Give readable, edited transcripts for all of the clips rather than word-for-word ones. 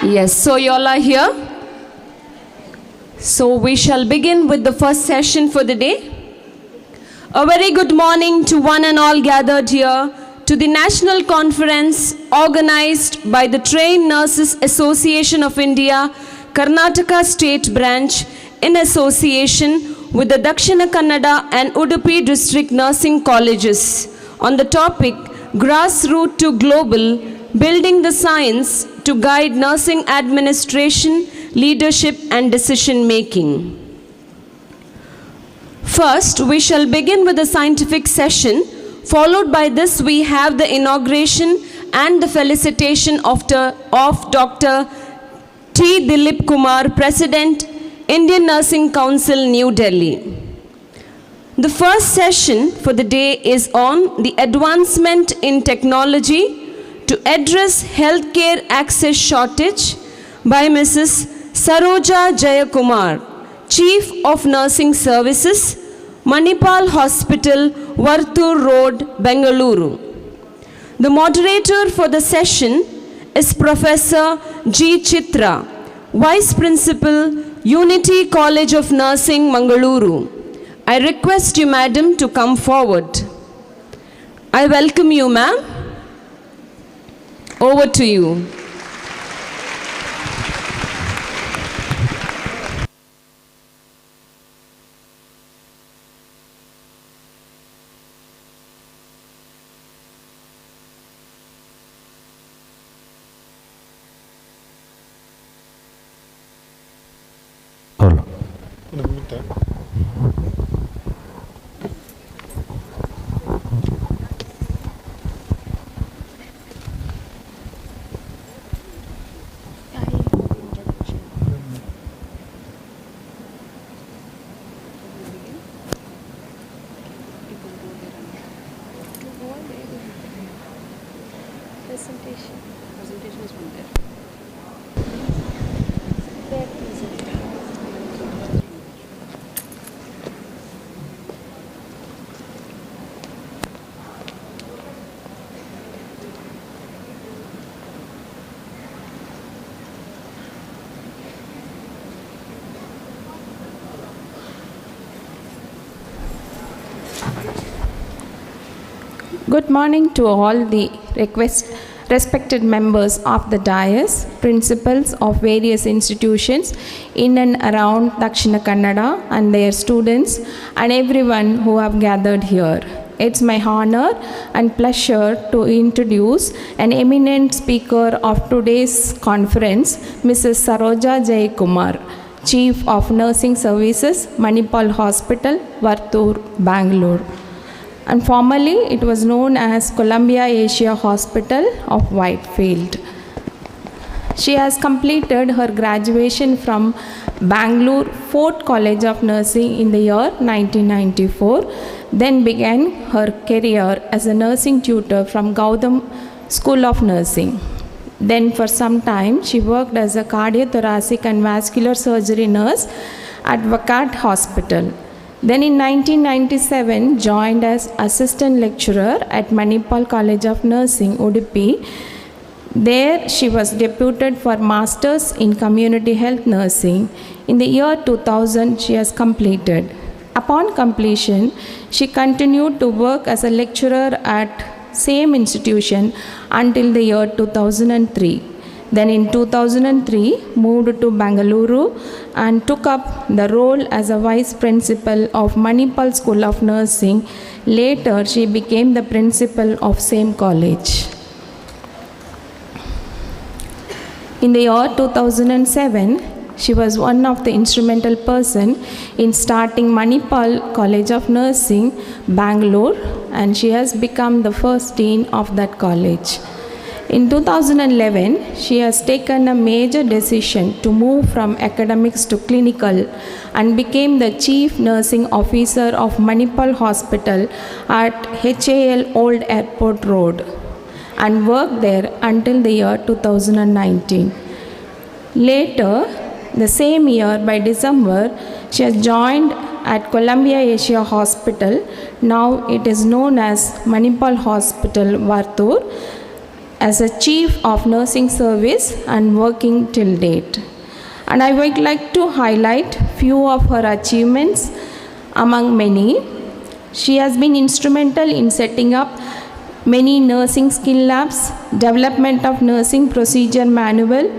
Yes, so you all are here. So we shall begin with the first session for the day. A very good morning to one and all gathered here to the national conference organized by the Trained Nurses Association of India, Karnataka State Branch, in association with the DAKSHINA KANNADA and UDUPI District Nursing Colleges on the topic Grassroots to Global, Building the Science to Guide Nursing Administration, Leadership and Decision Making. First, we shall begin with a scientific session. Followed by this, we have the inauguration and the felicitation of Dr. T. Dileep Kumar, President, Indian Nursing Council, New Delhi. The first session for the day is on the advancement in technology to address healthcare access shortage by Mrs. Saroja Jayakumar, Chief of Nursing Services, Manipal Hospital, Vartur Road, Mangaluru. The moderator for the session is Professor G. Chitra, Vice Principal, Unity College of Nursing, Mangaluru. I request you, Madam, to come forward. I welcome you, ma'am. Over to you. Presentation is one there. Good morning to all the respected members of the dais, principals of various institutions in and around Dakshina Kannada and their students and everyone who have gathered here. It's my honor and pleasure to introduce an eminent speaker of today's conference, Mrs. Saroja Jayakumar, Chief of Nursing Services, Manipal Hospital, Vartur, Bangalore. And formerly it was known as Columbia Asia Hospital of Whitefield. She has completed her graduation from Bangalore Fort College of Nursing in the year 1994, then began her career as a nursing tutor from Gautam School of Nursing. Then for some time she worked as a cardiothoracic and vascular surgery nurse at Vacat Hospital. Then in 1997 joined as assistant lecturer at Manipal College of Nursing, UDUPI. There she was deputed for Masters in Community Health Nursing. In the year 2000 she has completed. Upon completion, she continued to work as a lecturer at same institution until the year 2003. Then in 2003, moved to Mangaluru and took up the role as a vice principal of Manipal School of Nursing. Later, she became the principal of same college. In the year 2007, she was one of the instrumental person in starting Manipal College of Nursing, Bangalore, and she has become the first dean of that college. In 2011, she has taken a major decision to move from academics to clinical and became the Chief Nursing Officer of Manipal Hospital at HAL Old Airport Road and worked there until the year 2019. Later, the same year by December, she has joined at Columbia Asia Hospital. Now it is known as Manipal Hospital, Vartur. as a Chief of Nursing Service and working till date. And I would like to highlight few of her achievements among many. She has been instrumental in setting up many nursing skill labs, development of nursing procedure manual,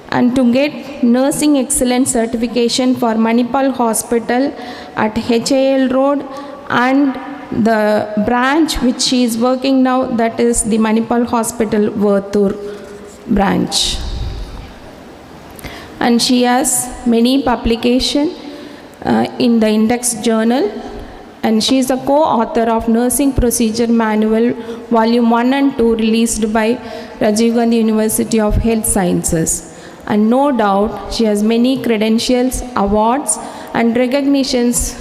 and to get nursing excellence certification for Manipal Hospital at HAL Road and the branch which she is working now, that is the Manipal Hospital Virtur branch. And she has many publications in the Index Journal, and she is a co-author of Nursing Procedure Manual Volume 1 and 2 released by Rajiv Gandhi University of Health Sciences. And no doubt she has many credentials, awards and recognitions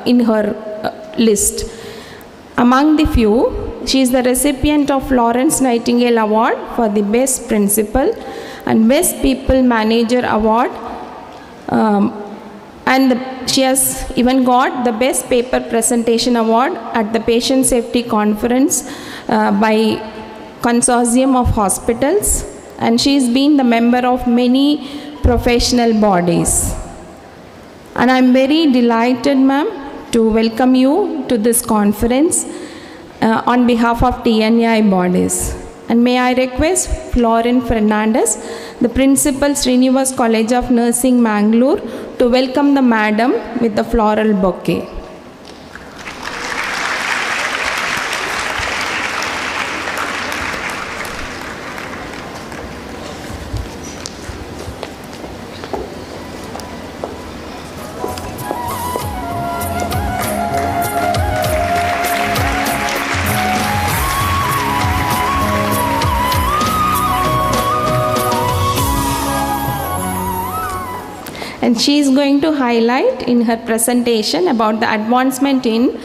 in her list. Among the few, she is the recipient of Florence Nightingale Award for the Best Principal and Best People Manager Award, she has even got the Best Paper Presentation Award at the Patient Safety Conference by Consortium of Hospitals, and she has been the member of many professional bodies. And I am very delighted, ma'am, to welcome you to this conference on behalf of TNAI bodies. And may I request Florin Fernandez, the Principal, Srinivas College of Nursing, Mangaluru, to welcome the madam with the floral bouquet. And she is going to highlight in her presentation about the advancement in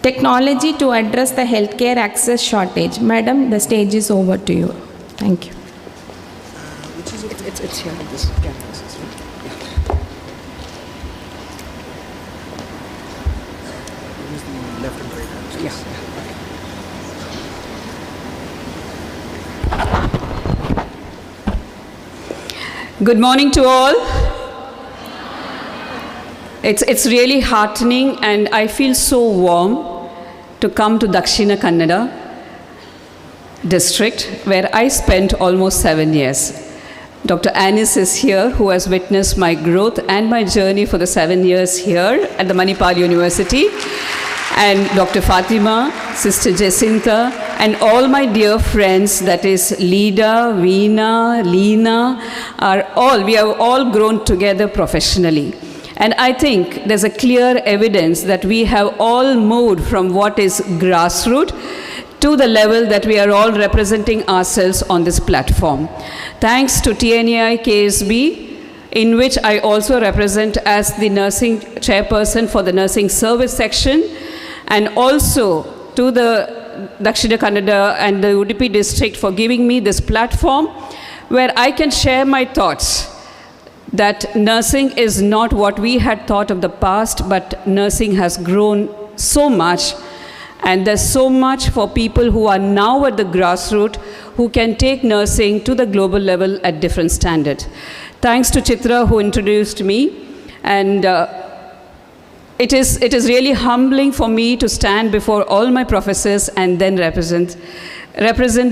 technology to address the healthcare access shortage. Madam, the stage is over to you. Thank you. Which is it? It's here. This campus is right. Yeah. Use the left and right hands. Yeah. Good morning to all. It's really heartening, and I feel so warm to come to Dakshina Kannada district, where I spent almost 7 years. Dr. Anis is here, who has witnessed my growth and my journey for the 7 years here at the Manipal University. And Dr. Fatima, Sister Jacinta, and all my dear friends, that is Lida, Veena, Leena, we have all grown together professionally. And I think there's a clear evidence that we have all moved from what is grassroots to the level that we are all representing ourselves on this platform. Thanks to TNAI-KSB, in which I also represent as the nursing chairperson for the nursing service section, and also to the Dakshina Kannada and the UDUPI district for giving me this platform where I can share my thoughts that nursing is not what we had thought of the past, but nursing has grown so much, and there's so much for people who are now at the grassroots who can take nursing to the global level at different standards. Thanks to Chitra, who introduced me, and it is really humbling for me to stand before all my professors and then represent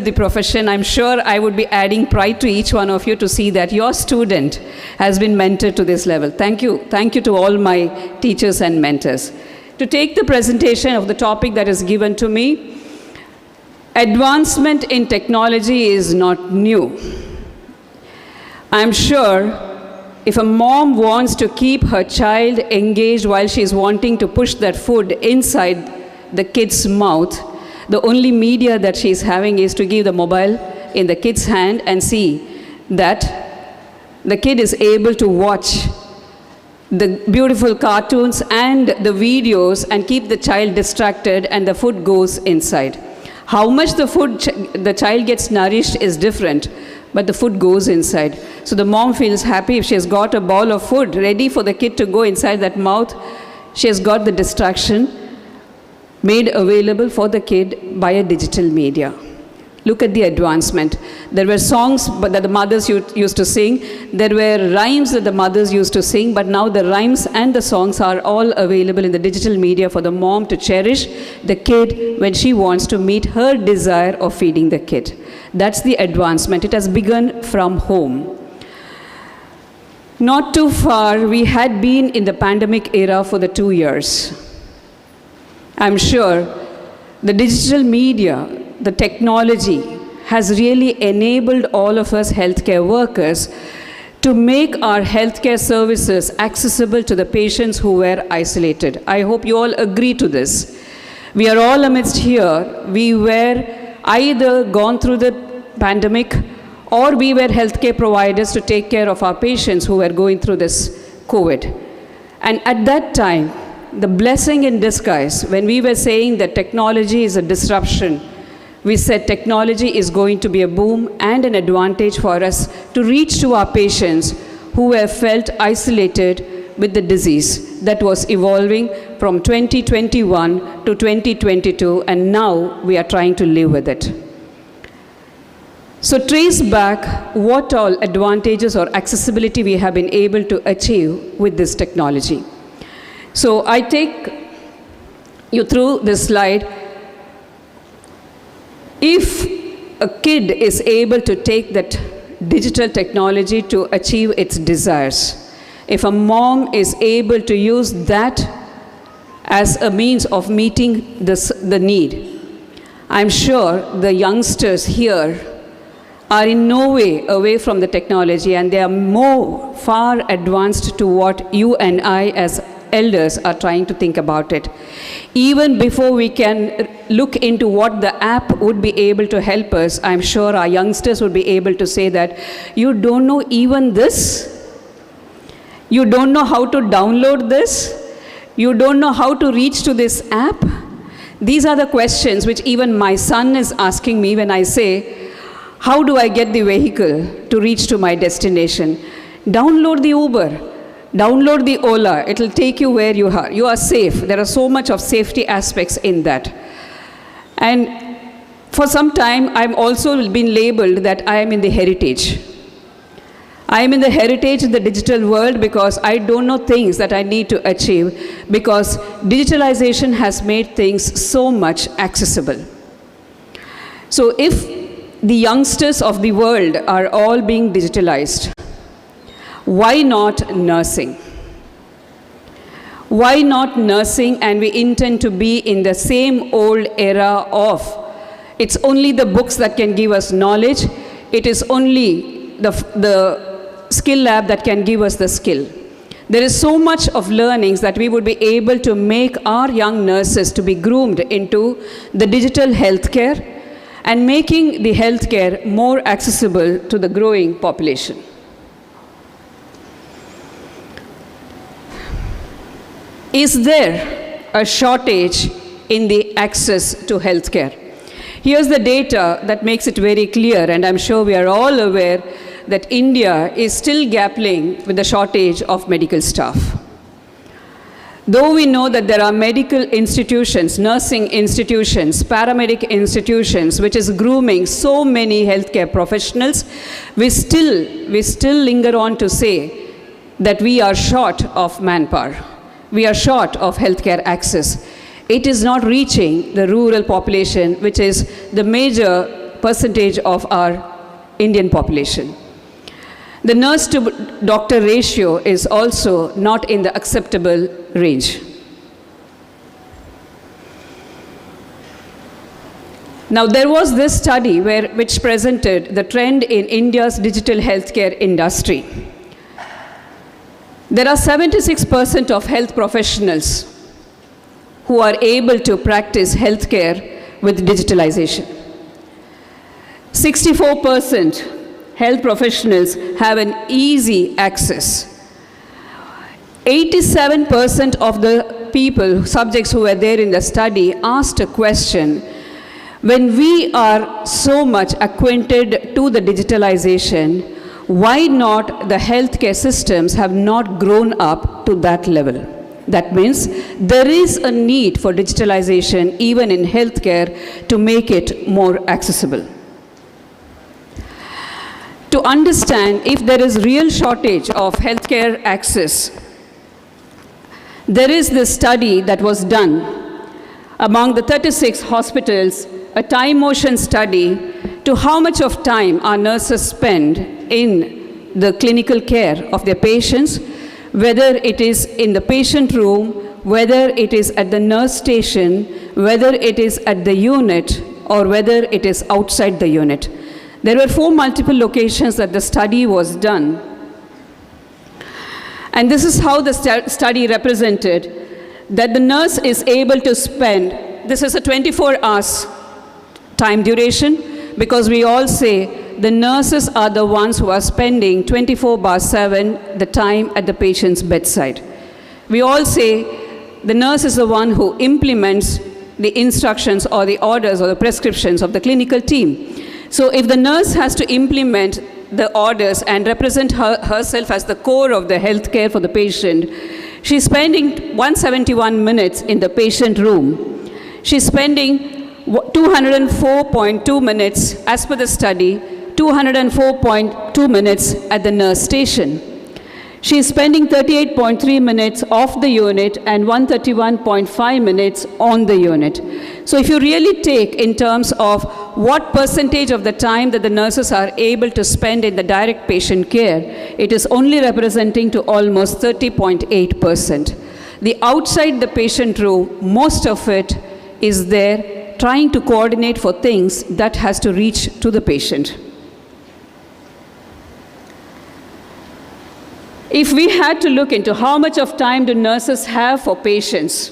the profession. I'm sure I would be adding pride to each one of you to see that your student has been mentored to this level. Thank you to all my teachers and mentors. To take the presentation of the topic that is given to me, advancement in technology is not new. I'm sure if a mom wants to keep her child engaged while she's wanting to push that food inside the kid's mouth, the only media that she's having is to give the mobile in the kid's hand and see that the kid is able to watch the beautiful cartoons and the videos and keep the child distracted, and the food goes inside. How much the child gets nourished is different, but the food goes inside. So the mom feels happy if she has got a bowl of food ready for the kid to go inside that mouth. She has got the distraction made available for the kid by a digital media. Look at the advancement. There were songs that the mothers used to sing. There were rhymes that the mothers used to sing, but now the rhymes and the songs are all available in the digital media for the mom to cherish the kid when she wants to meet her desire of feeding the kid. That's the advancement. It has begun from home. Not too far, we had been in the pandemic era for the 2 years. I'm sure the digital media, the technology has really enabled all of us healthcare workers to make our healthcare services accessible to the patients who were isolated. I hope you all agree to this. We are all amidst here. We were either gone through the pandemic or we were healthcare providers to take care of our patients who were going through this COVID. And at that time, the blessing in disguise, when we were saying that technology is a disruption, we said technology is going to be a boom and an advantage for us to reach to our patients who were felt isolated with the disease that was evolving from 2021 to 2022, and now we are trying to live with it. So trace back what all advantages or accessibility we have been able to achieve with this technology. So I take you through this slide. If a kid is able to take that digital technology to achieve its desires, if a mom is able to use that as a means of meeting the need, I'm sure the youngsters here are in no way away from the technology, and they are far advanced to what you and I as elders are trying to think about it. Even before we can look into what the app would be able to help us, I'm sure our youngsters would be able to say that, you don't know even this? You don't know how to download this? You don't know how to reach to this app? These are the questions which even my son is asking me when I say, how do I get the vehicle to reach to my destination? Download the Uber. Download the Ola. It will take you where you are. You are safe. There are so much of safety aspects in that. And for some time, I've also been labeled that I am in the heritage. I am in the heritage in the digital world because I don't know things that I need to achieve, because digitalization has made things so much accessible. So if the youngsters of the world are all being digitalized, why not nursing? Why not nursing, and we intend to be in the same old era of it's only the books that can give us knowledge, it is only the skill lab that can give us the skill. There is so much of learnings that we would be able to make our young nurses to be groomed into the digital healthcare and making the healthcare more accessible to the growing population. Is there a shortage in the access to healthcare? Here's the data that makes it very clear, and I'm sure we are all aware that India is still grappling with the shortage of medical staff. Though we know that there are medical institutions, nursing institutions, paramedic institutions, which is grooming so many healthcare professionals, we still linger on to say that we are short of manpower. We are short of healthcare access. It is not reaching the rural population, which is the major percentage of our Indian population. The nurse to doctor ratio is also not in the acceptable range. Now, there was this study which presented the trend in India's digital healthcare industry. There are 76% of health professionals who are able to practice healthcare with digitalization. 64% health professionals have an easy access. 87% of the subjects who were there in the study asked a question: when we are so much acquainted to the digitalization, why not the healthcare systems have not grown up to that level? That means there is a need for digitalization even in healthcare to make it more accessible. to understand if there is real shortage of healthcare access. There is this study that was done among the 36 hospitals, a time motion study to how much of time our nurses spend in the clinical care of their patients, whether it is in the patient room, whether it is at the nurse station, whether it is at the unit, or whether it is outside the unit. There were 4 multiple locations that the study was done. And this is how the study represented that the nurse is able to spend, this is a 24 hours time duration, because we all say the nurses are the ones who are spending 24/7 the time at the patient's bedside. We all say the nurse is the one who implements the instructions or the orders or the prescriptions of the clinical team. So if the nurse has to implement the orders and represent herself as the core of the healthcare for the patient, she's spending 171 minutes in the patient room. She's spending 204.2 minutes, as per the study, 204.2 minutes at the nurse station. She is spending 38.3 minutes off the unit and 131.5 minutes on the unit. So if you really take in terms of what percentage of the time that the nurses are able to spend in the direct patient care, it is only representing to almost 30.8%. The outside the patient room, most of it is there trying to coordinate for things that has to reach to the patient. If we had to look into how much of time do nurses have for patients,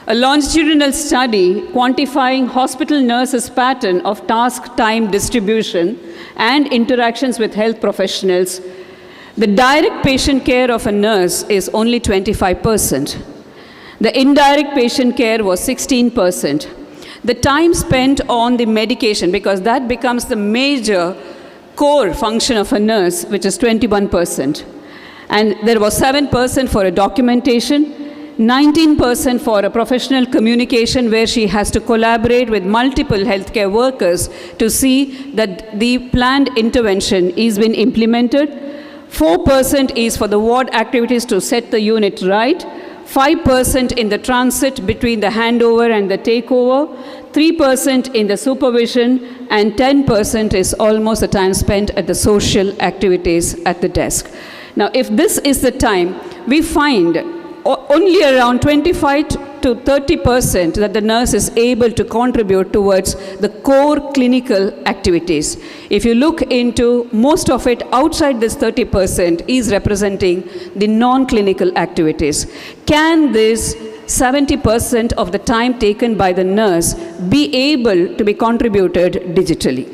a longitudinal study quantifying hospital nurses' pattern of task time distribution and interactions with health professionals, the direct patient care of a nurse is only 25%. The indirect patient care was 16%. The time spent on the medication, because that becomes the major core function of a nurse, which is 21%. And there was 7% for a documentation, 19% for a professional communication where she has to collaborate with multiple healthcare workers to see that the planned intervention is being implemented. 4% is for the ward activities to set the unit right. 5% in the transit between the handover and the takeover, 3% in the supervision, and 10% is almost the time spent at the social activities at the desk. Now, if this is the time, we find only around 25 to 30% that the nurse is able to contribute towards the core clinical activities. If you look into most of it, outside this 30% is representing the non-clinical activities. Can this 70% of the time taken by the nurse be able to be contributed digitally?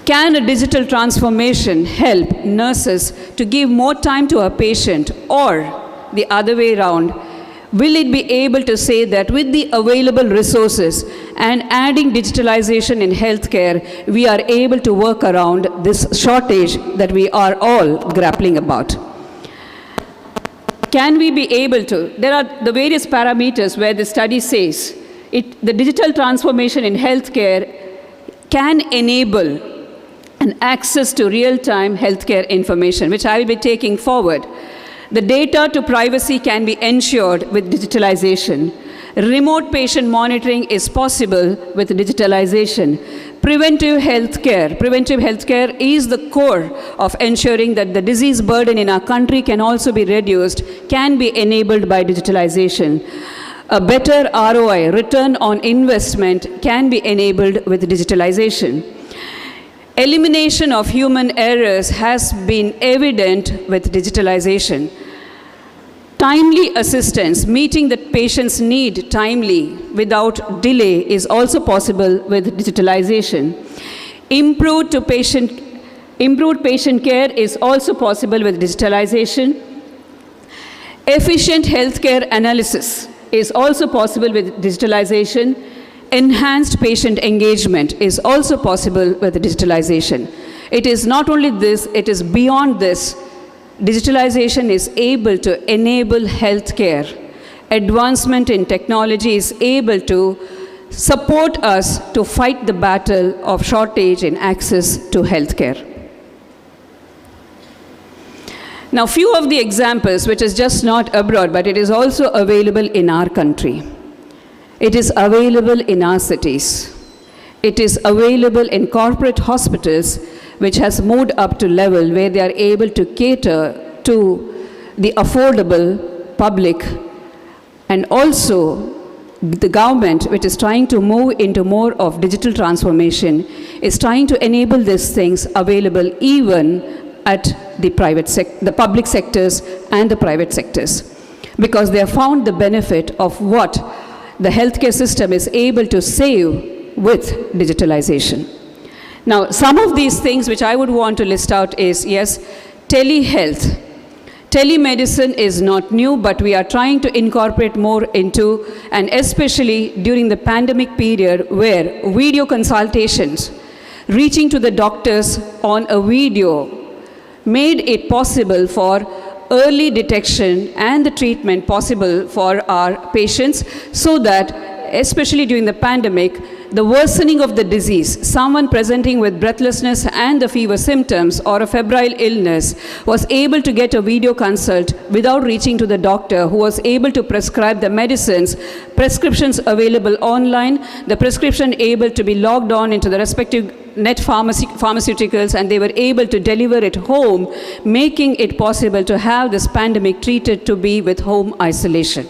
Can a digital transformation help nurses to give more time to a patient, or the other way around? Will it be able to say that with the available resources and adding digitalization in healthcare, we are able to work around this shortage that we are all grappling about? Can we be able to? There are the various parameters where the study says the digital transformation in healthcare can enable an access to real-time healthcare information, which I will be taking forward. The data to privacy can be ensured with digitalization. Remote patient monitoring is possible with digitalization. Preventive healthcare is the core of ensuring that the disease burden in our country can also be reduced, can be enabled by digitalization. A better ROI, return on investment, can be enabled with digitalization. Elimination of human errors has been evident with digitalization. Timely assistance, meeting the patient's need timely without delay, is also possible with digitalization. Improved patient care is also possible with digitalization. Efficient healthcare analysis is also possible with digitalization. Enhanced patient engagement is also possible with digitalization. It is not only this, it is beyond this. Digitalization is able to enable healthcare. Advancement in technology is able to support us to fight the battle of shortage in access to healthcare. Now, few of the examples, which is just not abroad, but it is also available in our country. It is available in our cities. It is available in corporate hospitals, which has moved up to level where they are able to cater to the affordable public, and also the government, which is trying to move into more of digital transformation, is trying to enable these things available even at the the public sectors and the private sectors, because they have found the benefit of what the healthcare system is able to save with digitalization. Now, some of these things which I would want to list out is, yes, telehealth. Telemedicine is not new, but we are trying to incorporate more into, and especially during the pandemic period where video consultations, reaching to the doctors on a video, made it possible for early detection and the treatment possible for our patients, so that, especially during the pandemic, the worsening of the disease, someone presenting with breathlessness and the fever symptoms or a febrile illness was able to get a video consult without reaching to the doctor, who was able to prescribe the medicines, prescriptions available online, the prescription able to be logged on into the respective net pharmaceuticals, and they were able to deliver it home, making it possible to have this pandemic treated to be with home isolation.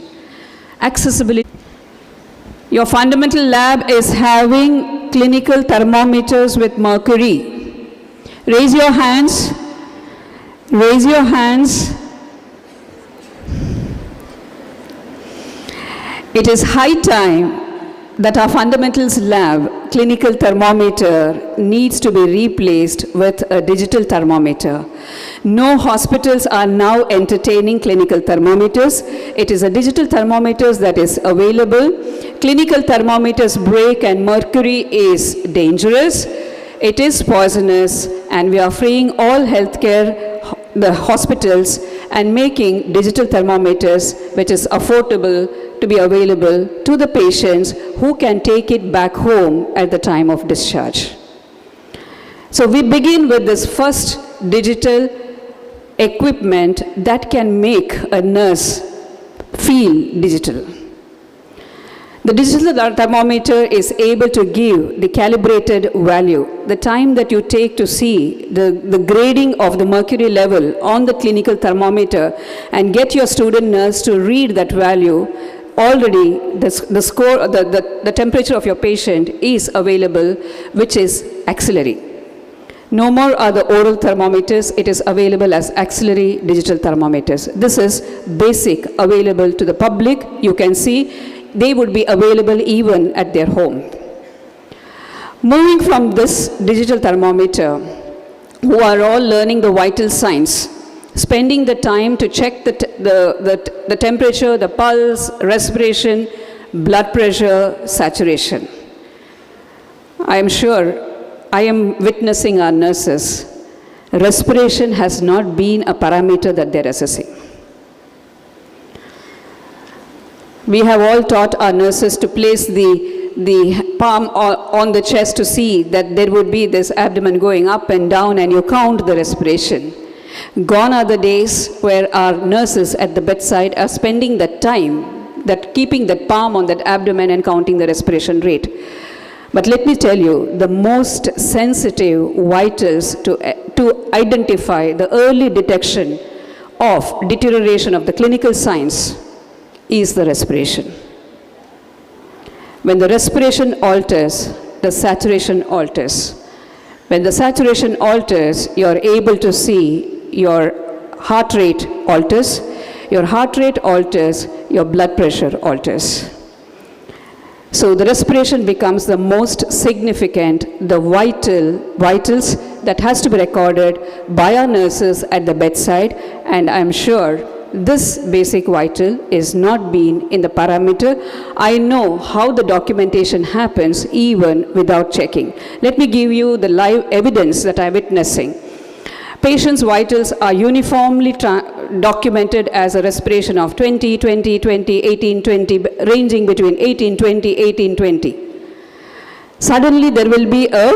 Accessibility. Your fundamental lab is having clinical thermometers with mercury. Raise your hands. Raise your hands. It is high time that our fundamentals lab clinical thermometer needs to be replaced with a digital thermometer. No hospitals are now entertaining clinical thermometers. It is a digital thermometers that is available. Clinical thermometers break and mercury is dangerous. It is poisonous, and we are freeing all healthcare, the hospitals, and making digital thermometers which is affordable to be available to the patients who can take it back home at the time of discharge. So we begin with this first digital equipment that can make a nurse feel digital. The digital thermometer is able to give the calibrated value, the time that you take to see the grading of the mercury level on the clinical thermometer, and get your student nurse to read that value. Already the score, the temperature of your patient is available, which is axillary. No more are the oral thermometers, it is available as axillary digital thermometers. This is basic, available to the public. You can see they would be available even at their home. Moving from this digital thermometer, who are all learning the vital signs, spending the time to check the temperature, the pulse, respiration, blood pressure, saturation. I am sure, I am witnessing our nurses. Respiration has not been a parameter that they're assessing. We have all taught our nurses to place the palm on the chest to see that there would be this abdomen going up and down, and you count the respiration. Gone are the days where our nurses at the bedside are spending that time, that keeping that palm on that abdomen and counting the respiration rate. But let me tell you, the most sensitive vitals to identify the early detection of deterioration of the clinical signs is the respiration. When the respiration alters, the saturation alters. When the saturation alters, you are able to see your heart rate alters. Your heart rate alters, your blood pressure alters. So the respiration becomes the most significant, the vitals that has to be recorded by our nurses at the bedside, and I'm sure this basic vital is not being in the parameter. I know how the documentation happens even without checking. Let me give you the live evidence that I'm witnessing. Patients' vitals are uniformly documented as a respiration of 20, 20, 20, 18, 20, ranging between 18, 20, 18, 20. Suddenly there will be a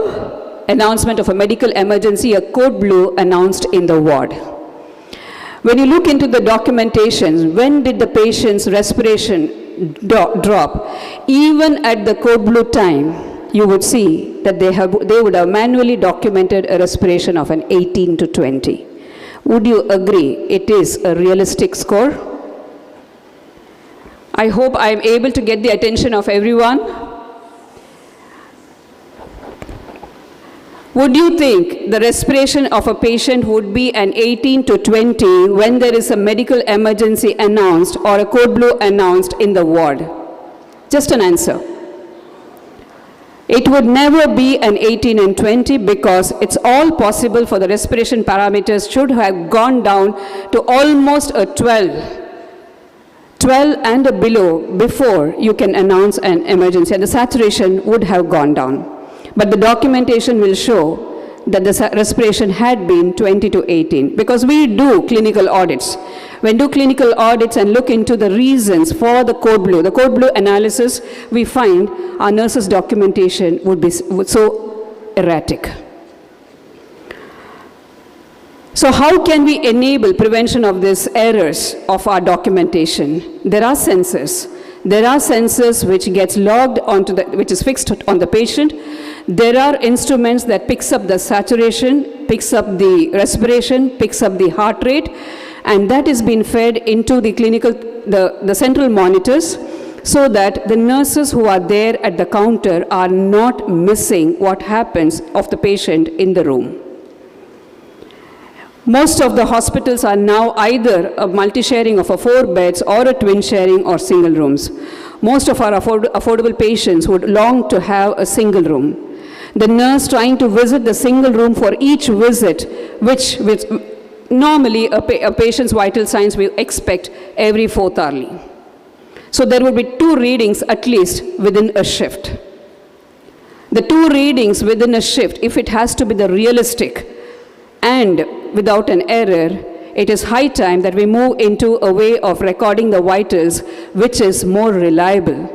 announcement of a medical emergency, a code blue announced in the ward. When you look into the documentation, when did the patient's respiration drop? Even at the code blue time, you would see that they would have manually documented a respiration of an 18 to 20. Would you agree it is a realistic score? I hope I am able to get the attention of everyone. Would you think the respiration of a patient would be an 18 to 20 when there is a medical emergency announced or a code blue announced in the ward? Just an answer. It would never be an 18 and 20 because it's all possible for the respiration parameters should have gone down to almost a 12 and below before you can announce an emergency, and the saturation would have gone down. But the documentation will show that the respiration had been 20 to 18 because we do clinical audits. When do clinical audits and look into the reasons for the code blue analysis, we find our nurses' documentation would be so erratic. So how can we enable prevention of these errors of our documentation? There are sensors. There are sensors which gets logged onto which is fixed on the patient. There are instruments that picks up the saturation, picks up the respiration, picks up the heart rate, and that is being fed into the clinical, the central monitors, so that the nurses who are there at the counter are not missing what happens of the patient in the room. Most of the hospitals are now either a multi-sharing of 4 beds or a twin sharing or single rooms. Most of our affordable patients would long to have a single room. The nurse trying to visit the single room for each visit, which normally a patient's vital signs we expect every 4th hourly. So there would be 2 readings at least within a shift. The 2 readings within a shift, if it has to be the realistic and without an error, it is high time that we move into a way of recording the vitals which is more reliable.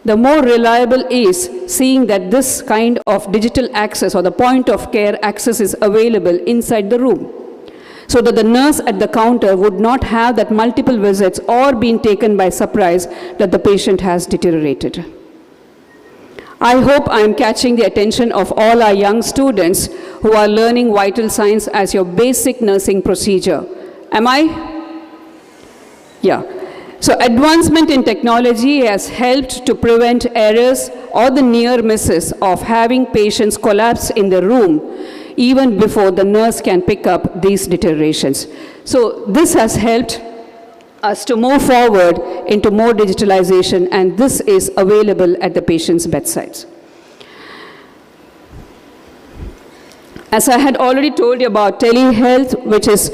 The more reliable is seeing that this kind of digital access or the point of care access is available inside the room, so that the nurse at the counter would not have that multiple visits or being taken by surprise that the patient has deteriorated. I hope I am catching the attention of all our young students who are learning vital signs as your basic nursing procedure. Am I? Yeah. So advancement in technology has helped to prevent errors or the near misses of having patients collapse in the room even before the nurse can pick up these deteriorations. So this has helped us to move forward into more digitalization, and this is available at the patient's bedsides. As I had already told you about telehealth, which is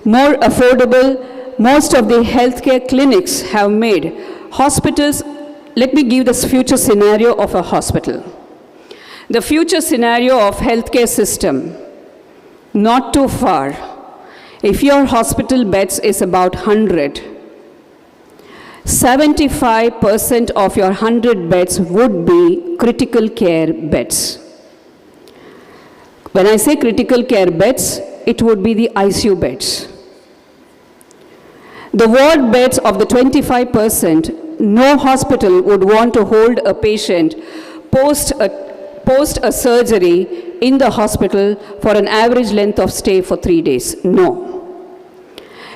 more affordable, most of the healthcare clinics have made hospitals. Let me give this future scenario of a hospital. The future scenario of healthcare system, not too far. If your hospital beds is about 100, 75% of your 100 beds would be critical care beds. When I say critical care beds, it would be the ICU beds. The ward beds of the 25%, no hospital would want to hold a patient post a surgery in the hospital for an average length of stay for 3 days. No.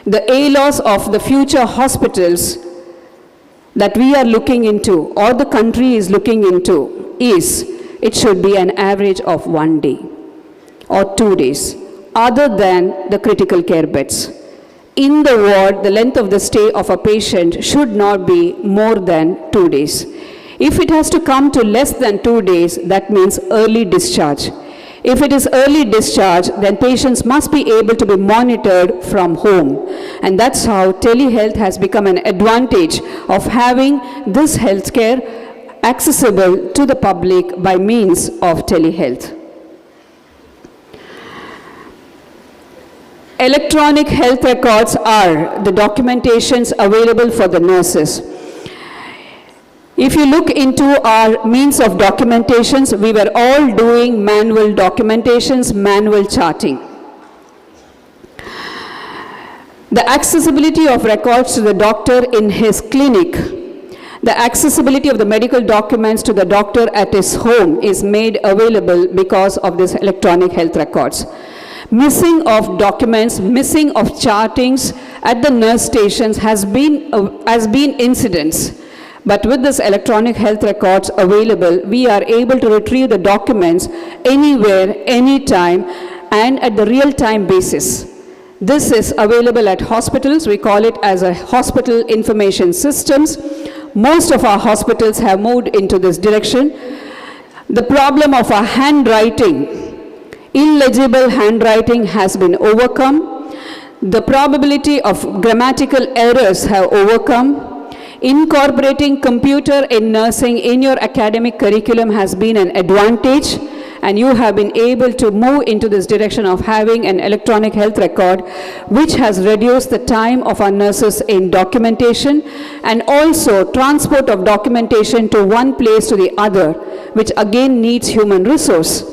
The ALOS of the future hospitals that we are looking into, or the country is looking into, is it should be an average of 1 day or 2 days, other than the critical care beds. In the ward, the length of the stay of a patient should not be more than 2 days. If it has to come to less than 2 days, that means early discharge. If it is early discharge, then patients must be able to be monitored from home. And that's how telehealth has become an advantage of having this healthcare accessible to the public by means of telehealth. Electronic health records are the documentations available for the nurses. If you look into our means of documentations, we were all doing manual documentations, manual charting. The accessibility of records to the doctor in his clinic, the accessibility of the medical documents to the doctor at his home is made available because of this electronic health records. Missing of documents, missing of chartings at the nurse stations has been incidents. But with this electronic health records available, we are able to retrieve the documents anywhere, anytime, and at the real-time basis. This is available at hospitals. We call it as a hospital information systems. Most of our hospitals have moved into this direction. The problem of our handwriting, illegible handwriting has been overcome. The probability of grammatical errors have overcome. Incorporating computer in nursing in your academic curriculum has been an advantage, and you have been able to move into this direction of having an electronic health record, which has reduced the time of our nurses in documentation and also transport of documentation to one place to the other, which again needs human resource.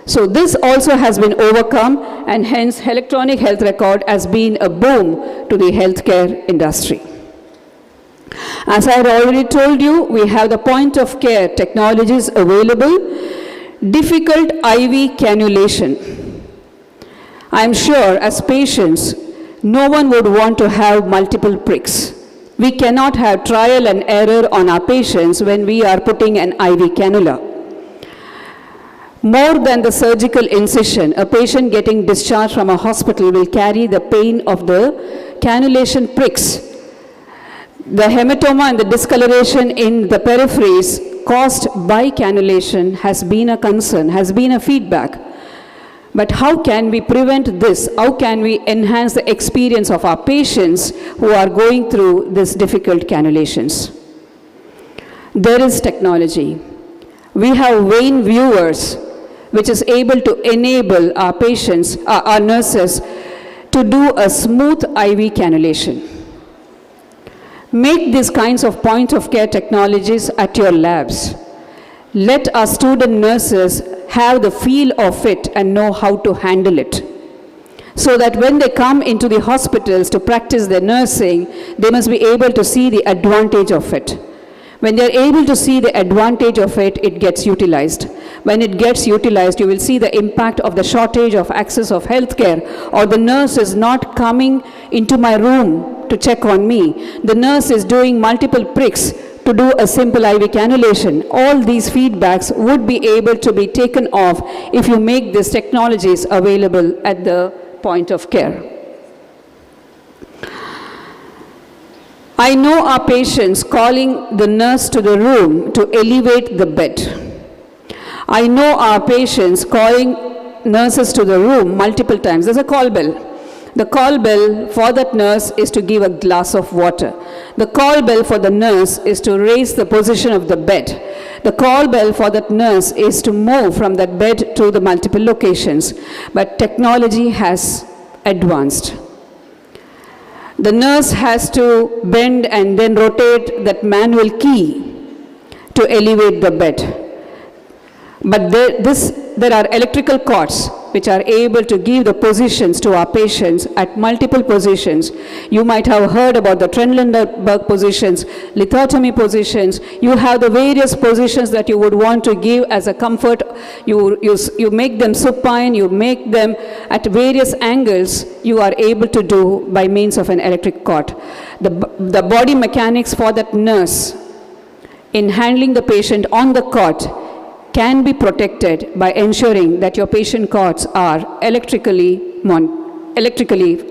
So this also has been overcome, and hence electronic health record has been a boom to the healthcare industry. As I had already told you, we have the point of care technologies available. Difficult IV cannulation. I am sure as patients, no one would want to have multiple pricks. We cannot have trial and error on our patients when we are putting an IV cannula. More than the surgical incision, a patient getting discharged from a hospital will carry the pain of the cannulation pricks. The hematoma and the discoloration in the peripheries caused by cannulation has been a concern, has been a feedback. But how can we prevent this? How can we enhance the experience of our patients who are going through these difficult cannulations? There is technology. We have vein viewers, which is able to enable our patients, our nurses, to do a smooth IV cannulation. Make these kinds of point of care technologies at your labs. Let our student nurses have the feel of it and know how to handle it, so that when they come into the hospitals to practice their nursing, they must be able to see the advantage of it. When they're able to see the advantage of it, it gets utilized. When it gets utilized, you will see the impact of the shortage of access of healthcare, or the nurse is not coming into my room to check on me. The nurse is doing multiple pricks to do a simple IV cannulation. All these feedbacks would be able to be taken off if you make these technologies available at the point of care. I know our patients calling the nurse to the room to elevate the bed. I know our patients calling nurses to the room multiple times. There's a call bell. The call bell for that nurse is to give a glass of water. The call bell for the nurse is to raise the position of the bed. The call bell for that nurse is to move from that bed to the multiple locations. But technology has advanced. The nurse has to bend and then rotate that manual key to elevate the bed. But there are electrical cords which are able to give the positions to our patients at multiple positions. You might have heard about the Trendelenburg positions, lithotomy positions. You have the various positions that you would want to give as a comfort. You make them supine, you make them at various angles. You are able to do by means of an electric cord. The body mechanics for that nurse in handling the patient on the cot can be protected by ensuring that your patient cots are electrically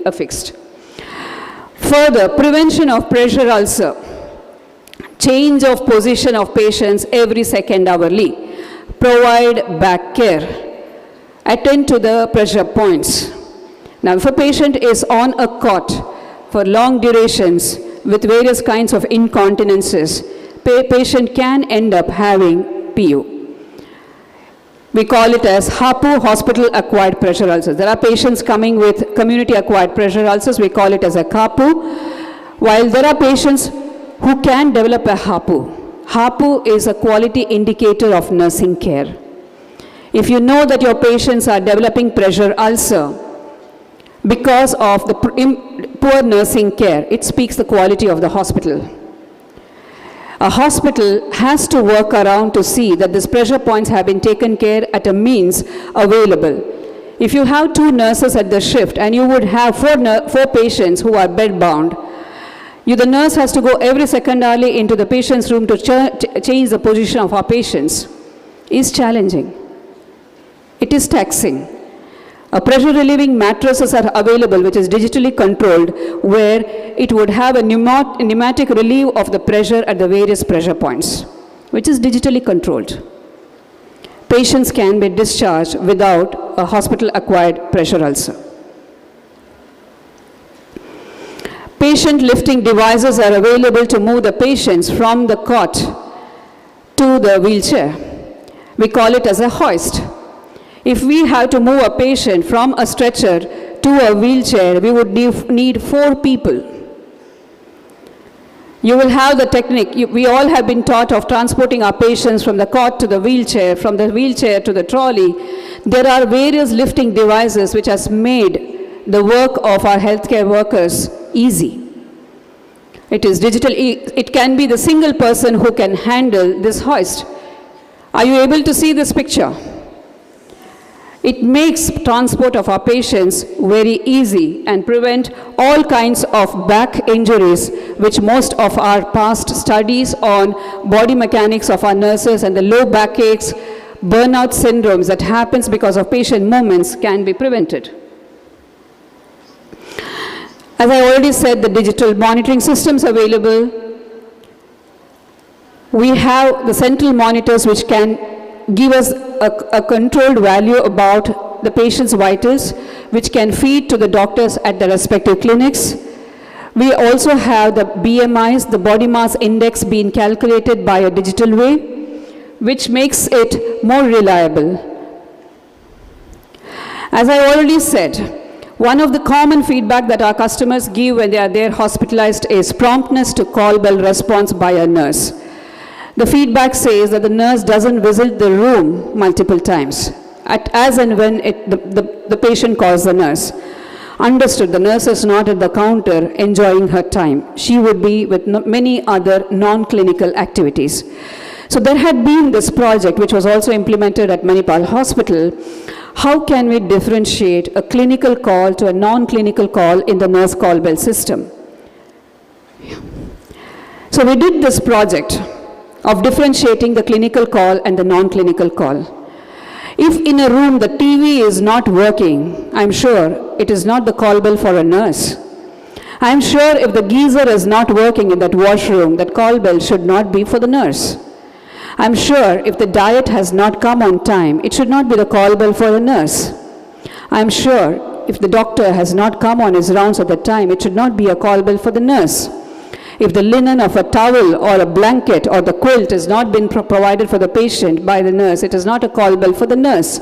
affixed. Further, prevention of pressure ulcer, change of position of patients every second hourly, provide back care, attend to the pressure points. Now, if a patient is on a cot for long durations with various kinds of incontinences, patient can end up having PU. We call it as HAPU, hospital-acquired pressure ulcers. There are patients coming with community-acquired pressure ulcers. We call it as a KAPU. While there are patients who can develop a HAPU, HAPU is a quality indicator of nursing care. If you know that your patients are developing pressure ulcer because of the poor nursing care, it speaks the quality of the hospital. A hospital has to work around to see that these pressure points have been taken care at a means available. If you have 2 nurses at the shift and you would have 4 patients who are bed-bound, the nurse has to go every second hourly into the patient's room to change the position of our patients. Is challenging. It is taxing. Pressure relieving mattresses are available, which is digitally controlled, where it would have a pneumatic relief of the pressure at the various pressure points, which is digitally controlled. Patients can be discharged without a hospital-acquired pressure ulcer. Patient lifting devices are available to move the patients from the cot to the wheelchair. We call it as a hoist. If we have to move a patient from a stretcher to a wheelchair, we would need 4 people. You will have the technique. We all have been taught of transporting our patients from the cot to the wheelchair, from the wheelchair to the trolley. There are various lifting devices which has made the work of our healthcare workers easy. It is digital. It can be the single person who can handle this hoist. Are you able to see this picture? It makes transport of our patients very easy and prevent all kinds of back injuries, which most of our past studies on body mechanics of our nurses and the low back aches, burnout syndromes that happens because of patient movements can be prevented. As I already said, the digital monitoring systems available. We have the central monitors which can give us a controlled value about the patient's vitals, which can feed to the doctors at the respective clinics. We also have the BMIs, the body mass index, being calculated by a digital way, which makes it more reliable. As I already said, one of the common feedback that our customers give when they are there hospitalized is promptness to call bell response by a nurse. The feedback says that the nurse doesn't visit the room multiple times, as and when the patient calls the nurse. Understood, the nurse is not at the counter enjoying her time. She would be with many other non-clinical activities. So there had been this project which was also implemented at Manipal Hospital. How can we differentiate a clinical call to a non-clinical call in the nurse call bell system? So we did this project of differentiating the clinical call and the non-clinical call. If in a room the TV is not working, I'm sure it is not the call bell for a nurse. I'm sure if the geyser is not working in that washroom, that call bell should not be for the nurse. I'm sure if the diet has not come on time, it should not be the call bell for the nurse. I'm sure if the doctor has not come on his rounds at the time, it should not be a call bell for the nurse. If the linen of a towel or a blanket or the quilt has not been provided for the patient by the nurse, it is not a call bell for the nurse.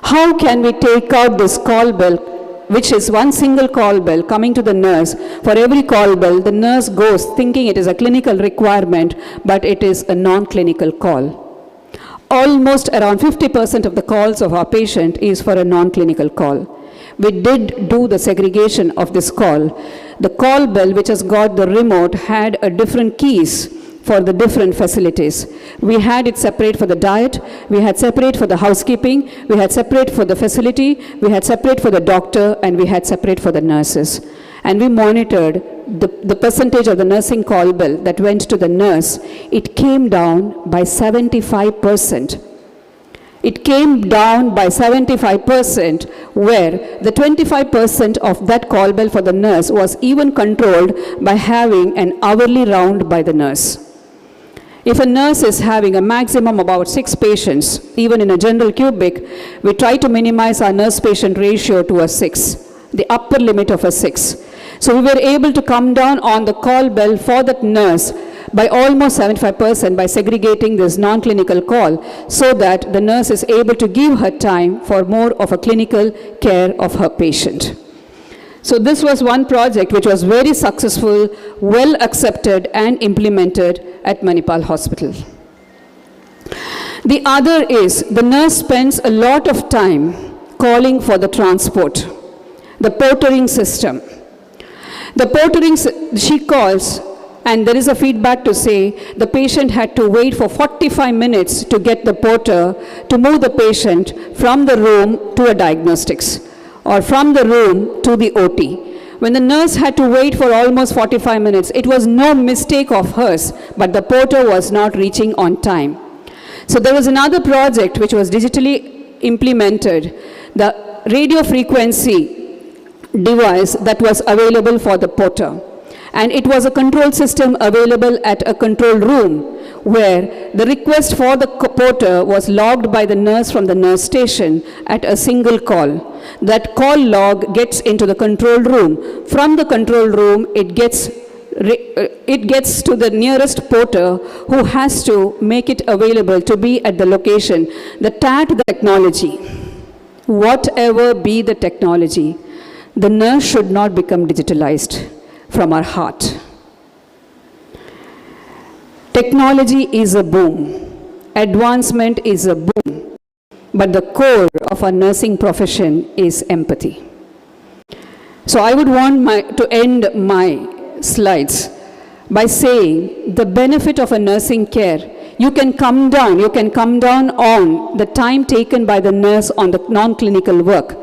How can we take out this call bell, which is one single call bell coming to the nurse? For every call bell, the nurse goes thinking it is a clinical requirement, but it is a non-clinical call. Almost around 50% of the calls of our patient is for a non-clinical call. We did do the segregation of this call. The call bell, which has got the remote, had a different keys for the different facilities. We had it separate for the diet, we had separate for the housekeeping, we had separate for the facility, we had separate for the doctor, and we had separate for the nurses. And we monitored the percentage of the nursing call bell that went to the nurse. It came down by 75%. It came down by 75%, where the 25% of that call bell for the nurse was even controlled by having an hourly round by the nurse. If a nurse is having a maximum about 6 patients, even in a general cubic, we try to minimize our nurse-patient ratio to a 6, the upper limit of a 6. So we were able to come down on the call bell for that nurse by almost 75% by segregating this non-clinical call, so that the nurse is able to give her time for more of a clinical care of her patient. So this was one project which was very successful, well accepted and implemented at Manipal Hospital. The other is the nurse spends a lot of time calling for the transport, the portering system. The portering, she calls, and there is a feedback to say the patient had to wait for 45 minutes to get the porter to move the patient from the room to a diagnostics or from the room to the OT. When the nurse had to wait for almost 45 minutes, it was no mistake of hers, but the porter was not reaching on time. So there was another project which was digitally implemented, the radio frequency device that was available for the porter. And it was a control system available at a control room where the request for the porter was logged by the nurse from the nurse station at a single call. That call log gets into the control room. From the control room, it gets to the nearest porter who has to make it available to be at the location. The TAT technology, whatever be the technology, the nurse should not become digitalized from our heart. Technology is a boom. Advancement is a boom. But the core of our nursing profession is empathy. So I would want to end my slides by saying the benefit of a nursing care. You can come down on the time taken by the nurse on the non-clinical work,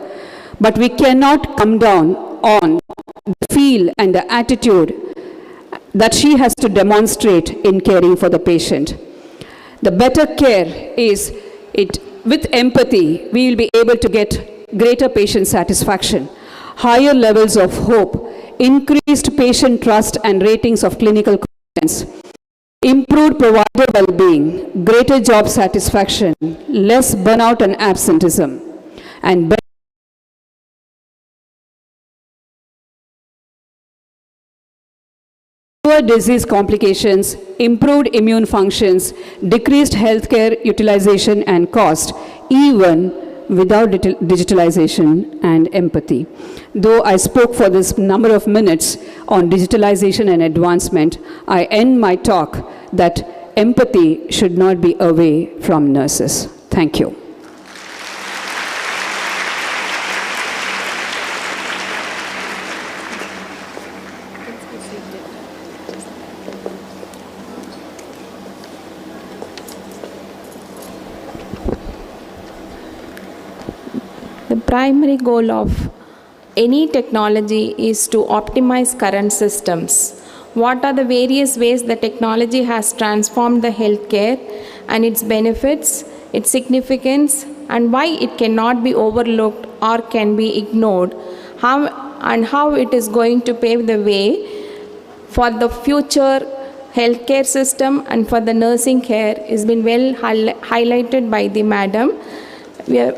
but we cannot come down on the feel and the attitude that she has to demonstrate in caring for the patient. The better care is with empathy, we will be able to get greater patient satisfaction, higher levels of hope, increased patient trust and ratings of clinical competence, improved provider well-being, greater job satisfaction, less burnout and absenteeism, and fewer disease complications, improved immune functions, decreased healthcare utilization and cost, even without digitalization and empathy. Though I spoke for this number of minutes on digitalization and advancement, I end my talk that empathy should not be away from nurses. Thank you. The primary goal of any technology is to optimize current systems. What are the various ways the technology has transformed the healthcare and its benefits, its significance, and why it cannot be overlooked or can be ignored, how it is going to pave the way for the future healthcare system and for the nursing care has been well highlighted by the madam. We are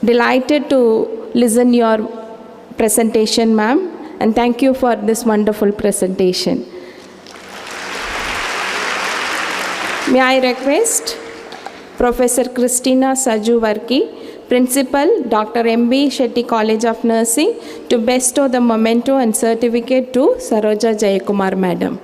delighted to listen your presentation, ma'am, and thank you for this wonderful presentation. May I request Professor Christina Sajuvarki, Principal, Dr. M.B. Shetty College of Nursing, to bestow the memento and certificate to Saroja Jayakumar, madam.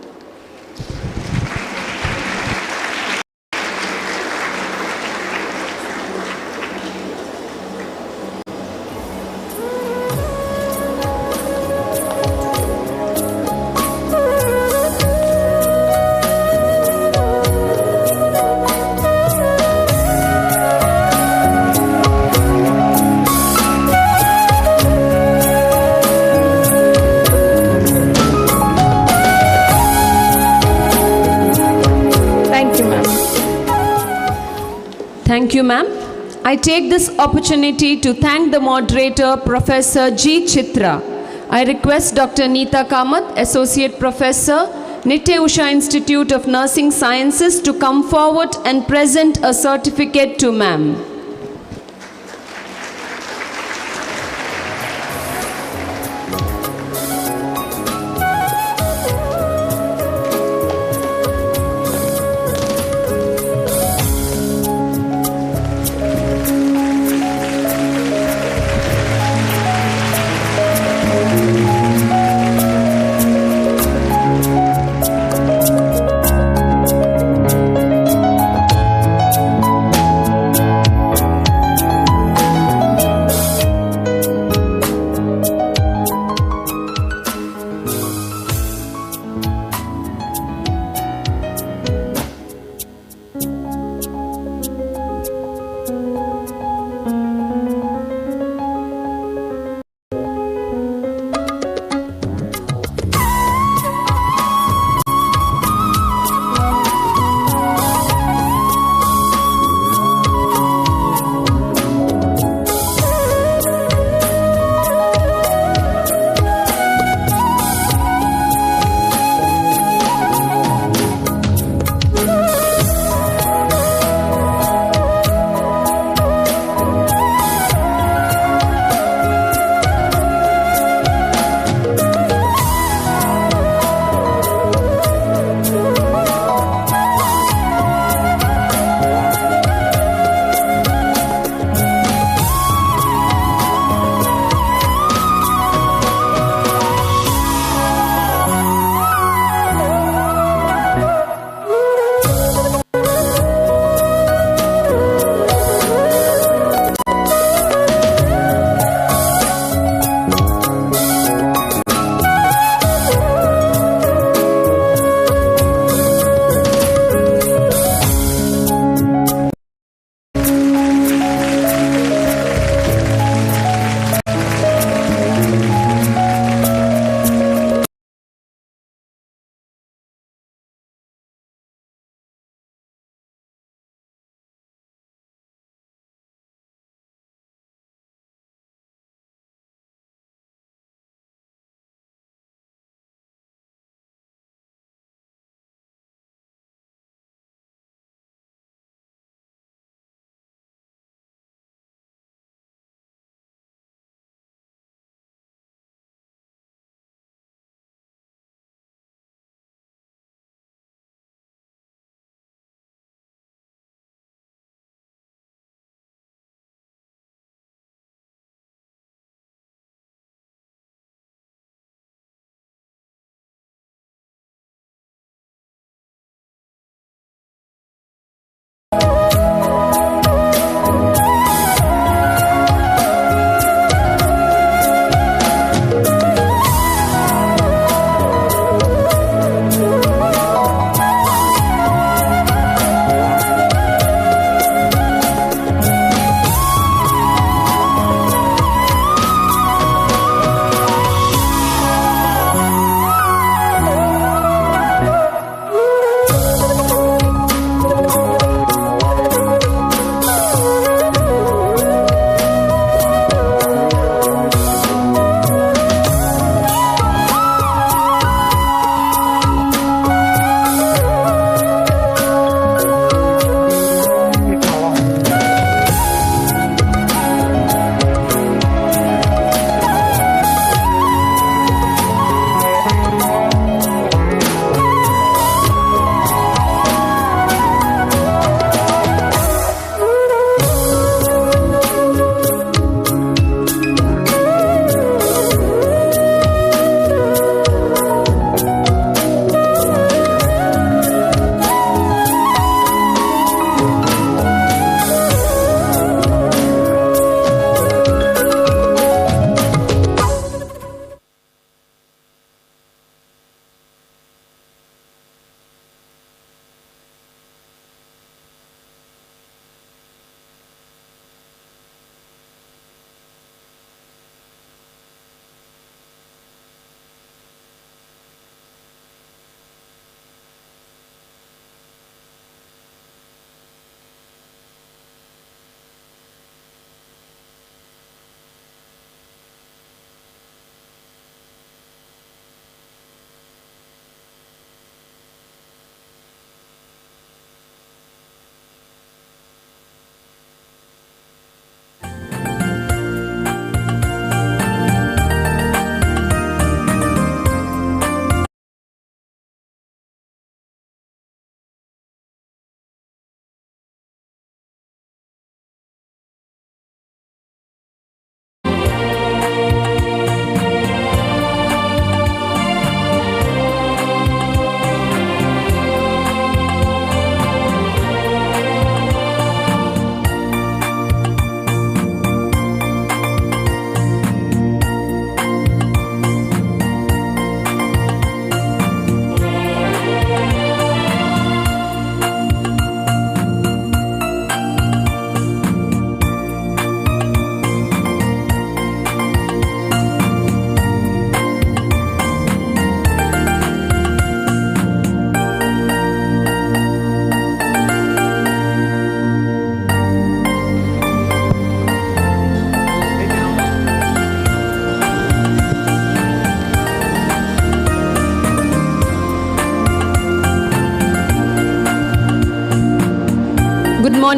Thank you, ma'am. I take this opportunity to thank the moderator, Professor G. Chitra. I request Dr. Neeta Kamath, Associate Professor, Nitya Usha Institute of Nursing Sciences, to come forward and present a certificate to ma'am.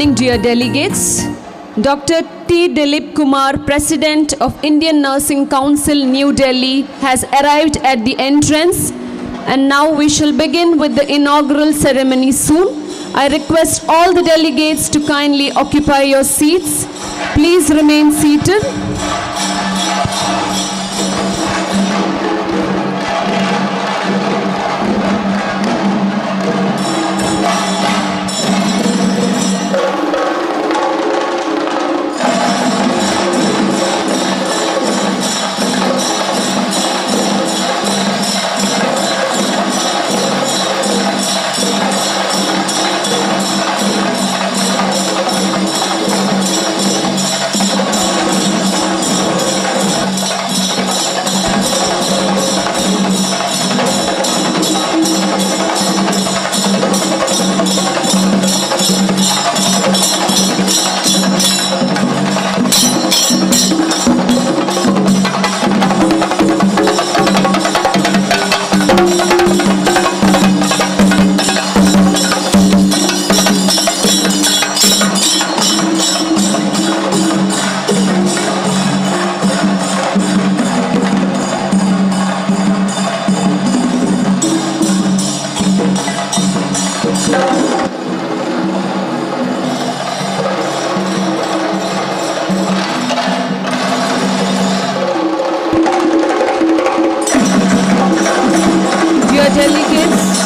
morning, dear delegates. Dr. T. Dileep Kumar, President of Indian Nursing Council, New Delhi, has arrived at the entrance, and now we shall begin with the inaugural ceremony soon. I request all the delegates to kindly occupy your seats. Please remain seated. Dear delegates,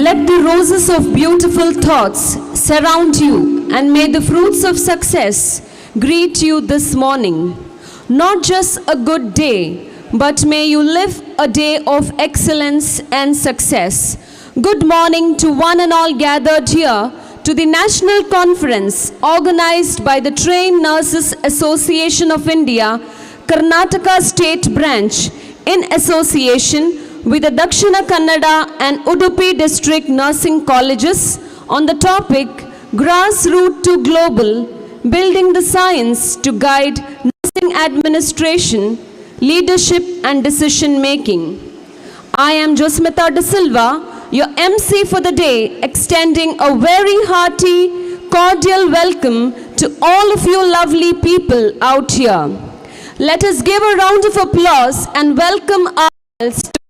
Let the roses of beautiful thoughts surround you, and may the fruits of success greet you this morning. Not just a good day, but may you live a day of excellence and success. Good morning to one and all gathered here to the National Conference organized by the Trained Nurses Association of India, Karnataka State Branch, in association with the DAKSHINA Kannada and UDUPI District Nursing Colleges on the topic Grassroots to Global, Building the Science to Guide Nursing Administration, Leadership and Decision Making. I am Josmita De Silva, your MC for the day, extending a very hearty, cordial welcome to all of you lovely people out here. Let us give a round of applause and welcome ourselves to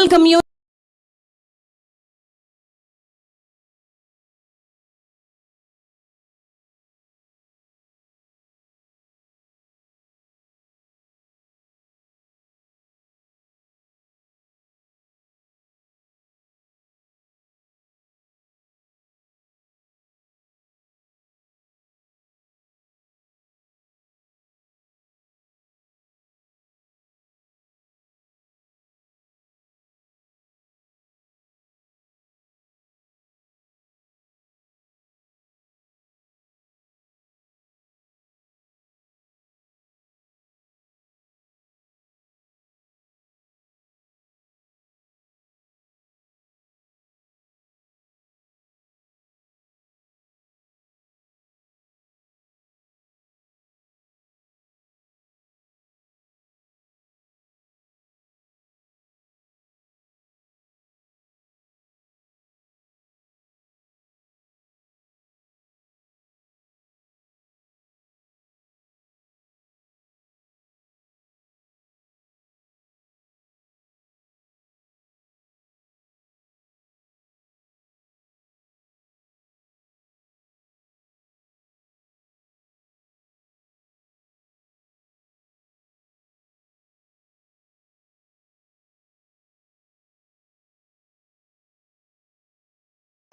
community.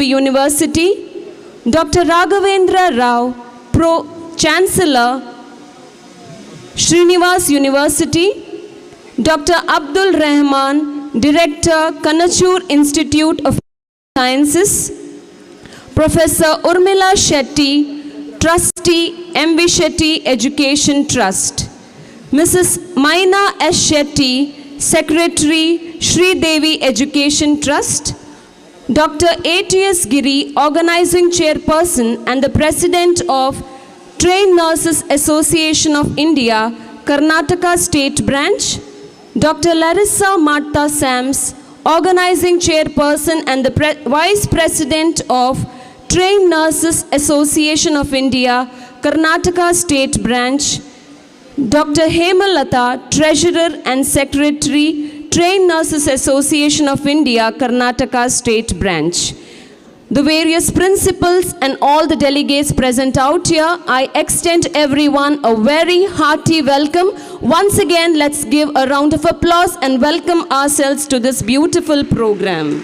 University, Dr. Raghavendra Rao, Pro-Chancellor, Srinivas University, Dr. Abdul Rahman, Director, Kanachur Institute of Sciences, Professor Urmila Shetty, Trustee, M.V. Shetty Education Trust, Mrs. Maina S. Shetty, Secretary, Sri Devi Education Trust, Dr. A.T.S. Giri, Organizing Chairperson and the President of Trained Nurses Association of India, Karnataka State Branch, Dr. Larissa Martha Sams, Organizing Chairperson and the Vice President of Trained Nurses Association of India, Karnataka State Branch, Dr. Hemalata, Treasurer and Secretary, Trained Nurses Association of India, Karnataka State Branch. The various principals and all the delegates present out here, I extend everyone a very hearty welcome. Once again, let's give a round of applause and welcome ourselves to this beautiful program.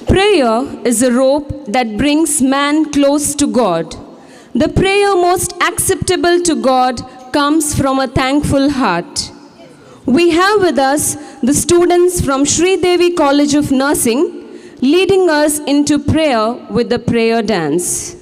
Prayer is a rope that brings man close to God. The prayer most acceptable to God comes from a thankful heart. We have with us the students from Sri Devi College of Nursing leading us into prayer with the prayer dance.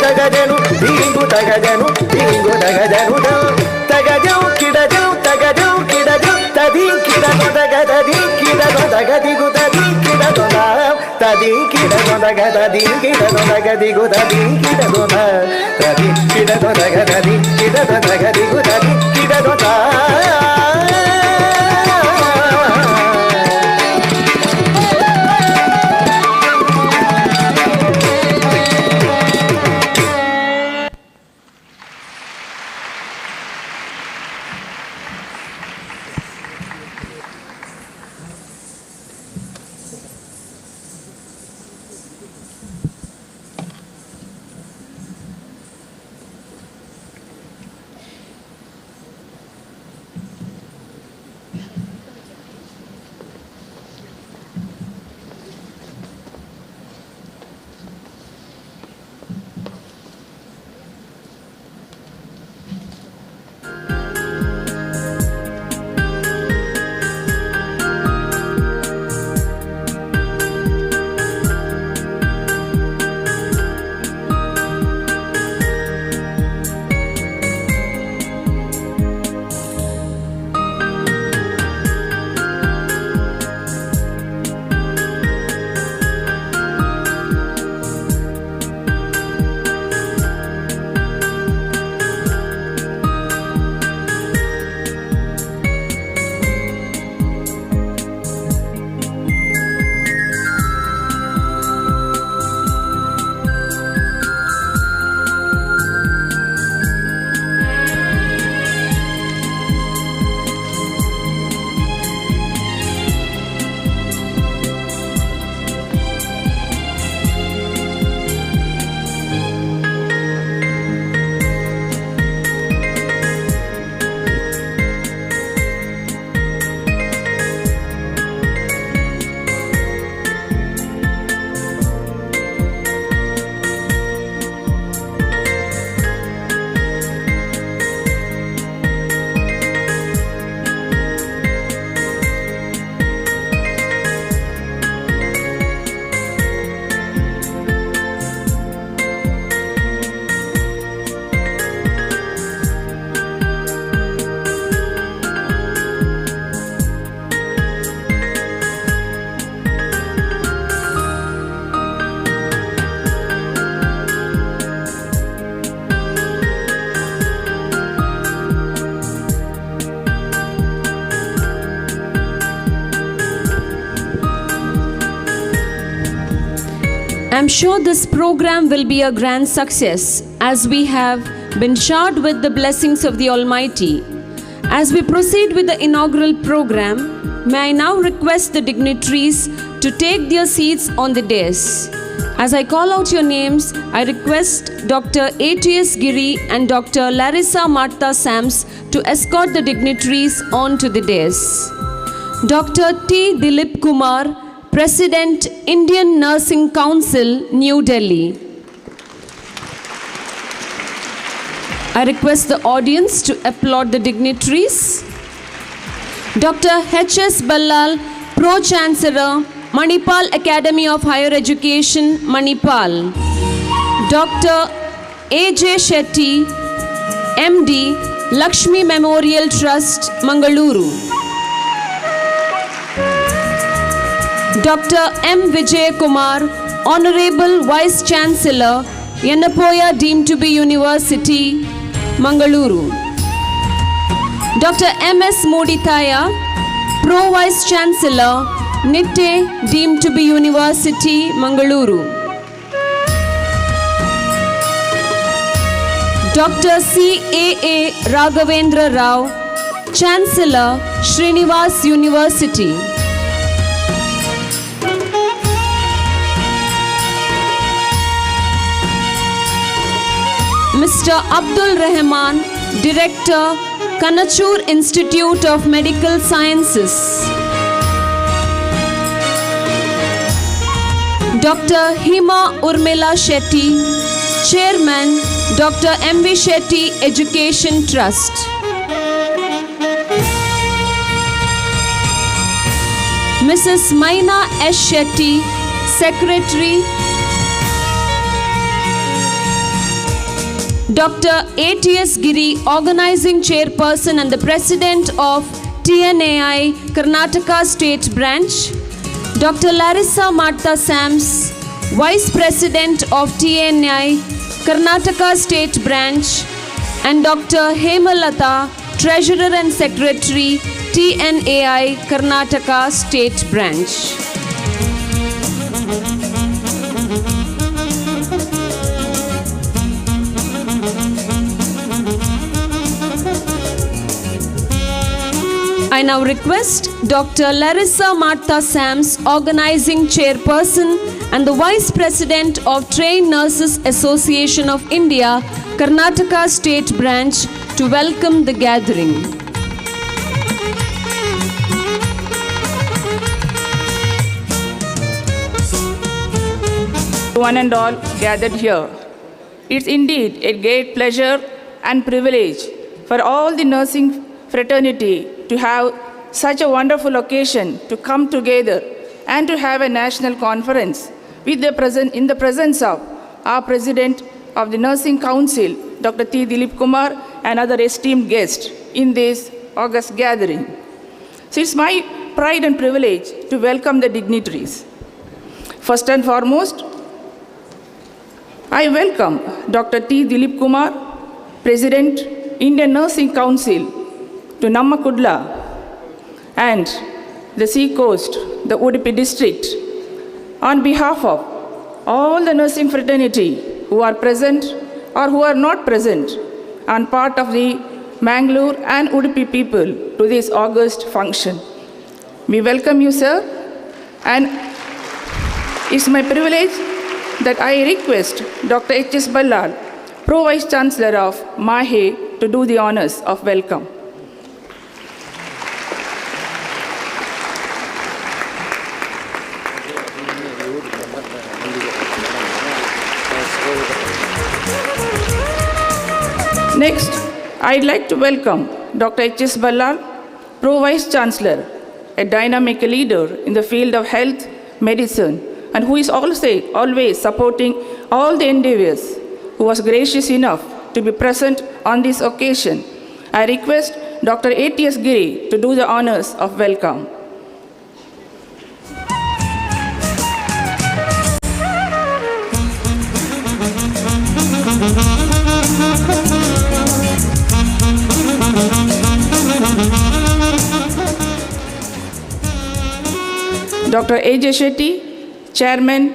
Tagajanu తగజను దింగు తగజను తగజం కిడజం తగజం కిడజం తది కిడను తగదది కిడను తగదిగు తది కిడను తది కిడను తగదది కిడను తగదిగు తది కిడను తది కిడను తగదది కిడను తగదిగు తది కిడను I'm sure this program will be a grand success as we have been showered with the blessings of the Almighty. As we proceed with the inaugural program, may I now request the dignitaries to take their seats on the dais. As I call out your names, I request Dr. A.T.S. Giri and Dr. Larissa Martha Sams to escort the dignitaries on to the dais. Dr. T. Dileep Kumar, President, Indian Nursing Council, New Delhi. I request the audience to applaud the dignitaries. Dr. H.S. Ballal, Pro-Chancellor, Manipal Academy of Higher Education, Manipal. Dr. A.J. Shetty, MD, Lakshmi Memorial Trust, Mangaluru. Dr. M. Vijay Kumar, Honorable Vice Chancellor, Yanapoya deemed to be University, Mangaluru. Dr. M.S. Modithaya, Pro Vice Chancellor, Nitte deemed to be University, Mangaluru. Dr. C.A.A. Raghavendra Rao, Chancellor, Srinivas University. Mr. Abdul Rahman, Director, Kanachur Institute of Medical Sciences. Dr. Hima Urmila Shetty, Chairman, Dr. M.V. Shetty Education Trust. Mrs. Maina S. Shetty, Secretary. Dr. A.T.S. Giri, Organizing Chairperson and the President of TNAI Karnataka State Branch. Dr. Larissa Martha Sams, Vice President of TNAI Karnataka State Branch. And Dr. Hemalata, Treasurer and Secretary, TNAI Karnataka State Branch. I now request Dr. Larissa Martha Sams, Organizing Chairperson and the Vice President of Trained Nurses Association of India, Karnataka State Branch, to welcome the gathering. One and all gathered here. It's indeed a great pleasure and privilege for all the nursing fraternity to have such a wonderful occasion to come together and to have a national conference in the presence of our President of the Nursing Council, Dr. T. Dileep Kumar, and other esteemed guests in this August gathering. So it's my pride and privilege to welcome the dignitaries. First and foremost, I welcome Dr. T. Dileep Kumar, President, Indian Nursing Council, to Nammakudla and the Sea Coast, the Udupi district, on behalf of all the nursing fraternity who are present or who are not present and part of the Mangaluru and Udupi people to this August function. We welcome you, sir, and it's my privilege that I request Dr. H.S. Ballal, Pro Vice Chancellor of MAHE, to do the honors of welcome. Next, I'd like to welcome Dr. H.S. Ballal, Pro Vice Chancellor, a dynamic leader in the field of health, medicine, and who is also always supporting all the endeavors, who was gracious enough to be present on this occasion. I request Dr. A.T.S. Giri to do the honors of welcome. Dr. A.J. Shetty, Chairman,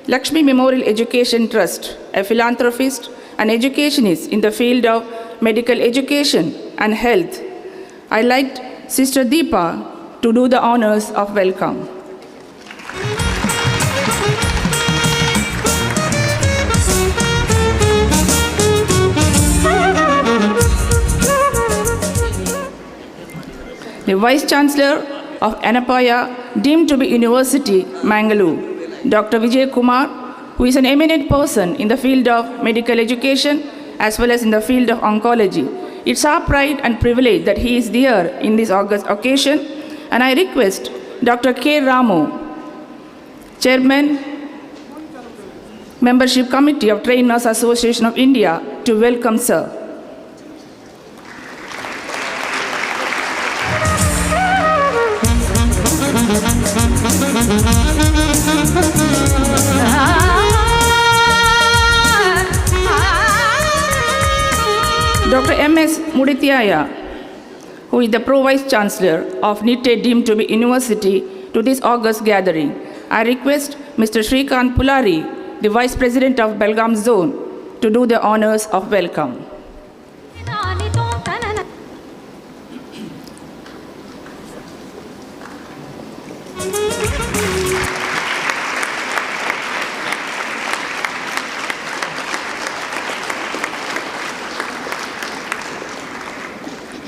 Lakshmi Memorial Education Trust, a philanthropist and educationist in the field of medical education and health. I'd like Sister Deepa to do the honors of welcome. The Vice Chancellor of Anapaya, deemed to be University, Mangaluru, Dr. Vijay Kumar, who is an eminent person in the field of medical education as well as in the field of oncology. It's our pride and privilege that he is there in this August occasion, and I request Dr. K. Ramu, Chairman, Membership Committee of Trained Nurse Association of India, to welcome sir. Dr. M.S. Mudithyaya, who is the Pro Vice Chancellor of NITTE, deemed to be University, to this August gathering. I request Mr. Shrikant Pulari, the Vice President of Belgaum Zone, to do the honors of welcome.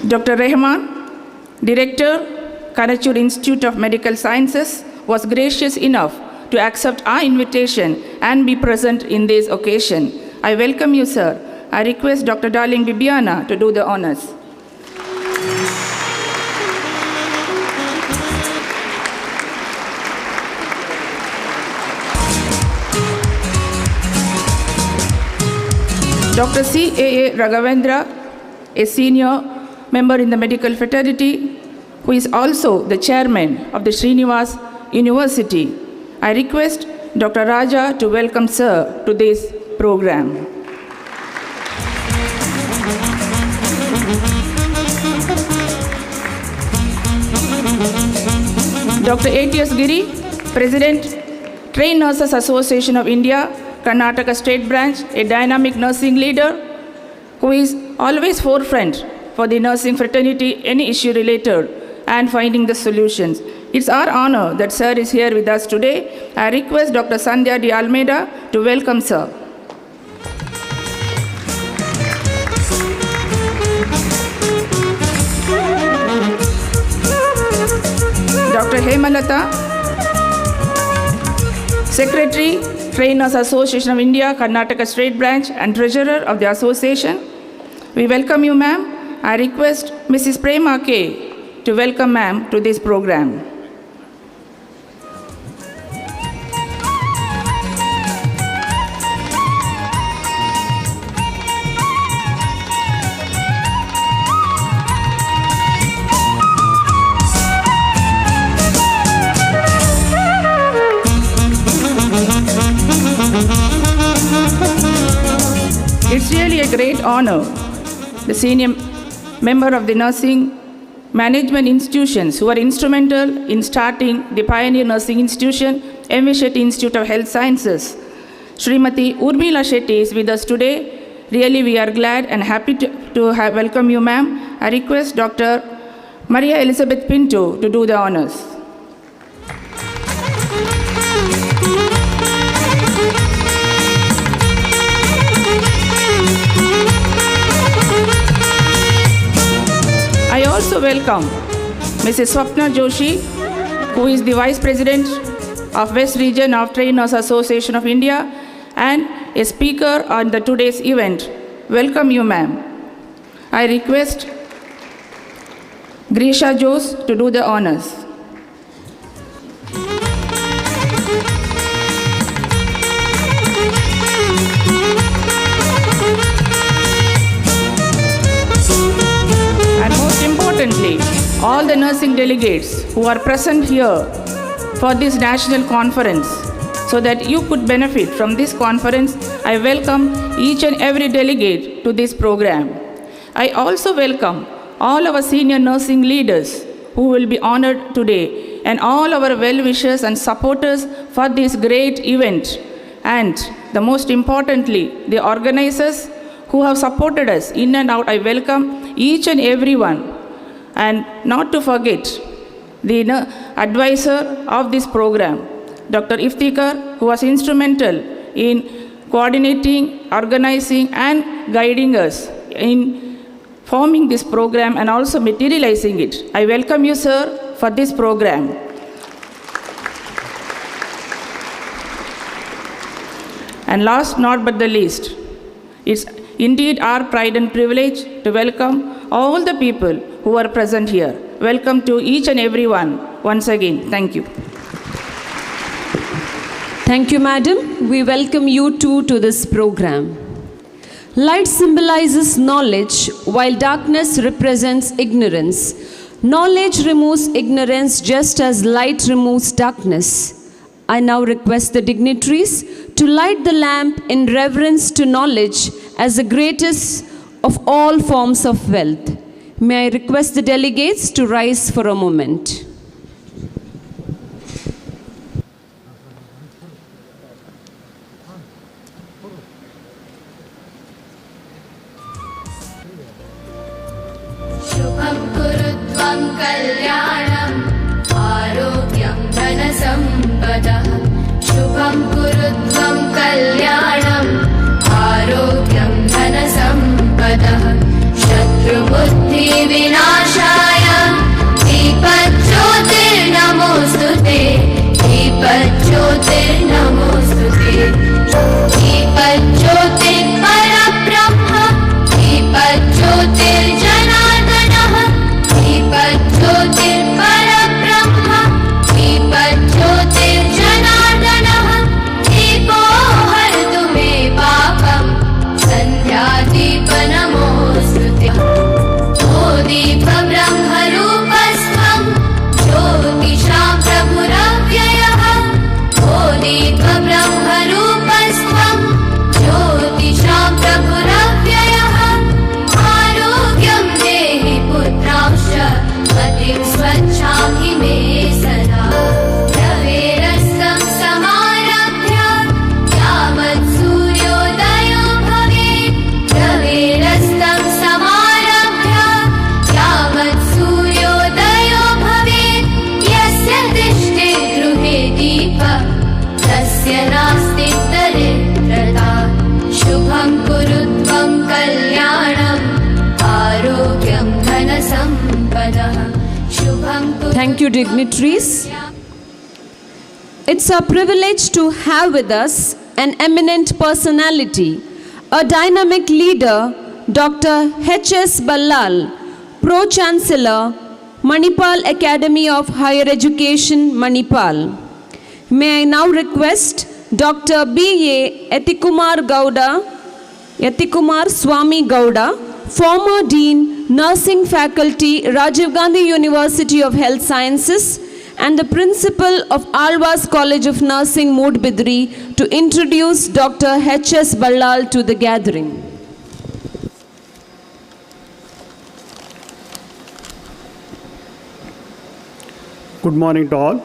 Dr. Rehman, Director, Kanachur Institute of Medical Sciences, was gracious enough to accept our invitation and be present in this occasion. I welcome you, sir. I request Dr. Darling Bibiana to do the honors. Dr. C.A.A. Raghavendra, a senior member in the medical fraternity, who is also the chairman of the Srinivas University. I request Dr. Raja to welcome Sir to this program. Dr. A.T.S. Giri, President, Trained Nurses Association of India, Karnataka State Branch, a dynamic nursing leader who is always forefront for the nursing fraternity, any issue related, and finding the solutions. It's our honor that Sir is here with us today. I request Dr. Sandhya D. Almeida to welcome Sir. Dr. Hemalata, Secretary, Trainers Association of India, Karnataka State Branch, and Treasurer of the Association. We welcome you, ma'am. I request Mrs. Prema K. to welcome ma'am to this program. It's really a great honor, the senior member of the nursing management institutions who are instrumental in starting the pioneer nursing institution, M.V. Shetty Institute of Health Sciences. Srimati Urmila Shetty is with us today. Really, we are glad and happy to have welcome you, ma'am. I request Dr. Maria Elizabeth Pinto to do the honors. I also welcome Mrs. Swapna Joshi, who is the Vice President of West Region of Trainers Association of India and a speaker on the today's event. Welcome you, ma'am. I request Grisha Jose to do the honors. Importantly, all the nursing delegates who are present here for this national conference, so that you could benefit from this conference, I welcome each and every delegate to this program. I also welcome all our senior nursing leaders who will be honored today, and all our well-wishers and supporters for this great event, and the most importantly, the organizers who have supported us in and out. I welcome each and every one. And not to forget the advisor of this program, Dr. Iftikhar, who was instrumental in coordinating, organizing, and guiding us in forming this program and also materializing it. I welcome you, sir, for this program. And last not but the least, it's indeed our pride and privilege to welcome all the people who are present here. Welcome to each and every one. Once again, thank you. Thank you, madam. We welcome you too to this program. Light symbolizes knowledge, while darkness represents ignorance. Knowledge removes ignorance just as light removes darkness. I now request the dignitaries to light the lamp in reverence to knowledge as the greatest of all forms of wealth. May I request the delegates to rise for a moment. Shubham kurutvam kalyanam arogyam dhanasampadah. Shubham kurutvam kalyanam arogyam dhanasampadah. Shatru buddhi vinashaya dipajjyo dignitaries. It's a privilege to have with us an eminent personality, a dynamic leader, Dr. H.S. Ballal, Pro-Chancellor, Manipal Academy of Higher Education, Manipal. May I now request Dr. B.A. Yatikumar Swami Gowda, former Dean, Nursing Faculty, Rajiv Gandhi University of Health Sciences, and the Principal of Alwas College of Nursing, Moodbidri, to introduce Dr. H.S. Ballal to the gathering. Good morning to all.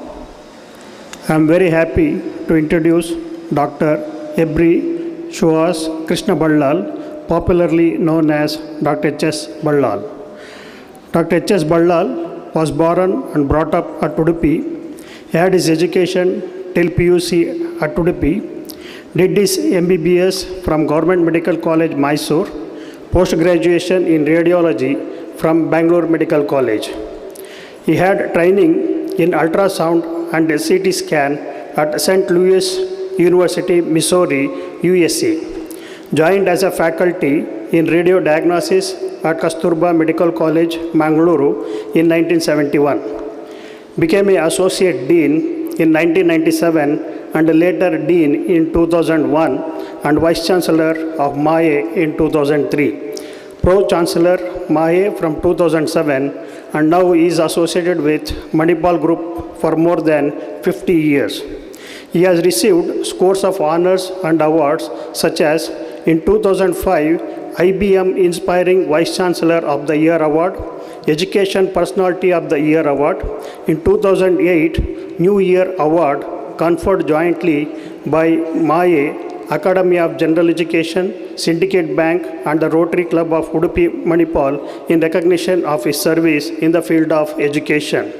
I am very happy to introduce Dr. Ebri Shuas Krishna Ballal, popularly known as Dr. H.S. Ballal. Dr. H.S. Ballal was born and brought up at Udupi. He had his education till PUC at Udupi, did his MBBS from Government Medical College, Mysore, post-graduation in radiology from Bangalore Medical College. He had training in ultrasound and CT scan at St. Louis University, Missouri, USA. Joined as a faculty in radio diagnosis at Kasturba Medical College, Mangaluru in 1971. Became an associate dean in 1997 and later dean in 2001 and vice chancellor of MAE in 2003. Pro-Chancellor MAE from 2007, and now he is associated with Manipal Group for more than 50 years. He has received scores of honors and awards such as in 2005, IBM Inspiring Vice Chancellor of the Year Award, Education Personality of the Year Award, in 2008, New Year Award conferred jointly by MAE, Academy of General Education, Syndicate Bank and the Rotary Club of Udupi Manipal in recognition of his service in the field of education.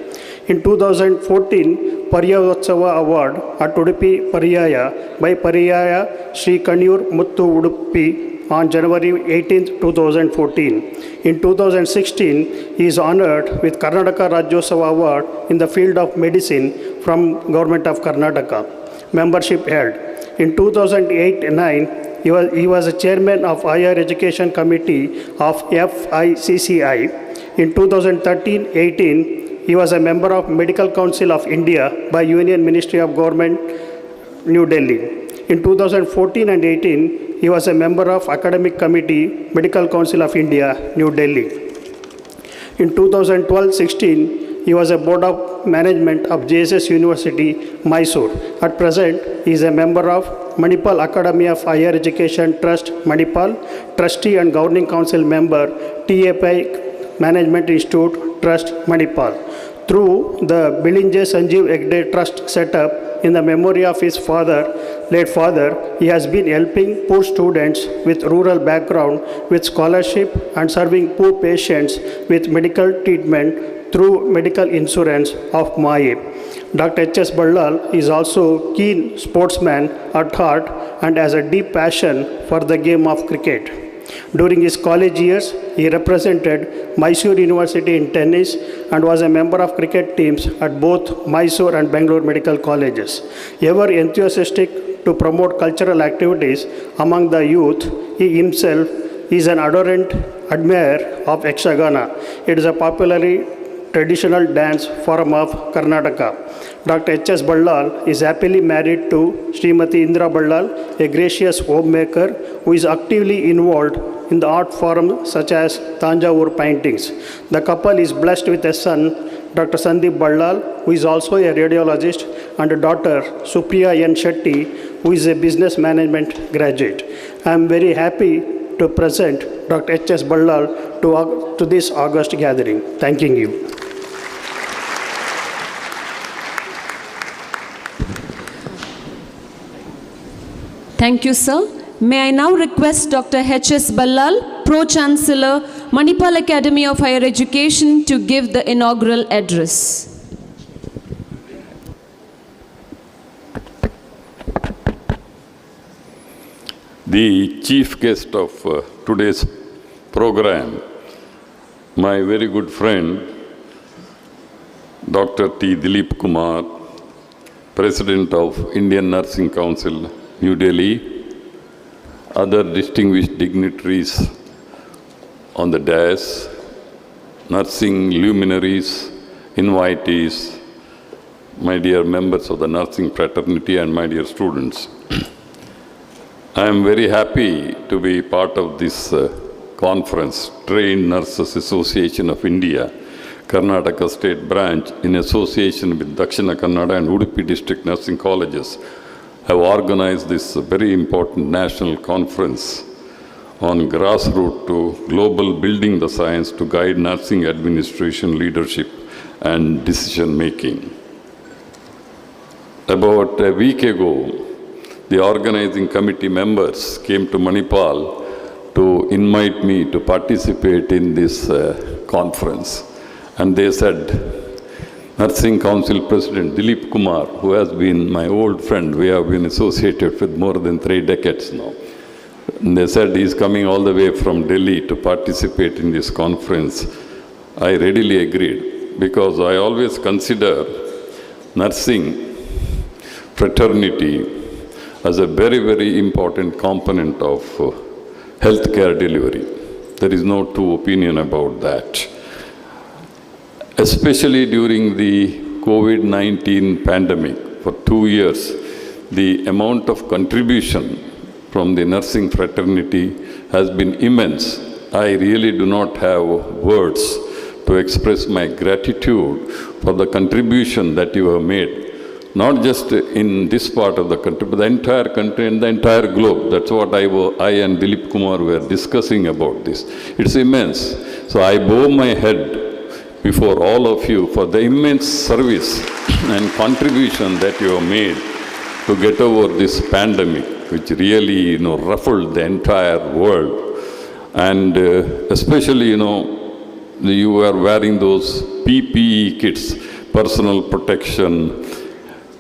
In 2014, Pariyavotsava Award at Udupi Pariyaya by Pariyaya Sri Kanur Muttu Udupi on January 18, 2014. In 2016, he is honored with Karnataka Rajyosava Award in the field of medicine from Government of Karnataka. Membership held. In 2008-9, he was a chairman of Higher Education Committee of FICCI. In 2013-18, he was a member of Medical Council of India by Union Ministry of Government, New Delhi. In 2014 and 18, he was a member of Academic Committee, Medical Council of India, New Delhi. In 2012-16, he was a Board of Management of JSS University, Mysore. At present, he is a member of Manipal Academy of Higher Education Trust, Manipal, Trustee and Governing Council member, TNAI Management Institute, Trust, Manipal. Through the Bilinje Sanjeev Egde Trust setup in the memory of his late father, he has been helping poor students with rural background with scholarship and serving poor patients with medical treatment through medical insurance of MAE. Dr. H.S. Ballal is also a keen sportsman at heart and has a deep passion for the game of cricket. During his college years, he represented Mysore University in tennis and was a member of cricket teams at both Mysore and Bangalore medical colleges. Ever enthusiastic to promote cultural activities among the youth, he himself is an ardent admirer of Yakshagana. It is a popularly traditional dance form of Karnataka. Dr. H.S. Ballal is happily married to Srimati Indra Ballal, a gracious homemaker who is actively involved in the art forms such as Tanjavur paintings. The couple is blessed with a son, Dr. Sandeep Ballal, who is also a radiologist, and a daughter, Supriya N. Shetty, who is a business management graduate. I am very happy to present Dr. H.S. Ballal to this August gathering. Thanking you. Thank you, sir. May I now request Dr. H.S. Ballal, Pro-Chancellor, Manipal Academy of Higher Education, to give the inaugural address. The chief guest of today's program, my very good friend, Dr. T. Dileep Kumar, President of Indian Nursing Council, New Delhi, other distinguished dignitaries on the dais, nursing luminaries, invitees, my dear members of the nursing fraternity and my dear students. I am very happy to be part of this conference, Trained Nurses Association of India, Karnataka State Branch, in association with DAKSHINA, KANNADA and UDUPI District Nursing Colleges, have organized this very important national conference on grassroots to global building the science to guide nursing administration, leadership and decision making. About a week ago, the organizing committee members came to Manipal to invite me to participate in this conference. And they said, Nursing Council President Dileep Kumar, who has been my old friend, we have been associated with more than 3 decades now. And they said he's coming all the way from Delhi to participate in this conference. I readily agreed, because I always consider nursing fraternity as a very, very important component of healthcare delivery. There is no two opinion about that. Especially during the COVID-19 pandemic, for 2 years, the amount of contribution from the nursing fraternity has been immense. I really do not have words to express my gratitude for the contribution that you have made. Not just in this part of the country, but the entire country and the entire globe. That's what I and Dileep Kumar were discussing about this. It's immense. So I bow my head before all of you for the immense service and contribution that you have made to get over this pandemic, which really, ruffled the entire world. And especially, you were wearing those PPE kits, personal protection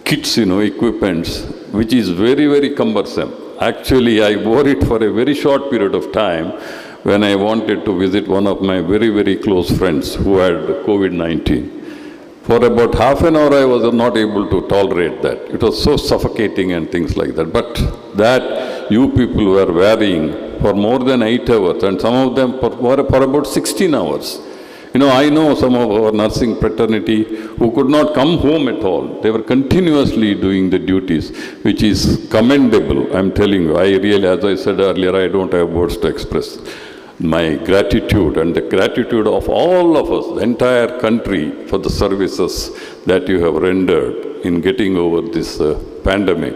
kits, equipments, which is very, very cumbersome. Actually, I wore it for a very short period of time when I wanted to visit one of my very, very close friends who had COVID-19. For about half an hour, I was not able to tolerate that. It was so suffocating and things like that. But that you people were wearing for more than 8 hours, and some of them for about 16 hours. I know some of our nursing fraternity who could not come home at all. They were continuously doing the duties, which is commendable. I'm telling you, I really, as I said earlier, I don't have words to express my gratitude and the gratitude of all of us, the entire country, for the services that you have rendered in getting over this pandemic.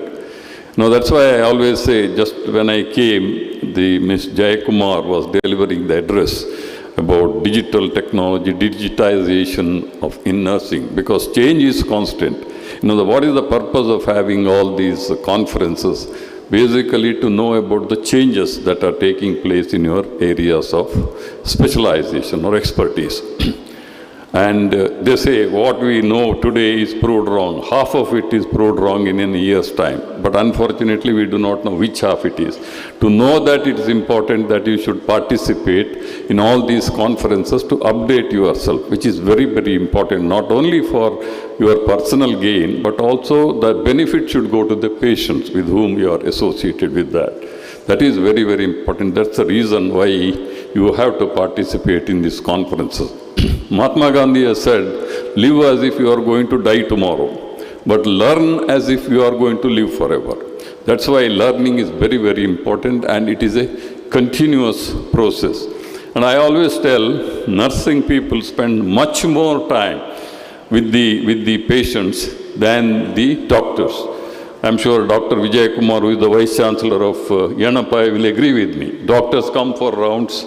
That's why I always say, just when I came, the Ms. Jayakumar was delivering the address about digital technology, digitization in nursing, because change is constant. What is the purpose of having all these conferences? Basically to know about the changes that are taking place in your areas of specialization or expertise. And they say what we know today is proved wrong. Half of it is proved wrong in a year's time. But unfortunately, we do not know which half it is. To know that, it is important that you should participate in all these conferences to update yourself, which is very, very important, not only for your personal gain, but also the benefit should go to the patients with whom you are associated with that. That is very, very important. That's the reason why you have to participate in these conferences. Mahatma Gandhi has said, live as if you are going to die tomorrow, but learn as if you are going to live forever. That's why learning is very, very important, and it is a continuous process. And I always tell, nursing people spend much more time with the patients than the doctors. I'm sure Dr. Vijay Kumar, who is the Vice Chancellor of Yanapai, will agree with me. Doctors come for rounds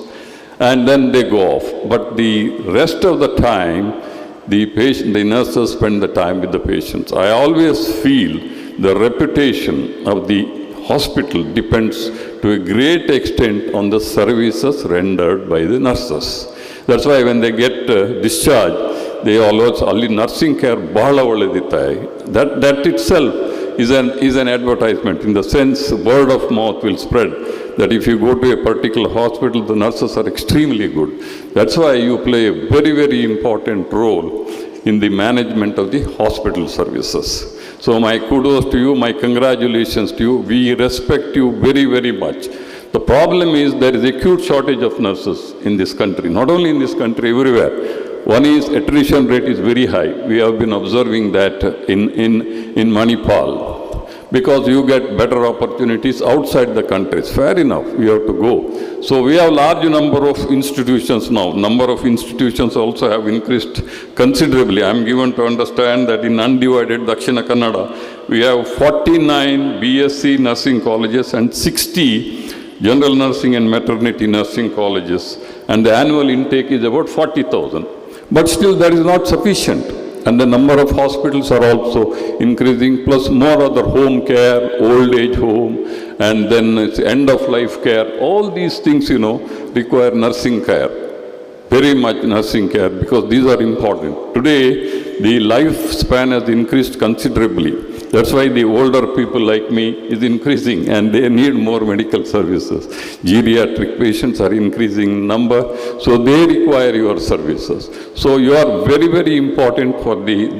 and then they go off. But the rest of the time, the nurses spend the time with the patients. I always feel the reputation of the hospital depends to a great extent on the services rendered by the nurses. That's why when they get discharged, they always, ali nursing care bahala oleditaye. That itself is an advertisement, in the sense word of mouth will spread, that if you go to a particular hospital, the nurses are extremely good. That's why you play a very, very important role in the management of the hospital services. So my kudos to you, my congratulations to you. We respect you very, very much. The problem is there is acute shortage of nurses in this country, not only in this country, everywhere. One is attrition rate is very high. We have been observing that in Manipal, because you get better opportunities outside the countries. Fair enough, we have to go. So we have large number of institutions now. Number of institutions also have increased considerably. I am given to understand that in undivided Dakshina Kannada, we have 49 BSc nursing colleges and 60 general nursing and maternity nursing colleges. And the annual intake is about 40,000. But still that is not sufficient. And the number of hospitals are also increasing, plus more other home care, old age home, and then it's end of life care. All these things, require nursing care, very much nursing care, because these are important. Today, the lifespan has increased considerably. That's why the older people like me is increasing and they need more medical services. Geriatric patients are increasing in number, so they require your services. So you are very, very important for the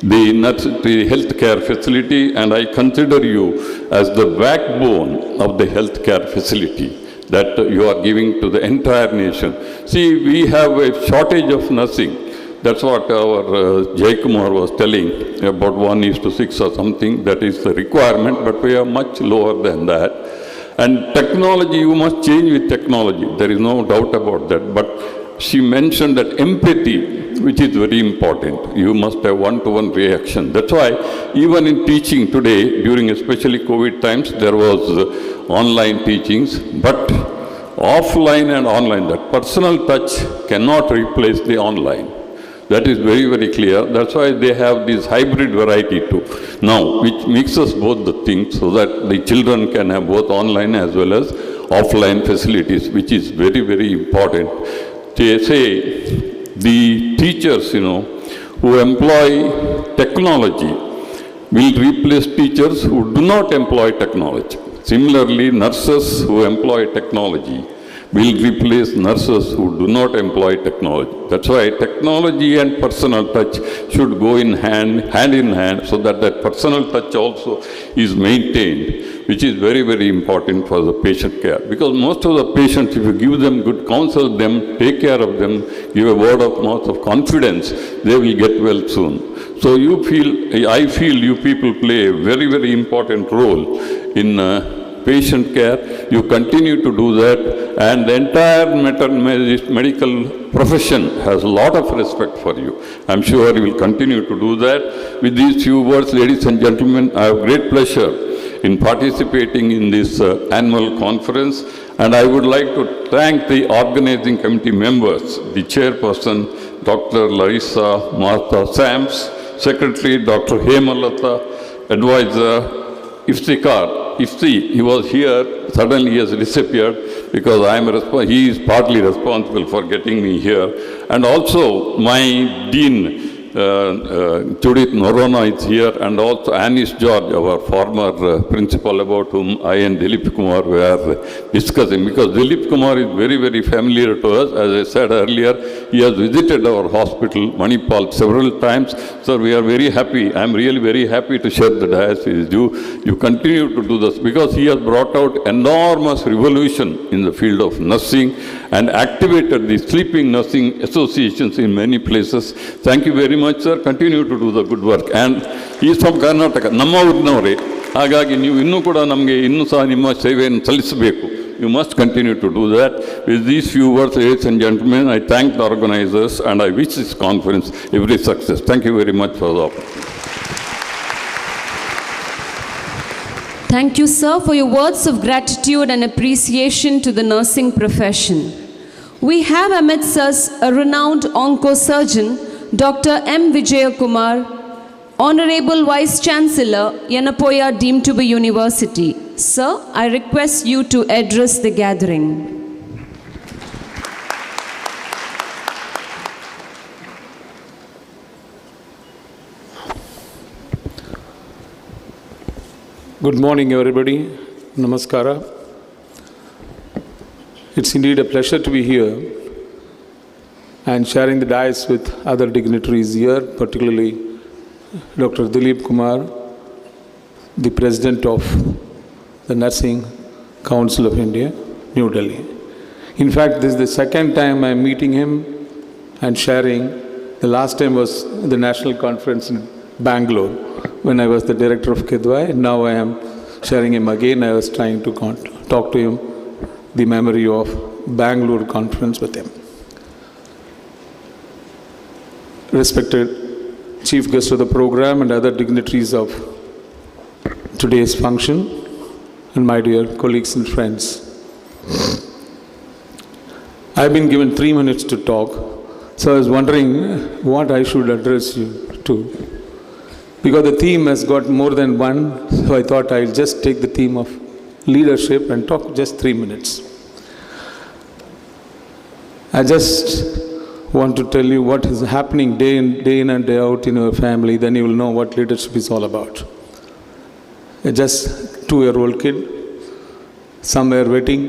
healthcare facility, and I consider you as the backbone of the healthcare facility that you are giving to the entire nation. See, we have a shortage of nursing. That's what our Jai Kumar was telling, about 1:6 or something. That is the requirement, but we are much lower than that. And technology, you must change with technology. There is no doubt about that. But she mentioned that empathy, which is very important. You must have one-to-one reaction. That's why even in teaching today, during especially COVID times, there was online teachings, but offline and online, that personal touch cannot replace the online. That is very, very clear. That's why they have this hybrid variety too now, which mixes both the things so that the children can have both online as well as offline facilities, which is very, very important. They say the teachers, who employ technology will replace teachers who do not employ technology. Similarly, nurses who employ technology will replace nurses who do not employ technology. That's why technology and personal touch should go in hand in hand, so that that personal touch also is maintained, which is very, very important for the patient care. Because most of the patients, if you give them good counsel, them, take care of them, give a word of mouth of confidence, they will get well soon. So I feel you people play a very, very important role in patient care. You continue to do that, and the entire medical profession has a lot of respect for you. I'm sure you will continue to do that. With these few words, ladies and gentlemen, I have great pleasure in participating in this annual conference, and I would like to thank the organizing committee members, the chairperson, Dr. Larissa Martha Sams, Secretary, Dr. Hemalata, Advisor, Ifti, he was here, suddenly he has disappeared because he is partly responsible for getting me here. And also my Dean, Judith Norona is here, and also Anis George, our former principal, about whom I and Dileep Kumar were discussing, because Dileep Kumar is very, very familiar to us. As I said earlier, he has visited our hospital, Manipal, several times. So we are very happy. I am really very happy to share the dais with you. You continue to do this, because he has brought out enormous revolution in the field of nursing and activated the sleeping nursing associations in many places. Thank you very much, sir. Continue to do the good work. And he is from Karnataka. Namma urnavare. Hagagi ನೀವು ಇನ್ನೂ ಕೂಡ ನಮಗೆ ಇನ್ನೂ ಸಹ ನಿಮ್ಮ ಸೇವೆಯನ್ನು ಸಲ್ಲಿಸಬೇಕು. You must continue to do that. With these few words, ladies and gentlemen, I thank the organizers and I wish this conference every success. Thank you very much for the opportunity. Thank you, sir, for your words of gratitude and appreciation to the nursing profession. We have amidst us a renowned onco-surgeon, Dr. M. Kumar, Honorable Vice Chancellor, Yanapoya deemed to be University. Sir, I request you to address the gathering. Good morning, everybody. Namaskara. It's indeed a pleasure to be here and sharing the dais with other dignitaries here, particularly Dr. Dileep Kumar, the President of the Nursing Council of India, New Delhi. In fact, this is the second time I'm meeting him and sharing. The last time was the national conference in Bangalore when I was the director of KIDWAI, and now I am sharing him again. I was trying to talk to him, the memory of Bangalore conference with him. Respected chief guest of the program and other dignitaries of today's function, and my dear colleagues and friends. I've been given 3 minutes to talk, so I was wondering what I should address you to. Because the theme has got more than one, so I thought I'll just take the theme of leadership and talk just 3 minutes. I just want to tell you what is happening day in and day out in your family, then you will know what leadership is all about. A just 2-year-old kid, somewhere waiting,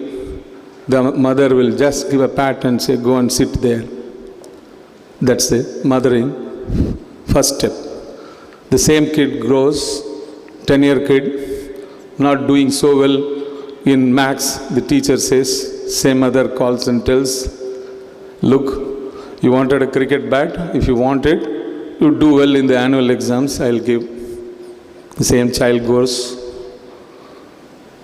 the mother will just give a pat and say, go and sit there. That's the mothering first step. The same kid grows, 10-year kid, not doing so well in maths, the teacher says, same mother calls and tells, look, you wanted a cricket bat, if you want it, you do well in the annual exams, I'll give. The same child goes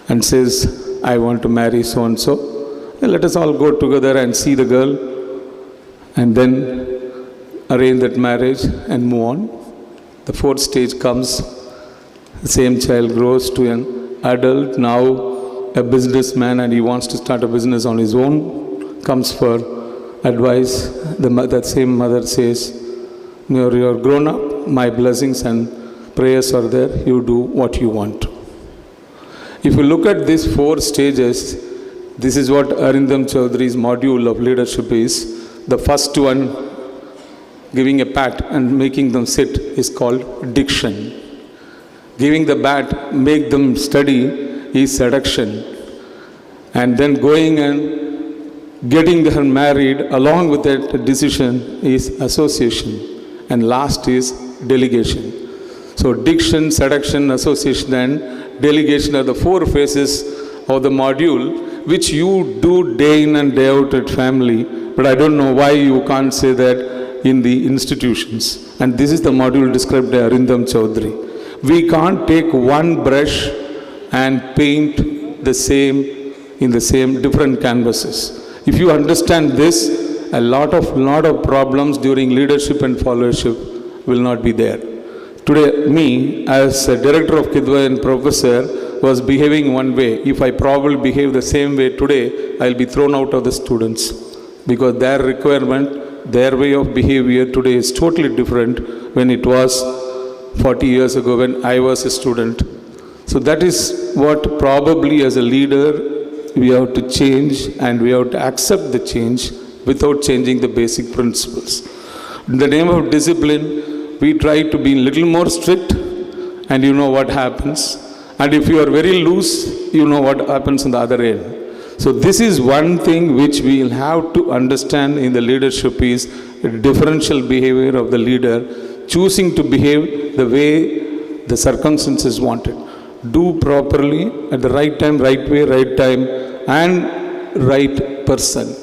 and says, I want to marry so-and-so. Let us all go together and see the girl and then arrange that marriage and move on. The fourth stage comes, the same child grows to an adult, now a businessman, and he wants to start a business on his own, comes for advice. That same mother says, you're grown up, my blessings and prayers are there, you do what you want. If you look at these 4 stages, this is what Arindam Chaudhary's module of leadership is. The first one, giving a pat and making them sit, is called diction. Giving the bat, make them study, is seduction. And then going and getting them married along with that decision is association. And last is delegation. So diction, seduction, association and delegation are the 4 phases of the module which you do day in and day out at family, but I don't know why you can't say that in the institutions. And this is the module described by Arindam Chaudhary. We can't take one brush and paint the same in the same different canvases. If you understand this, a lot of problems during leadership and followership will not be there. Today, me as a director of KIDWAI and professor was behaving one way. If I probably behave the same way today, I'll be thrown out of the students because their requirement, their way of behavior today is totally different when it was 40 years ago when I was a student. So that is what probably as a leader we have to change, and we have to accept the change without changing the basic principles. In the name of discipline, we try to be a little more strict, and you know what happens. And if you are very loose, you know what happens on the other end. So this is one thing which we will have to understand in the leadership is the differential behavior of the leader, choosing to behave the way the circumstances wanted. Do properly at the right time, right way, right time, and right person.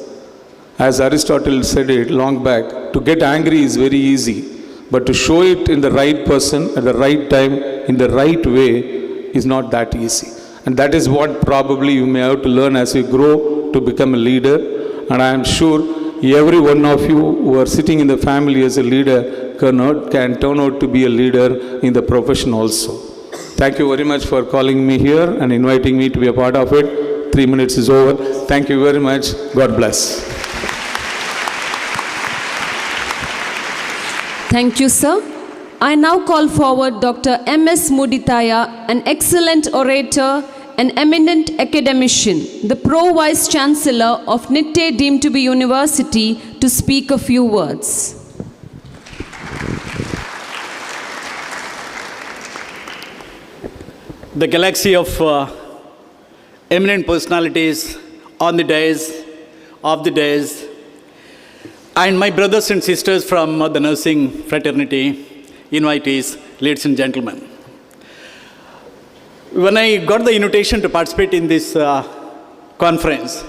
As Aristotle said it long back, to get angry is very easy, but to show it in the right person, at the right time, in the right way, is not that easy. And that is what probably you may have to learn as you grow to become a leader. And I am sure every one of you who are sitting in the family as a leader can turn out to be a leader in the profession also. Thank you very much for calling me here and inviting me to be a part of it. 3 minutes is over. Thank you very much. God bless. Thank you, sir. I now call forward Dr. M.S. Mudithaya, an excellent orator, an eminent academician, the Pro-Vice Chancellor of Nitte deemed to be University, to speak a few words. The galaxy of eminent personalities on the dais, of the dais, And my brothers and sisters from the nursing fraternity, invitees, ladies and gentlemen. When I got the invitation to participate in this conference,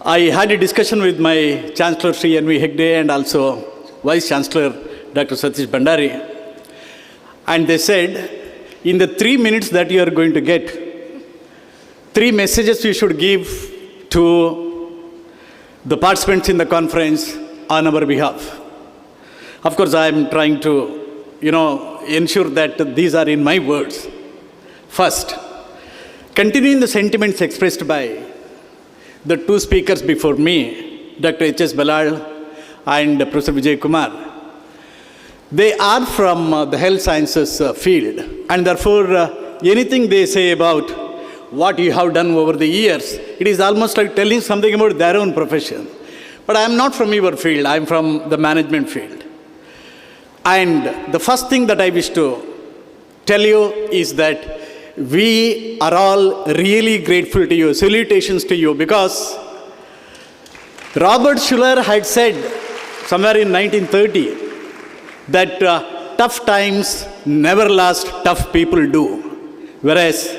I had a discussion with my Chancellor Sri N.V. Hegde and also Vice Chancellor Dr. Satish Bhandari. And they said, in the 3 minutes that you are going to get, 3 messages you should give to the participants in the conference on our behalf. Of course, I am trying to, ensure that these are in my words. First, continuing the sentiments expressed by the 2 speakers before me, Dr. H.S. Ballal and Professor Vijay Kumar. They are from the health sciences field, and therefore anything they say about what you have done over the years, it is almost like telling something about their own profession. But I am not from your field, I am from the management field. And the first thing that I wish to tell you is that we are all really grateful to you, salutations to you, because Robert Schuller had said somewhere in 1930 that tough times never last, tough people do. Whereas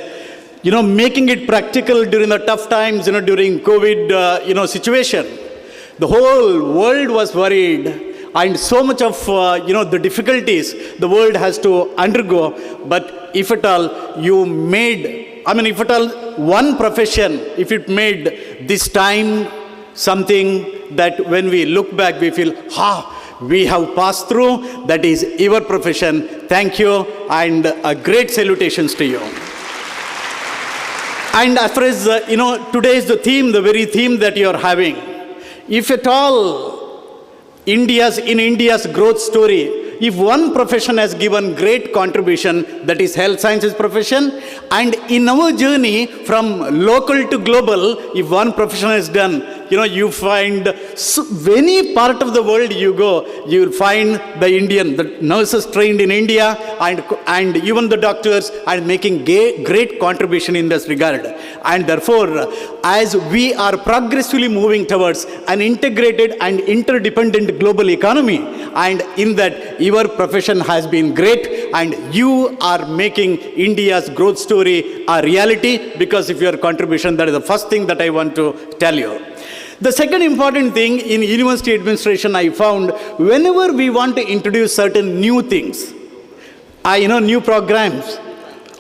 making it practical during the tough times, during COVID, situation, the whole world was worried, and so much of, the difficulties the world has to undergo. But if at all you made, if at all one profession, if it made this time something that when we look back, we feel, we have passed through, that is your profession. Thank you, and great salutations to you. And as far as, today is the theme, the very theme that you are having. If at all, India's growth story, if one profession has given great contribution, that is health sciences profession, and in our journey from local to global, if one profession has done, you find any part of the world you go, you will find the nurses trained in India and even the doctors are making great contribution in this regard. And therefore, as we are progressively moving towards an integrated and interdependent global economy, and in that your profession has been great, and you are making India's growth story a reality because of your contribution. That is the first thing that I want to tell you. The second important thing in university administration I found, whenever we want to introduce certain new things, new programs,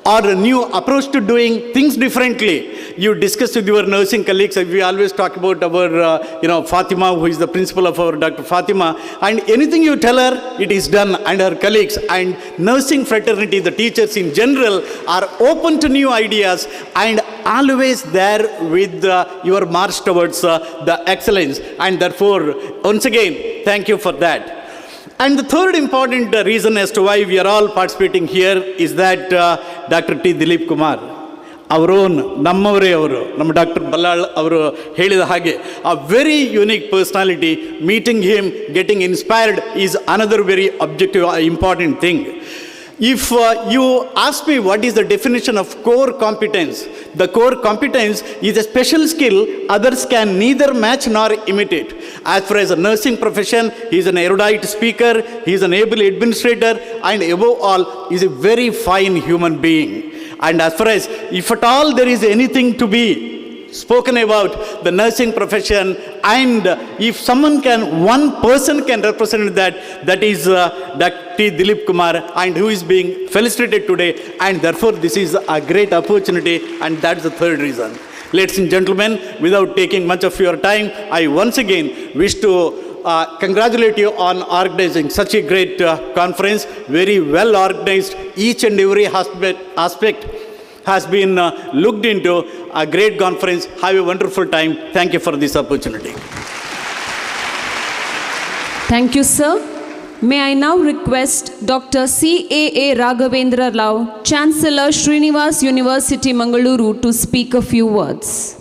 or a new approach to doing things differently, you discuss with your nursing colleagues. We always talk about our, Fatima, who is the principal of our Dr. Fatima, and anything you tell her, it is done, and her colleagues and nursing fraternity, the teachers in general, are open to new ideas and always there with your march towards the excellence. And therefore, once again, thank you for that. And the third important reason as to why we are all participating here is that Dr. T. Dileep Kumar, our own, Nam Dr. Ballal, a very unique personality. Meeting him, getting inspired is another very objective, important thing. If you ask me what is the definition of core competence, the core competence is a special skill others can neither match nor imitate. As far as a nursing profession, he is an erudite speaker, he is an able administrator, and above all, he is a very fine human being. And as far as, if at all there is anything to be spoken about the nursing profession, and if one person can represent that, that is Dr. T. Dileep Kumar, and who is being felicitated today, and therefore this is a great opportunity, and that's the third reason. Ladies and gentlemen, without taking much of your time, I once again wish to congratulate you on organizing such a great conference, very well organized, each and every aspect has been looked into, a great conference. Have a wonderful time. Thank you for this opportunity. Thank you, sir. May I now request Dr. C.A.A. Raghavendra Rao, Chancellor, Srinivas University, Mangaluru, to speak a few words.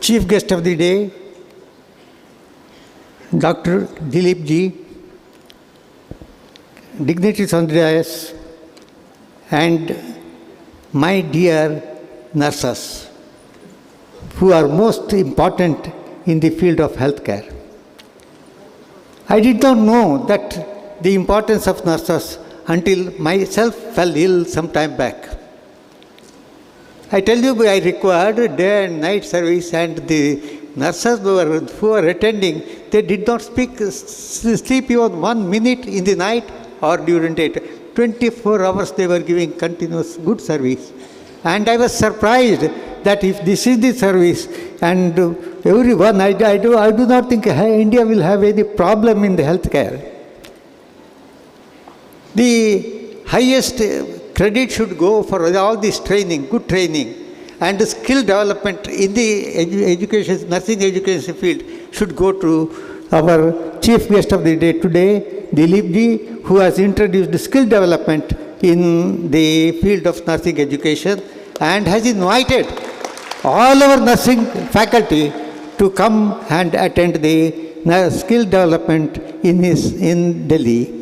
Chief guest of the day, Dr. Dileep ji, dignitaries on the dais, and my dear nurses, who are most important in the field of healthcare. I did not know that the importance of nurses until myself fell ill some time back. I tell you, I required day and night service, and the nurses who were attending, they did not sleep even 1 minute in the night or during the day. 24 hours they were giving continuous good service. And I was surprised that if this is the service, and everyone, I do not think India will have any problem in the healthcare. The highest credit should go for all this training, good training, and skill development in the education, nursing education field should go to our chief guest of the day today, Dileep ji, who has introduced skill development in the field of nursing education and has invited all our nursing faculty to come and attend the skill development in Delhi.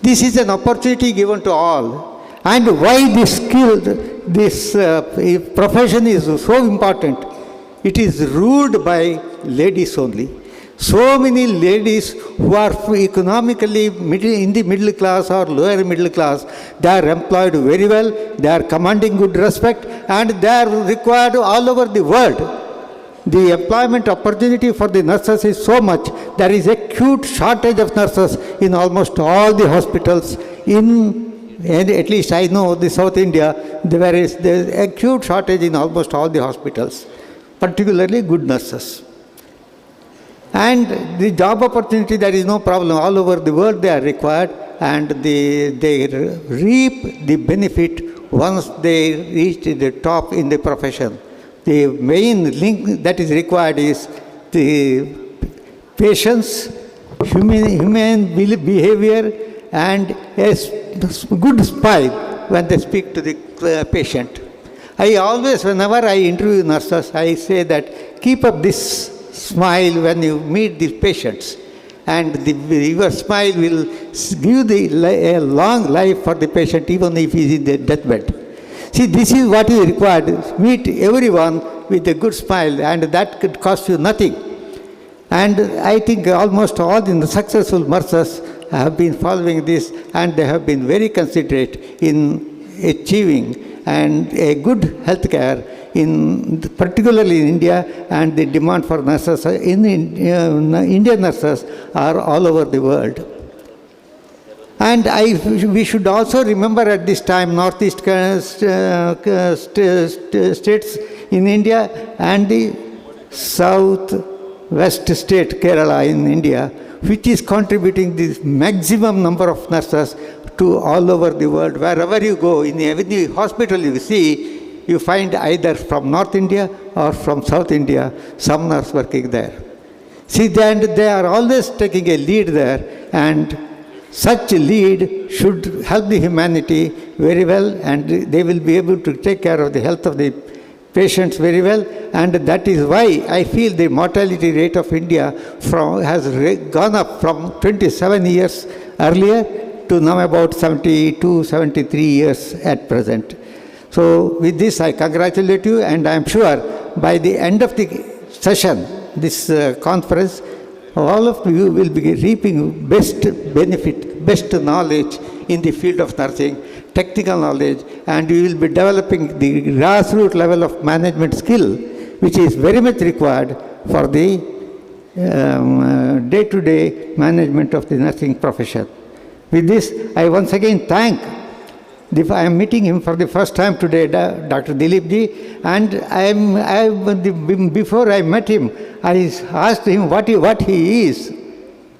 This is an opportunity given to all. And why this profession is so important? It is ruled by ladies only. So many ladies who are economically in the middle class or lower middle class, they are employed very well, they are commanding good respect, and they are required all over the world. The employment opportunity for the nurses is so much. There is acute shortage of nurses in almost all the hospitals and at least I know the South India, there is acute shortage in almost all the hospitals, particularly good nurses. And the job opportunity, there is no problem. All over the world they are required, and they reap the benefit once they reach the top in the profession. The main link that is required is the patience, human behavior, and a good smile when they speak to the patient. I always, whenever I interview nurses, I say that keep up this smile when you meet the patients, and your smile will give a long life for the patient even if he is in the deathbed. See, this is what is required. Meet everyone with a good smile, and that could cost you nothing. And I think almost all the successful nurses have been following this, and they have been very considerate in achieving and a good healthcare particularly in India, and the demand for nurses Indian nurses are all over the world. And we should also remember at this time northeast states in India and the southwest state Kerala in India, which is contributing the maximum number of nurses to all over the world. Wherever you go, in every hospital you see, you find either from North India or from South India, some nurse working there. See, they are always taking a lead there, and such a lead should help the humanity very well, and they will be able to take care of the health of the patients very well. And that is why I feel the mortality rate of India has gone up from 27 years earlier to now about 72, 73 years at present. So with this, I congratulate you, and I am sure by the end of the session, this conference, all of you will be reaping best benefit, best knowledge in the field of nursing, technical knowledge, and you will be developing the grassroots level of management skill, which is very much required for the day-to-day management of the nursing profession. With this, I once again thank I am meeting him for the first time today, Dr. Dileep ji, and before I met him, I asked him what he is.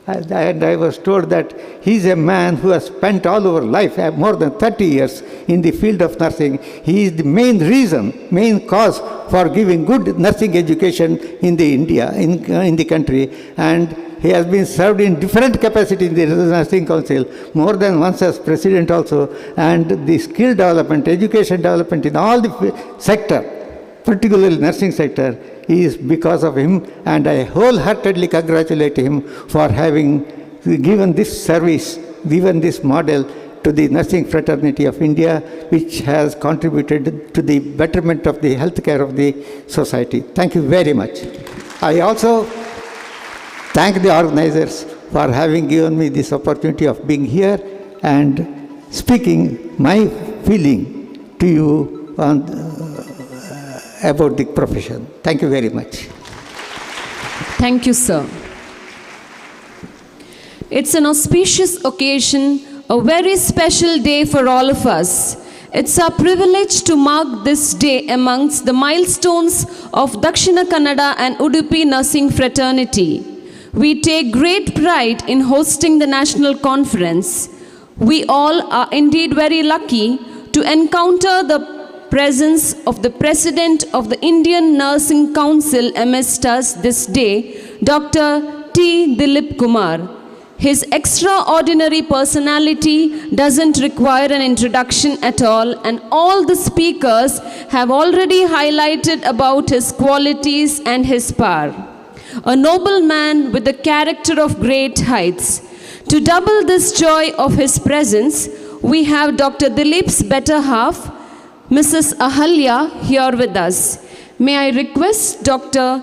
And I was told that he is a man who has spent all over life, more than 30 years, in the field of nursing. He is the main cause for giving good nursing education in the country, and he has been served in different capacities in the Nursing Council, more than once as president also, and the skill development, education development in all the sector, particularly nursing sector, is because of him, and I wholeheartedly congratulate him for having given this service given this model to the nursing fraternity of India, which has contributed to the betterment of the healthcare of the society. Thank you very much. I also thank the organizers for having given me this opportunity of being here and speaking my feeling to you on, about the profession. Thank you very much. Thank you, sir. It's an auspicious occasion, a very special day for all of us. It's our privilege to mark this day amongst the milestones of Dakshina Kannada and Udupi nursing fraternity. We take great pride in hosting the national conference. We all are indeed very lucky to encounter the presence of the President of the Indian Nursing Council amidst us this day, Dr. T. Dileep Kumar. His extraordinary personality doesn't require an introduction at all, and all the speakers have already highlighted about his qualities and his power. A noble man with the character of great heights. To double this joy of his presence, we have Dr. Dileep's better half, Mrs. Ahalya, here with us. May I request Dr.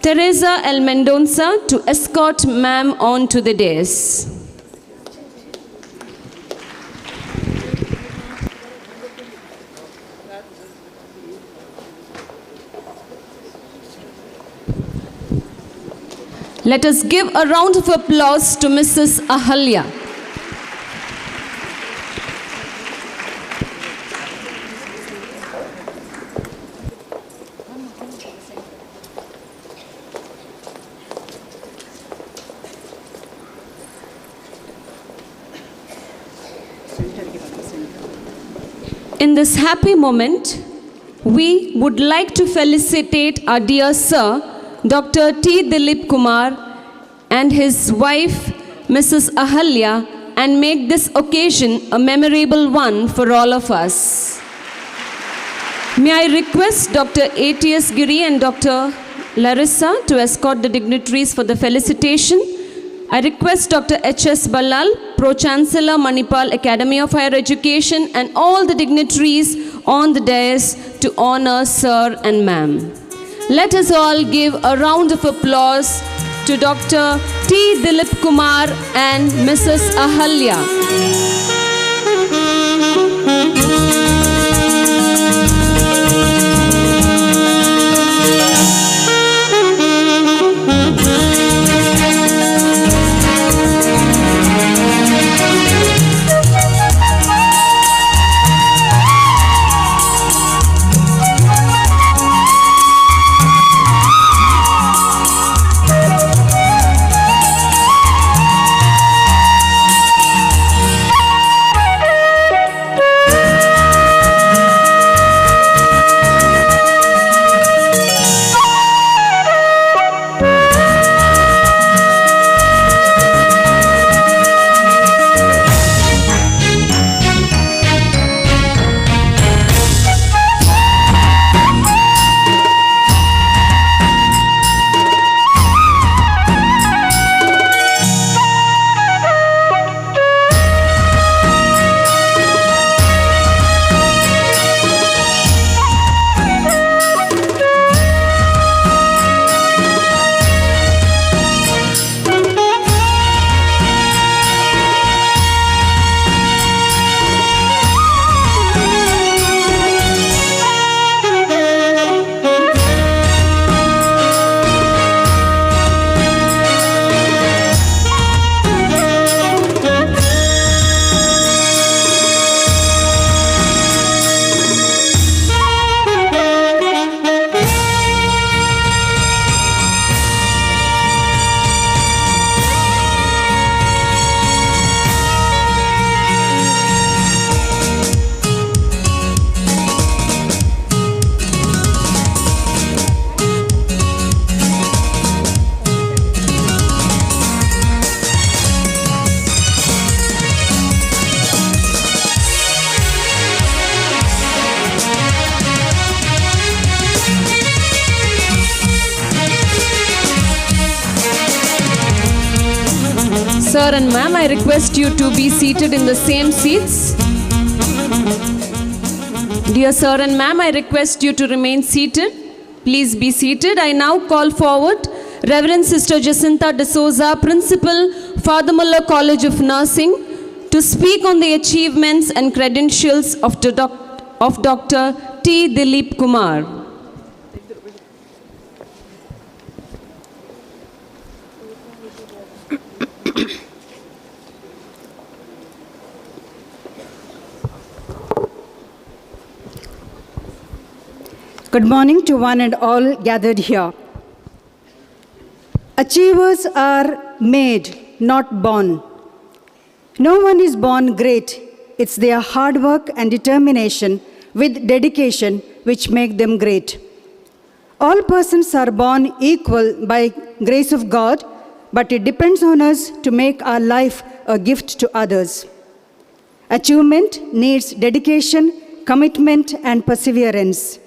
Teresa L. Mendonça to escort ma'am on to the dais. Let us give a round of applause to Mrs. Ahalya. In this happy moment, we would like to felicitate our dear sir, Dr. T. Dileep Kumar, and his wife, Mrs. Ahalya, and make this occasion a memorable one for all of us. May I request Dr. A.T.S. Giri and Dr. Larissa to escort the dignitaries for the felicitation. I request Dr. H.S. Ballal, Pro-Chancellor, Manipal Academy of Higher Education, and all the dignitaries on the dais to honor sir and ma'am. Let us all give a round of applause to Dr. T. Dileep Kumar and Mrs. Ahalya. Sir and ma'am, I request you to be seated in the same seats. Dear sir and ma'am, I request you to remain seated. Please be seated. I now call forward Reverend Sister Jacinta D'Souza, Principal, Father Muller College of Nursing, to speak on the achievements and credentials of Dr. T. Dileep Kumar. Good morning to one and all gathered here. Achievers are made, not born. No one is born great. It's their hard work and determination with dedication which make them great. All persons are born equal by grace of God, but it depends on us to make our life a gift to others. Achievement needs dedication, commitment, and perseverance.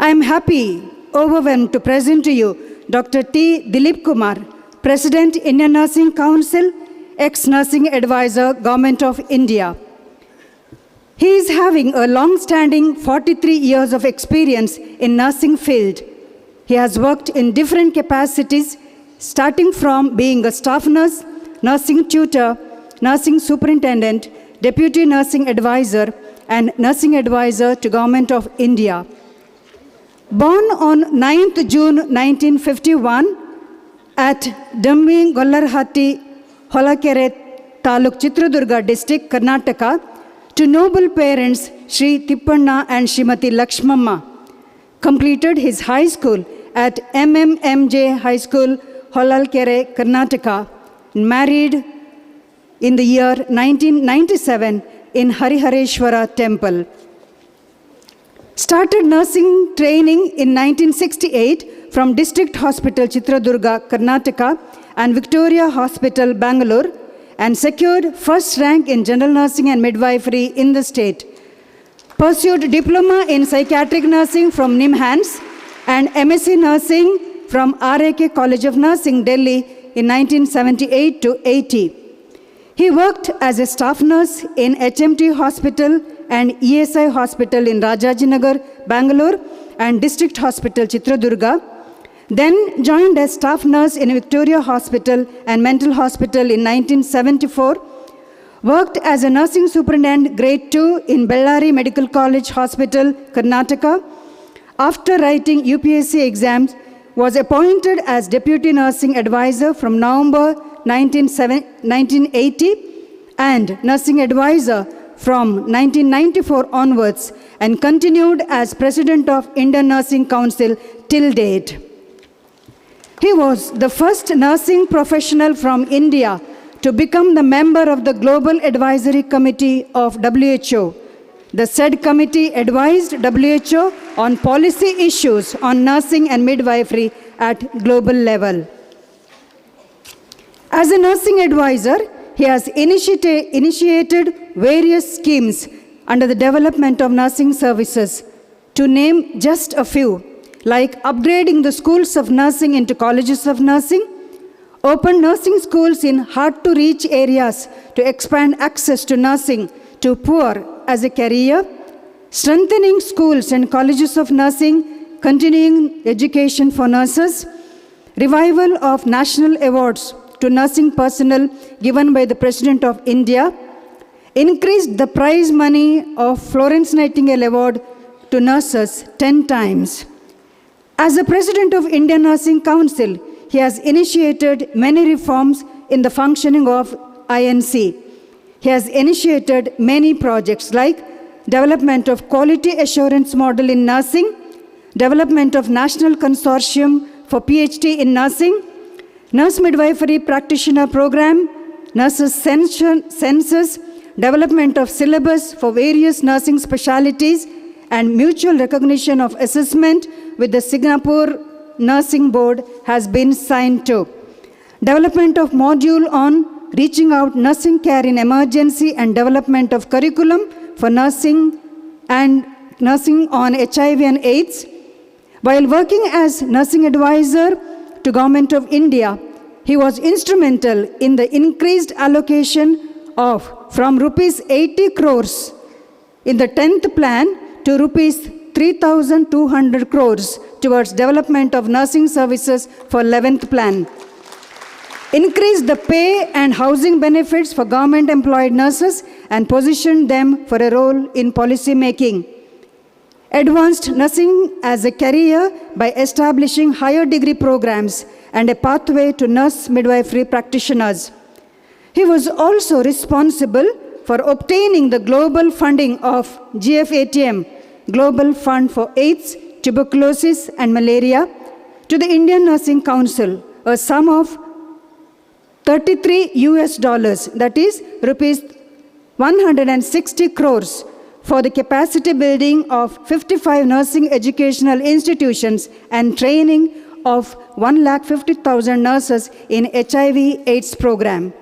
I am happy, overwhelmed to present to you Dr. T. Dileep Kumar, President, Indian Nursing Council, ex-Nursing Advisor, Government of India. He is having a long-standing 43 years of experience in nursing field. He has worked in different capacities, starting from being a staff nurse, nursing tutor, nursing superintendent, deputy nursing advisor, and nursing advisor to Government of India. Born on 9th June 1951 at Dammi Gollarhatti, Holakere Taluk, Chitradurga district, Karnataka, to noble parents Sri Tippanna and Srimati Lakshmamma. Completed his high school at MMMJ High School, Holalkere, Karnataka. Married in the year 1997 in Harihareshwara Temple. Started nursing training in 1968 from District Hospital Chitradurga, Karnataka and Victoria Hospital, Bangalore, and secured first rank in general nursing and midwifery in the state. Pursued diploma in psychiatric nursing from NIMHANS and MSc nursing from RAK College of Nursing, Delhi in 1978 to 80. He worked as a staff nurse in HMT Hospital and ESI Hospital in Rajajinagar, Bangalore, and District Hospital, Chitradurga. Then joined as staff nurse in Victoria Hospital and Mental Hospital in 1974. Worked as a nursing superintendent grade 2 in Bellary Medical College Hospital, Karnataka. After writing UPSC exams, was appointed as deputy nursing advisor from November 1980 and nursing advisor from 1994 onwards, and continued as president of Indian Nursing Council till date. He was the first nursing professional from India to become the member of the Global Advisory Committee of WHO. The said committee advised WHO on policy issues on nursing and midwifery at global level. As a nursing advisor, he has initiated various schemes under the development of nursing services. To name just a few, like upgrading the schools of nursing into colleges of nursing, open nursing schools in hard-to-reach areas to expand access to nursing to poor as a career, strengthening schools and colleges of nursing, continuing education for nurses, revival of national awards to nursing personnel given by the President of India, increased the prize money of Florence Nightingale Award to nurses 10 times. As the President of Indian Nursing Council, he has initiated many reforms in the functioning of INC. He has initiated many projects like development of quality assurance model in nursing, development of national consortium for PhD in nursing, nurse midwifery practitioner program, nurses census, development of syllabus for various nursing specialties, and mutual recognition of assessment with the Singapore Nursing Board has been signed to. Development of module on reaching out nursing care in emergency and development of curriculum for nursing and nursing on HIV and AIDS. While working as nursing advisor to Government of India, he was instrumental in the increased allocation from rupees 80 crores in the 10th plan to rupees 3,200 crores towards development of nursing services for 11th plan. Increased the pay and housing benefits for government employed nurses and positioned them for a role in policy making. Advanced nursing as a career by establishing higher degree programs and a pathway to nurse midwifery practitioners. He was also responsible for obtaining the global funding of GFATM, Global Fund for AIDS, Tuberculosis and Malaria, to the Indian Nursing Council, a sum of $33, that is rupees 160 crores, for the capacity building of 55 nursing educational institutions and training of 150,000 nurses in HIV/AIDS program.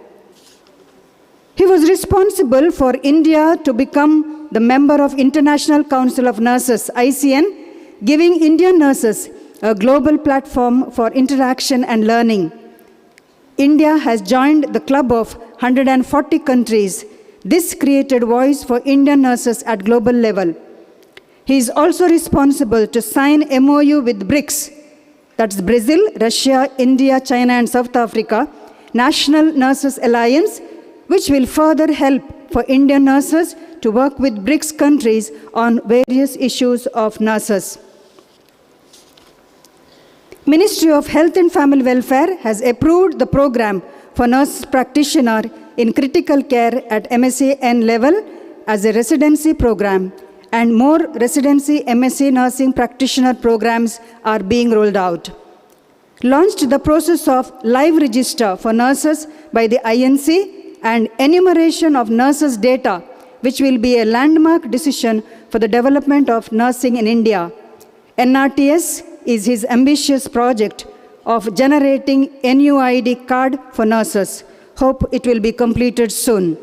He was responsible for India to become the member of International Council of Nurses, ICN, giving Indian nurses a global platform for interaction and learning. India has joined the club of 140 countries. This created voice for Indian nurses at global level. He is also responsible to sign MOU with BRICS, that's Brazil, Russia, India, China and South Africa, National Nurses Alliance, which will further help for Indian nurses to work with BRICS countries on various issues of nurses. Ministry of Health and Family Welfare has approved the program for nurse practitioner in critical care at MSc level as a residency program, and more residency MSc nursing practitioner programs are being rolled out. Launched the process of live register for nurses by the INC and enumeration of nurses' data, which will be a landmark decision for the development of nursing in India. NRTS is his ambitious project of generating NUID card for nurses. Hope it will be completed soon.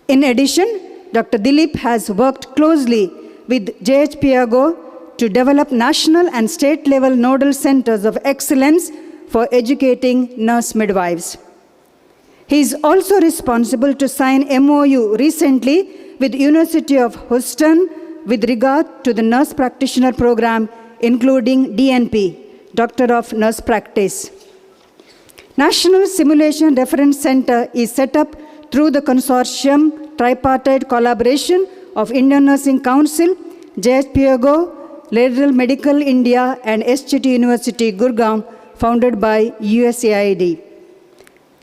In addition, Dr. Dileep has worked closely with JHPAGO to develop national and state level nodal centers of excellence for educating nurse midwives. He is also responsible to sign MOU recently with University of Houston with regard to the nurse practitioner program, including DNP, Doctor of Nurse Practice. National Simulation Reference Center is set up through the consortium tripartite collaboration of Indian Nursing Council, JHPAGO, Lateral Medical India and SGT University, Gurgaon, founded by USAID.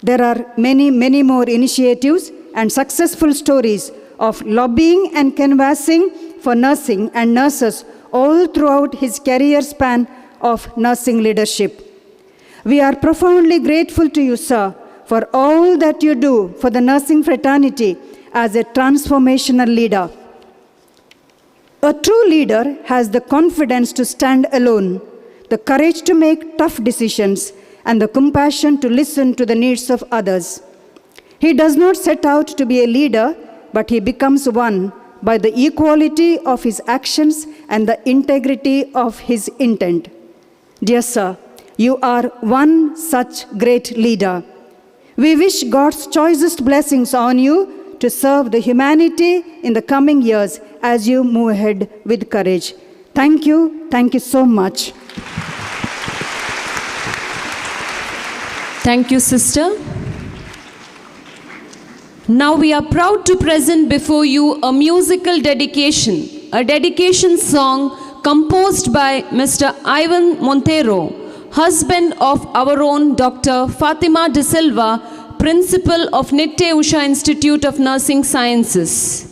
There are many more initiatives and successful stories of lobbying and canvassing for nursing and nurses all throughout his career span of nursing leadership. We are profoundly grateful to you, sir, for all that you do for the nursing fraternity as a transformational leader. A true leader has the confidence to stand alone, the courage to make tough decisions, and the compassion to listen to the needs of others. He does not set out to be a leader, but he becomes one by the equality of his actions and the integrity of his intent. Dear sir, you are one such great leader. We wish God's choicest blessings on you to serve the humanity in the coming years as you move ahead with courage. Thank you so much. Thank you, sister. Now we are proud to present before you a musical dedication, a dedication song composed by Mr. Ivan Montero, husband of our own Dr. Fatima De Silva, principal of Nitte Usha Institute of Nursing Sciences.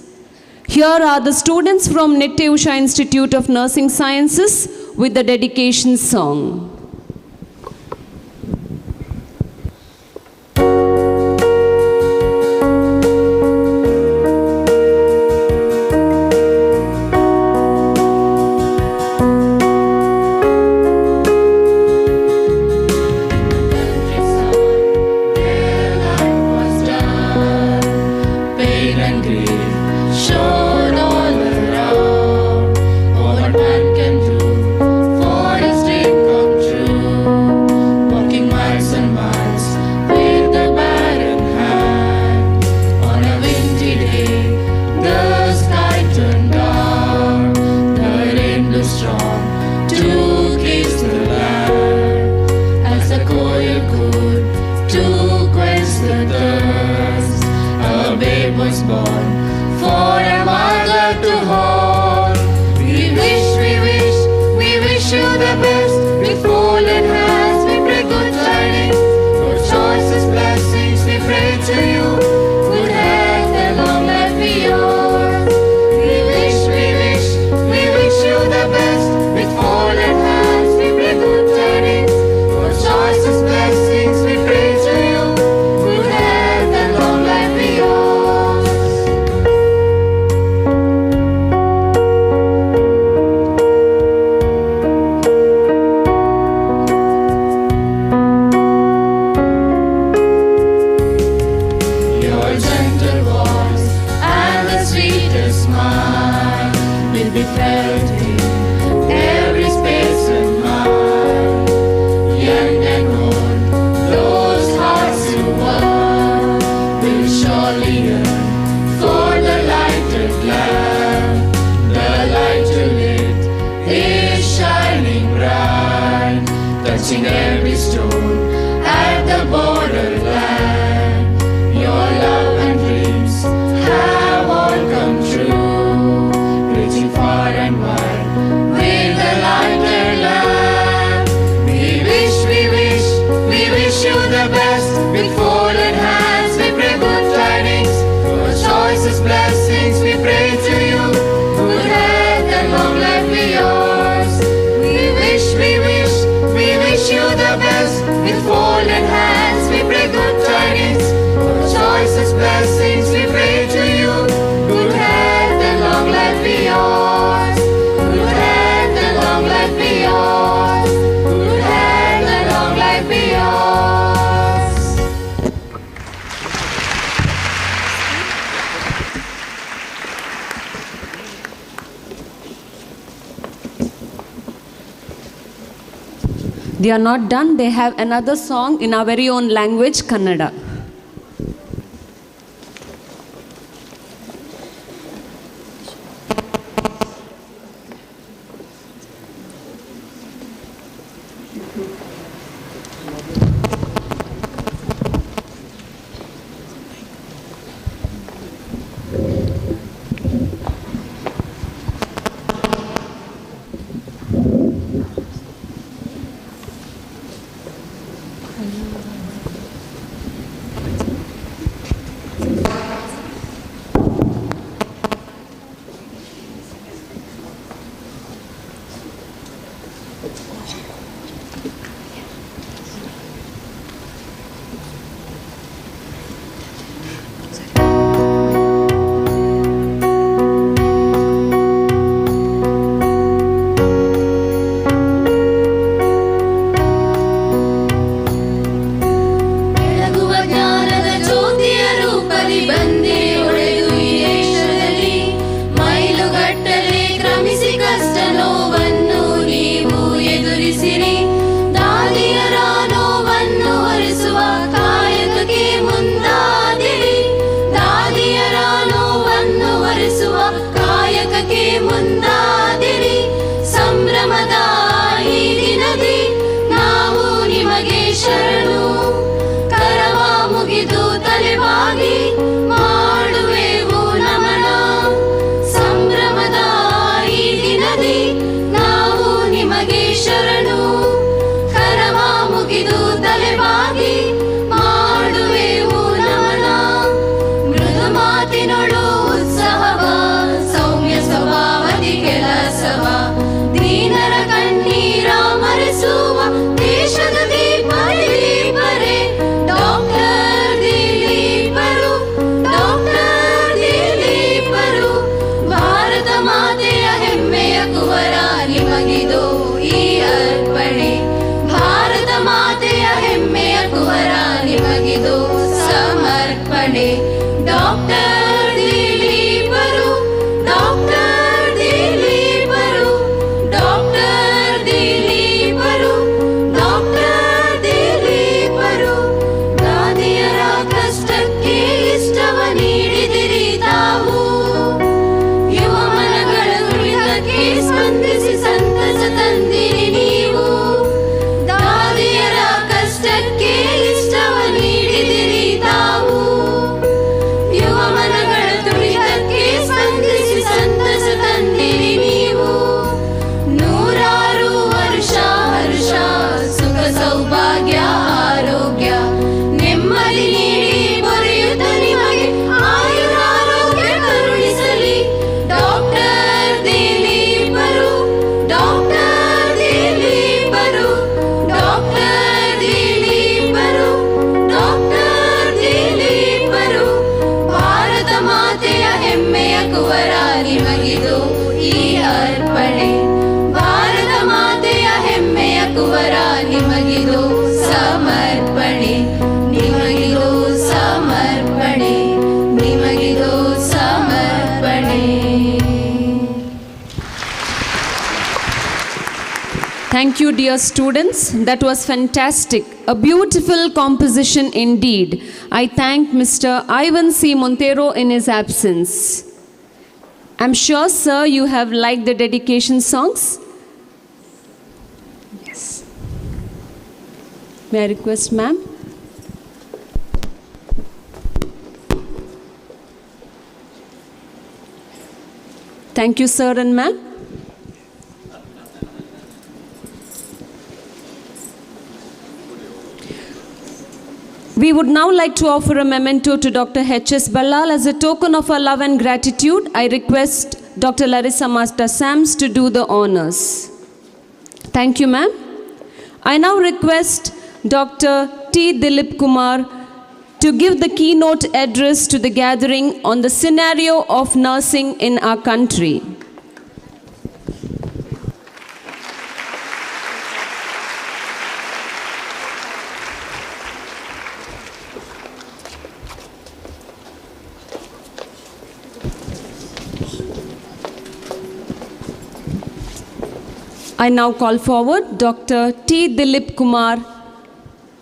Here are the students from Nitte Usha Institute of Nursing Sciences with the dedication song. Come true. the best. With folded hands we pray good tidings. Good choices, blessings we pray to you. Good health and long life be yours. We wish you the best. With folded hands we pray good tidings. Good choices, blessings we pray to you. Good health and long life be yours. Your gentle voice and the sweetest smile will be felt in every space and mind. Young and old, those hearts who want will surely yearn for the lighted lamp. The light you lit is shining bright, touching every stone at the borderland. Your love and dreams have all come true, reaching far and wide with the lighted lamp. We wish you the best. With folded hands we pray good tidings. Good choices, blessings we pray to you. Good health and long life be yours. We wish you the best. With folded hands we pray good tidings. Good choices, blessings we pray to you. Good health and long life be yours. Good health and long life be yours. Good health and long life be yours. They are not done. They have another song in our very own language, Kannada. Thank you, dear students. That was fantastic. A beautiful composition indeed. I thank Mr. Ivan C. Montero in his absence. I'm sure, sir, you have liked the dedication songs. Yes. May I request, ma'am? Thank you, sir and ma'am. We would now like to offer a memento to Dr. H.S. Ballal as a token of our love and gratitude. I request Dr. Larissa Master Sams to do the honors. Thank you, ma'am. I now request Dr. T. Dileep Kumar to give the keynote address to the gathering on the scenario of nursing in our country. I now call forward Dr. T. Dileep Kumar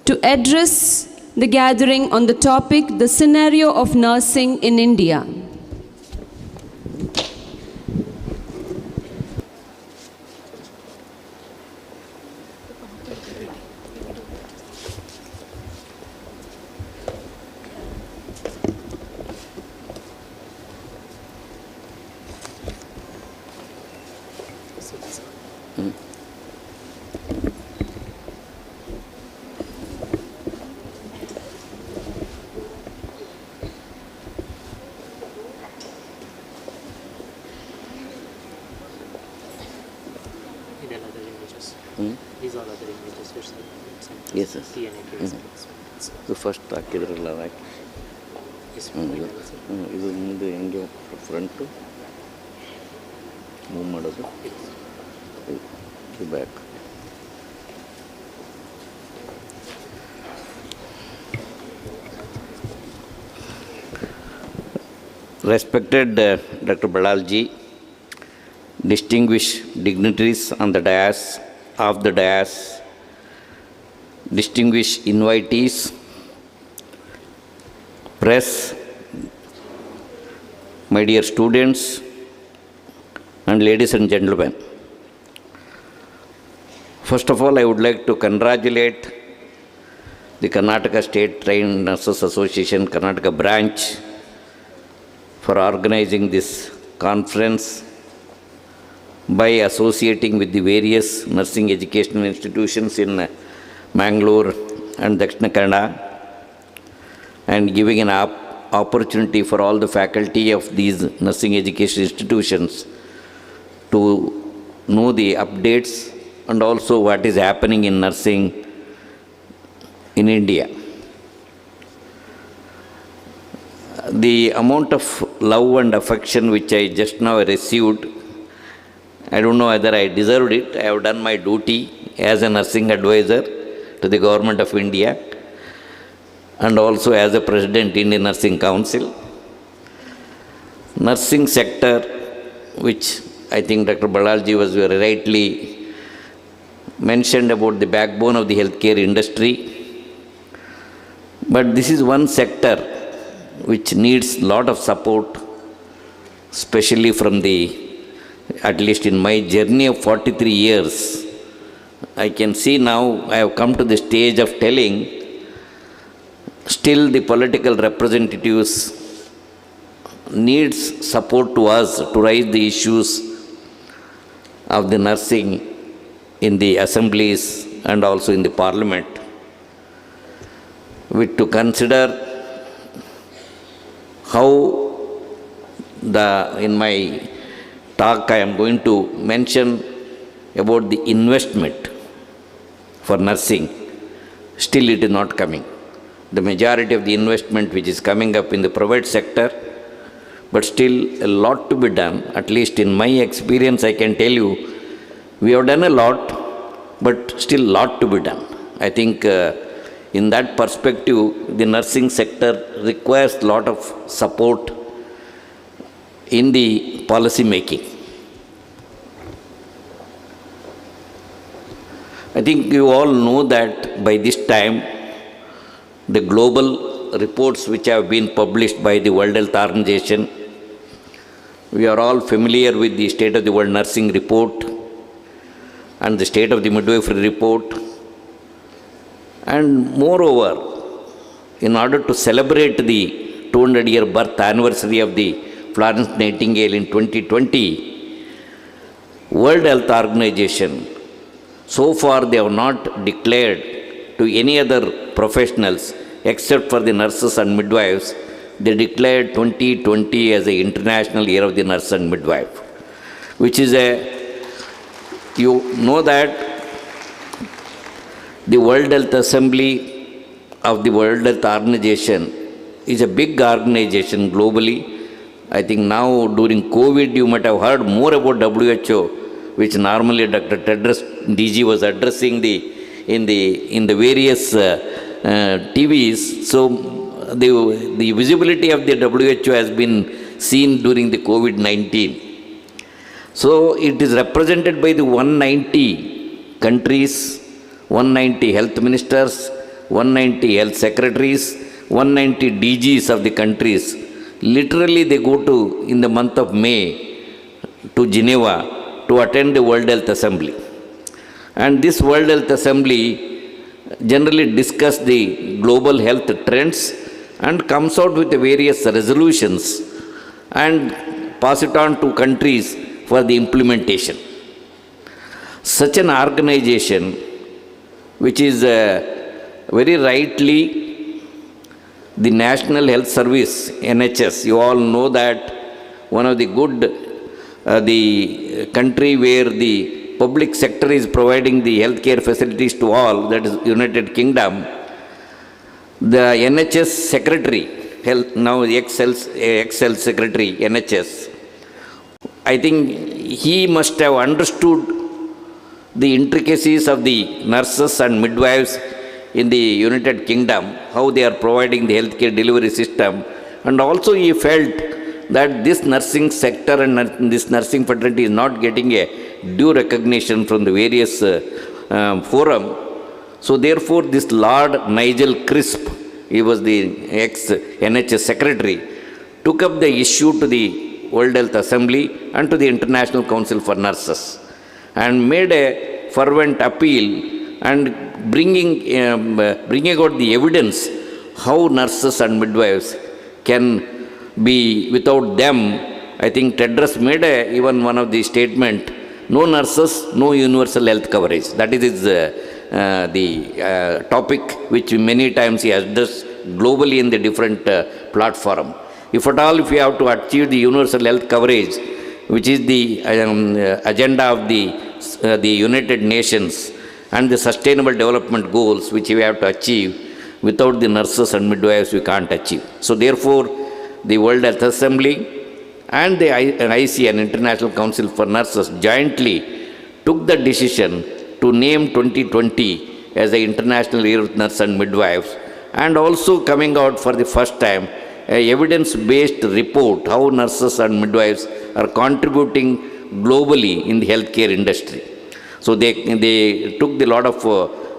to address the gathering on the topic, the scenario of nursing in India. These are other images which are Yes, yes. TNAI-DK-UDUPI. First ಹಾಕಿದ್ರಲ್ಲ ರಾಕಿ ಇದು ಮುಂದೆ ಹೆಂಗೆ front move ಮಾಡೋದು ಇದು back. Respected Dr. Ballalji, distinguished dignitaries on the dais, of the dais, distinguished invitees, press, my dear students, and ladies and gentlemen. First of all, I would like to congratulate the Karnataka State Trained Nurses Association, Karnataka branch, for organizing this conference by associating with the various nursing educational institutions in Mangaluru and DAKSHINA Kannada and giving an opportunity for all the faculty of these nursing education institutions to know the updates and also what is happening in nursing in India. The amount of love and affection which I just now received, I don't know whether I deserved it. I have done my duty as a nursing advisor to the Government of India and also as a president in the Nursing Council. Nursing sector, which I think Dr. Ballalji was very rightly mentioned about the backbone of the healthcare industry. But this is one sector which needs lot of support, especially from the, at least in my journey of 43 years, I can see now I have come to the stage of telling still the political representatives needs support to us to raise the issues of the nursing in the assemblies and also in the parliament, with to consider how in my talk I am going to mention about the investment for nursing. Still it is not coming. The majority of the investment which is coming up in the private sector, but still a lot to be done. At least in my experience I can tell you, we have done a lot, but still lot to be done. I think in that perspective, the nursing sector requires a lot of support in the policy making. I think you all know that by this time, the global reports which have been published by the World Health Organization, we are all familiar with the State of the World Nursing Report and the State of the Midwifery Report. And moreover, in order to celebrate the 200-year birth anniversary of the Florence Nightingale in 2020, World Health Organization, so far they have not declared to any other professionals except for the nurses and midwives, they declared 2020 as the International Year of the Nurse and Midwife, which is you know that the World Health Assembly of the World Health Organization is a big organization globally. I think now during COVID you might have heard more about WHO, which normally Dr. Tedros DG was addressing in the various TVs. So the visibility of the WHO has been seen during the COVID-19. So it is represented by the 190 countries, 190 health ministers, 190 health secretaries, 190 DGs of the countries. Literally they go to, in the month of May, to Geneva to attend the World Health Assembly. And this World Health Assembly generally discuss the global health trends and comes out with the various resolutions and pass it on to countries for the implementation. Such an organization, which is very rightly the National Health Service, NHS, you all know that one of the good, the country where the public sector is providing the healthcare facilities to all, that is United Kingdom. The NHS Secretary, Health, now ex-Health Secretary, NHS, I think he must have understood the intricacies of the nurses and midwives in the United Kingdom, how they are providing the healthcare delivery system. And also he felt that this nursing sector and this nursing fraternity is not getting a due recognition from the various forum. So therefore this Lord Nigel Crisp, he was the ex-NHS secretary, took up the issue to the World Health Assembly and to the International Council for Nurses and made a fervent appeal and bringing out the evidence how nurses and midwives can be, without them, I think Tedros made even one of the statement, no nurses, no universal health coverage. That is his, the topic which many times he has addressed globally in the different platform. If at all, if we have to achieve the universal health coverage, which is the agenda of the United Nations and the Sustainable Development Goals, which we have to achieve, without the nurses and midwives we can't achieve. So therefore, the World Health Assembly and the IC, an International Council for Nurses, jointly took the decision to name 2020 as the International Year of Nurse and Midwives, and also coming out for the first time an evidence-based report how nurses and midwives are contributing globally in the healthcare industry. So they took the lot of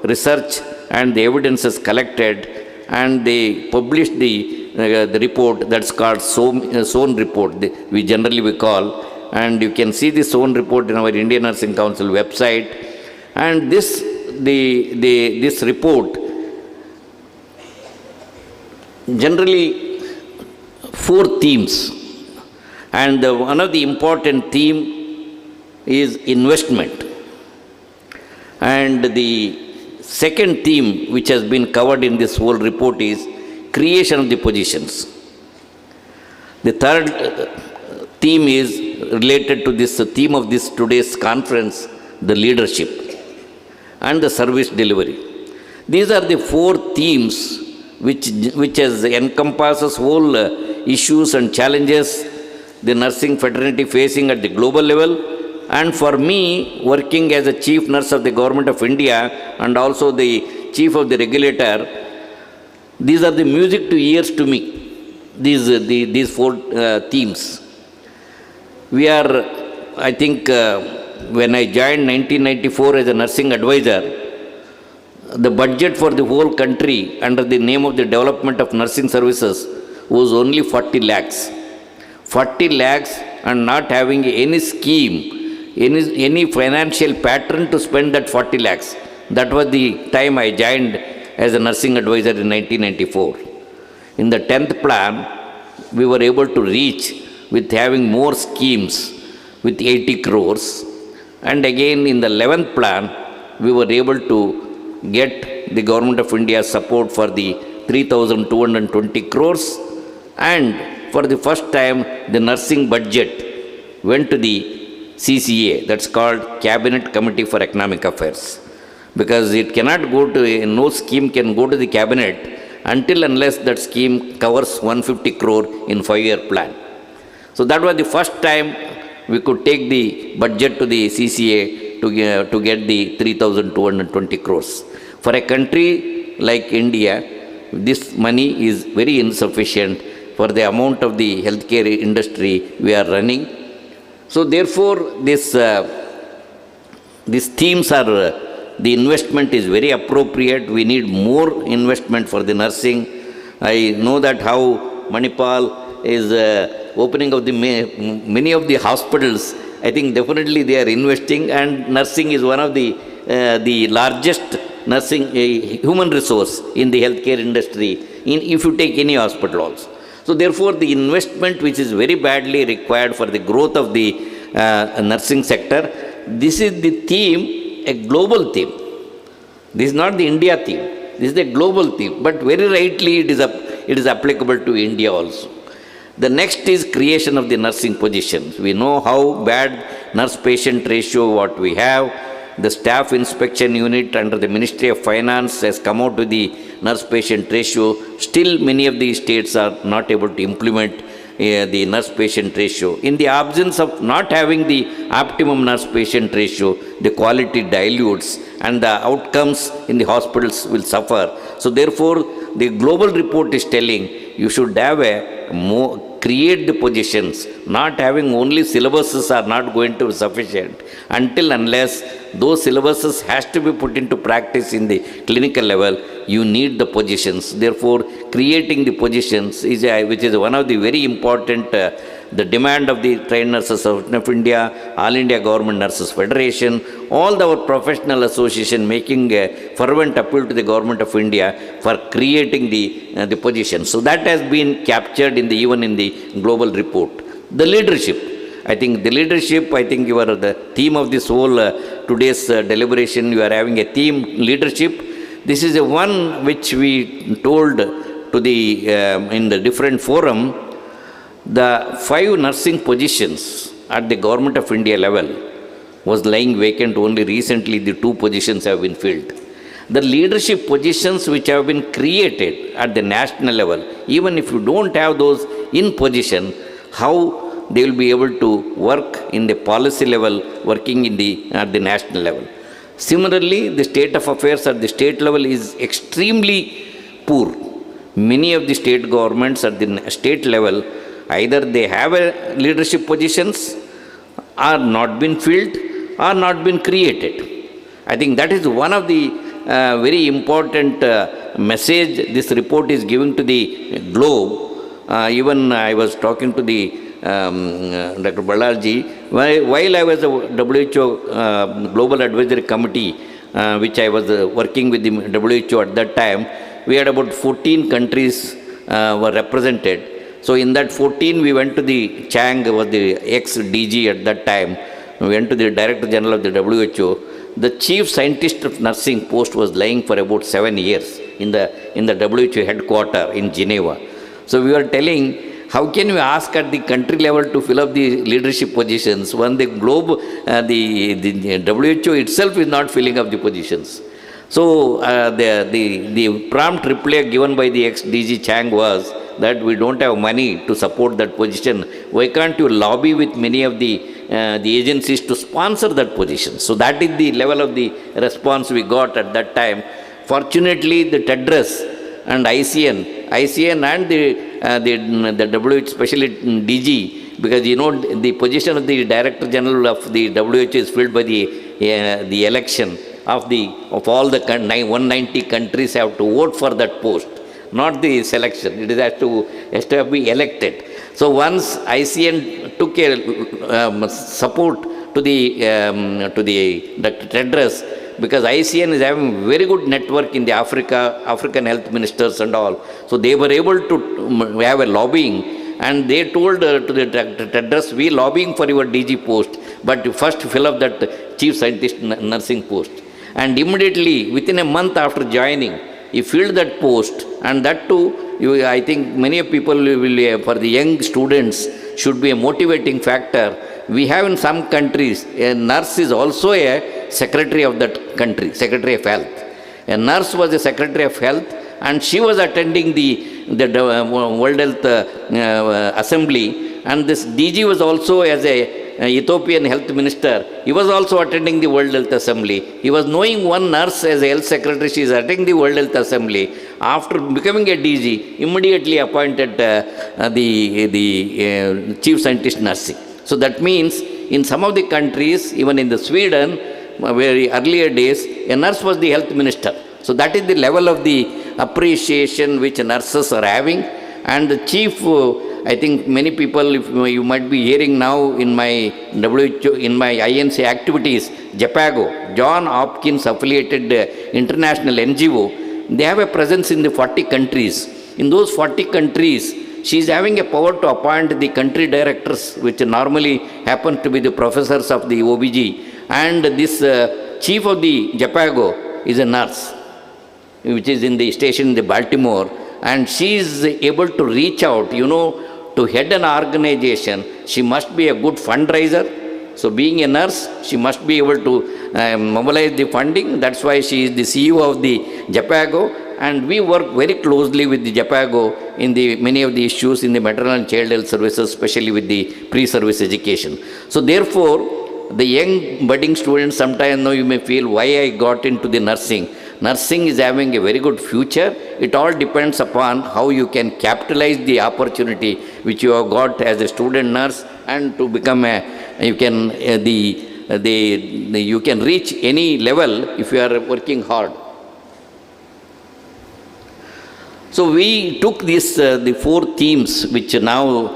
research and the evidences collected, and they published the report that's called SON report, we generally call, and you can see the SON report in our Indian Nursing Council website. And this report generally 4 themes, and one of the important theme is investment, and the second theme which has been covered in this whole report is creation of the positions. The third theme is related to this theme of this today's conference, the leadership and the service delivery. These are the 4 themes which encompasses whole issues and challenges the nursing fraternity facing at the global level. And for me, working as a chief nurse of the Government of India and also the chief of the regulator, these are the music to ears to me, these 4 themes. We are, I think, when I joined 1994 as a nursing advisor, the budget for the whole country under the name of the development of nursing services was only 40 lakhs. 40 lakhs and not having any scheme, any financial pattern to spend that 40 lakhs. That was the time I joined as a nursing advisor in 1994. In the 10th plan, we were able to reach with having more schemes with 80 crores. And again in the 11th plan, we were able to get the Government of India's support for the 3,220 crores. And for the first time, the nursing budget went to the CCA, that's called Cabinet Committee for Economic Affairs. Because it cannot go to, no scheme can go to the cabinet until unless that scheme covers 150 crore in 5-year plan. So that was the first time we could take the budget to the CCA to get the 3,220 crores. For a country like India, this money is very insufficient for the amount of the healthcare industry we are running. So therefore, these themes are, the investment is very appropriate. We need more investment for the nursing. I know that how Manipal is opening of the many of the hospitals. I think definitely they are investing, and nursing is one of the largest nursing human resource in the healthcare industry, if you take any hospital also. So therefore, the investment which is very badly required for the growth of the nursing sector, this is the theme, a global theme. This is not the India theme. This is a global theme, but very rightly it is applicable to India also. The next is creation of the nursing positions. We know how bad nurse-patient ratio what we have. The staff inspection unit under the Ministry of Finance has come out with the nurse-patient ratio. Still, many of the states are not able to implement the nurse-patient ratio. In the absence of not having the optimum nurse-patient ratio, the quality dilutes and the outcomes in the hospitals will suffer. So therefore, the global report is telling you should have a more, create the positions. Not having only syllabuses are not going to be sufficient until unless those syllabuses has to be put into practice in the clinical level. You need the positions. Therefore, creating the positions is which is one of the very important the demand of the Trained Nurses of India, All India Government Nurses Federation, all our professional association making a fervent appeal to the Government of India for creating the positions. So that has been captured even in the global report. The leadership. I think the leadership, you are the theme of this whole today's deliberation. You are having a theme, leadership. This is a one which we told to the in the different forum. The 5 nursing positions at the Government of India level was lying vacant. Only recently the 2 positions have been filled. The leadership positions which have been created at the national level, even if you don't have those in position, how they will be able to work in the policy level, working at the national level. Similarly, the state of affairs at the state level is extremely poor. Many of the state governments at the state level, either they have leadership positions, are not been filled, or not been created. I think that is one of the very important message this report is giving to the globe. Even I was talking to the Dr. Ballarji, while I was a WHO Global Advisory Committee, which I was working with the WHO at that time, we had about 14 countries were represented. So in that 14, we went to the Chang, was the ex-DG at that time. We went to the Director General of the WHO. The Chief Scientist of Nursing post was lying for about 7 years in the WHO headquarters in Geneva. So we were telling, how can we ask at the country level to fill up the leadership positions when the globe, the WHO itself is not filling up the positions? So the prompt reply given by the ex-DG Chang was that we don't have money to support that position. Why can't you lobby with many of the agencies to sponsor that position? So that is the level of the response we got at that time. Fortunately, the TEDRAS and ICN and the WHO, especially DG, because the position of the Director General of the WHO is filled by the election of all the 190 countries have to vote for that post, not the selection. It has to be elected. So once ICN took a support to the Dr. Tedros, because ICN is having very good network in the African health ministers and all. So they were able to have a lobbying, and they told to the Dr. Tedros, we lobbying for your DG post, but you first fill up that chief scientist nursing post. And immediately, within a month after joining, he filled that post, and that too, I think many people will, for the young students, should be a motivating factor. We have in some countries, a nurse is also a secretary of that country, secretary of health. A nurse was a secretary of health, and she was attending the World Health Assembly, and this DG was also as a Ethiopian health minister. He was also attending the World Health Assembly. He was knowing one nurse as a health secretary. She is attending the World Health Assembly. After becoming a DG, immediately appointed the chief scientist nursing. So that means in some of the countries, even in the Sweden, very earlier days, a nurse was the health minister. So that is the level of the appreciation which nurses are having. And the chief, I think many people, if you might be hearing now in my WHO, in my INC activities, JPAGO, John Hopkins affiliated international NGO, they have a presence in the 40 countries. In those 40 countries, she is having a power to appoint the country directors, which normally happen to be the professors of the OBG. And this chief of the JPAGO is a nurse, which is in the station in the Baltimore. And she is able to reach out, to head an organization. She must be a good fundraiser. So being a nurse, she must be able to mobilize the funding. That's why she is the CEO of the JPAGO. And we work very closely with the JPAGO in many of the issues in the maternal and child health services, especially with the pre-service education. So therefore, the young budding students, sometimes you may feel why I got into the nursing. Nursing is having a very good future. It all depends upon how you can capitalize the opportunity which you have got as a student nurse, and to become you can reach any level if you are working hard. So we took the 4 themes which now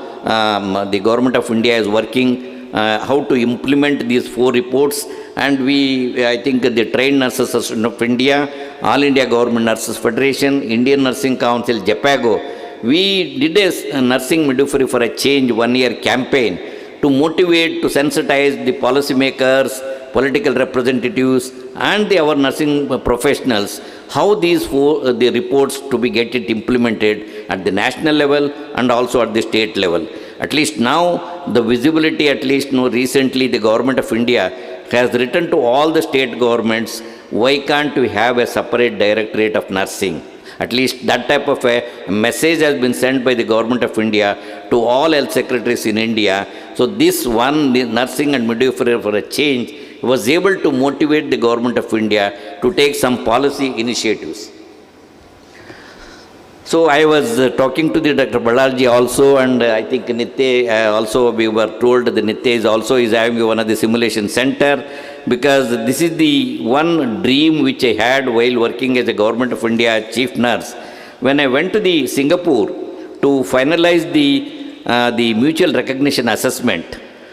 the government of India is working, how to implement these 4 reports. And I think the Trained Nurses Association of India, All India Government Nurses Federation, Indian Nursing Council, JPAGO, we did a nursing midwifery for a change 1-year campaign to motivate, to sensitize the policymakers, political representatives, and our nursing professionals, how these the reports to be get it implemented at the national level and also at the state level. At least now, the visibility, at least recently the government of India has written to all the state governments, why can't we have a separate directorate of nursing? At least that type of a message has been sent by the government of India to all health secretaries in India. So this one, the nursing and midwifery for a change, was able to motivate the government of India to take some policy initiatives. So I was talking to the Dr. Ballarji also, and I think Nitya also, we were told that Nitya is having one of the simulation center, because this is the one dream which I had while working as a government of India chief nurse. When I went to the Singapore to finalize the mutual recognition assessment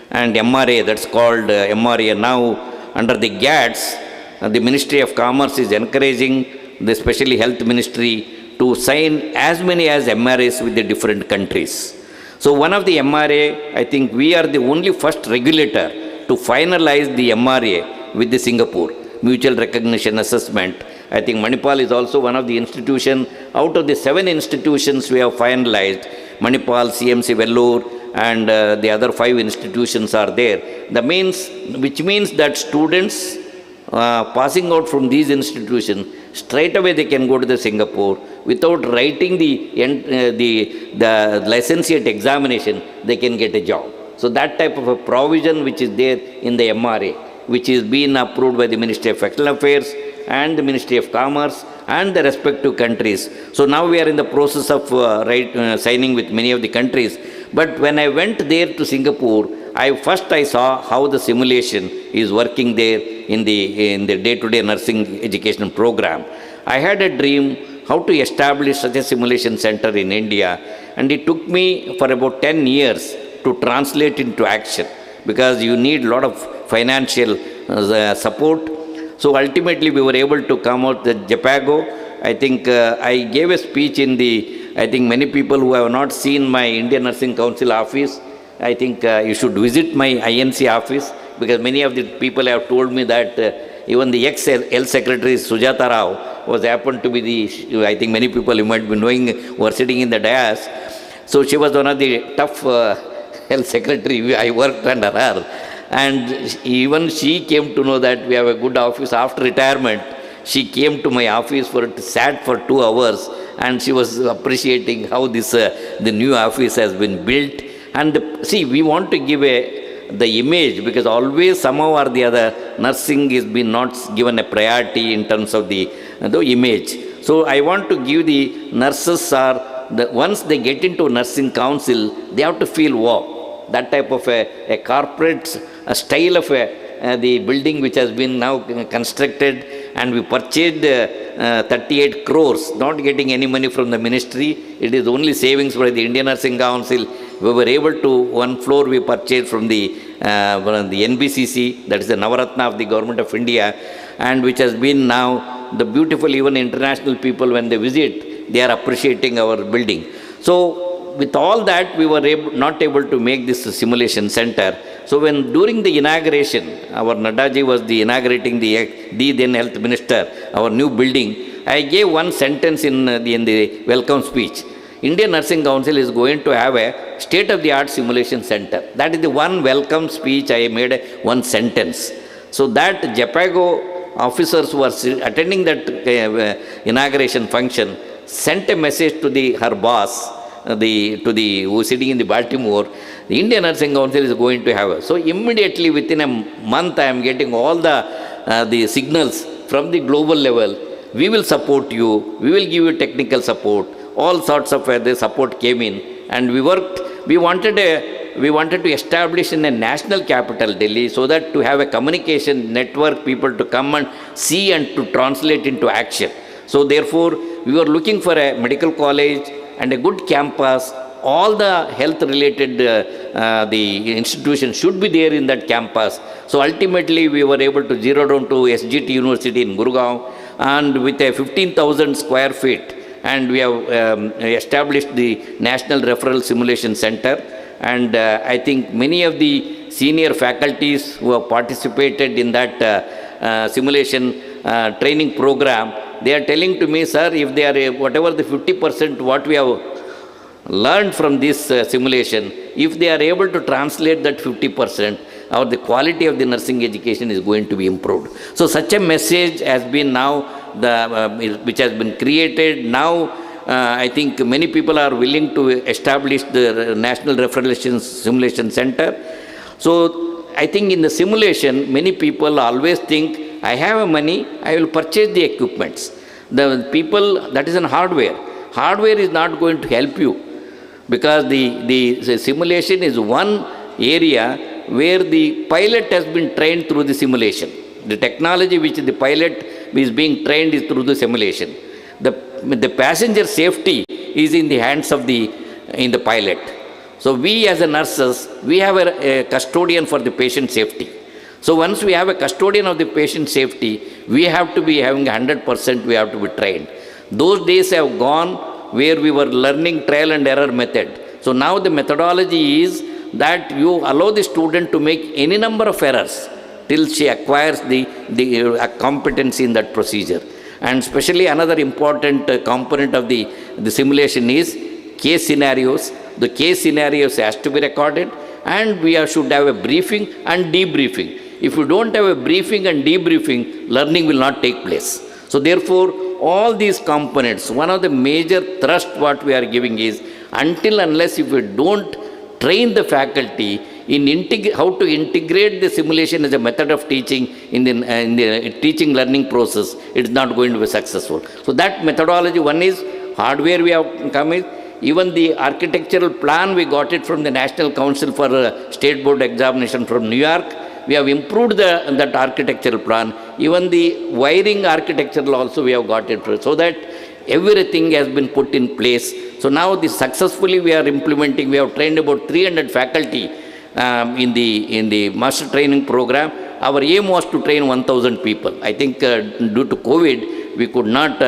and MRA, that's called MRA now under the GATS, the Ministry of Commerce is encouraging the especially health ministry to sign as many as MRAs with the different countries. So one of the MRA, I think we are the only first regulator to finalize the MRA with the Singapore mutual recognition assessment. I think Manipal is also one of the institutions. Out of the 7 institutions we have finalized, Manipal, CMC, Vellore, and the other 5 institutions are there. Which means that students passing out from these institutions, straight away they can go to the Singapore without writing the licentiate examination, they can get a job. So that type of a provision which is there in the MRA, which is being approved by the Ministry of External Affairs and the Ministry of Commerce and the respective countries. So now we are in the process of signing with many of the countries. But when I went there to Singapore, I saw how the simulation is working there. in the day-to-day nursing education program. I had a dream how to establish such a simulation center in India, and it took me for about 10 years to translate into action, because you need a lot of financial support. So ultimately we were able to come out with Japago. I think I gave a speech in I think many people who have not seen my Indian Nursing Council office, I think you should visit my INC office, because many of the people have told me that even the ex-Health Secretary Sujata Rao was happened to be I think many people you might be knowing who are sitting in the dais. So she was one of the tough Health Secretary. I worked under her. And even she came to know that we have a good office after retirement. She came to my office sat for 2 hours, and she was appreciating how the new office has been built. And see, we want to give the image, because always somehow or the other nursing is been not given a priority in terms of the image. So I want to give the nurses once they get into nursing council, they have to feel wow. That type of a corporate style of the building which has been now constructed, and we purchased 38 crores, not getting any money from the ministry. It is only savings by the Indian Nursing Council. We were able to, one floor we purchased from the NBCC, that is the Navaratna of the Government of India, and which has been now the beautiful, even international people when they visit, they are appreciating our building. So with all that, we were not able to make this simulation center. So when during the inauguration, our Nadaji was inaugurating the then health minister, our new building, I gave one sentence in the welcome speech. Indian Nursing Council is going to have a state-of-the-art simulation center. That is the one welcome speech I made, one sentence. So that Japago officers who were attending that inauguration function sent a message to her boss, who is sitting in the Baltimore. The Indian Nursing Council is going to have. So immediately within a month, I am getting all the signals from the global level. We will support you. We will give you technical support. All sorts of the support came in, and we worked. We wanted to establish in a national capital, Delhi, so that to have a communication network, people to come and see and to translate into action. So therefore, we were looking for a medical college and a good campus. All the health-related the institutions should be there in that campus. So ultimately, we were able to zero down to SGT University in Gurgaon, and with a 15,000 square feet, and we have established the National Referral Simulation Center. And I think many of the senior faculties who have participated in that simulation training program, they are telling to me, sir, if they are whatever the 50% what we have learned from this simulation, if they are able to translate that 50%, the quality of the nursing education is going to be improved. So such a message has been now, which has been created. Now I think many people are willing to establish the National Referral Simulation Center. So I think in the simulation, many people always think, I have money, I will purchase the equipments. The people, that is in hardware. Hardware is not going to help you, because the simulation is one area where the pilot has been trained through the simulation. The technology which the pilot is being trained is through the simulation. The passenger safety is in the hands of the pilot. So we as a nurses, we have a custodian for the patient safety. So once we have a custodian of the patient safety, we have to be having 100%, we have to be trained. Those days have gone where we were learning trial and error method. So now the methodology is that you allow the student to make any number of errors till she acquires the competency in that procedure. And especially another important component of the simulation is case scenarios. The case scenarios has to be recorded, and we should have a briefing and debriefing. If you don't have a briefing and debriefing, learning will not take place. So therefore, all these components, one of the major thrust what we are giving is, until unless if we don't train the faculty in how to integrate the simulation as a method of teaching in the teaching learning process, it is not going to be successful. So that methodology, one is hardware we have come in. Even the architectural plan, we got it from the National Council for State Board Examination from New York. We have improved that architectural plan. Even the wiring architectural also we have got it, so that everything has been put in place. So now successfully we are implementing. We have trained about 300 faculty in the master training program. Our aim was to train 1,000 people. I think due to COVID, we could not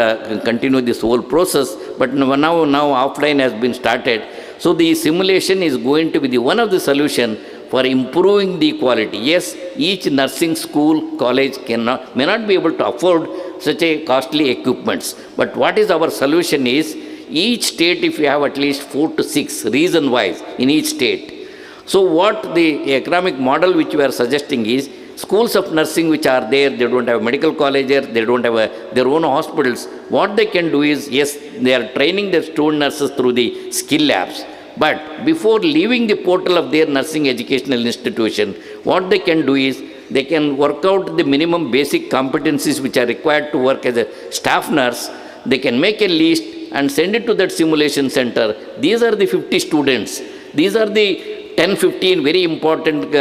continue this whole process, but now offline has been started. So the simulation is going to be one of the solution for improving the quality. Yes, each nursing school, college may not be able to afford such a costly equipments. But what is our solution is, each state, if you have at least 4 to 6 reason-wise in each state. So what the economic model which we are suggesting is, schools of nursing which are there, they don't have medical colleges, they don't have their own hospitals. What they can do is, yes, they are training their student nurses through the skill labs. But before leaving the portal of their nursing educational institution, what they can do is, they can work out the minimum basic competencies which are required to work as a staff nurse. They can make a list and send it to that simulation center. These are the 50 students. These are the 10-15 very important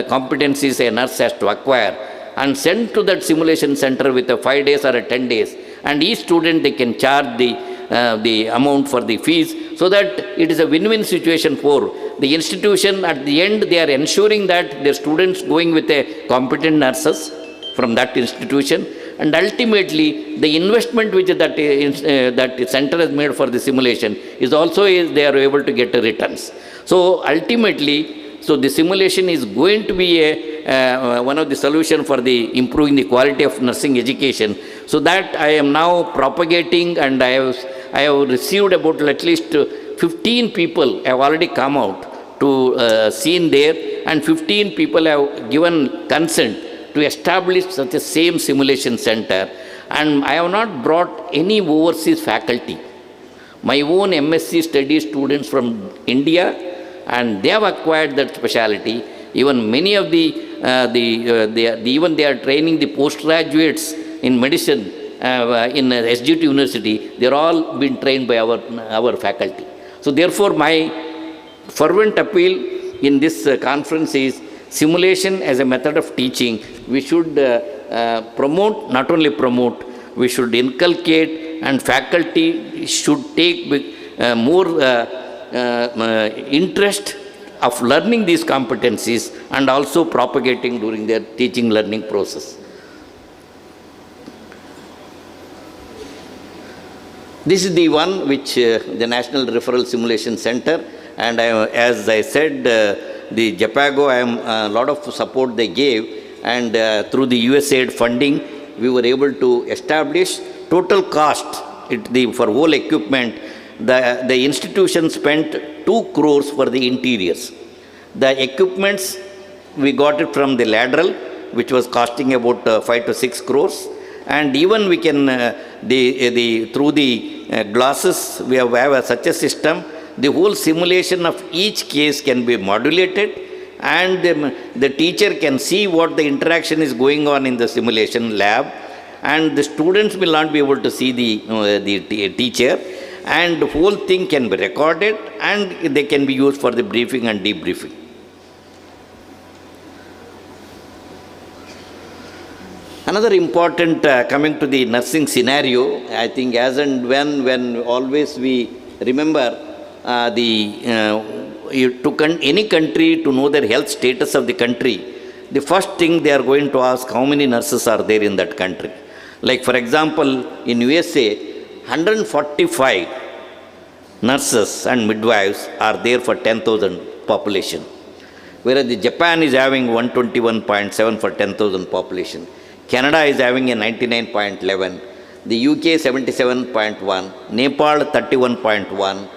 competencies a nurse has to acquire, and send to that simulation center with a 5 days or a 10 days. And each student, they can charge the amount for the fees, so that it is a win-win situation for the institution. At the end, they are ensuring that their students going with a competent nurses from that institution, and ultimately the investment which that center has made for the simulation is also they are able to get returns. So ultimately, so the simulation is going to be one of the solution for the improving the quality of nursing education. So that I am now propagating, and I have received about at least 15 people have already come out to seen there, and 15 people have given consent to establish such a same simulation center. And I have not brought any overseas faculty. My own MSc study students from India, and they have acquired that specialty. Even many of even they are training the postgraduates in medicine in SGT University. They are all been trained by our faculty. So therefore, my fervent appeal in this conference is, simulation as a method of teaching, we should promote, not only promote, we should inculcate, and faculty should take more interest of learning these competencies and also propagating during their teaching learning process. This is the one which the National Referral Simulation Center, and as I said, the JPAGO, a lot of support they gave, and through the USAID funding, we were able to establish total cost for whole equipment. The institution spent 2 crores for the interiors. The equipments, we got it from the lateral, which was costing about 5 to 6 crores. And even we can, through the glasses, we have such a system. The whole simulation of each case can be modulated, and the teacher can see what the interaction is going on in the simulation lab, and the students will not be able to see the teacher, and the whole thing can be recorded, and they can be used for the briefing and debriefing. Another important, coming to the nursing scenario, I think as and when always we remember any country to know their health status of the country, the first thing they are going to ask, how many nurses are there in that country. Like for example, in USA, 145 nurses and midwives are there for 10,000 population, whereas Japan is having 121.7 for 10,000 population. Canada is having a 99.11, the UK 77.1, Nepal 31.1,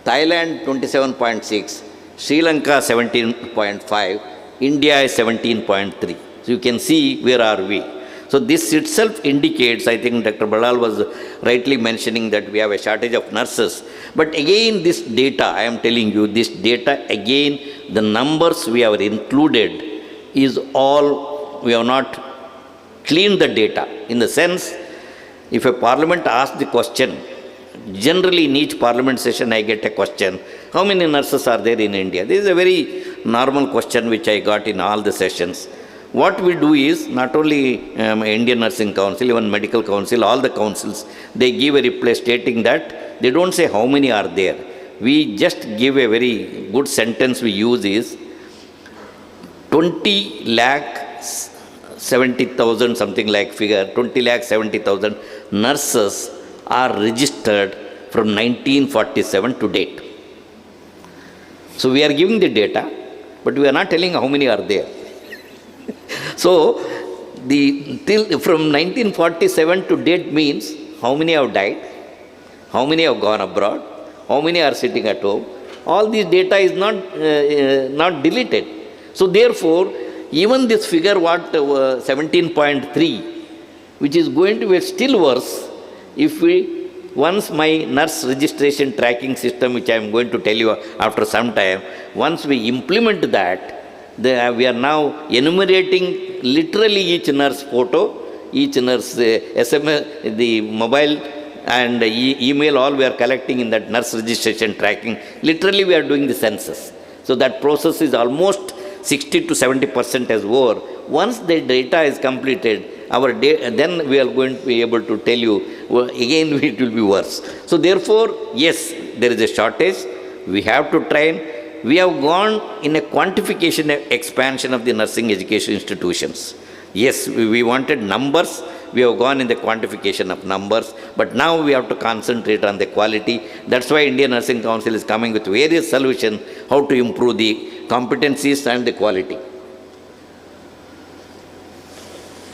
Thailand 27.6, Sri Lanka 17.5, India is 17.3. So you can see where are we. So this itself indicates, I think Dr. Ballal was rightly mentioning that we have a shortage of nurses. But again, this data, I am telling you, this data again, the numbers we have included is all, we have not cleaned the data. In the sense, if a parliament asks the question, generally in each parliament session I get a question, how many nurses are there in India? This is a very normal question which I got in all the sessions. What we do is, not only Indian Nursing Council, even Medical Council, all the councils, they give a reply stating that they don't say how many are there. We just give a very good sentence we use is 20 lakh 70,000 something like figure, 20 lakh 70,000 nurses are registered from 1947 to date. So we are giving the data, but we are not telling how many are there. So from 1947 to date means how many have died, how many have gone abroad, how many are sitting at home. All this data is not deleted. So therefore, even this figure, what 17.3, which is going to be still worse if once my nurse registration tracking system, which I am going to tell you after some time, once we implement that, we are now enumerating literally each nurse photo, each nurse SMS, the mobile and email, all we are collecting in that nurse registration tracking. Literally we are doing the census. So that process is almost 60 to 70% as over. Once the data is completed, then we are going to be able to tell you, again it will be worse. So therefore, yes, there is a shortage. We have to train. We have gone in a quantification expansion of the nursing education institutions. Yes, we wanted numbers. We have gone in the quantification of numbers, but now we have to concentrate on the quality. That's why Indian Nursing Council is coming with various solutions how to improve the competencies and the quality.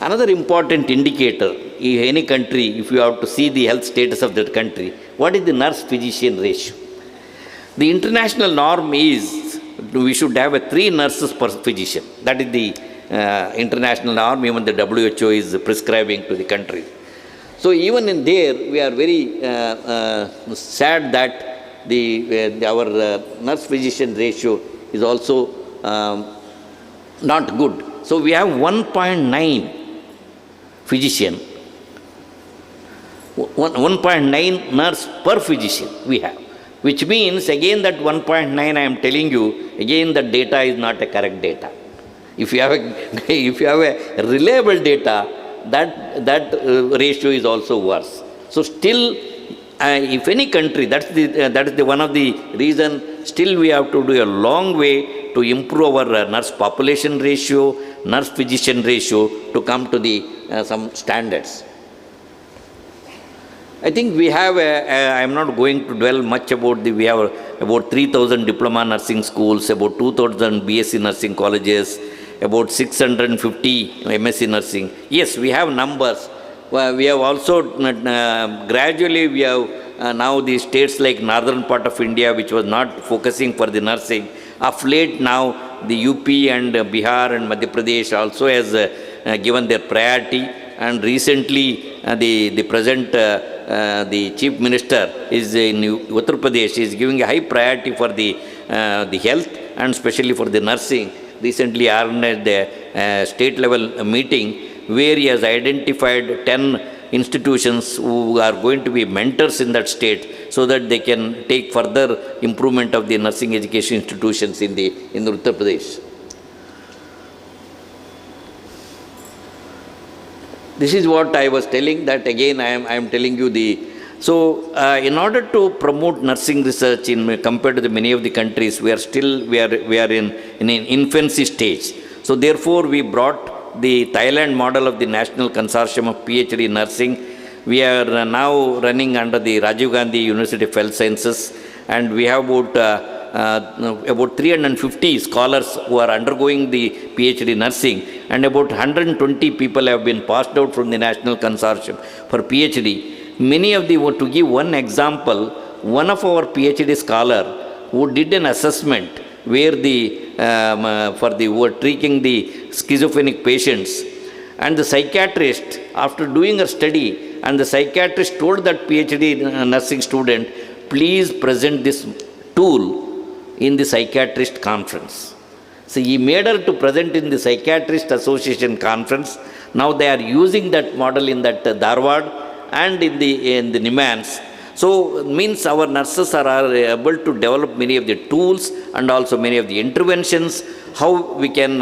Another important indicator in any country, if you have to see the health status of that country, what is the nurse-physician ratio? The international norm is we should have 3 nurses per physician. That is the international norm, even the WHO is prescribing to the country. So even in there, we are very sad that our nurse-physician ratio is also not good. So we have 1.9 physician, 1.9 nurse per physician we have, which means again that 1.9 I am telling you, again the data is not a correct data. If you have a reliable data, that ratio is also worse. So still, if any country, that is the one of the reason, still we have to do a long way to improve our nurse population ratio, nurse physician ratio to come to the some standards. I think we have, I am not going to dwell much about we have about 3,000 diploma nursing schools, about 2,000 BSc nursing colleges, about 650 MSc nursing. Yes, we have numbers. We have also gradually we have now the states like northern part of India, which was not focusing for the nursing. Of late now, the UP and Bihar and Madhya Pradesh also has given their priority. And recently, the present the chief minister is in Uttar Pradesh is giving a high priority for the health and especially for the nursing. Recently organized a state level meeting where he has identified 10 institutions who are going to be mentors in that state so that they can take further improvement of the nursing education institutions in Uttar Pradesh. This is what I was telling, that again I am telling you so in order to promote nursing research compared to the many of the countries, we are in an infancy stage. So therefore we brought the Thailand model of the National Consortium of PhD Nursing. We are now running under the Rajiv Gandhi University of Health Sciences, and we have about 350 scholars who are undergoing the PhD nursing, and about 120 people have been passed out from the National Consortium for PhD. Many of the, to give one example, one of our PhD scholar who did an assessment where who were treating the schizophrenic patients, and the psychiatrist, after doing a study, and the psychiatrist told that PhD nursing student, please present this tool in the psychiatrist conference. So he made her to present in the Psychiatrist Association conference. Now they are using that model in that Dharwad and in the Nimans. So it means our nurses are able to develop many of the tools and also many of the interventions, how we can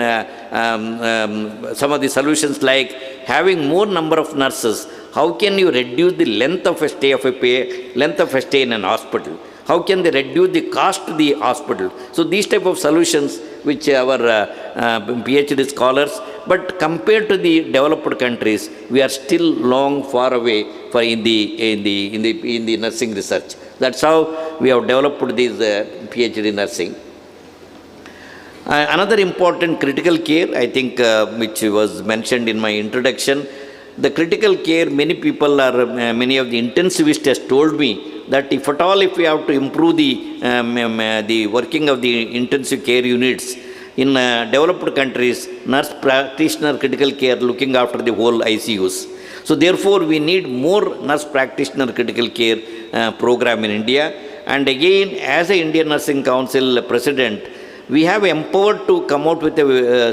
some of the solutions like having more number of nurses. How can you reduce the length of a stay in an hospital? How can they reduce the cost to the hospital? So these type of solutions which our PhD scholars, but compared to the developed countries, we are still far away in the nursing research. That's how we have developed this PhD nursing. Another important critical care, I think, which was mentioned in my introduction, the critical care, many of the intensivists has told me that if at all, if we have to improve the working of the intensive care units in developed countries, nurse practitioner critical care looking after the whole ICUs. So therefore, we need more nurse practitioner critical care program in India. And again, as an Indian Nursing Council president, we have empowered to come out with the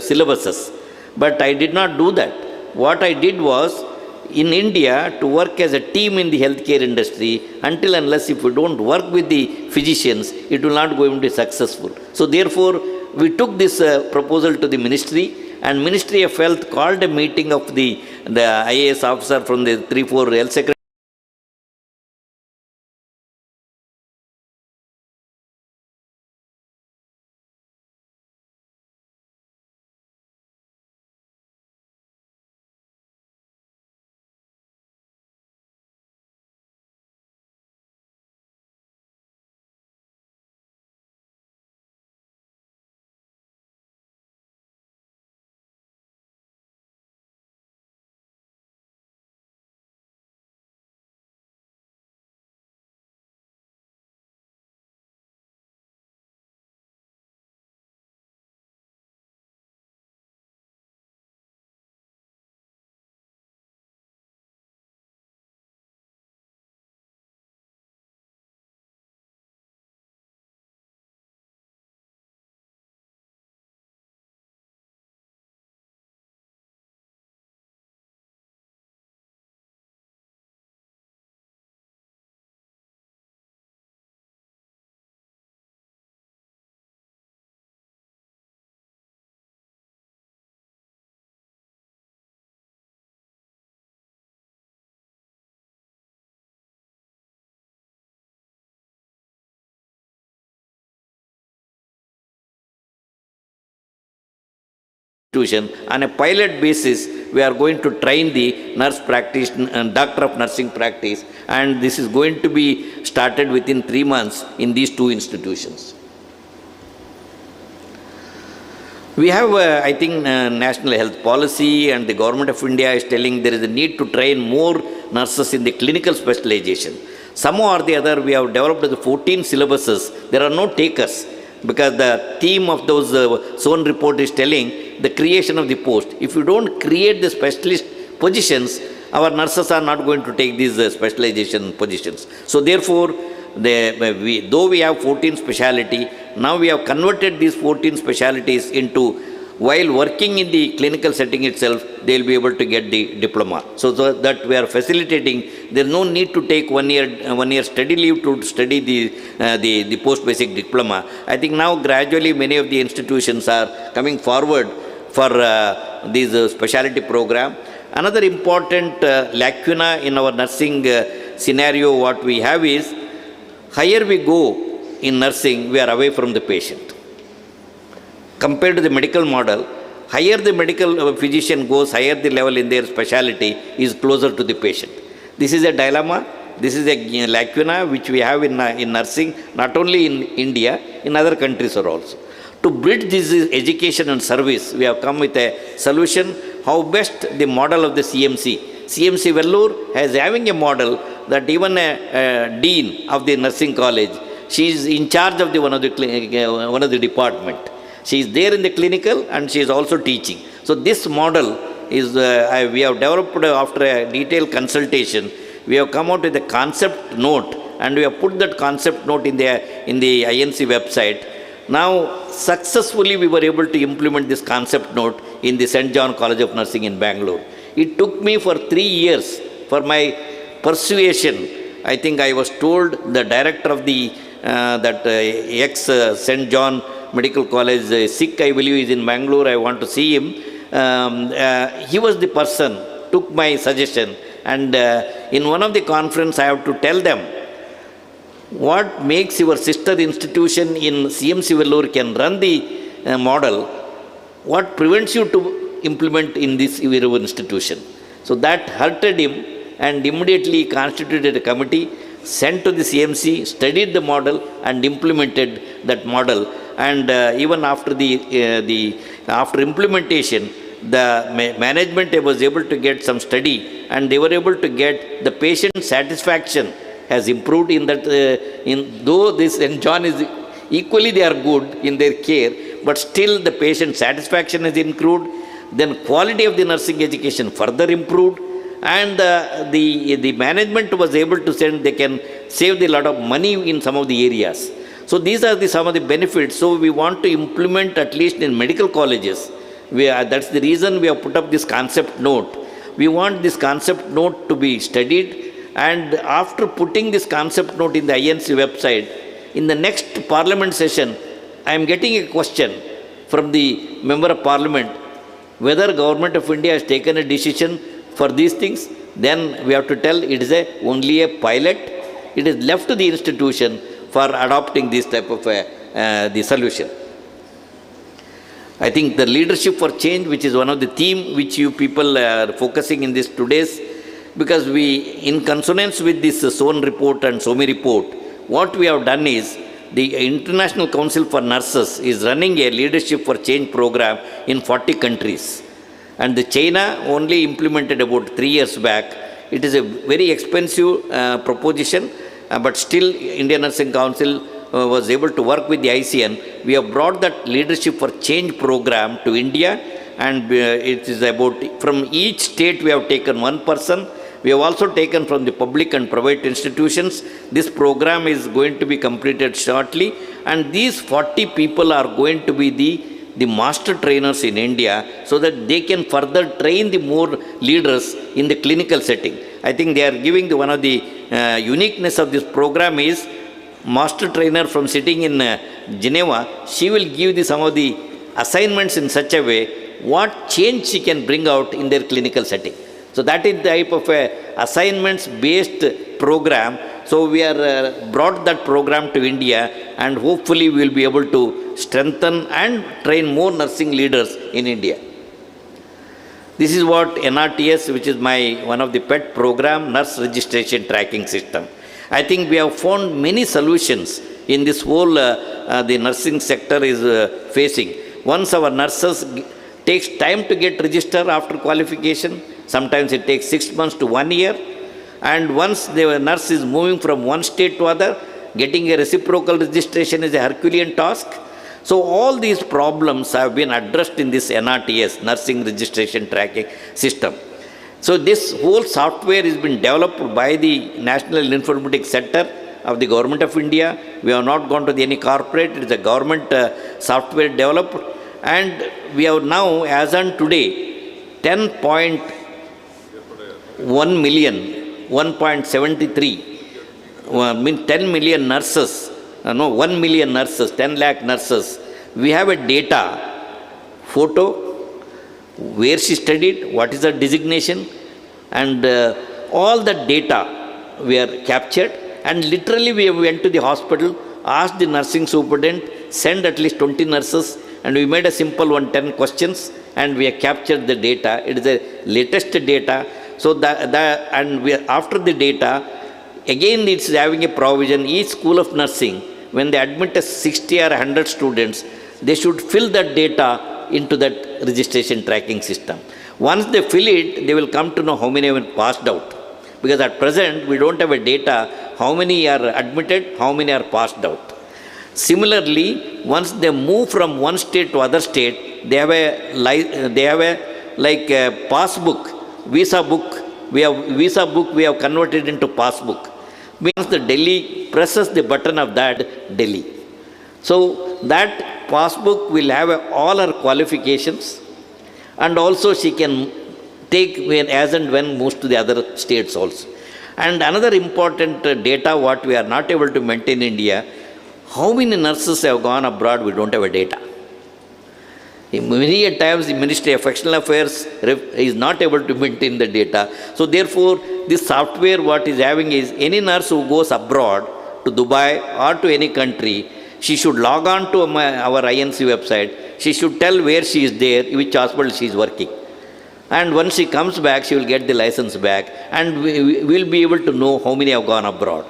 syllabuses. But I did not do that. What I did was, in India, to work as a team in the healthcare industry, until unless if we don't work with the physicians, it will not going to be successful. So therefore, we took this proposal to the ministry, and Ministry of Health called a meeting of the IAS officer from the 3-4 health secretary. On a pilot basis, we are going to train the nurse practitioner and doctor of nursing practice, and this is going to be started within 3 months in these 2 institutions. We have, I think, national health policy, and the government of India is telling there is a need to train more nurses in the clinical specialization. Somehow or the other, we have developed the 14 syllabuses. There are no takers, because the theme of those zone report is telling the creation of the post. If you don't create the specialist positions, our nurses are not going to take these specialization positions. So therefore, though we have 14 specialty, now we have converted these 14 specialties into, while working in the clinical setting itself, they will be able to get the diploma. So that we are facilitating. There is no need to take one year study leave to study the post-basic diploma. I think now gradually many of the institutions are coming forward for this specialty program. Another important lacuna in our nursing scenario, what we have is, higher we go in nursing, we are away from the patient. Compared to the medical model, higher the medical physician goes, higher the level in their specialty is closer to the patient. This is a dilemma, this is a lacuna which we have in nursing, not only in India, in other countries also. To bridge this education and service, we have come with a solution, how best the model of the CMC. CMC Vellore has having a model that even a dean of the nursing college, she is in charge of one of the department. She is there in the clinical and she is also teaching. So this model is, we have developed after a detailed consultation. We have come out with a concept note, and we have put that concept note in the INC website. Now, successfully we were able to implement this concept note in the St. John College of Nursing in Bangalore. It took me for 3 years for my persuasion. I think I was told the director of the ex St. John Medical College, Sikh, I believe, is in Mangaluru. I want to see him. He was the person, took my suggestion, and in one of the conference, I have to tell them, what makes your sister institution in CMC Vellore can run the model, what prevents you to implement in this your institution? So that hurted him, and immediately constituted a committee, sent to the CMC, studied the model and implemented that model. And even after after implementation, the management was able to get some study, and they were able to get the patient satisfaction has improved in that, though this and John is equally they are good in their care, but still the patient satisfaction has improved, then quality of the nursing education further improved, and the management was able to send, they can save a lot of money in some of the areas. So these are some of the benefits. So we want to implement at least in medical colleges. That's the reason we have put up this concept note. We want this concept note to be studied, and after putting this concept note in the INC website, in the next parliament session, I am getting a question from the member of parliament, whether government of India has taken a decision for these things. Then we have to tell it is only a pilot. It is left to the institution for adopting this type of the solution. I think the leadership for change, which is one of the theme which you people are focusing in this today's, because we, in consonance with this SON report and SOMI report, what we have done is, the International Council for Nurses is running a leadership for change program in 40 countries. And the China only implemented about 3 years back. It is a very expensive proposition, but still Indian Nursing Council was able to work with the ICN. We have brought that leadership for change program to India, and it is about, from each state we have taken one person. We have also taken from the public and private institutions. This program is going to be completed shortly, and these 40 people are going to be the master trainers in India, so that they can further train the more leaders in the clinical setting. I think they are giving one of the uniqueness of this program is, master trainer from sitting in Geneva, she will give some of the assignments in such a way, what change she can bring out in their clinical setting. So that is the type of assignments-based program. So we are brought that program to India, and hopefully we will be able to strengthen and train more nursing leaders in India. This is what NRTS, which is one of the pet program, Nurse Registration Tracking System. I think we have found many solutions in this whole, the nursing sector is facing. Once our nurses takes time to get registered after qualification, sometimes it takes 6 months to 1 year. And once the nurse is moving from one state to other, getting a reciprocal registration is a Herculean task. So all these problems have been addressed in this NRTS, Nursing Registration Tracking System. So this whole software has been developed by the National Informatics Center of the Government of India. We have not gone to any corporate, it is a government software developed. And we have now, as on today, 10.1 million, 1.73, mean 10 million nurses, 1 million nurses, 10 lakh nurses. We have a data, photo, where she studied, what is her designation, and all the data were captured. And literally we went to the hospital, asked the nursing superintendent, send at least 20 nurses, and we made a simple 10 questions, and we have captured the data. It is the latest data. So after the data, again it's having a provision, each school of nursing, when they admit 60 or 100 students, they should fill that data into that registration tracking system. Once they fill it, they will come to know how many have passed out. Because at present, we don't have a data how many are admitted, how many are passed out. Similarly, once they move from one state to other state, they have a passbook, visa book. We have visa book we have converted into passbook. Means the Delhi presses the button of that Delhi. So that passbook will have all her qualifications, and also she can take as and when moves to the other states also. And another important data what we are not able to maintain in India, How many nurses have gone abroad? We don't have a data. Many a times the Ministry of External Affairs is not able to maintain the data. So therefore, this software what is having is any nurse who goes abroad to Dubai or to any country, she should log on to our INC website. She should tell where she is there, which hospital she is working. And once she comes back, she will get the license back, and we will be able to know how many have gone abroad.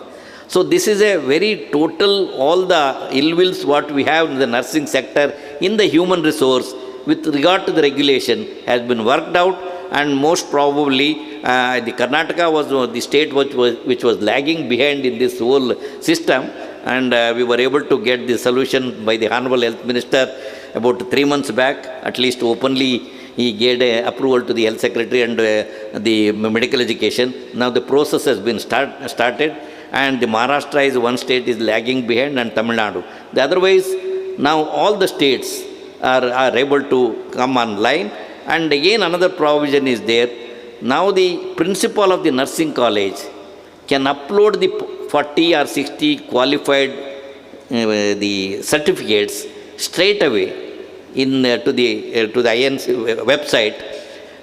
So this is a very total, all the ill wills what we have in the nursing sector, in the human resource, with regard to the regulation, has been worked out, and most probably the Karnataka was the state which was lagging behind in this whole system, and we were able to get the solution by the Honorable Health Minister about 3 months back. At least openly he gave approval to the Health Secretary and the medical education. Now the process has been started, and the Maharashtra is one state is lagging behind, and Tamil Nadu. Otherwise, now all the states are able to come online. And again another provision is there. Now the principal of the nursing college can upload the 40 or 60 qualified the certificates straight away to the INC website,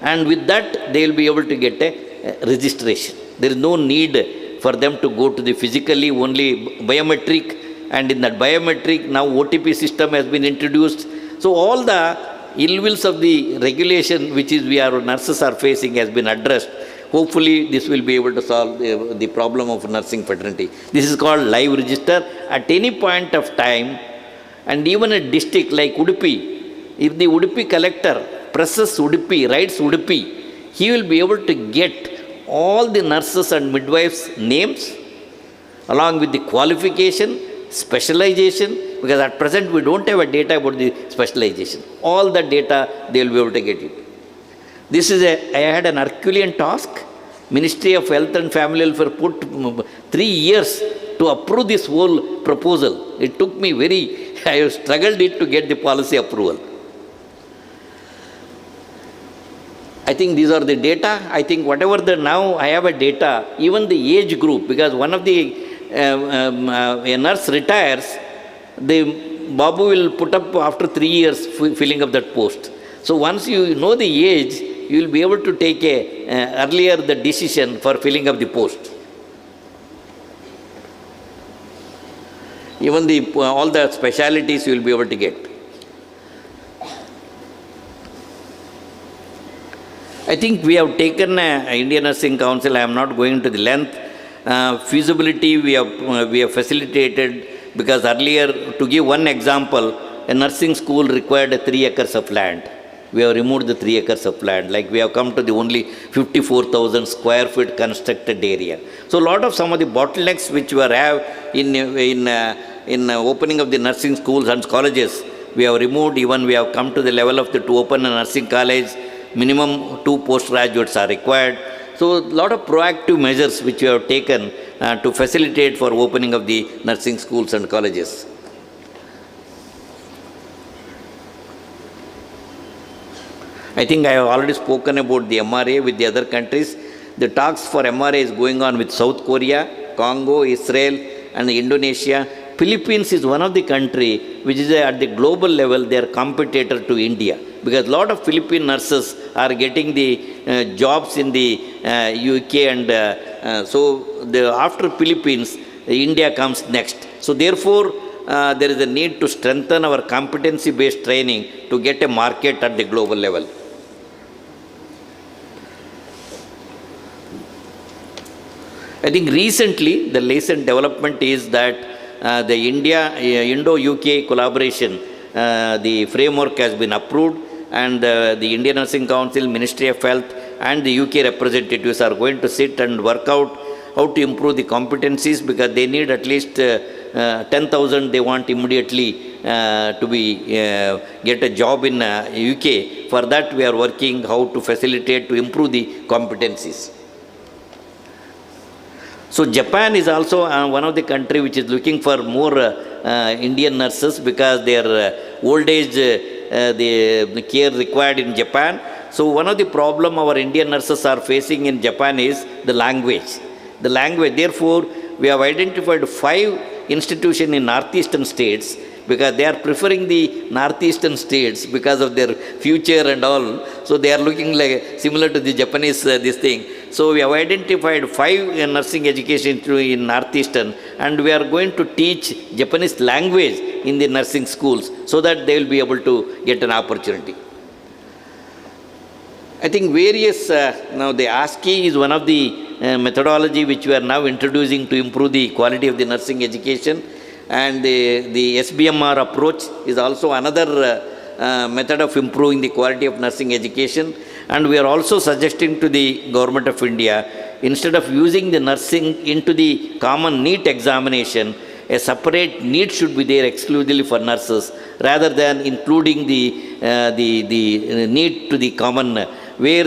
and with that they will be able to get a registration. There is no need for them to go to the physically, only biometric, and in that biometric now OTP system has been introduced. So all the ill wills of the regulation which is our nurses are facing has been addressed. Hopefully this will be able to solve the problem of nursing fraternity. This is called live register. At any point of time, and even a district like Udupi, if the Udupi collector presses Udupi, writes Udupi, he will be able to get all the nurses and midwives' names along with the qualification, specialization, because at present we don't have a data about the specialization. All the data they will be able to get it. This is I had an Herculean task. Ministry of Health and Family Welfare put 3 years to approve this whole proposal. It took me I have struggled to get the policy approval. I think these are the data. I think whatever now I have a data, even the age group, because one of the a nurse retires, the Babu will put up after 3 years filling up that post. So once you know the age, you will be able to take earlier the decision for filling up the post. Even all the specialities you will be able to get. I think we have taken Indian Nursing Council. I am not going to the length. Feasibility we have facilitated, because earlier, to give one example, a nursing school required 3 acres of land. We have removed the 3 acres of land. Like we have come to the only 54,000 square feet constructed area. So a lot of some of the bottlenecks which we have in opening of the nursing schools and colleges, we have removed. Even we have come to the level of to open a nursing college, minimum 2 postgraduates are required. So a lot of proactive measures which we have taken to facilitate for opening of the nursing schools and colleges. I think I have already spoken about the MRA with the other countries. The talks for MRA is going on with South Korea, Congo, Israel, and Indonesia. Philippines is one of the country which is at the global level, they are competitor to India, because a lot of Philippine nurses are getting the jobs in the UK, and so after Philippines, India comes next. So therefore, there is a need to strengthen our competency-based training to get a market at the global level. I think recently the recent development is that the Indo-UK collaboration, the framework has been approved, and the Indian Nursing Council, Ministry of Health, and the UK representatives are going to sit and work out how to improve the competencies, because they need at least 10,000 they want immediately to get a job in UK. For that we are working how to facilitate to improve the competencies. So Japan is also one of the country which is looking for more Indian nurses, because their old age the care required in Japan. So one of the problem our Indian nurses are facing in Japan is the language. Therefore, we have identified 5 institution in northeastern states, because they are preferring the northeastern states because of their future and all. So they are looking like similar to the Japanese this thing. So we have identified 5 nursing education in northeastern, and we are going to teach Japanese language in the nursing schools so that they will be able to get an opportunity. I think various, now the ASCII is one of the methodology which we are now introducing to improve the quality of the nursing education. And the SBMR approach is also another method of improving the quality of nursing education. And we are also suggesting to the Government of India, instead of using the nursing into the common NEET examination, a separate NEET should be there exclusively for nurses, rather than including the NEET to the common, where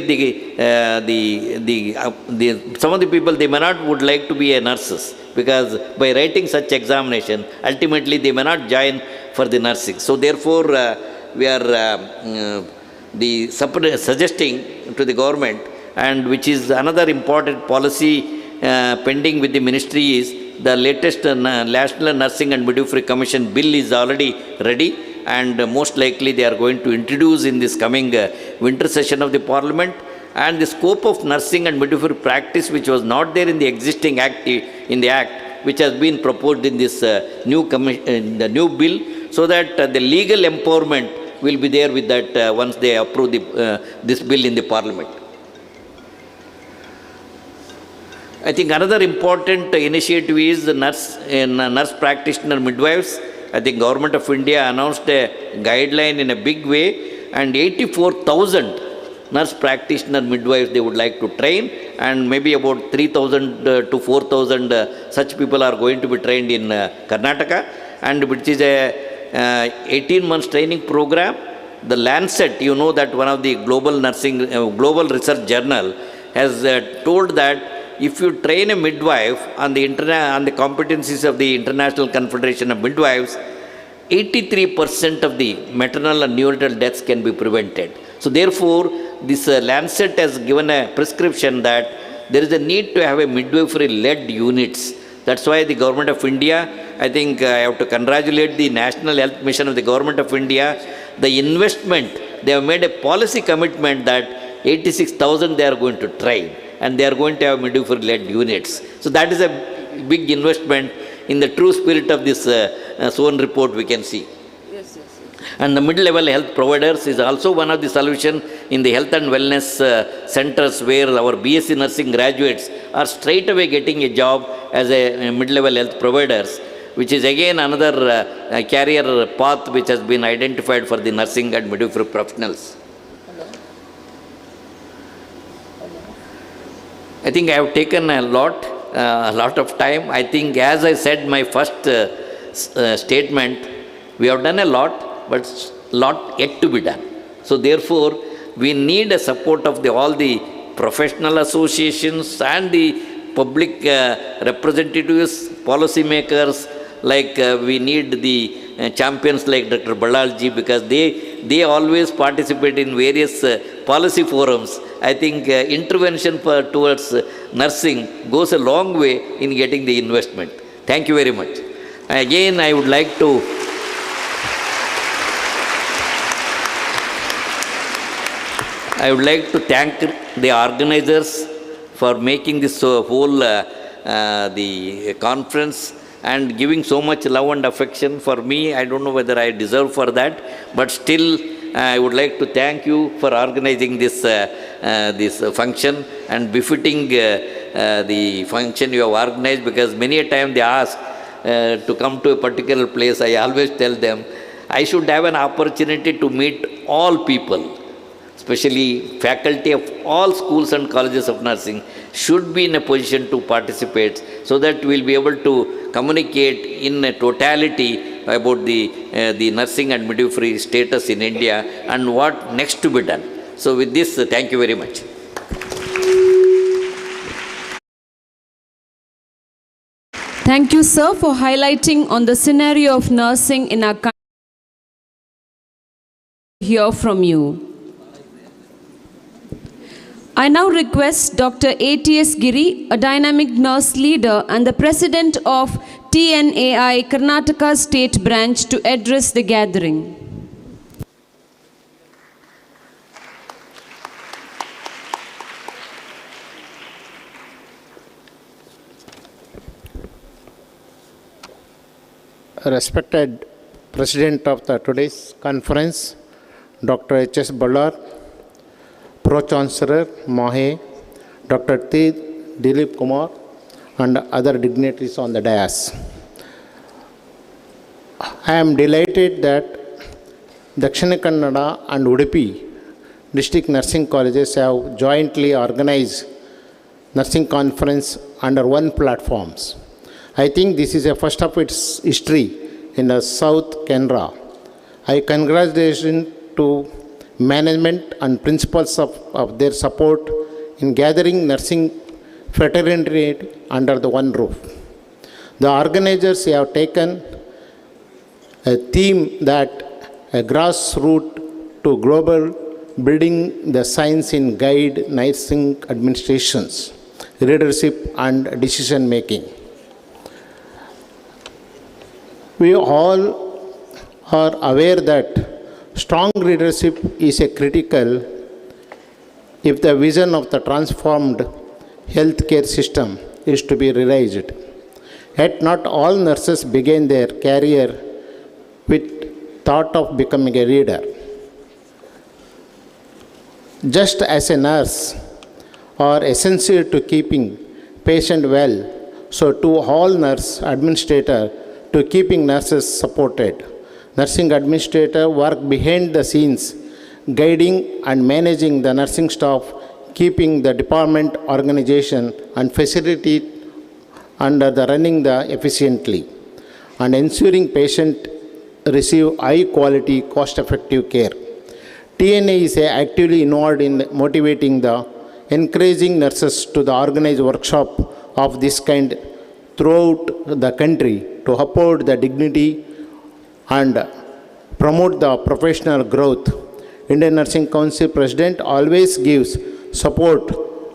some of the people, they may not would like to be a nurses, because by writing such examination, ultimately they may not join for the nursing. So therefore, we are suggesting to the government, and which is another important policy pending with the ministry, is the latest National Nursing and Midwifery Commission bill is already ready, and most likely they are going to introduce in this coming winter session of the Parliament. And the scope of nursing and midwifery practice, which was not there in the existing act, which has been proposed in this new bill, so that the legal empowerment will be there with that once they approve this bill in the Parliament. I think another important initiative is the nurse practitioner midwives. I think Government of India announced a guideline in a big way, and 84,000 nurse practitioner midwives they would like to train, and maybe about 3,000 to 4,000 such people are going to be trained in Karnataka, and which is a 18 months training program. The Lancet, you know that one of the global research journal has told that if you train a midwife on the competencies of the International Confederation of Midwives, 83% of the maternal and neonatal deaths can be prevented. So therefore, this Lancet has given a prescription that there is a need to have a midwifery-led units. That's why the Government of India, I think I have to congratulate the National Health Mission of the Government of India, the investment, they have made a policy commitment that 86,000 they are going to train, and they are going to have midwifery-led units. So that is a big investment in the true spirit of this Swan report we can see. And the mid-level health providers is also one of the solutions in the health and wellness centers, where our BSc nursing graduates are straight away getting a job as a mid-level health providers, which is again another career path which has been identified for the nursing and midwifery professionals. I think I have taken a lot of time. I think, as I said my first statement, we have done a lot, but lot yet to be done. So therefore, we need a support of all the professional associations and the public representatives, policy makers, like we need the champions like Dr. Ballalji, because they always participate in various policy forums. I think intervention towards nursing goes a long way in getting the investment. Thank you very much. Again, I would like to thank the organizers for making this whole the conference and giving so much love and affection for me. I don't know whether I deserve for that, but still I would like to thank you for organizing this function and befitting the function you have organized, because many a time they ask to come to a particular place. I always tell them I should have an opportunity to meet all people, especially faculty of all schools and colleges of nursing should be in a position to participate, so that we will be able to communicate in a totality about the nursing and midwifery status in India and what next to be done. So with this, thank you very much. Thank you, sir, for highlighting on the scenario of nursing in our country. Hear from you. I now request Dr. A.T.S. Giri, a dynamic nurse leader and the president of TNAI Karnataka State Branch to address the gathering. Respected President of today's conference, Dr. H.S. Ballar, Pro-Chancellor Mahe, Dr. T. Dileep Kumar, and other dignitaries on the dais. I am delighted that Dakshina Kannada and Udupi district nursing colleges have jointly organized nursing conference under one platform. I think this is a first of its history in the South Canara. I congratulate to management and principals of their support in gathering nursing fraternity under the one roof. The organizers have taken a theme that a grassroots to global, building the science in guide nursing administrations, leadership and decision making. We all are aware that strong leadership is a critical if the vision of the transformed healthcare system is to be realized. Yet not all nurses begin their career with thought of becoming a leader. Just as a nurse are essential to keeping patient well, so too all nurse administrator to keeping nurses supported. Nursing administrator work behind the scenes, guiding and managing the nursing staff, keeping the department organization and facility under the running the efficiently, and ensuring patient receive high quality, cost effective care. TNA is actively involved in motivating the encouraging nurses to the organized workshop of this kind throughout the country to uphold the dignity and promote the professional growth. Indian Nursing Council President always gives support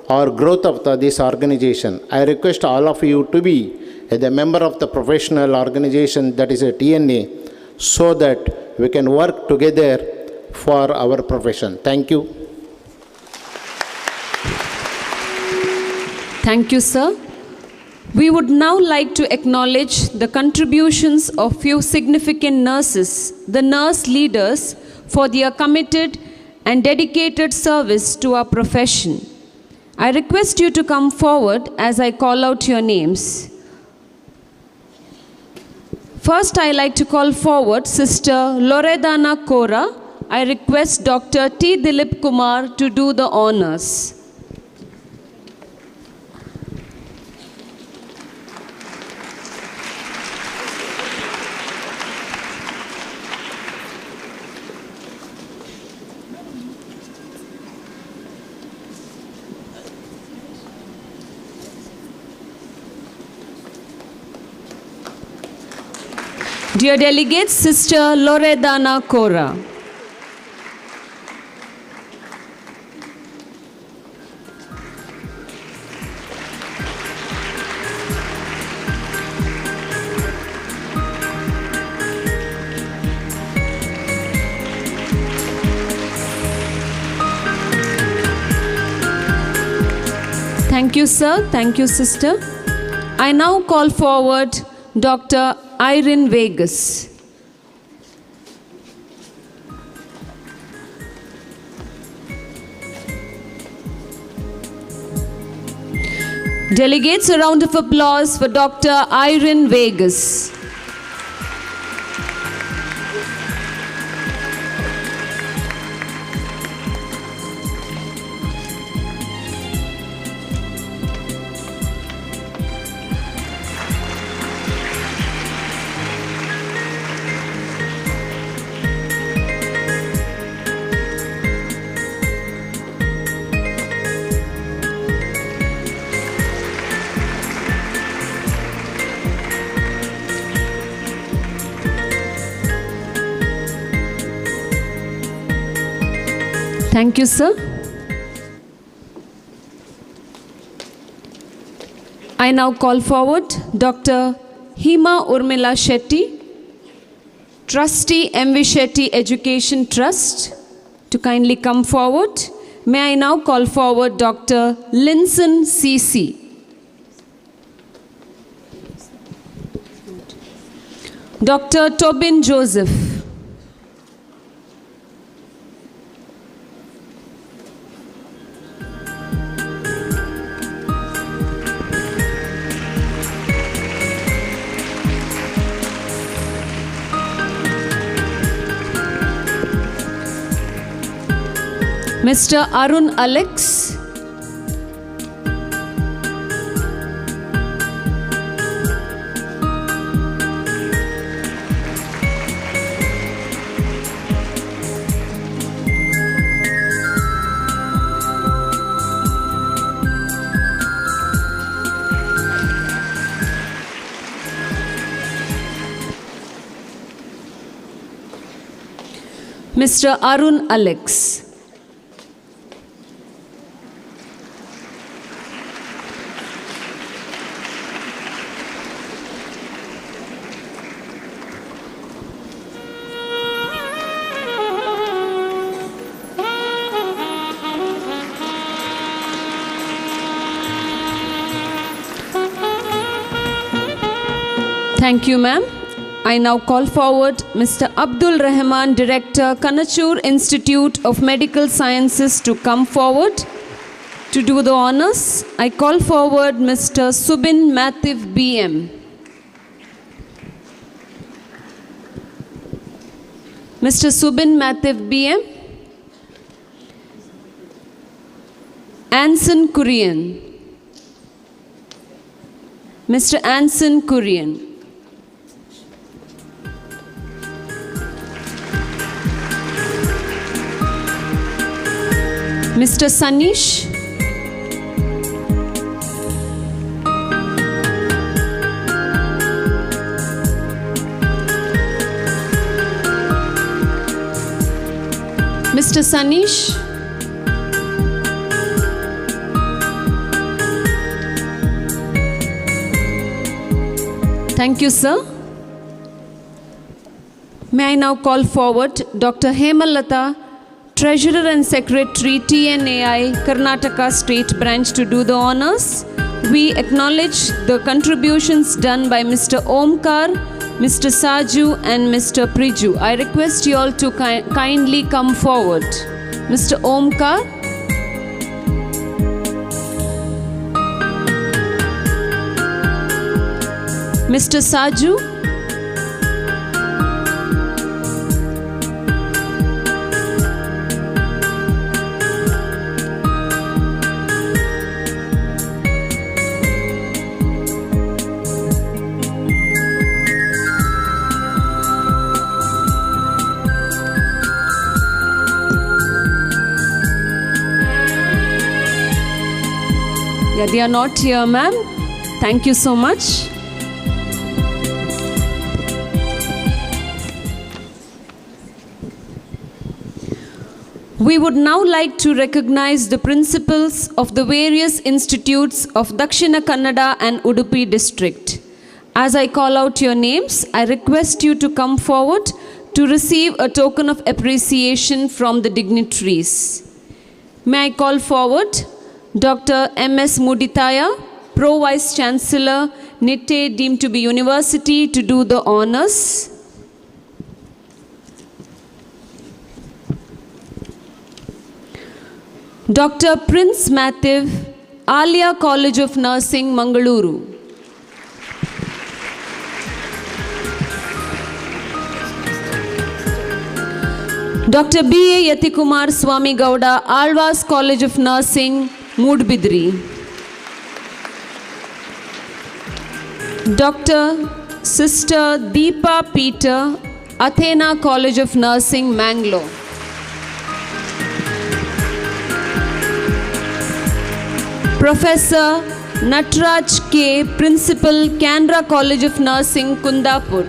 or growth of this organization. I request all of you to be a member of the professional organization that is a TNA so that we can work together for our profession. Thank you. Thank you, sir. We would now like to acknowledge the contributions of few significant nurses, the nurse leaders, for their committed and dedicated service to our profession. I request you to come forward as I call out your names. First, I like to call forward Sister Loredana Kora. I request Dr. T. Dileep Kumar to do the honors. Dear delegates, Sister Loredana Kora. Thank you, sir. Thank you, sister. I now call forward Dr. Irene Vegas. Delegates, a round of applause for Dr. Irene Vegas. Thank you, sir. I now call forward Dr. Hema Urmila Shetty, Trustee M.V. Shetty Education Trust, to kindly come forward. May I now call forward Dr. Linson C.C. Dr. Tobin Joseph. Mr. Arun Alex. Mr. Arun Alex. Thank you, ma'am. I now call forward Mr. Abdul Rahman, Director, Kanachur Institute of Medical Sciences, to come forward to do the honors. I call forward Mr. Subin Mathiv, BM. Mr. Subin Mathiv, BM. Anson Kurian. Mr. Anson Kurian. Mr. Sanish. Mr. Sanish. Thank you, sir. May I now call forward Dr. Hemalata, Treasurer and Secretary, TNAI, Karnataka State Branch, to do the honors. We acknowledge the contributions done by Mr. Omkar, Mr. Saju and Mr. Priju. I request you all to kindly come forward. Mr. Omkar. Mr. Saju. Yeah, they are not here, ma'am. Thank you so much. We would now like to recognize the principals of the various institutes of Dakshina Kannada and Udupi district. As I call out your names, I request you to come forward to receive a token of appreciation from the dignitaries. May I call forward Dr. M.S. Muditaya, Pro Vice Chancellor, Nitte deemed to be University, to do the honors. Dr. Prince Mathiv, Alia College of Nursing, Mangaluru. Dr. B.A. Yatikumar Swami Gowda, Alvas College of Nursing, Moodbidri. Dr. Sister Deepa Peter, Athena College of Nursing, Mangalore. Professor Natraj K, Principal, Canara College of Nursing, Kundapur.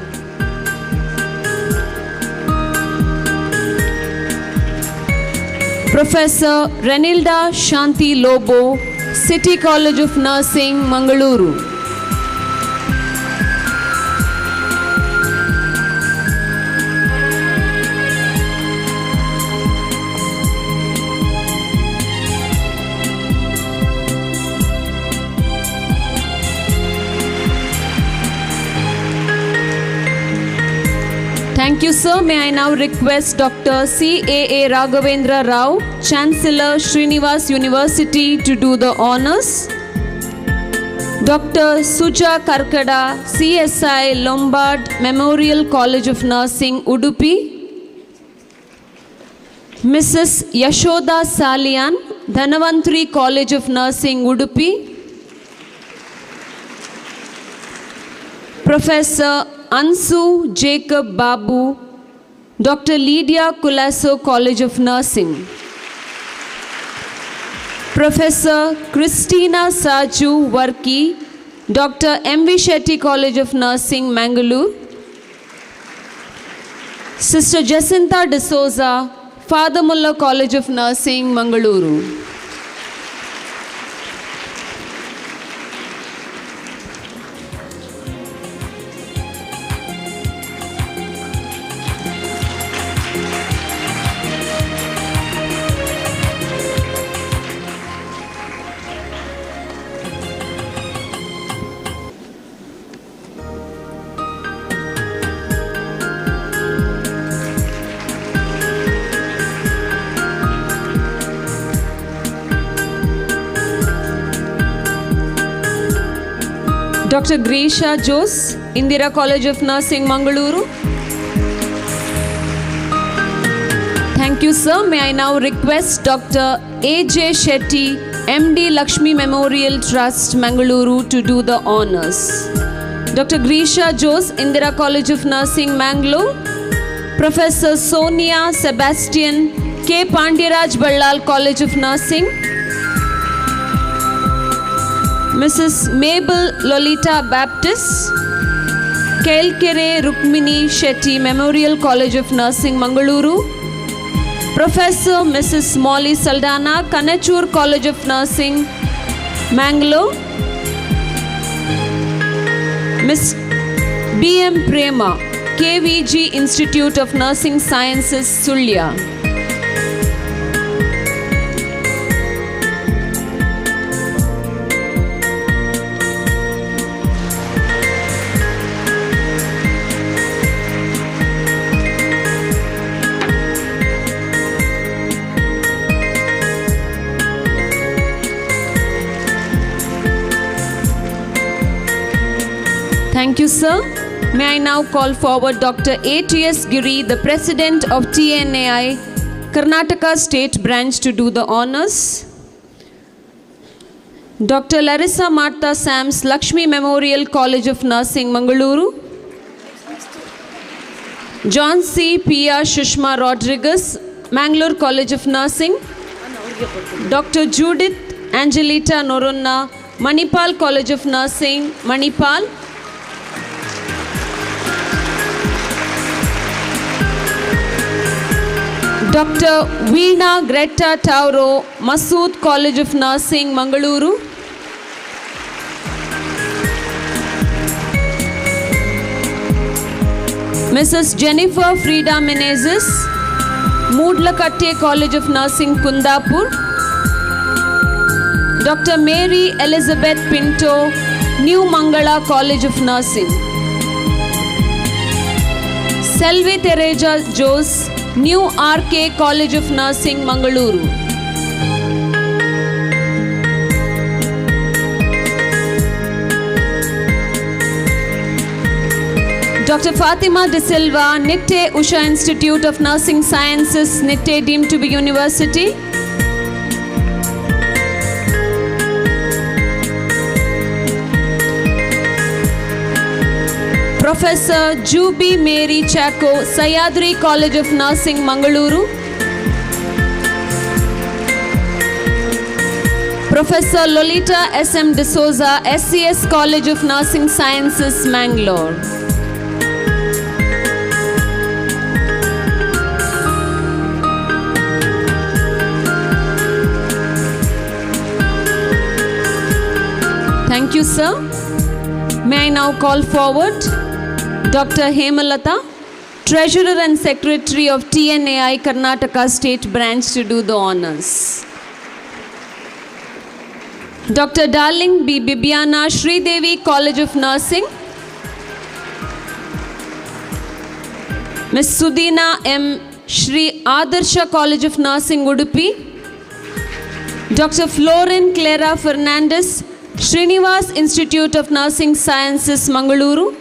Professor Renilda Shanti Lobo, City College of Nursing, Mangaluru. Thank you, sir. May I now request Dr. C.A.A. Raghavendra Rao, Chancellor, Srinivas University, to do the honors. Dr. Suja Karkada, CSI, Lombard Memorial College of Nursing, Udupi. Mrs. Yashoda Salian, Dhanavantri College of Nursing, Udupi. Professor Ansu Jacob Babu, Dr. Lydia Kulaso College of Nursing. Professor Christina Saju Varki, Dr. M.V. Shetty College of Nursing, Mangaluru. Sister Jacinta D'Souza, Father Mullah College of Nursing, Mangaluru. Dr. Grisha Jose, Indira College of Nursing, Mangaluru. Thank you, sir. May I now request Dr. A.J. Shetty, MD Lakshmi Memorial Trust, Mangaluru, to do the honors. Dr. Grisha Jose, Indira College of Nursing, Mangalore. Professor Sonia Sebastian, K. Pandyraj Ballal College of Nursing. Mrs. Mabel Lolita Baptist, Kelkere Rukmini Shetty Memorial College of Nursing, Mangaluru. Professor Mrs. Molly Saldana, Kanachur College of Nursing, Mangalore. Miss B.M. Prema, KVG Institute of Nursing Sciences, Sulya. Thank you, sir. May I now call forward Dr. A.T.S. Giri, the President of TNAI, Karnataka State Branch, to do the honors. Dr. Larissa Martha Sams, Lakshmi Memorial College of Nursing, Mangaluru. John C. Pia Shushma Rodriguez, Mangalore College of Nursing. Dr. Judith Angelita Noronna, Manipal College of Nursing, Manipal. Dr. Veena Greta Tauro, Masood College of Nursing, Mangaluru. Mrs. Jennifer Frida Menezes, Moodlakatte College of Nursing, Kundapur. Dr. Mary Elizabeth Pinto, New Mangala College of Nursing. Selvi Teresa Jose, New RK College of Nursing, Mangaluru. Dr. Fatima De Silva, Nitte Usha Institute of Nursing Sciences, Nitte, deemed to be University. Professor Jubi Mary Chacko, Sayadri College of Nursing, Mangaluru. Professor Lolita S.M. D'Souza, SCS College of Nursing Sciences, Mangalore. Thank you, sir. May I now call forward Dr. Hemalata, Treasurer and Secretary of TNAI Karnataka State Branch, to do the honors. Dr. Darling B. Bibiana, Sridevi College of Nursing. Ms. Sudina M. Shri Adarsha College of Nursing, Udupi. Dr. Florin Clara Fernandez, Srinivas Institute of Nursing Sciences, Mangaluru.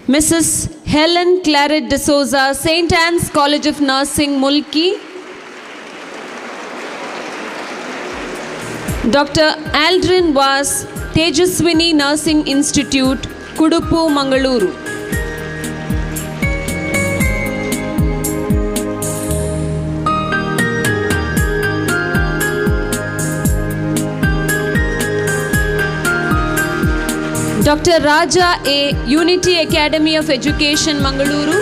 Mrs. Helen Claret de Souza, St. Anne's College of Nursing, Mulki. Dr. Aldrin Was, Tejaswini Nursing Institute, Kudupu, Mangaluru. Dr. Raja A, Unity Academy of Education, Mangaluru.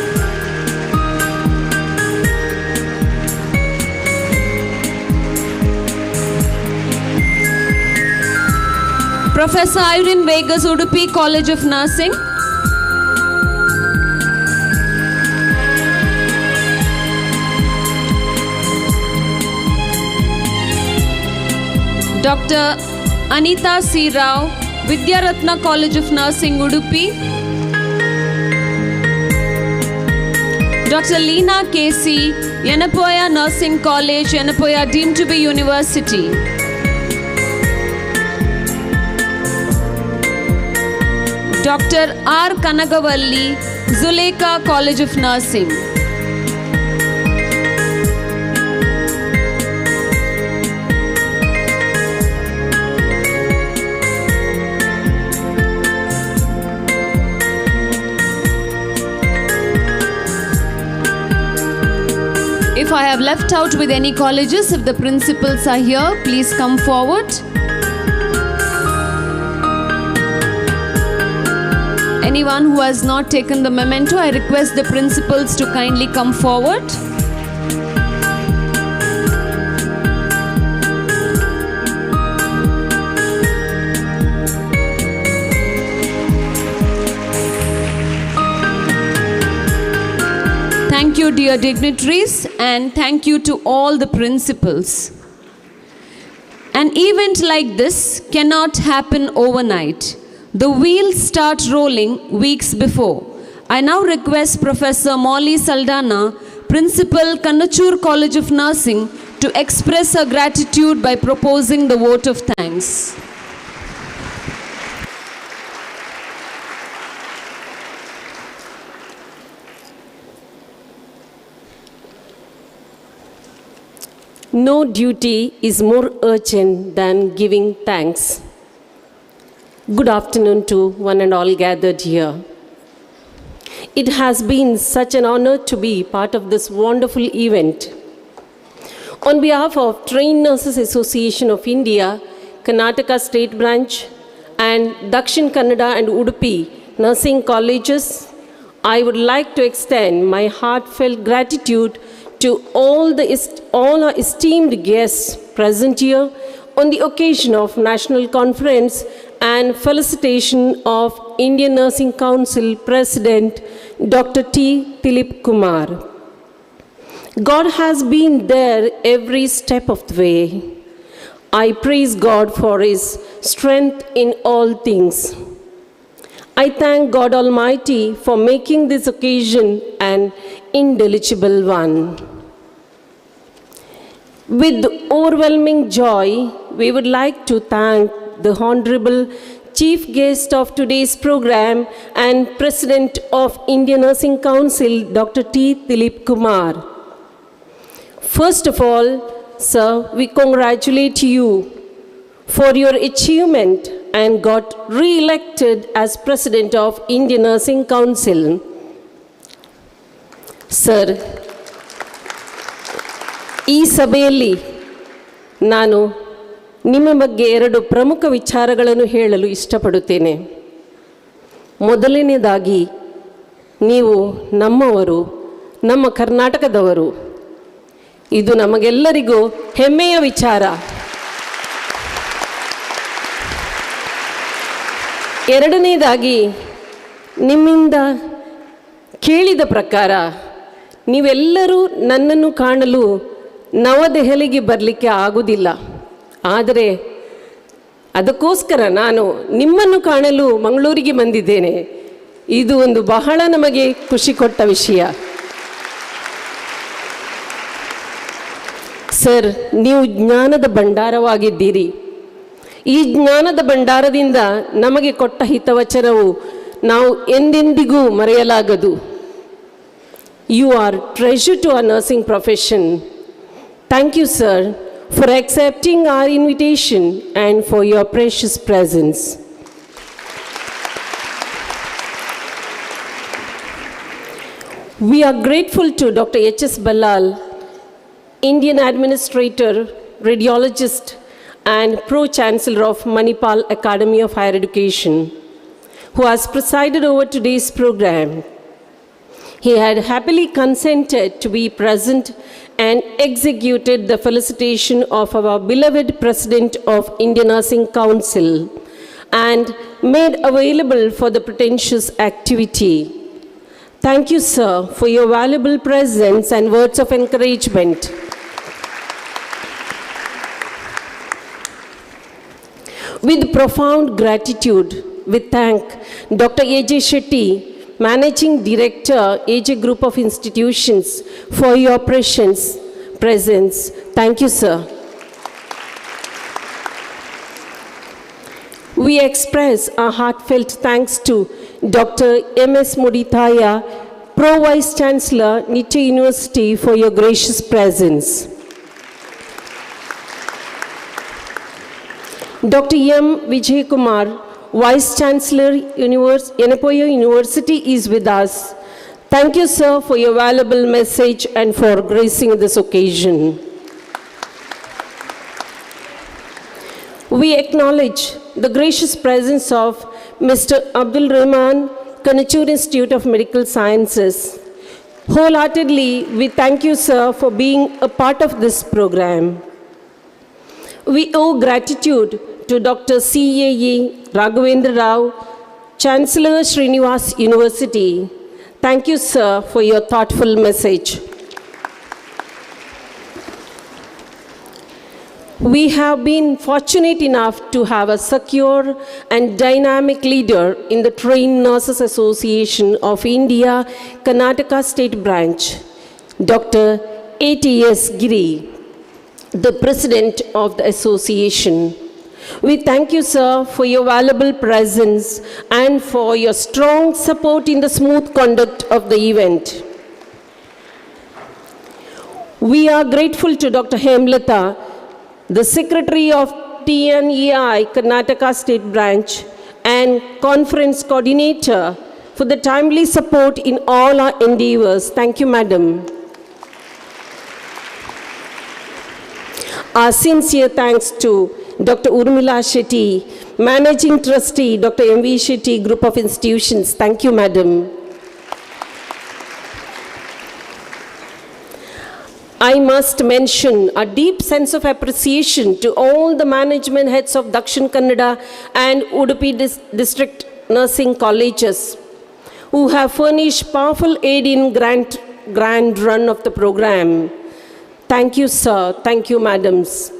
Professor Irene Vegas, Udupi College of Nursing. Dr. Anita C. Rao, Vidyaratna College of Nursing, Udupi. Dr. Leena K.C., Yenapoya Nursing College, Yenapoya deemed to be University. Dr. R. Kanagavalli, Zuleka College of Nursing. If I have left out with any colleges, if the principals are here, please come forward. Anyone who has not taken the memento, I request the principals to kindly come forward. Thank you, dear dignitaries, and thank you to all the principals. An event like this cannot happen overnight. The wheels start rolling weeks before. I now request Professor Molly Saldana, Principal, Kannachur College of Nursing, to express her gratitude by proposing the vote of thanks. No duty is more urgent than giving thanks. Good afternoon to one and all gathered here. It has been such an honor to be part of this wonderful event. On behalf of Trained Nurses Association of India, Karnataka State Branch, and Dakshin Kannada and Udupi Nursing Colleges, I would like to extend my heartfelt gratitude to all our esteemed guests present here on the occasion of National Conference and felicitation of Indian Nursing Council President Dr. T. Dileep Kumar. God has been there every step of the way. I praise God for His strength in all things. I thank God Almighty for making this occasion an indelible one. With overwhelming joy, we would like to thank the Honorable Chief Guest of today's program and President of Indian Nursing Council, Dr. T. Dileep Kumar. First of all, sir, we congratulate you for your achievement and got re-elected as President of Indian Nursing Council. Sir, ಈ ಸಭೆಯಲ್ಲಿ ನಾನು ನಿಮ್ಮ ಬಗ್ಗೆ ಎರಡು ಪ್ರಮುಖ ವಿಚಾರಗಳನ್ನು ಹೇಳಲು ಇಷ್ಟಪಡುತ್ತೇನೆ. ಮೊದಲನೇದಾಗಿ, ನೀವು ನಮ್ಮವರು, ನಮ್ಮ ಕರ್ನಾಟಕದವರು. ಇದು ನಮಗೆಲ್ಲರಿಗೂ ಹೆಮ್ಮೆಯ ವಿಚಾರ. ಎರಡನೇದಾಗಿ, ನಿಮ್ಮಿಂದ ಕೇಳಿದ ಪ್ರಕಾರ ನೀವೆಲ್ಲರೂ ನನ್ನನ್ನು ಕಾಣಲು ನವದೆಹಲಿಗೆ ಬರಲಿಕ್ಕೆ ಆಗುವುದಿಲ್ಲ. ಆದರೆ ಅದಕ್ಕೋಸ್ಕರ ನಾನು ನಿಮ್ಮನ್ನು ಕಾಣಲು ಮಂಗಳೂರಿಗೆ ಬಂದಿದ್ದೇನೆ. ಇದು ಒಂದು ಬಹಳ ನಮಗೆ ಖುಷಿ ಕೊಟ್ಟ ವಿಷಯ. ಸರ್, ನೀವು ಜ್ಞಾನದ ಭಂಡಾರವಾಗಿದ್ದೀರಿ. ಈ ಜ್ಞಾನದ ಭಂಡಾರದಿಂದ ನಮಗೆ ಕೊಟ್ಟ ಹಿತವಚನವು ನಾವು ಎಂದೆಂದಿಗೂ ಮರೆಯಲಾಗದು. You are treasure to our nursing profession. Thank you, sir, for accepting our invitation and for your precious presence. We are grateful to Dr. H.S. Ballal, Indian Administrator, Radiologist, and Pro-Chancellor of Manipal Academy of Higher Education, who has presided over today's program. He had happily consented to be present and executed the felicitation of our beloved President of Indian Nursing Council and made available for the pretentious activity. Thank you, sir, for your valuable presence and words of encouragement. With profound gratitude, we thank Dr. A.J. Shetty, Managing Director, AJ Group of Institutions, for your presence. Thank you, sir. We express our heartfelt thanks to Dr. M.S. Mudithaya, Pro Vice Chancellor, Nitya University, for your gracious presence. Dr. M. Vijay Kumar, Vice Chancellor, Yenapoya University, is with us. Thank you, sir, for your valuable message and for gracing this occasion. We acknowledge the gracious presence of Mr. Abdul Rahman, Kanachur Institute of Medical Sciences. Wholeheartedly, we thank you, sir, for being a part of this program. We owe gratitude to Dr. C.A.E. Raghavendra Rao, Chancellor Srinivas University. Thank you, sir, for your thoughtful message. We have been fortunate enough to have a secure and dynamic leader in the Trained Nurses Association of India, Karnataka State Branch, Dr. A.T.S. Giri, the President of the Association. We thank you, sir, for your valuable presence and for your strong support in the smooth conduct of the event. We are grateful to Dr. Hemlata, the Secretary of TNAI Karnataka State Branch and Conference Coordinator, for the timely support in all our endeavors. Thank you, Madam. Our sincere thanks to Dr. Urmila Shetty, Managing Trustee, Dr. M.V. Shetty, Group of Institutions. Thank you, Madam. I must mention a deep sense of appreciation to all the management heads of Dakshin Kannada and Udupi District Nursing Colleges who have furnished powerful aid in grand run of the program. Thank you, sir. Thank you, madams.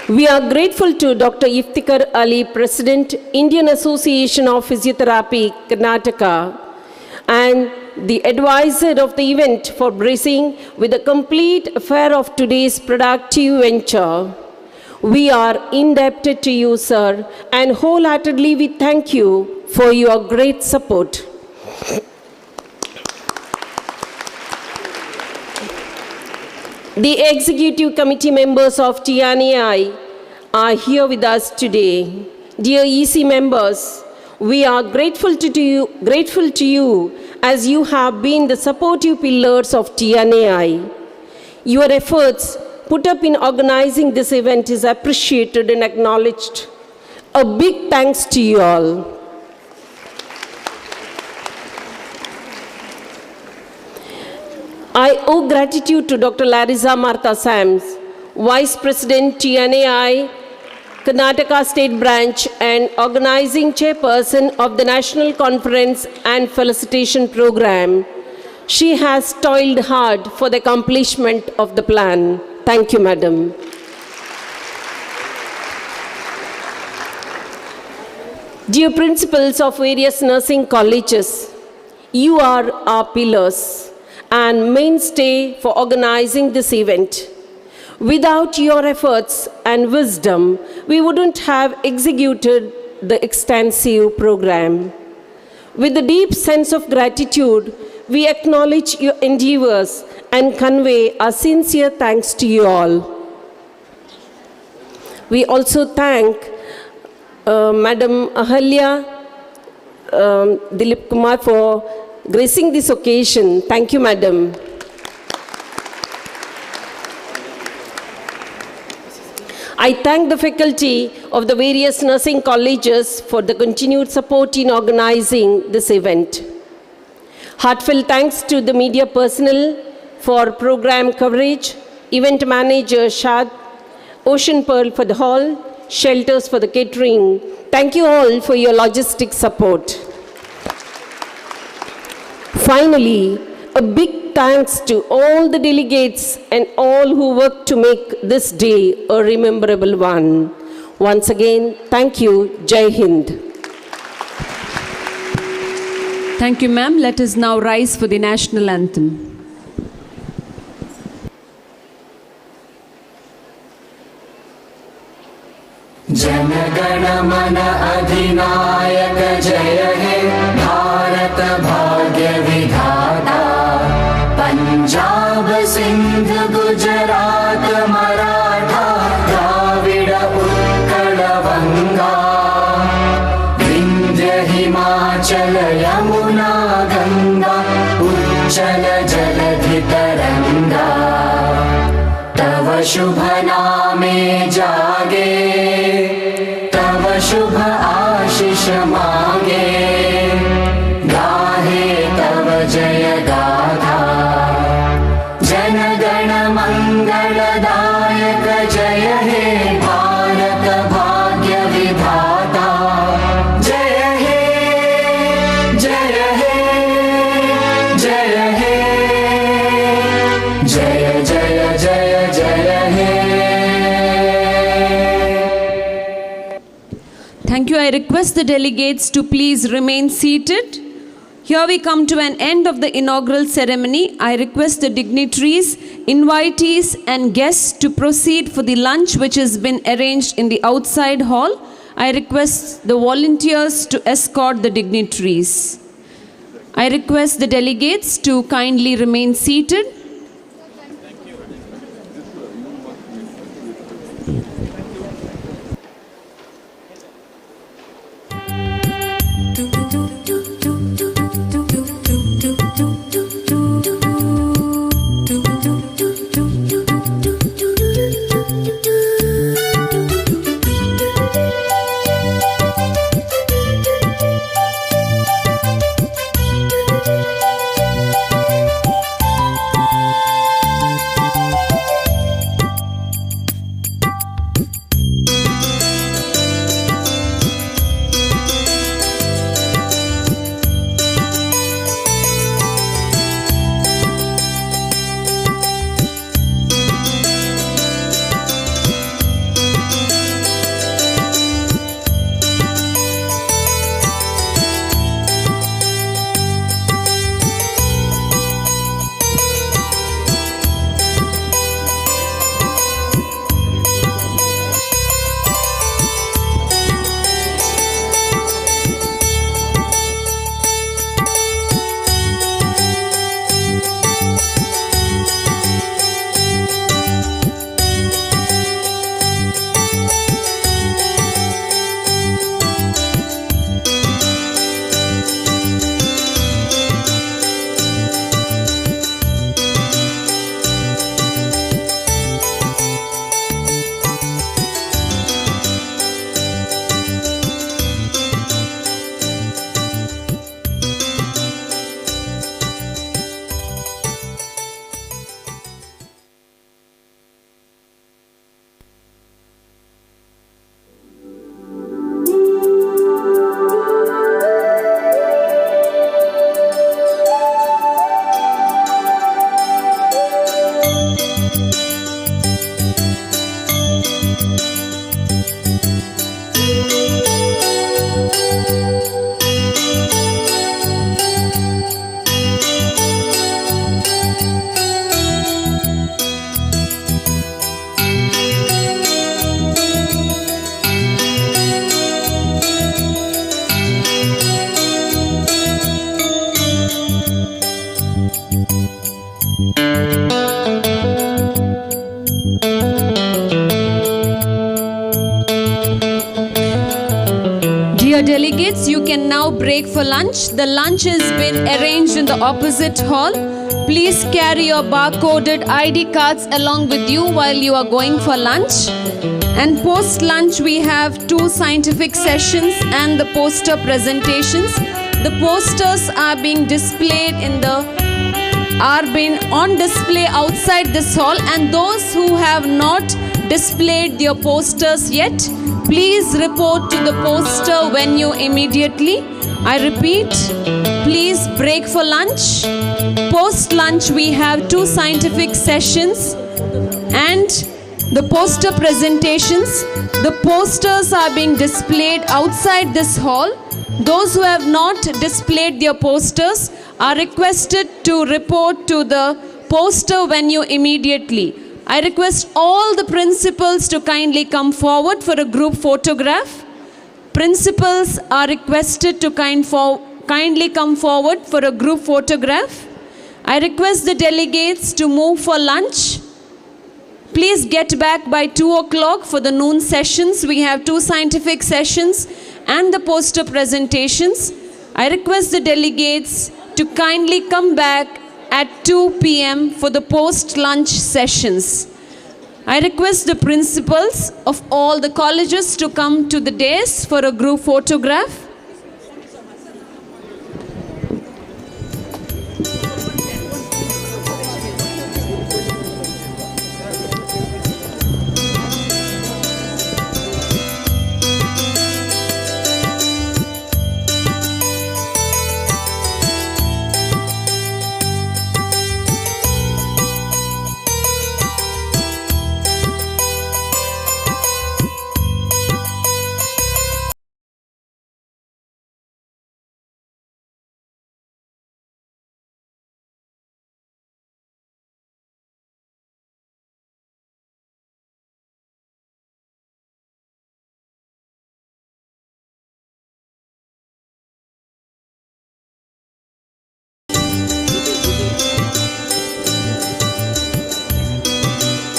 We are grateful to Dr. Iftikhar Ali, President, Indian Association of Physiotherapy, Karnataka, and the advisor of the event for bracing with the complete affair of today's productive venture. We are indebted to you, sir, and wholeheartedly we thank you for your great support. The executive committee members of TNAI are here with us today. Dear EC members, we are grateful to you as you have been the supportive pillars of TNAI. Your efforts put up in organizing this event is appreciated and acknowledged. A big thanks to you all. I owe gratitude to Dr. Larissa Martha Sams, Vice President TNAI, Karnataka State Branch and Organizing Chairperson of the National Conference and Felicitation Program. She has toiled hard for the accomplishment of the plan. Thank you, Madam. Dear principals of various nursing colleges, you are our pillars and mainstay for organizing this event. Without your efforts and wisdom, we wouldn't have executed the extensive program. With a deep sense of gratitude, we acknowledge your endeavors and convey our sincere thanks to you all. We also thank Madam Ahalya Dileep Kumar for gracing this occasion. Thank you, Madam. I thank the faculty of the various nursing colleges for the continued support in organizing this event. Heartfelt thanks to the media personnel for program coverage, event manager Shad, Ocean Pearl for the hall, shelters for the catering. Thank you all for your logistic support. Finally, a big thanks to all the delegates and all who worked to make this day a rememberable one. Once again, thank you. Jai Hind. Thank you, ma'am. Let us now rise for the national anthem. Jana Gana मन अधिनायक जय हे भारत भाग्य विधाता पंजाब सिंध गुजरात मराठा द्राविड उत्कल बंगा विंध्य हिमाचल यमुना गंगा उच्चल जलधि तरंगा तव शुभ नामे जागे शुभ आशीष मांगे गाहे तव जय गाथा जन गण मंगलदायक जय हे भारत भाग्य विधाता जय हे जय हे जय हे जय जय जय जय हे. Thank you. I request the delegates to please remain seated. Here we come to an end of the inaugural ceremony. I request the dignitaries, invitees and guests to proceed for the lunch which has been arranged in the outside hall. I request the volunteers to escort the dignitaries. I request the delegates to kindly remain seated. Dear delegates, you can now break for lunch. The lunch has been arranged in the opposite hall. Please carry your barcoded ID cards along with you while you are going for lunch. And post lunch we have 2 scientific sessions and the poster presentations. The posters are being displayed on display outside this hall, and those who have not displayed their posters yet, please report to the poster venue immediately. I repeat, please break for lunch. Post lunch we have 2 scientific sessions and the poster presentations. The posters are being displayed outside this hall. Those who have not displayed their posters are requested to report to the poster venue immediately. I request all the principals to kindly come forward for a group photograph. Principals are requested to kindly come forward for a group photograph. I request the delegates to move for lunch. Please get back by 2 o'clock for the noon sessions. We have 2 scientific sessions and the poster presentations. I request the delegates to kindly come back at 2 p.m. for the post-lunch sessions. I request the principals of all the colleges to come to the dais for a group photograph.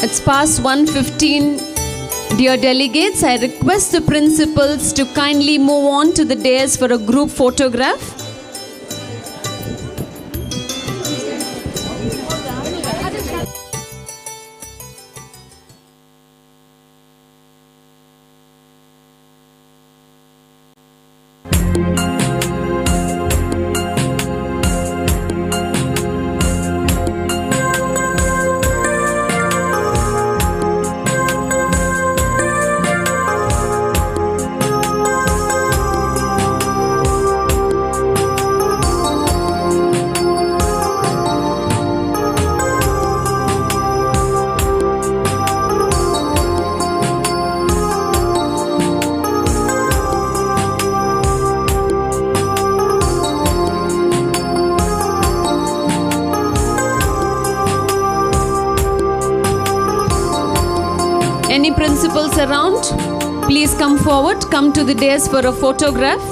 It's past 1:15. Dear delegates, I request the principals to kindly move on to the dais for a group photograph. Any principals around? Please come forward, come to the dais for a photograph.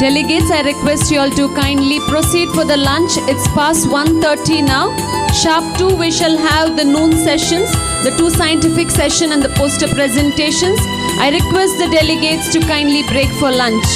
Delegates, I request you all to kindly proceed for the lunch. It's past 1:30 now. Sharp 2, we shall have the noon sessions, the 2 scientific session and the poster presentations. I request the delegates to kindly break for lunch.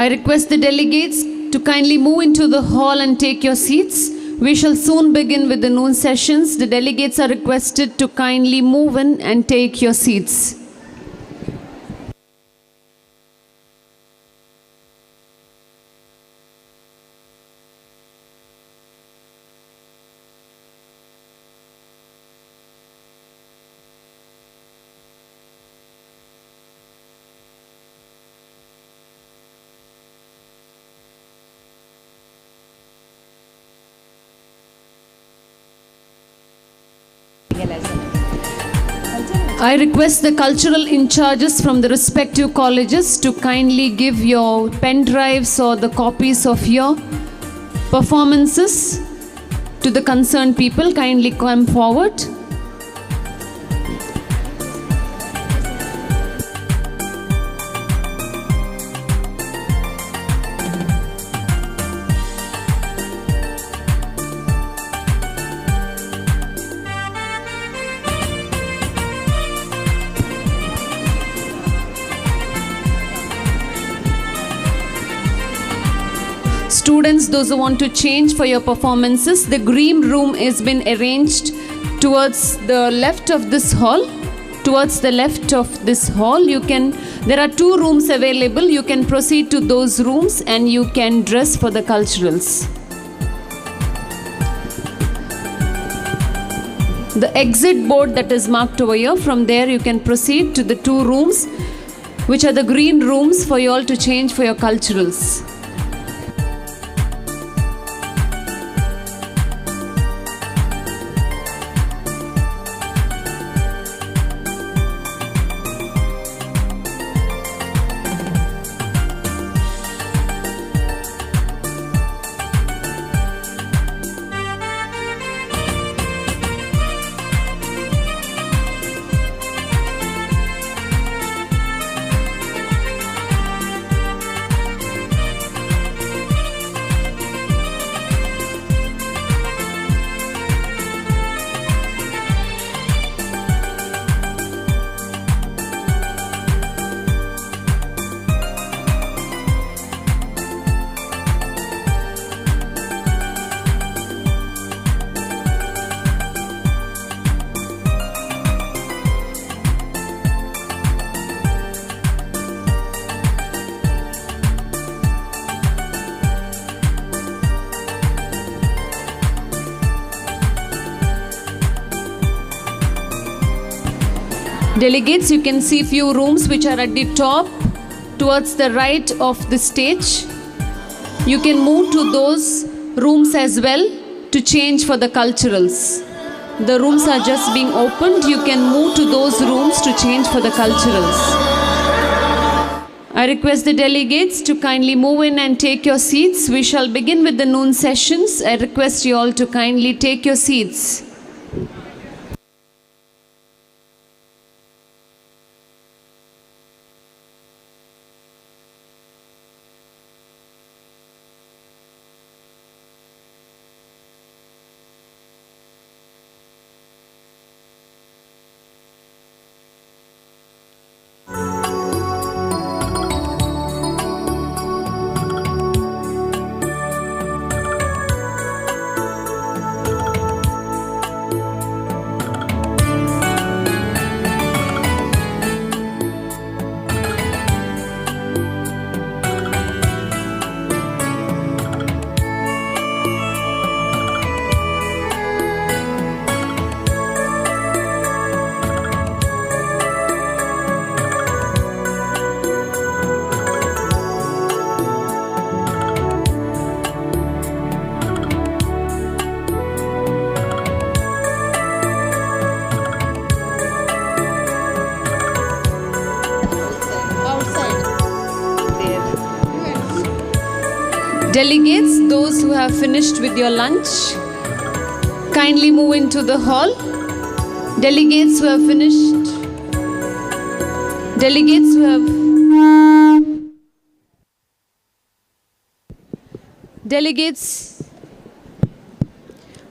I request the delegates to kindly move into the hall and take your seats. We shall soon begin with the noon sessions. The delegates are requested to kindly move in and take your seats. I request the cultural in charges from the respective colleges to kindly give your pen drives or the copies of your performances to the concerned people. Kindly come forward. Students, those who want to change for your performances, the green room has been arranged towards the left of this hall. Towards the left of this hall, there are 2 rooms available. You can proceed to those rooms and you can dress for the culturals. The exit board that is marked over here, from there you can proceed to the 2 rooms, which are the green rooms for you all to change for your culturals. Delegates, you can see few rooms which are at the top towards the right of the stage. You can move to those rooms as well to change for the culturals. The rooms are just being opened. You can move to those rooms to change for the culturals. I request the delegates to kindly move in and take your seats. We shall begin with the noon sessions. I request you all to kindly take your seats. Delegates, those who have finished with your lunch, kindly move into the hall. Delegates who have finished, delegates who have,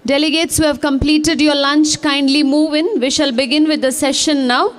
delegates who have completed your lunch, kindly move in. We shall begin with the session now.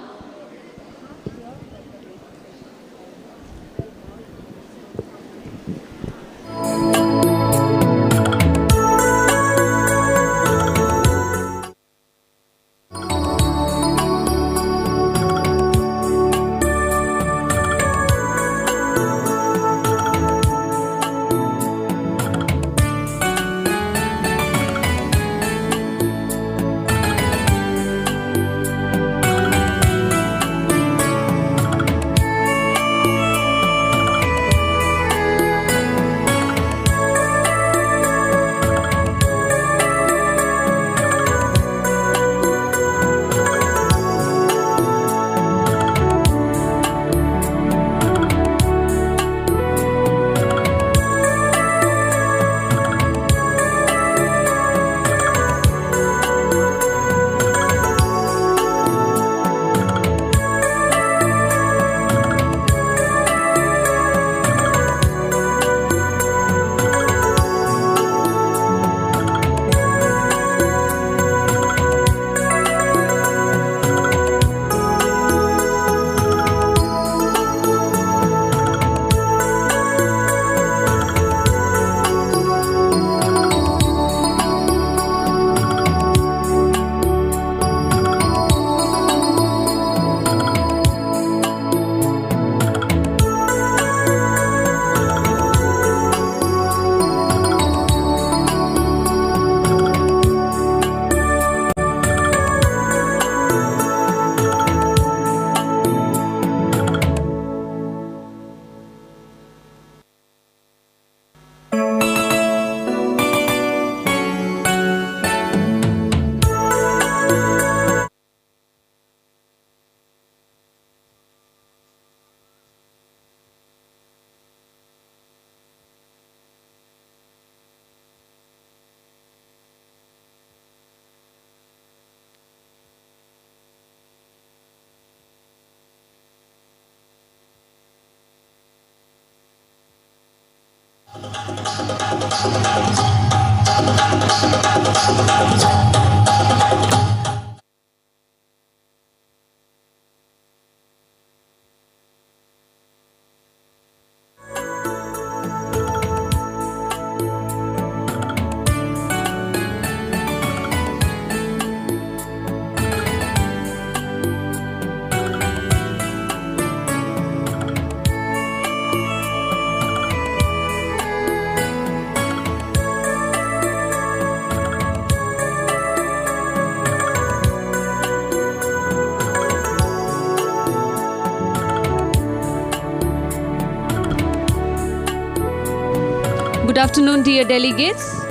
Good afternoon, dear delegates.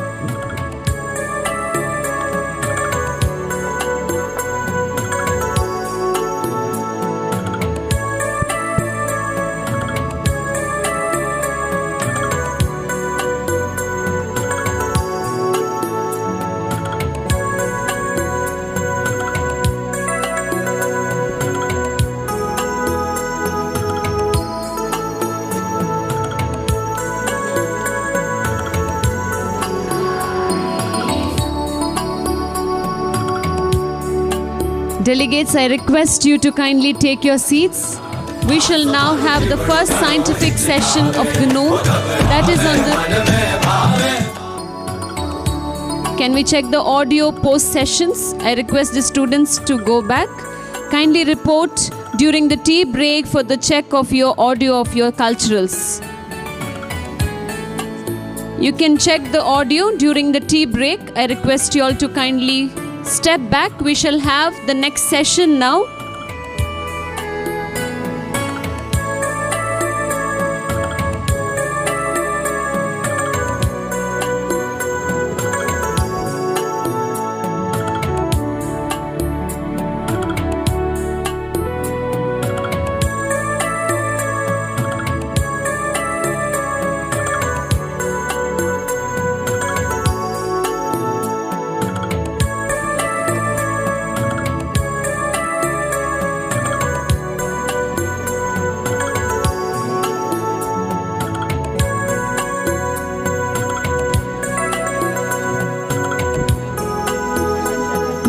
Delegates, I request you to kindly take your seats. We shall now have the first scientific session of the noon. That is on the... Can we check the audio post sessions? I request the students to go back. Kindly report during the tea break for the check of your audio of your culturals. You can check the audio during the tea break. I request you all to kindly step back. We shall have the next session now.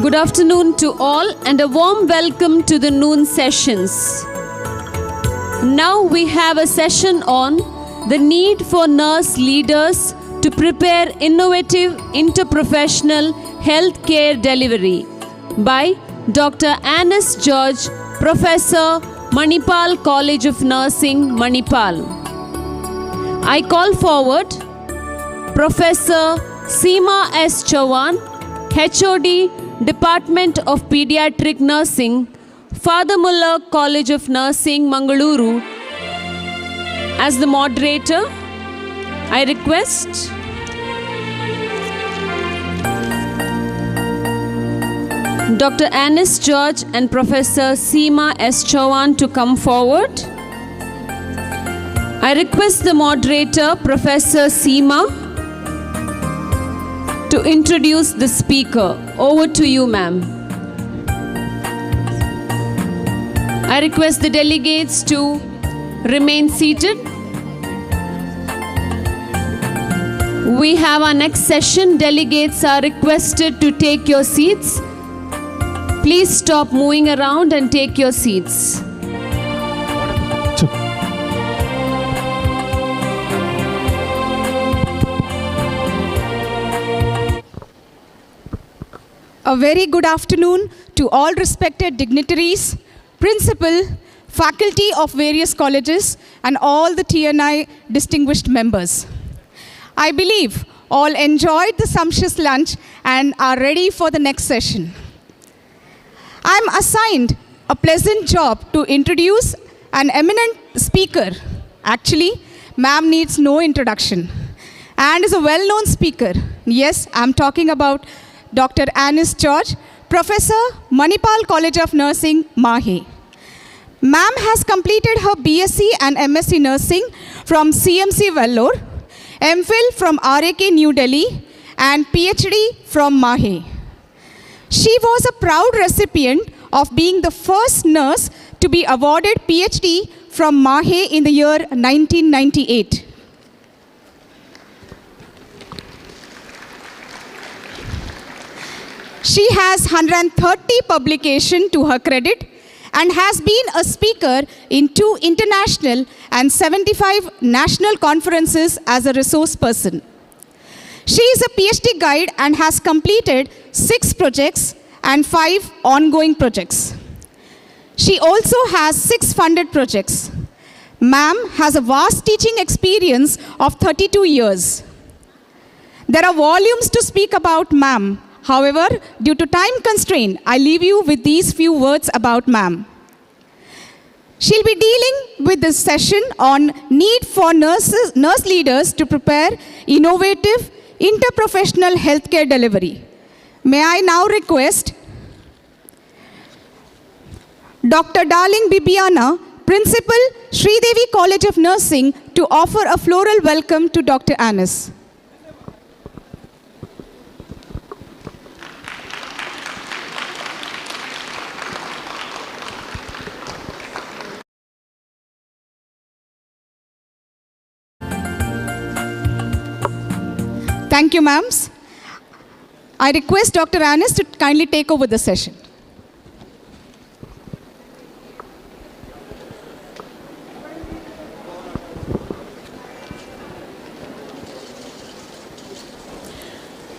Good afternoon to all and a warm welcome to the noon sessions. Now we have a session on the need for nurse leaders to prepare innovative interprofessional healthcare delivery by Dr. Anis George, Professor, Manipal College of Nursing, Manipal. I call forward Professor Seema S. Chauhan, HOD, Department of Pediatric Nursing, Father Muller College of Nursing, Mangaluru. As the moderator, I request Dr. Anis George and Professor Seema S. Chauhan to come forward. I request the moderator, Professor Seema, to introduce the speaker. Over to you, ma'am. I request the delegates to remain seated. We have our next session. Delegates are requested to take your seats. Please stop moving around and take your seats. A very good afternoon to all respected dignitaries, principal, faculty of various colleges, and all the TNI distinguished members. I believe all enjoyed the sumptuous lunch and are ready for the next session. I'm assigned a pleasant job to introduce an eminent speaker. Actually, ma'am needs no introduction and is a well-known speaker. Yes, I'm talking about Dr. Anis George, Professor, Manipal College of Nursing, Mahe. Ma'am has completed her BSc and MSc Nursing from CMC Vellore, MPhil from RAK New Delhi, and PhD from Mahe. She was a proud recipient of being the first nurse to be awarded PhD from Mahe in the year 1998. She has 130 publications to her credit and has been a speaker in 2 international and 75 national conferences as a resource person. She is a PhD guide and has completed 6 projects and 5 ongoing projects. She also has 6 funded projects. Ma'am has a vast teaching experience of 32 years. There are volumes to speak about ma'am. However, due to time constraint, I leave you with these few words about ma'am. She'll be dealing with this session on need for nurse leaders to prepare innovative interprofessional healthcare delivery. May I now request Dr. Darling Bibiana, Principal, Sridevi College of Nursing, to offer a floral welcome to Dr. Anis. Thank you, ma'ams. I request Dr. Anis to kindly take over the session.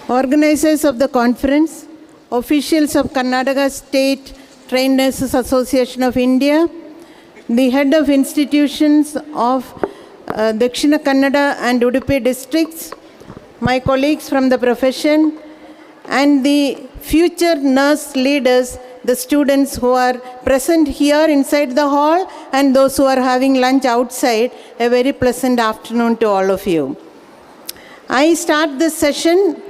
Organizers of the conference, officials of Karnataka State Trained Nurses Association of India, the head of institutions of DAKSHINA, KANNADA and UDUPI districts, my colleagues from the profession, and the future nurse leaders, the students who are present here inside the hall and those who are having lunch outside, a very pleasant afternoon to all of you. I start this session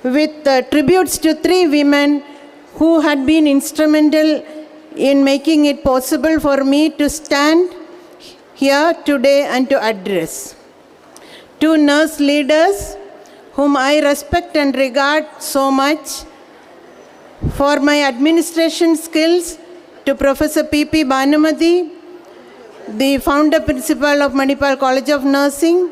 with tributes to 3 women who had been instrumental in making it possible for me to stand here today and to address. 2 nurse leaders whom I respect and regard so much, for my administration skills, to Professor P.P. Bhanumati, the founder principal of Manipal College of Nursing,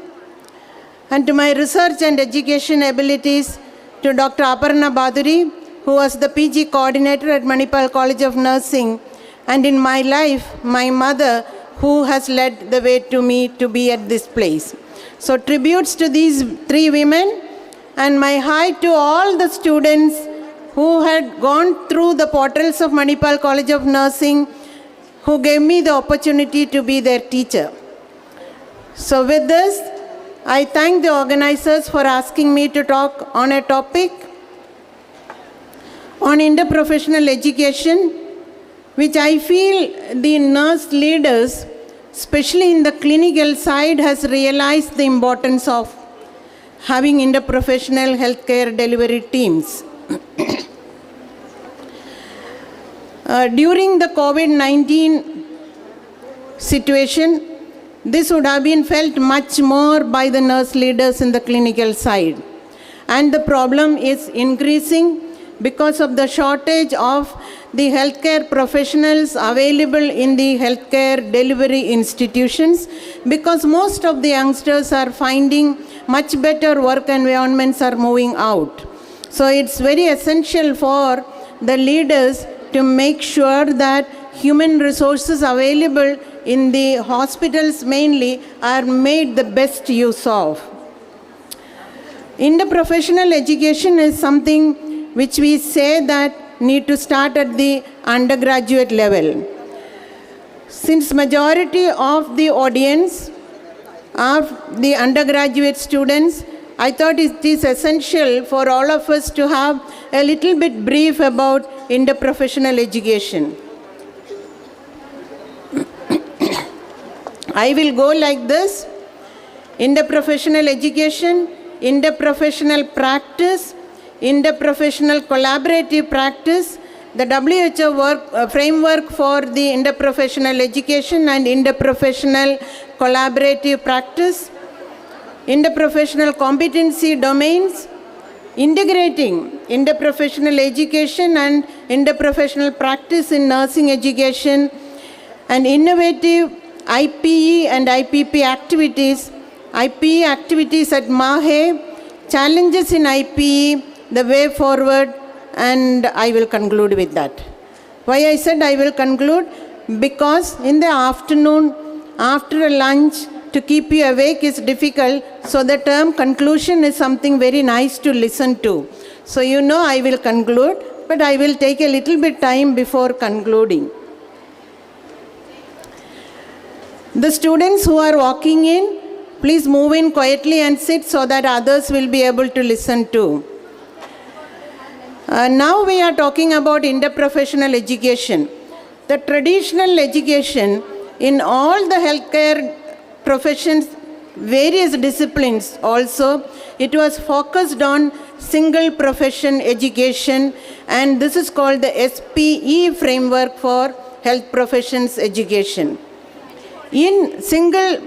and to my research and education abilities, to Dr. Aparna Baduri, who was the PG coordinator at Manipal College of Nursing, and in my life, my mother, who has led the way to me to be at this place. So tributes to these 3 women, and my hi to all the students who had gone through the portals of Manipal College of Nursing, who gave me the opportunity to be their teacher. So with this, I thank the organizers for asking me to talk on a topic on interprofessional education, which I feel the nurse leaders, especially in the clinical side, has realized the importance of having interprofessional healthcare delivery teams. During the COVID-19 situation, this would have been felt much more by the nurse leaders in the clinical side. And the problem is increasing because of the shortage of the healthcare professionals available in the healthcare delivery institutions, because most of the youngsters are finding much better work environments, are moving out. So it's very essential for the leaders to make sure that human resources available in the hospitals mainly are made the best use of. Interprofessional education is something which we say that need to start at the undergraduate level. Since majority of the audience are the undergraduate students, I thought it is essential for all of us to have a little bit brief about interprofessional education. I will go like this: interprofessional education, interprofessional practice, interprofessional collaborative practice, the WHO framework for the interprofessional education and interprofessional collaborative practice, interprofessional competency domains, integrating interprofessional education and interprofessional practice in nursing education, and innovative IPE and IPP activities, IPE activities at MAHE, challenges in IPE, the way forward, and I will conclude with that. Why I said I will conclude? Because in the afternoon, after a lunch, to keep you awake is difficult, so the term conclusion is something very nice to listen to. So you know I will conclude, but I will take a little bit time before concluding. The students who are walking in, please move in quietly and sit so that others will be able to listen too. Now we are talking about interprofessional education. The traditional education in all the healthcare professions, various disciplines also, it was focused on single profession education, and this is called the SPE framework for health professions education. In single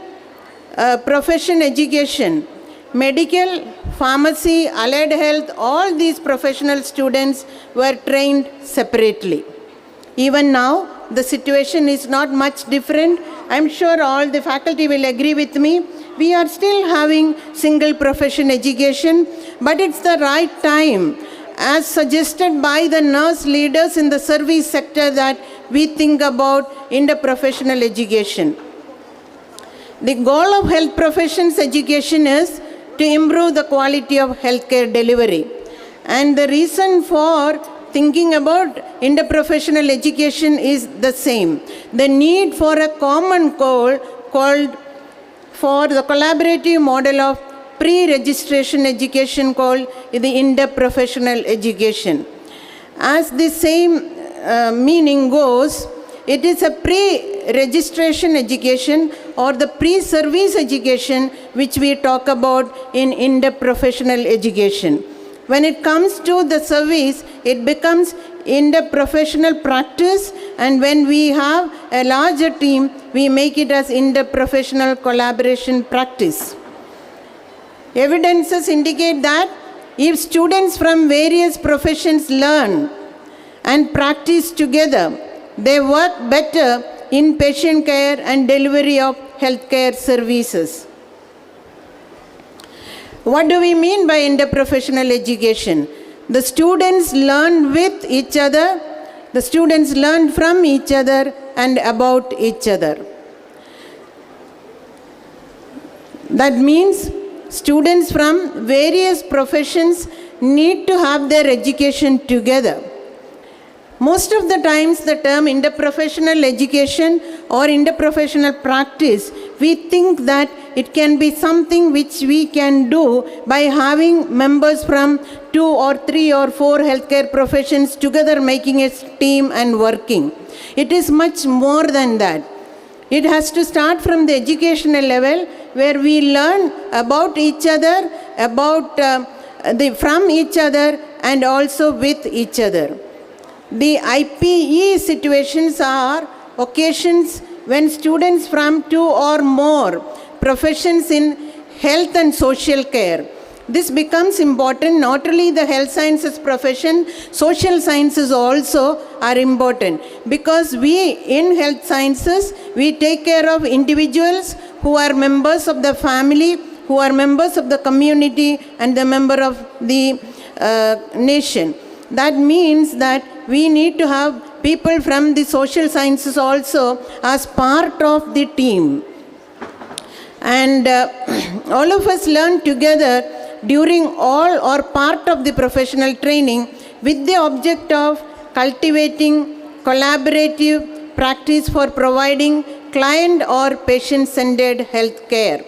profession education, medical, pharmacy, allied health, all these professional students were trained separately. Even now, the situation is not much different. I'm sure all the faculty will agree with me. We are still having single profession education, but it's the right time, as suggested by the nurse leaders in the service sector, that we think about interprofessional education. The goal of health professions education is to improve the quality of healthcare delivery. And the reason for thinking about interprofessional education is the same. The need for a common goal called for the collaborative model of pre-registration education called the interprofessional education. As the same meaning goes, it is a pre-registration education or the pre-service education which we talk about in interprofessional education. When it comes to the service, it becomes interprofessional practice, and when we have a larger team, we make it as interprofessional collaboration practice. Evidences indicate that if students from various professions learn and practice together, they work better in patient care and delivery of healthcare services. What do we mean by interprofessional education? The students learn with each other, the students learn from each other and about each other. That means students from various professions need to have their education together. Most of the times the term interprofessional education or interprofessional practice, we think that it can be something which we can do by having members from 2 or 3 or 4 healthcare professions together making a team and working. It is much more than that. It has to start from the educational level where we learn about each other, from each other and also with each other. The IPE situations are occasions when students from 2 or more professions in health and social care. This becomes important, not only the health sciences profession, social sciences also are important, because we in health sciences, we take care of individuals who are members of the family, who are members of the community and the member of the nation. That means that we need to have people from the social sciences also as part of the team. And all of us learn together during all or part of the professional training with the object of cultivating collaborative practice for providing client or patient-centered health care.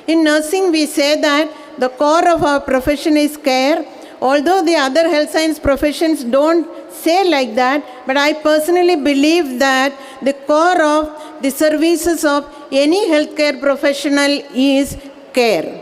In nursing, we say that the core of our profession is care. Although the other health science professions don't say like that, but I personally believe that the core of the services of any healthcare professional is care.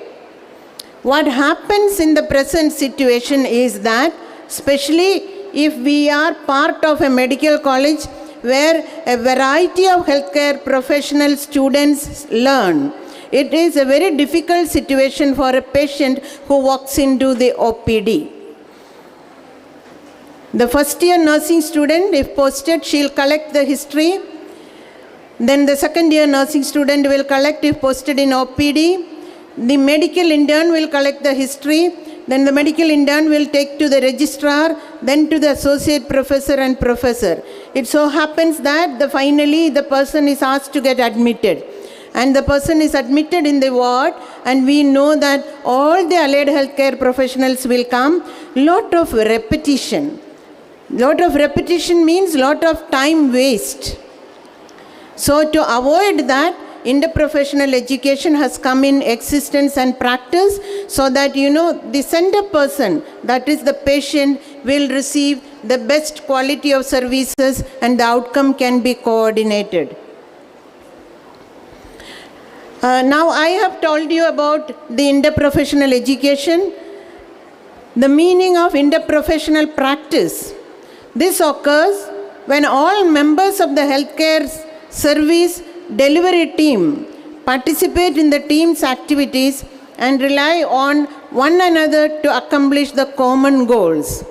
What happens in the present situation is that, especially if we are part of a medical college where a variety of healthcare professional students learn, it is a very difficult situation for a patient who walks into the OPD. The first year nursing student, if posted, she'll collect the history. Then the second year nursing student will collect if posted in OPD. The medical intern will collect the history. then the medical intern will take to the registrar, then to the associate professor and professor. It so happens that finally the person is asked to get admitted. And the person is admitted in the ward, and we know that all the allied healthcare professionals will come. Lot of repetition. Lot of repetition means lot of time waste. So to avoid that, interprofessional education has come in existence and practice, so that the center person, that is the patient, will receive the best quality of services and the outcome can be coordinated. Now I have told you about the interprofessional education, the meaning of interprofessional practice. This occurs when all members of the healthcare service delivery team participate in the team's activities and rely on one another to accomplish the common goals.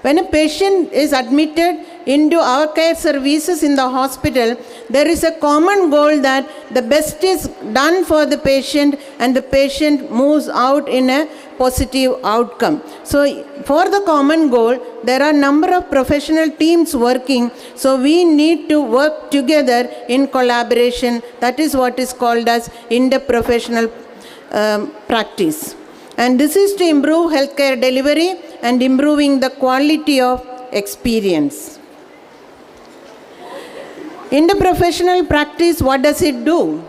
When a patient is admitted into our care services in the hospital, there is a common goal that the best is done for the patient and the patient moves out in a positive outcome. So for the common goal, there are a number of professional teams working. So we need to work together in collaboration. That is what is called as interprofessional practice. And this is to improve healthcare delivery and improving the quality of experience. Interprofessional practice, what does it do?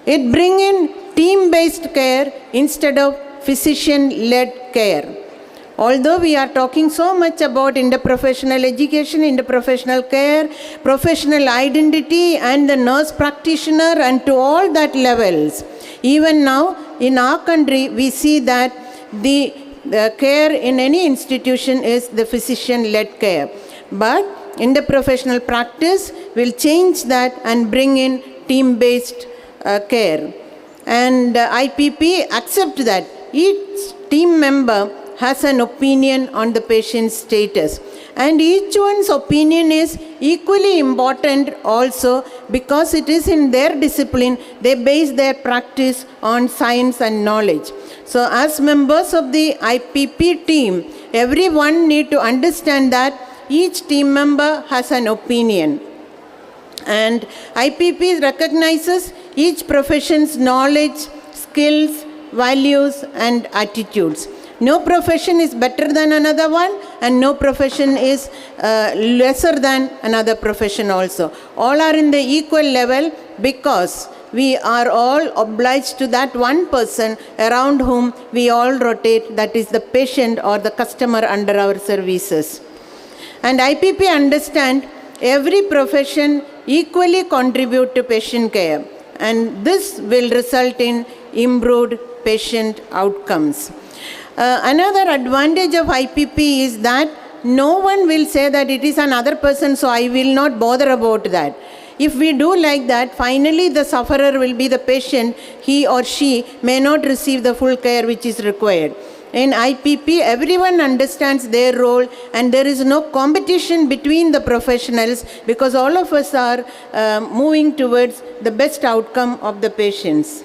It brings in team-based care instead of physician-led care. Although we are talking so much about interprofessional education, interprofessional care, professional identity and the nurse practitioner and to all that levels, even now in our country we see that the care in any institution is the physician-led care. But interprofessional practice will change that and bring in team-based care. And IPP accept that each team member has an opinion on the patient's status. And each one's opinion is equally important also because it is in their discipline. They base their practice on science and knowledge. So as members of the IPP team, everyone need to understand that each team member has an opinion. And IPP recognizes each profession's knowledge, skills, values and attitudes. No profession is better than another one and no profession is lesser than another profession also. All are in the equal level because we are all obliged to that one person around whom we all rotate, that is the patient or the customer under our services. And IPP understand every profession equally contribute to patient care and this will result in improved patient outcomes. Another advantage of IPP is that no one will say that it is another person, so I will not bother about that. If we do like that, finally the sufferer will be the patient. He or she may not receive the full care which is required. In IPP, everyone understands their role and there is no competition between the professionals because all of us are moving towards the best outcome of the patients.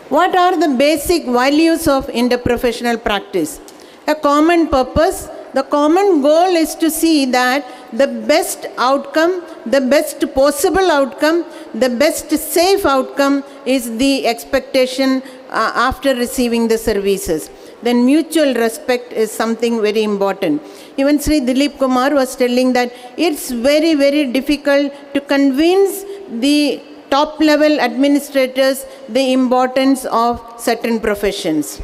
What are the basic values of interprofessional practice? A common purpose. The common goal is to see that the best outcome, the best possible outcome, the best safe outcome is the expectation after receiving the services. Then mutual respect is something very important. Even Sri Dileep Kumar was telling that it's very, very difficult to convince the top level administrators the importance of certain professions.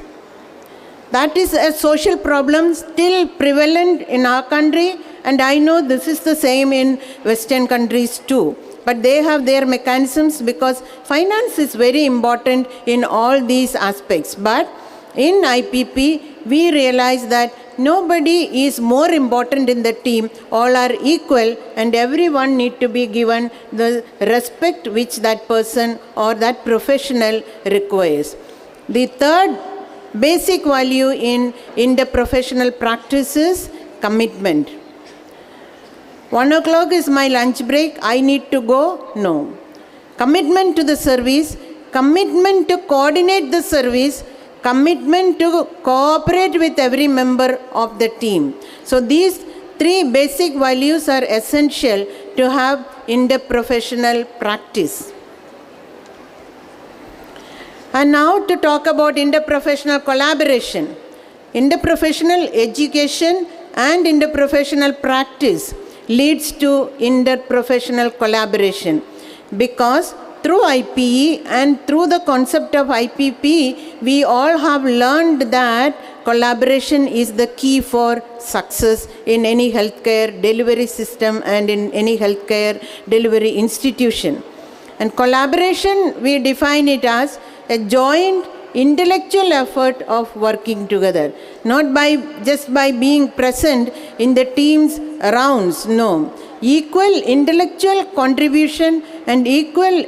That is a social problem still prevalent in our country and I know this is the same in Western countries too. But they have their mechanisms because finance is very important in all these aspects. But in IPP, we realize that nobody is more important in the team. All are equal and everyone need to be given the respect which that person or that professional requires. The third basic value in interprofessional practice is commitment. 1 o'clock is my lunch break, I need to go? No. Commitment to the service, commitment to coordinate the service, commitment to cooperate with every member of the team. So these three basic values are essential to have interprofessional practice. And now to talk about interprofessional collaboration. Interprofessional education and interprofessional practice leads to interprofessional collaboration, because through IPE and through the concept of IPP, we all have learned that collaboration is the key for success in any healthcare delivery system and in any healthcare delivery institution. And collaboration, we define it as a joint intellectual effort of working together, not by just by being present in the team's rounds, no. Equal intellectual contribution and equal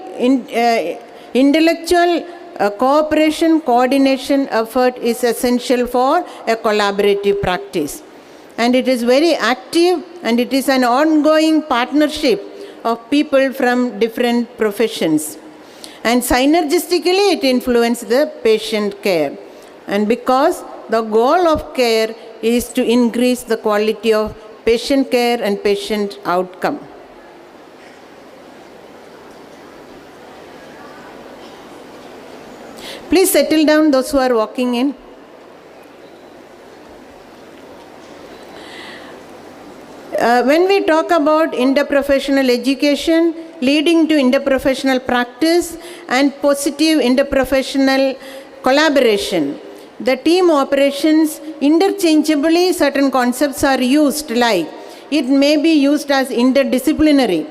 intellectual cooperation, coordination effort is essential for a collaborative practice. And it is very active, and it is an ongoing partnership of people from different professions. And synergistically it influences the patient care. And because the goal of care is to increase the quality of patient care and patient outcome. Please settle down, those who are walking in. When we talk about interprofessional education leading to interprofessional practice and positive interprofessional collaboration, the team operations interchangeably certain concepts are used, like it may be used as interdisciplinary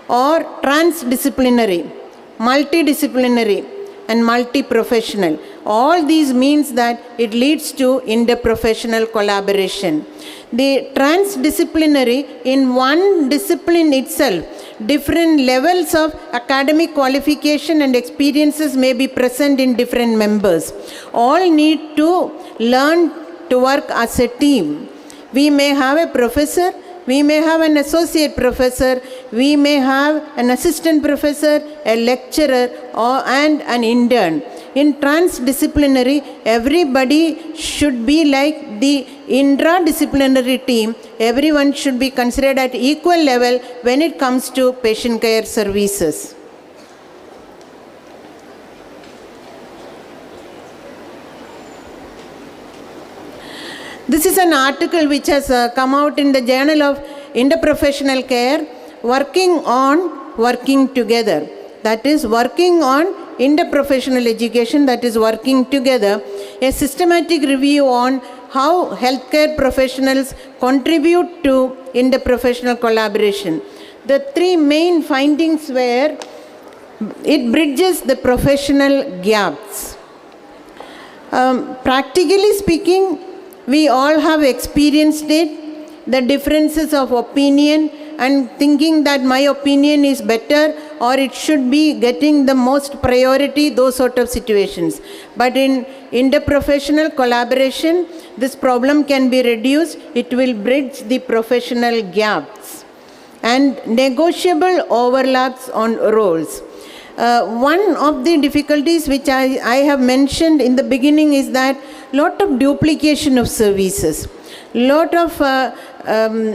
or transdisciplinary, multidisciplinary and multi-professional. All these means that it leads to interprofessional collaboration. The transdisciplinary, in one discipline itself, different levels of academic qualification and experiences may be present in different members. All need to learn to work as a team. We may have a professor, we may have an associate professor, we may have an assistant professor, a lecturer, and an intern. In transdisciplinary, everybody should be like the intradisciplinary team. Everyone should be considered at equal level when it comes to patient care services. This is an article which has come out in the Journal of Interprofessional Care, working together. That is working on interprofessional education, that is working together. A systematic review on how healthcare professionals contribute to interprofessional collaboration. The three main findings were, it bridges the professional gaps. Practically speaking, we all have experienced it, the differences of opinion and thinking that my opinion is better or it should be getting the most priority, those sort of situations. But in interprofessional collaboration, this problem can be reduced. It will bridge the professional gaps and negotiable overlaps on roles. One of the difficulties which I have mentioned in the beginning is that lot of duplication of services, lot of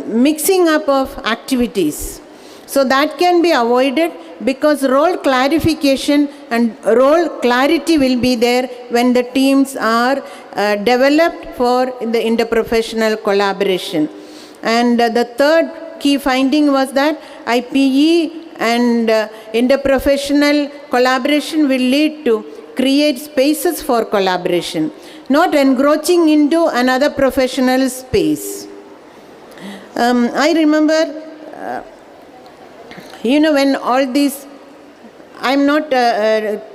mixing up of activities. So that can be avoided because role clarification and role clarity will be there when the teams are developed for the interprofessional collaboration. And the third key finding was that IPE and interprofessional collaboration will lead to create spaces for collaboration, not encroaching into another professional space. I remember, when all these, I'm not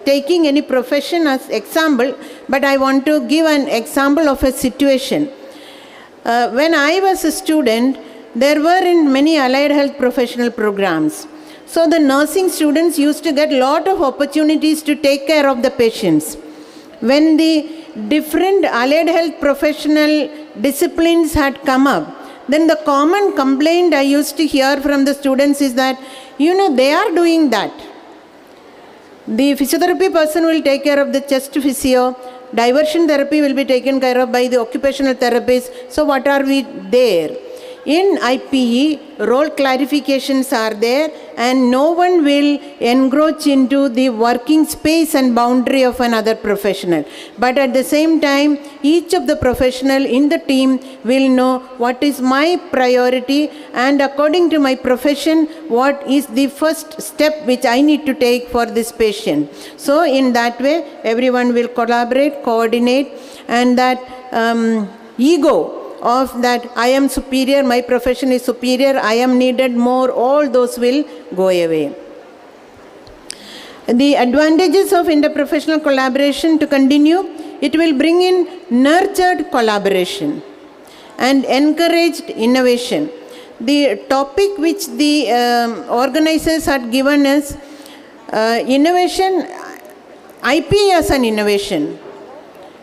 taking any profession as example, but I want to give an example of a situation. When I was a student, there were in many allied health professional programs. So the nursing students used to get a lot of opportunities to take care of the patients. When the different allied health professional disciplines had come up, then the common complaint I used to hear from the students is that, they are doing that. The physiotherapy person will take care of the chest physio, diversion therapy will be taken care of by the occupational therapists. So what are we there? In IPE, role clarifications are there and no one will encroach into the working space and boundary of another professional. But at the same time, each of the professional in the team will know what is my priority and according to my profession, what is the first step which I need to take for this patient. So in that way, everyone will collaborate, coordinate, and that ego of that I am superior, my profession is superior, I am needed more, all those will go away. The advantages of interprofessional collaboration to continue, it will bring in nurtured collaboration and encouraged innovation. The topic which the organizers had given us, innovation, IP as an innovation.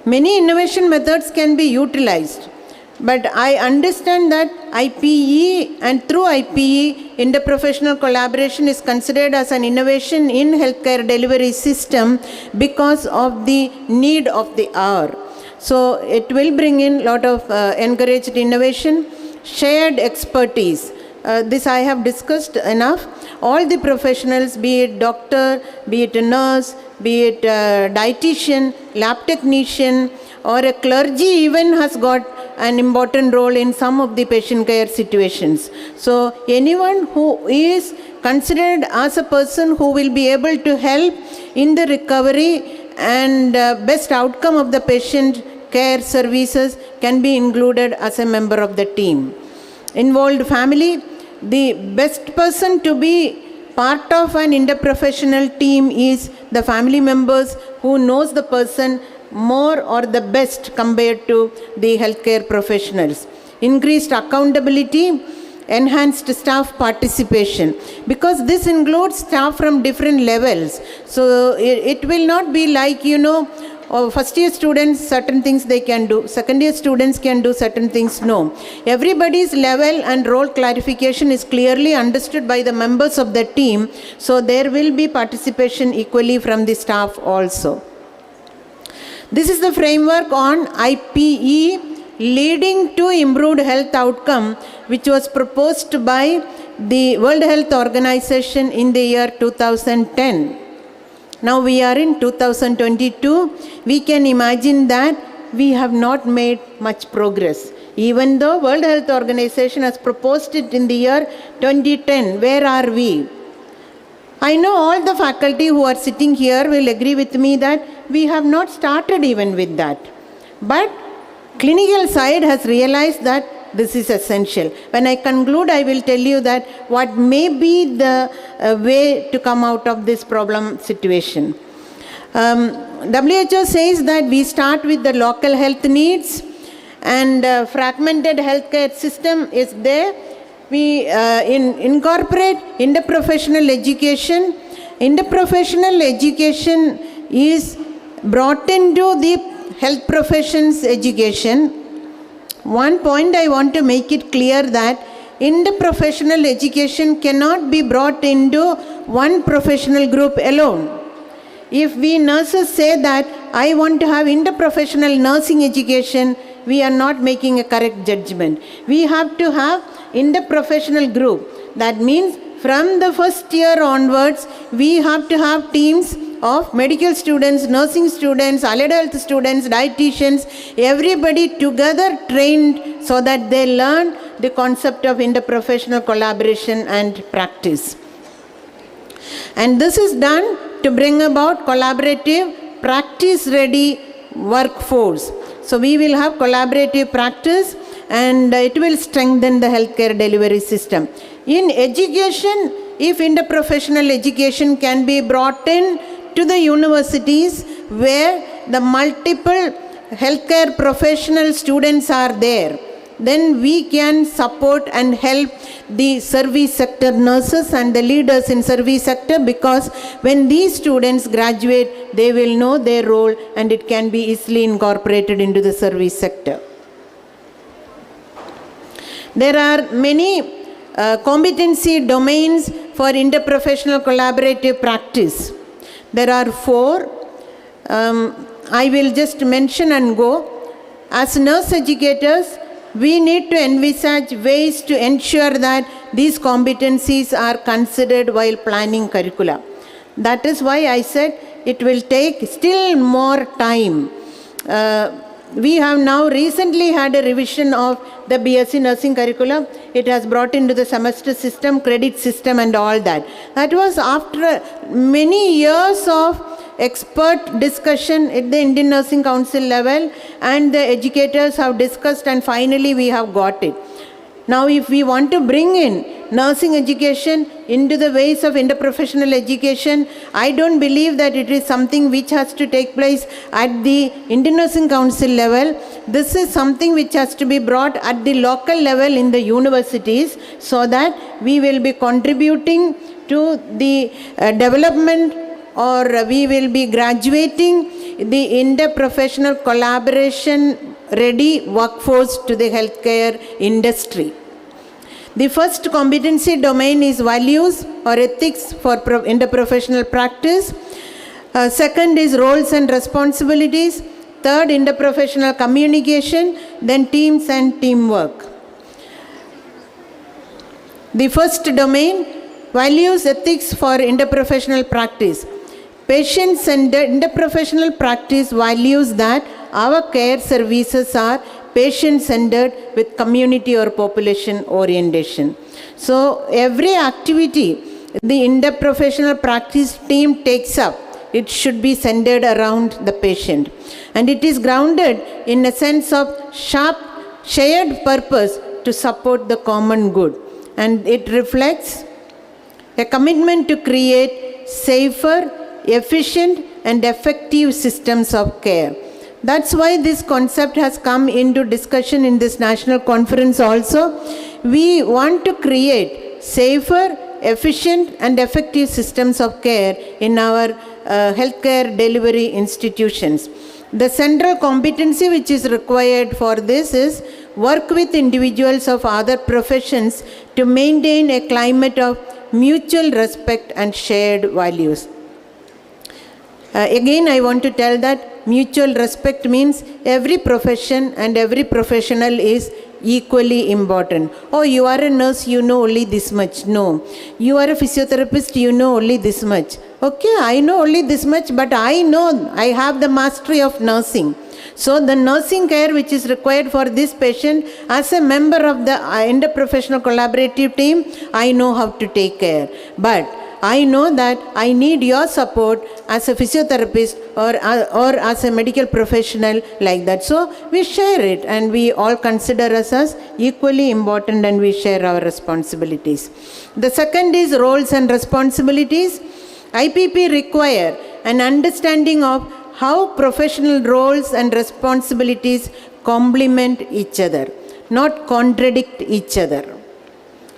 Many innovation methods can be utilized. But I understand that IPE and through IPE, interprofessional collaboration is considered as an innovation in healthcare delivery system because of the need of the hour. So it will bring in a lot of encouraged innovation, shared expertise. This I have discussed enough. All the professionals, be it doctor, be it a nurse, be it a dietitian, lab technician, or a clergy even has got an important role in some of the patient care situations. So anyone who is considered as a person who will be able to help in the recovery and best outcome of the patient care services can be included as a member of the team. Involved family, the best person to be part of an interprofessional team is the family members who knows the person more or the best compared to the healthcare professionals. Increased accountability, enhanced staff participation, because this includes staff from different levels. So it will not be like, first year students, certain things they can do, second year students can do certain things. No. Everybody's level and role clarification is clearly understood by the members of the team. So there will be participation equally from the staff also. This is the framework on IPE leading to improved health outcome, which was proposed by the World Health Organization in the year 2010. Now we are in 2022. We can imagine that we have not made much progress. Even though World Health Organization has proposed it in the year 2010, where are we? I know all the faculty who are sitting here will agree with me that we have not started even with that. But clinical side has realized that this is essential. When I conclude, I will tell you that what may be the way to come out of this problem situation. WHO says that we start with the local health needs and fragmented healthcare system is there. We incorporate interprofessional education. Interprofessional education is brought into the health professions education. One point I want to make it clear that interprofessional education cannot be brought into one professional group alone. If we nurses say that I want to have interprofessional nursing education, we are not making a correct judgment. We have to have interprofessional group. That means from the first year onwards, we have to have teams of medical students, nursing students, allied health students, dietitians, everybody together trained so that they learn the concept of interprofessional collaboration and practice. And this is done to bring about collaborative, practice-ready workforce. So we will have collaborative practice and it will strengthen the healthcare delivery system. In education, if interprofessional education can be brought in to the universities where the multiple healthcare professional students are there, then we can support and help the service sector nurses and the leaders in service sector, because when these students graduate, they will know their role and it can be easily incorporated into the service sector. There are many competency domains for interprofessional collaborative practice. There are 4. I will just mention and go. As nurse educators, we need to envisage ways to ensure that these competencies are considered while planning curricula. That is why I said it will take still more time. We have now recently had a revision of the BSc nursing curriculum. It has brought into the semester system, credit system and all that. That was after many years of expert discussion at the Indian Nursing Council level, and the educators have discussed, and finally we have got it. Now if we want to bring in nursing education into the ways of interprofessional education, I don't believe that it is something which has to take place at the Indian Nursing Council level. This is something which has to be brought at the local level in the universities, so that we will be contributing to the development, or we will be graduating the interprofessional collaboration ready workforce to the healthcare industry. The first competency domain is values or ethics for interprofessional practice. Second is roles and responsibilities. Third, interprofessional communication. Then teams and teamwork. The first domain, values, ethics for interprofessional practice. Patient-centered interprofessional practice values that our care services are patient-centered with community or population orientation. So every activity the interprofessional practice team takes up, it should be centered around the patient. And it is grounded in a sense of sharp shared purpose to support the common good. And it reflects a commitment to create safer, efficient and effective systems of care. That's why this concept has come into discussion in this national conference also. We want to create safer, efficient and effective systems of care in our healthcare delivery institutions. The central competency which is required for this is work with individuals of other professions to maintain a climate of mutual respect and shared values. Again, I want to tell that mutual respect means every profession and every professional is equally important. Oh, you are a nurse, you know only this much. No. You are a physiotherapist, you know only this much. Okay, I know only this much, but I know I have the mastery of nursing. So the nursing care which is required for this patient, as a member of the interprofessional collaborative team, I know how to take care. But I know that I need your support as a physiotherapist or as a medical professional like that. So we share it and we all consider us as equally important and we share our responsibilities. The second is roles and responsibilities. IPP require an understanding of how professional roles and responsibilities complement each other, not contradict each other.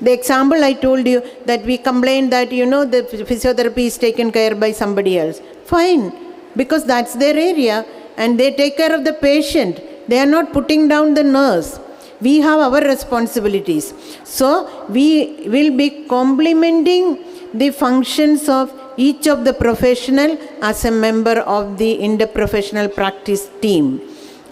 The example I told you that we complain that, you know, the physiotherapy is taken care by somebody else. Fine, because that's their area and they take care of the patient. They are not putting down the nurse. We have our responsibilities. So we will be complementing the functions of each of the professional as a member of the interprofessional practice team.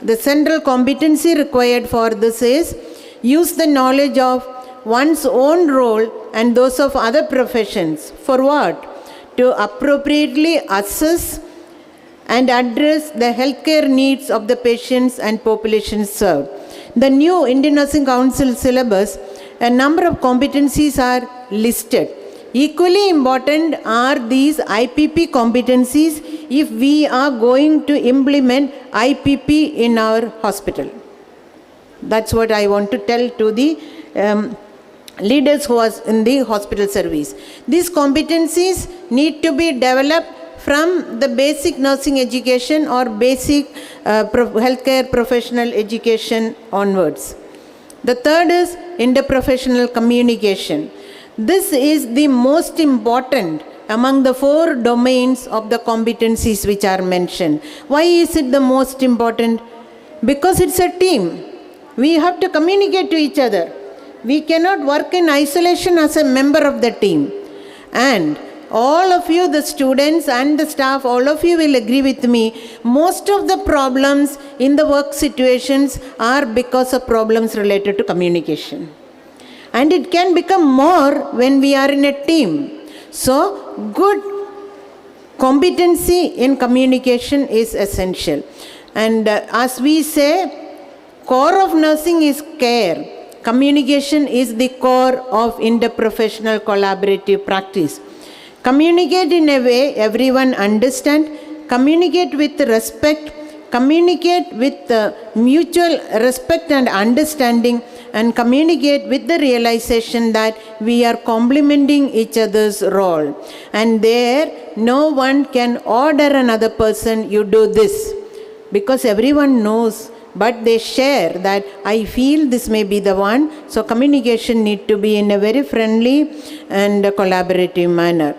The central competency required for this is use the knowledge of one's own role and those of other professions. For what? To appropriately assess and address the healthcare needs of the patients and populations served. The new Indian Nursing Council syllabus, a number of competencies are listed. Equally important are these IPP competencies if we are going to implement IPP in our hospital. That's what I want to tell to the leaders who are in the hospital service. These competencies need to be developed from the basic nursing education or basic healthcare professional education onwards. The third is interprofessional communication. This is the most important among the 4 domains of the competencies which are mentioned. Why is it the most important? Because it's a team. We have to communicate to each other. We cannot work in isolation as a member of the team. And all of you, the students and the staff, all of you will agree with me, most of the problems in the work situations are because of problems related to communication. And it can become more when we are in a team. So, good competency in communication is essential. And as we say, core of nursing is care. Communication is the core of interprofessional collaborative practice. Communicate in a way everyone understands, communicate with respect, communicate with mutual respect and understanding, and communicate with the realization that we are complementing each other's role. And there, no one can order another person, you do this, because everyone knows, but they share that I feel this may be the one. So communication need to be in a very friendly and collaborative manner.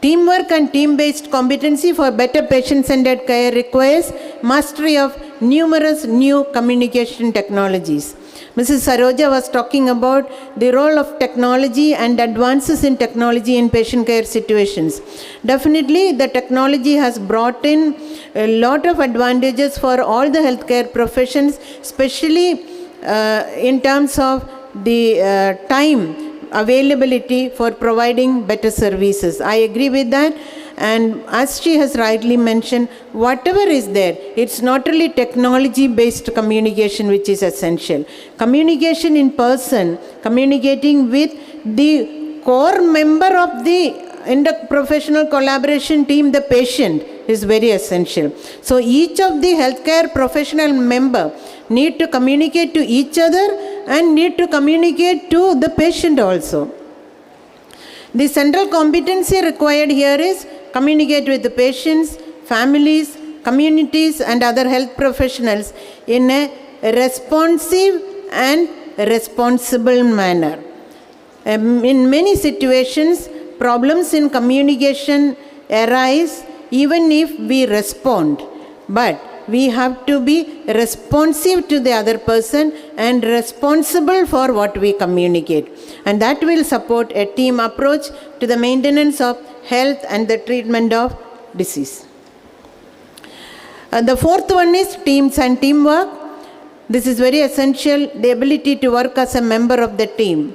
Teamwork and team-based competency for better patient-centered care requires mastery of numerous new communication technologies. Mrs. Saroja was talking about the role of technology and advances in technology in patient care situations. Definitely, the technology has brought in a lot of advantages for all the healthcare professions, especially in terms of the time availability for providing better services. I agree with that. And as she has rightly mentioned, whatever is there, it's not only technology-based communication which is essential. Communication in person, communicating with the core member of the interprofessional collaboration team, the patient, is very essential. So each of the healthcare professional member need to communicate to each other and need to communicate to the patient also. The central competency required here is communicate with the patients, families, communities and other health professionals in a responsive and responsible manner. In many situations, problems in communication arise even if we respond, but we have to be responsive to the other person and responsible for what we communicate. And that will support a team approach to the maintenance of health and the treatment of disease. The fourth one is teams and teamwork. This is very essential, the ability to work as a member of the team.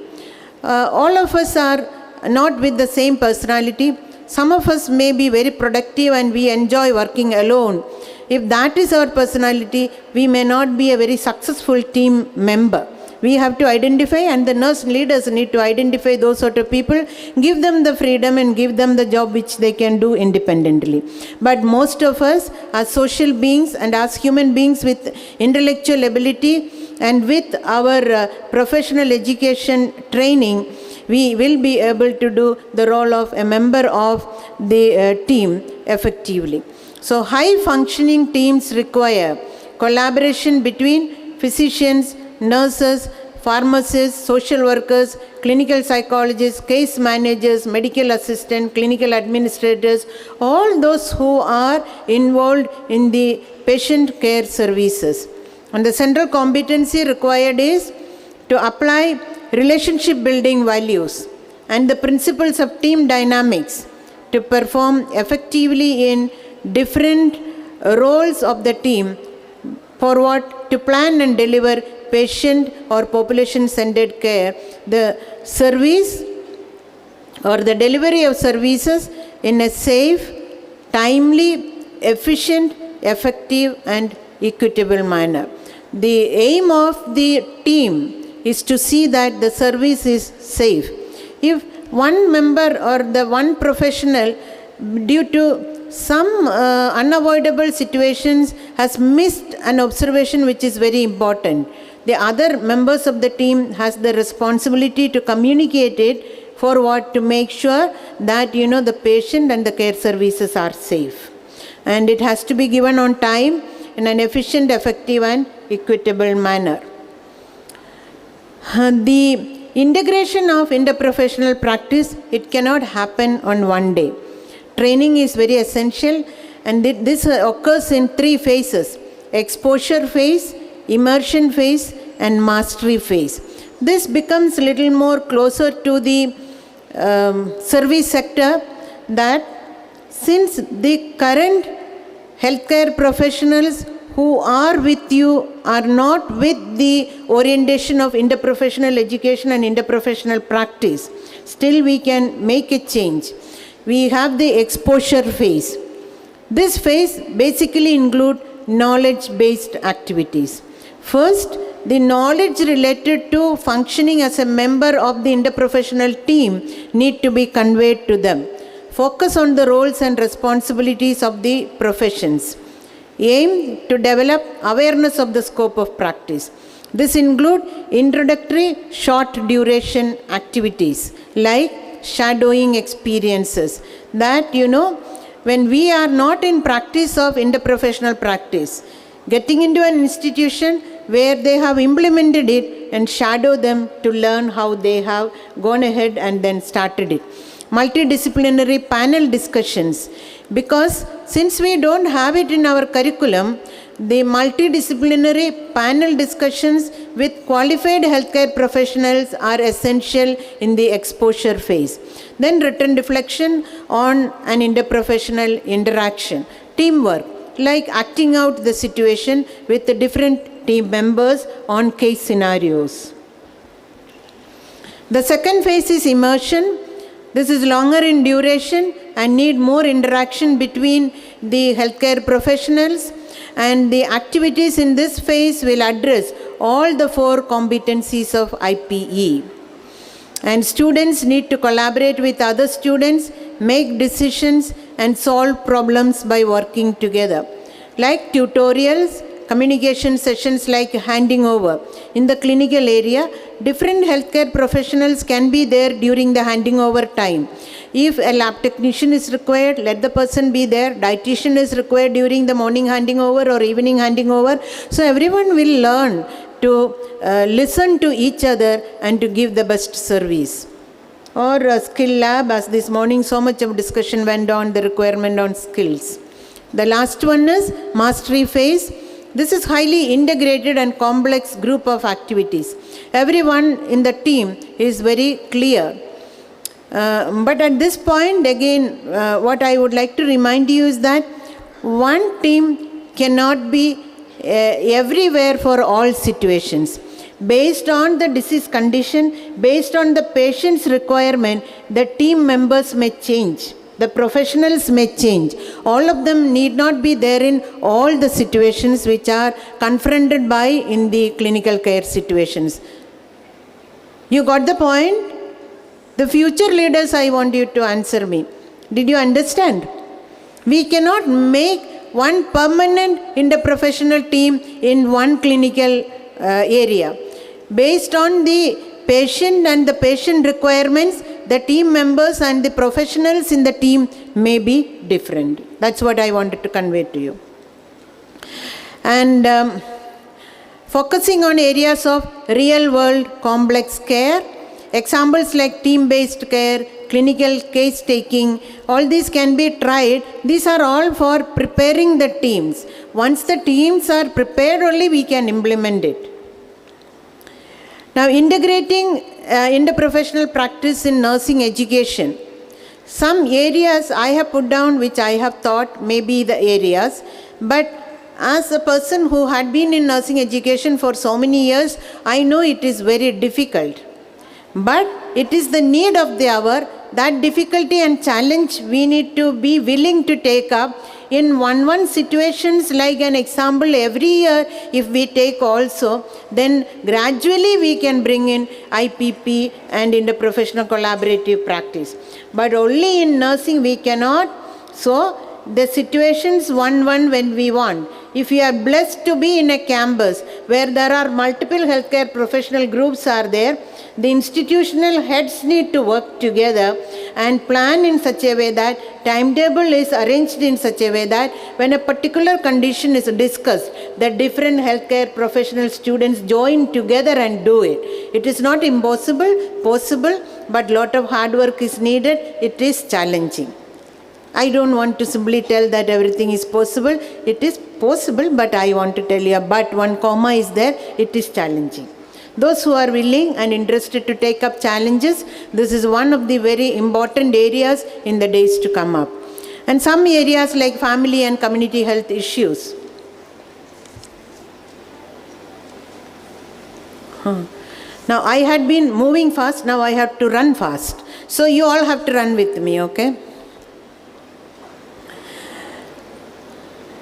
All of us are not with the same personality. Some of us may be very productive and we enjoy working alone. If that is our personality, we may not be a very successful team member. We have to identify, and the nurse leaders need to identify those sort of people, give them the freedom and give them the job which they can do independently. But most of us are social beings, and as human beings with intellectual ability and with our professional education training, we will be able to do the role of a member of the team effectively. So high functioning teams require collaboration between physicians, nurses, pharmacists, social workers, clinical psychologists, case managers, medical assistants, clinical administrators, all those who are involved in the patient care services. And the central competency required is to apply relationship building values and the principles of team dynamics to perform effectively in different roles of the team for what? To plan and deliver patient or population-centered care, the service or the delivery of services in a safe, timely, efficient, effective and equitable manner. The aim of the team is to see that the service is safe. If one member or the one professional, due to some unavoidable situations, has missed an observation which is very important, the other members of the team has the responsibility to communicate it for what? To make sure that the patient and the care services are safe. And it has to be given on time in an efficient, effective and equitable manner. The integration of interprofessional practice, it cannot happen on one day. Training is very essential, and this occurs in 3 phases: exposure phase, immersion phase and mastery phase. This becomes a little more closer to the service sector, that since the current healthcare professionals who are with you are not with the orientation of interprofessional education and interprofessional practice, still we can make a change. We have the exposure phase. This phase basically includes knowledge-based activities. First, the knowledge related to functioning as a member of the interprofessional team need to be conveyed to them. Focus on the roles and responsibilities of the professions. Aim to develop awareness of the scope of practice. This includes introductory short duration activities like shadowing experiences that, when we are not in practice of interprofessional practice, getting into an institution where they have implemented it and shadow them to learn how they have gone ahead and then started it. Multidisciplinary panel discussions, because since we don't have it in our curriculum, the multidisciplinary panel discussions with qualified healthcare professionals are essential in the exposure phase. Then written reflection on an interprofessional interaction. Teamwork, like acting out the situation with the different team members on case scenarios. The second phase is immersion. This is longer in duration and need more interaction between the healthcare professionals, and the activities in this phase will address all the 4 competencies of IPE. And students need to collaborate with other students, make decisions and solve problems by working together. Like tutorials, communication sessions like handing over. In the clinical area, different healthcare professionals can be there during the handing over time. If a lab technician is required, let the person be there. Dietitian is required during the morning handing over or evening handing over. So everyone will learn to listen to each other and to give the best service. Or a skill lab, as this morning so much of discussion went on the requirement on skills. The last one is mastery phase. This is highly integrated and complex group of activities. Everyone in the team is very clear. But at this point, again, what I would like to remind you is that one team cannot be everywhere for all situations. Based on the disease condition, based on the patient's requirement, the team members may change. The professionals may change. All of them need not be there in all the situations which are confronted by in the clinical care situations. You got the point? The future leaders, I want you to answer me. Did you understand? We cannot make one permanent interprofessional team in one clinical area. Based on the patient and the patient requirements, the team members and the professionals in the team may be different. That's what I wanted to convey to you. And focusing on areas of real-world complex care, examples like team-based care, clinical case taking, all these can be tried. These are all for preparing the teams. Once the teams are prepared, only we can implement it. Now, integrating interprofessional practice in nursing education. Some areas I have put down which I have thought may be the areas, but as a person who had been in nursing education for so many years, I know it is very difficult. But it is the need of the hour. That difficulty and challenge we need to be willing to take up. In one situations, like an example, every year if we take also, then gradually we can bring in IPP and interprofessional collaborative practice. But only in nursing we cannot. So the situations one when we want. If you are blessed to be in a campus where there are multiple healthcare professional groups are there, the institutional heads need to work together and plan in such a way that timetable is arranged in such a way that when a particular condition is discussed, the different healthcare professional students join together and do it. It is not impossible, possible, but lot of hard work is needed. It is challenging. I don't want to simply tell that everything is possible. It is possible, but I want to tell you, but one comma is there, it is challenging. those who are willing and interested to take up challenges, this is one of the very important areas in the days to come up. And some areas like family and community health issues. Now I had been moving fast, now I have to run fast. So you all have to run with me, okay?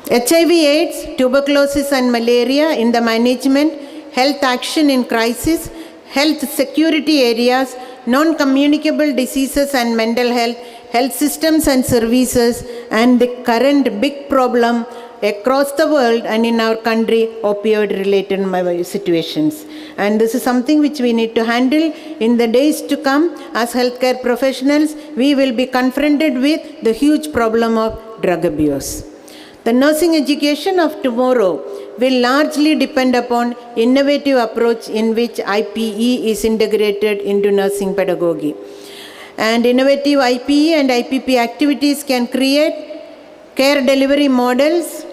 HIV/AIDS, tuberculosis and malaria in the management, health action in crisis, health security areas, non-communicable diseases and mental health, health systems and services, and the current big problem across the world and in our country, opioid-related situations. And this is something which we need to handle in the days to come. As healthcare professionals, we will be confronted with the huge problem of drug abuse. The nursing education of tomorrow will largely depend upon innovative approach in which IPE is integrated into nursing pedagogy. And innovative IPE and IPP activities can create care delivery models.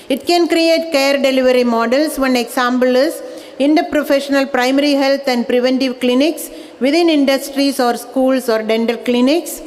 It can create care delivery models. One example is interprofessional primary health and preventive clinics within industries or schools or dental clinics.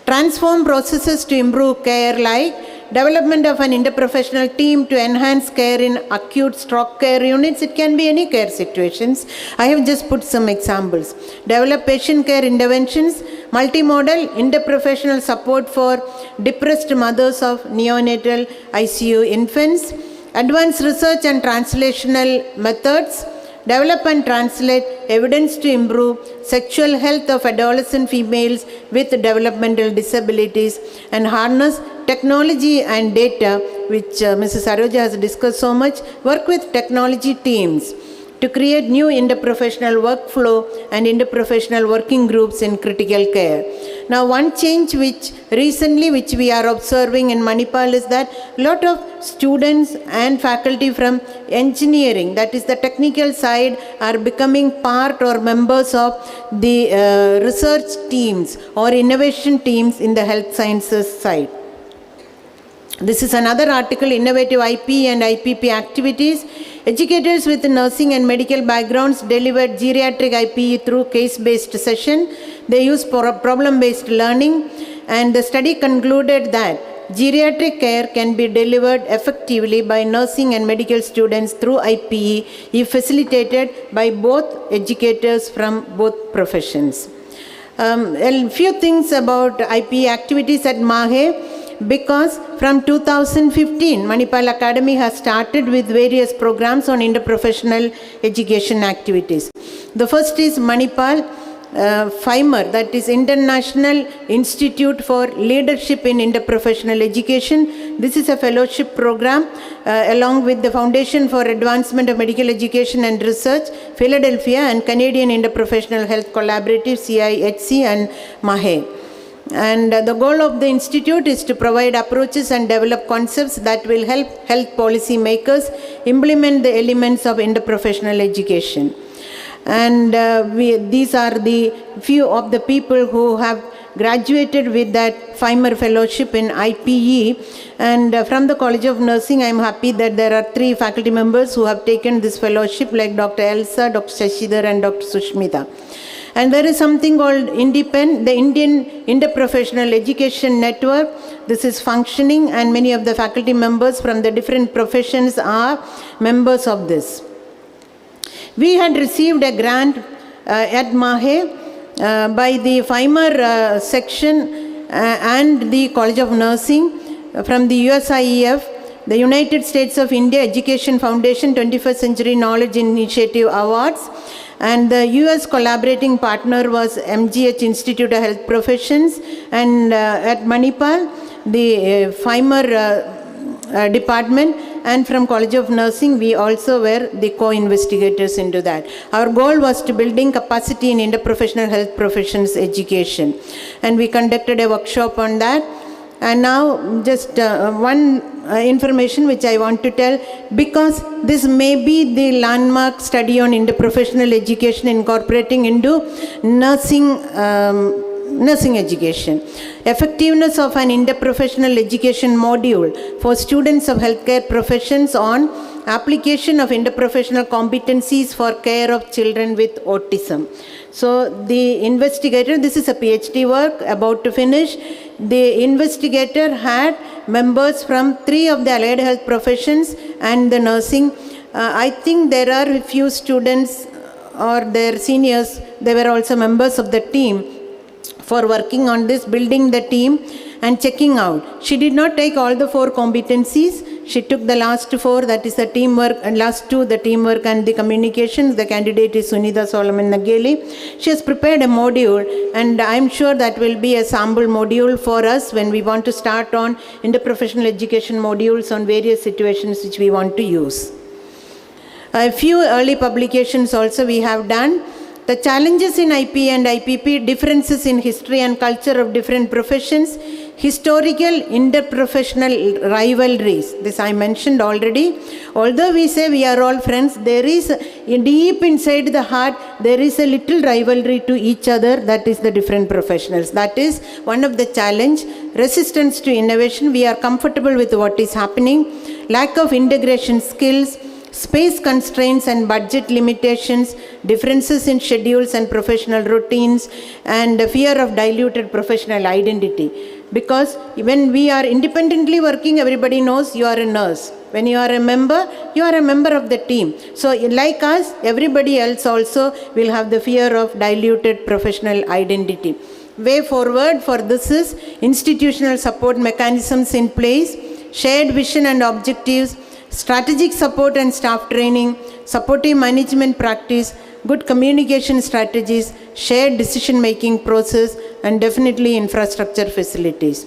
Transform processes to improve care, like development of an interprofessional team to enhance care in acute stroke care units. It can be any care situations. I have just put some examples. Develop patient care interventions, multimodal interprofessional support for depressed mothers of neonatal ICU infants, advanced research and translational methods, develop and translate evidence to improve sexual health of adolescent females with developmental disabilities, and harness technology and data, which Mrs. Saroja has discussed so much. Work with technology teams to create new interprofessional workflow and interprofessional working groups in critical care. Now, one change which we are observing in Manipal is that a lot of students and faculty from engineering, that is the technical side, are becoming part or members of the research teams or innovation teams in the health sciences side. This is another article, Innovative IP and IPP Activities. Educators with nursing and medical backgrounds delivered geriatric IPE through case-based session. They use problem-based learning, and the study concluded that geriatric care can be delivered effectively by nursing and medical students through IPE if facilitated by both educators from both professions. A few things about IPE activities at MAHE. Because from 2015, Manipal Academy has started with various programs on interprofessional education activities. The first is Manipal FIMER, that is International Institute for Leadership in Interprofessional Education. This is a fellowship program along with the Foundation for Advancement of Medical Education and Research, Philadelphia, and Canadian Interprofessional Health Collaborative, CIHC, and MAHE. And the goal of the institute is to provide approaches and develop concepts that will help health policy makers implement the elements of interprofessional education. And these are the few of the people who have graduated with that FIMER fellowship in IPE. And from the College of Nursing, I am happy that there are 3 faculty members who have taken this fellowship, like Dr. Elsa, Dr. Shashidhar, and Dr. Sushmita. And there is something called INDIPEN, the Indian Interprofessional Education Network. This is functioning, and many of the faculty members from the different professions are members of this. We had received a grant at MAHE by the FIMER section and the College of Nursing from the USIEF, the United States of India Education Foundation 21st Century Knowledge Initiative Awards. And the US collaborating partner was MGH Institute of Health Professions, and at Manipal, the FIMER department, and from College of Nursing, we also were the co-investigators into that. Our goal was to building capacity in interprofessional health professions education, and we conducted a workshop on that. And now just one information which I want to tell, because this may be the landmark study on interprofessional education incorporating into nursing education. Effectiveness of an interprofessional education module for students of healthcare professions on application of interprofessional competencies for care of children with autism. So the investigator, this is a PhD work about to finish. The investigator had members from 3 of the allied health professions and the nursing. I think there are a few students or their seniors, they were also members of the team for working on this, building the team and checking out. She did not take all the 4 competencies. She took the last 4, that is the teamwork, and last 2, the teamwork and the communications. The candidate is Sunitha Solomon Nageli. She has prepared a module, and I'm sure that will be a sample module for us when we want to start on interprofessional education modules on various situations which we want to use. A few early publications also we have done. The challenges in IP and IPP, differences in history and culture of different professions, historical interprofessional rivalries. This I mentioned already. Although we say we are all friends, there is deep inside the heart, there is a little rivalry to each other, that is the different professionals. That is one of the challenge. Resistance to innovation, we are comfortable with what is happening. Lack of integration skills, space constraints and budget limitations, differences in schedules and professional routines, and the fear of diluted professional identity. Because when we are independently working, everybody knows you are a nurse. When you are a member of the team. So like us, everybody else also will have the fear of diluted professional identity. Way forward for this is institutional support mechanisms in place, shared vision and objectives, strategic support and staff training, supportive management practice, good communication strategies, shared decision-making process, and definitely infrastructure facilities.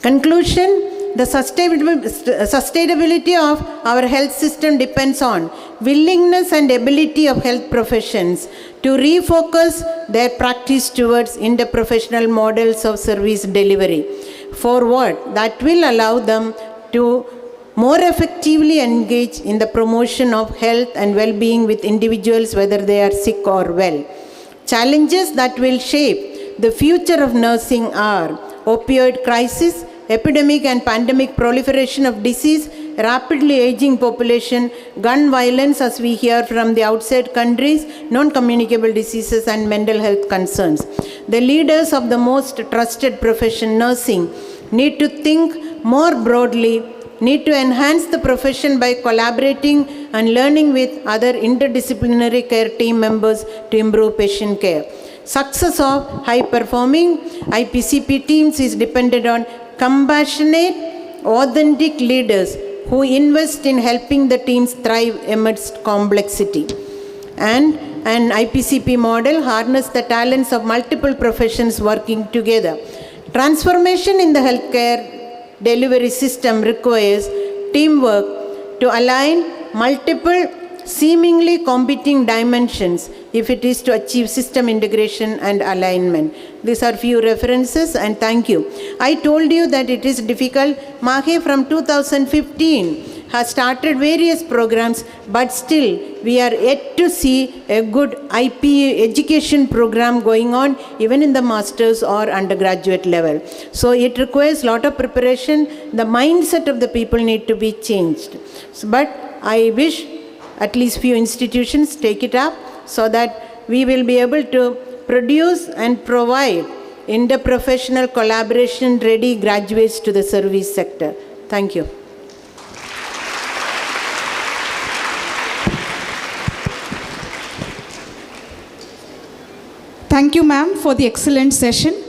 Conclusion, the sustainability of our health system depends on willingness and ability of health professions to refocus their practice towards interprofessional models of service delivery. For what? That will allow them to more effectively engage in the promotion of health and well-being with individuals, whether they are sick or well. Challenges that will shape the future of nursing are opioid crisis, epidemic and pandemic proliferation of disease, rapidly aging population, gun violence as we hear from the outside countries, non-communicable diseases and mental health concerns. The leaders of the most trusted profession, nursing, need to think more broadly, need to enhance the profession by collaborating and learning with other interdisciplinary care team members to improve patient care. Success of high-performing IPCP teams is dependent on compassionate, authentic leaders who invest in helping the teams thrive amidst complexity. And an IPCP model harnesses the talents of multiple professions working together. Transformation in the healthcare delivery system requires teamwork to align multiple seemingly competing dimensions if it is to achieve system integration and alignment. These are few references and thank you. I told you that it is difficult. Mahe from 2015 has started various programs, but still we are yet to see a good IP education program going on even in the master's or undergraduate level. So it requires a lot of preparation. The mindset of the people need to be changed. But I wish at least few institutions take it up so that we will be able to produce and provide interprofessional collaboration ready graduates to the service sector. Thank you. Thank you, ma'am, for the excellent session.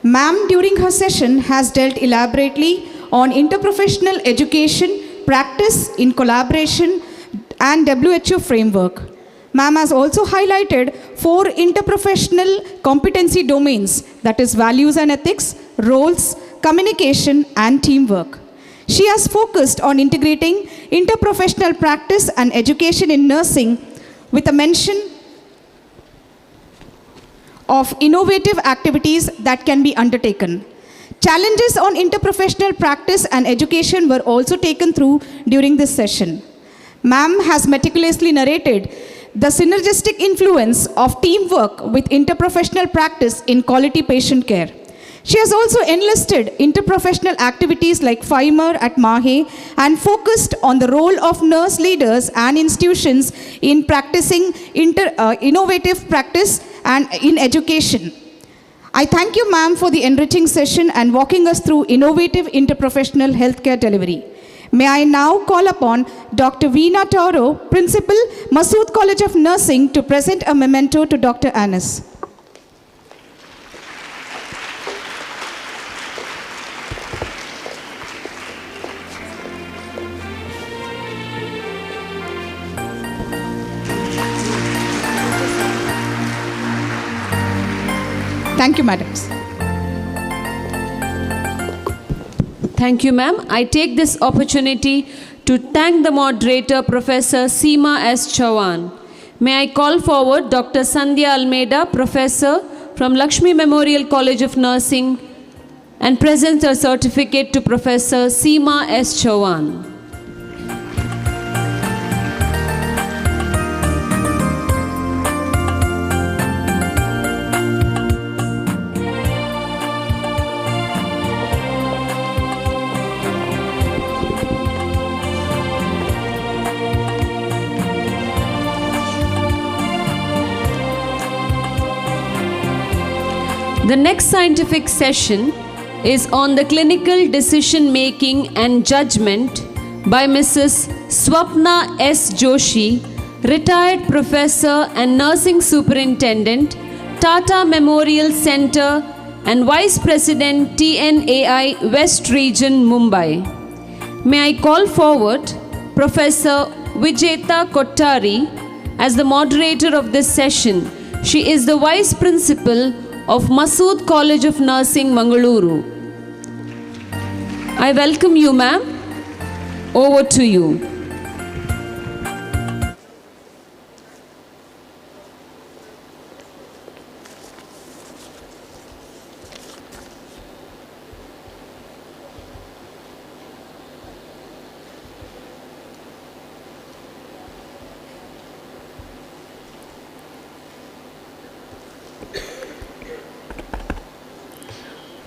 Ma'am, during her session, has dealt elaborately on interprofessional education, practice in collaboration, and WHO framework. Ma'am has also highlighted 4 interprofessional competency domains, that is values and ethics, roles, communication, and teamwork. She has focused on integrating interprofessional practice and education in nursing with a mention of innovative activities that can be undertaken. Challenges on interprofessional practice and education were also taken through during this session. Ma'am has meticulously narrated the synergistic influence of teamwork with interprofessional practice in quality patient care. She has also enlisted interprofessional activities like FIMER at Mahe and focused on the role of nurse leaders and institutions in practicing innovative practice and in education. I thank you, ma'am, for the enriching session and walking us through innovative interprofessional healthcare delivery. May I now call upon Dr. Veena Toro, Principal, Masood College of Nursing, to present a memento to Dr. Anis. Thank you, madams. Thank you, ma'am. I take this opportunity to thank the moderator, Professor Seema S. Chauhan. May I call forward Dr. Sandhya Almeida, Professor from Lakshmi Memorial College of Nursing, and present a certificate to Professor Seema S. Chauhan. The next scientific session is on the clinical decision making and judgment by Mrs. Swapna S. Joshi, retired professor and nursing superintendent, Tata Memorial Center and Vice President, TNAI West Region, Mumbai. May I call forward Professor Vijeta Kottari as the moderator of this session. She is the Vice Principal of Masood College of Nursing, Mangaluru. I welcome you, ma'am. Over to you.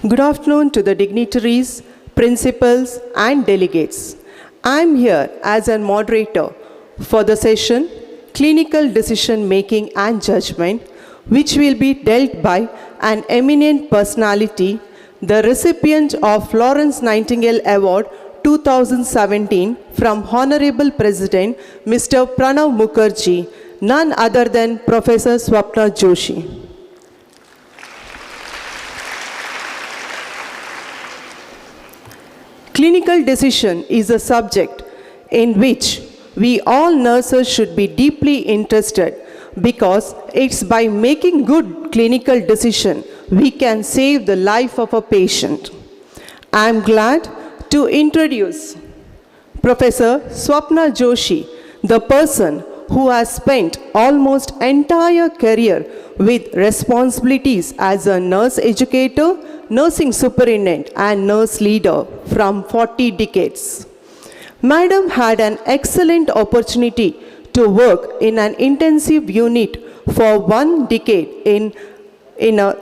Good afternoon to the dignitaries, principals, and delegates. I am here as a moderator for the session Clinical Decision Making and Judgment, which will be dealt by an eminent personality, the recipient of Florence Nightingale Award 2017 from Honorable President Mr. Pranav Mukherjee, none other than Professor Swapna Joshi. Clinical decision is a subject in which we all nurses should be deeply interested because it's by making good clinical decision we can save the life of a patient. I am glad to introduce Professor Swapna Joshi, the person who has spent almost entire career with responsibilities as a nurse educator, nursing superintendent and nurse leader from 40 decades. Madam had an excellent opportunity to work in an intensive unit for 1 decade in a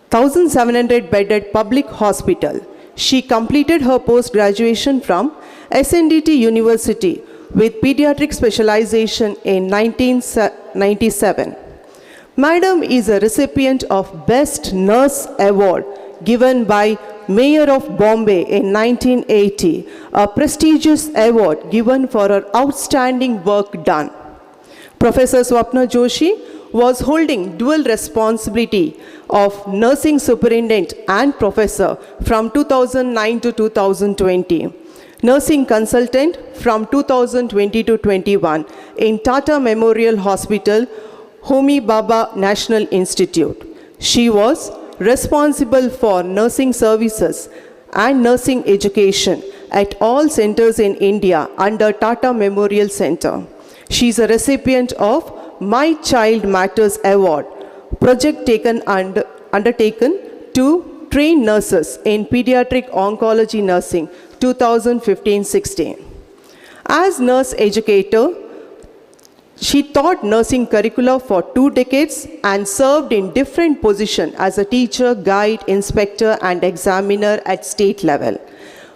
1,700 bedded public hospital. She completed her post-graduation from SNDT University with pediatric specialization in 1997. Madam is a recipient of Best Nurse Award given by Mayor of Bombay in 1980, a prestigious award given for her outstanding work done. Professor Swapna Joshi was holding dual responsibility of nursing superintendent and professor from 2009 to 2020. Nursing consultant from 2020 to 21 in Tata Memorial Hospital, Homi Bhabha National Institute. She was responsible for nursing services and nursing education at all centers in India under Tata Memorial Center. She is a recipient of My Child Matters Award, project undertaken to train nurses in pediatric oncology nursing 2015-16. As nurse educator, She taught nursing curricula for 2 decades and served in different positions as a teacher, guide, inspector, and examiner at state level.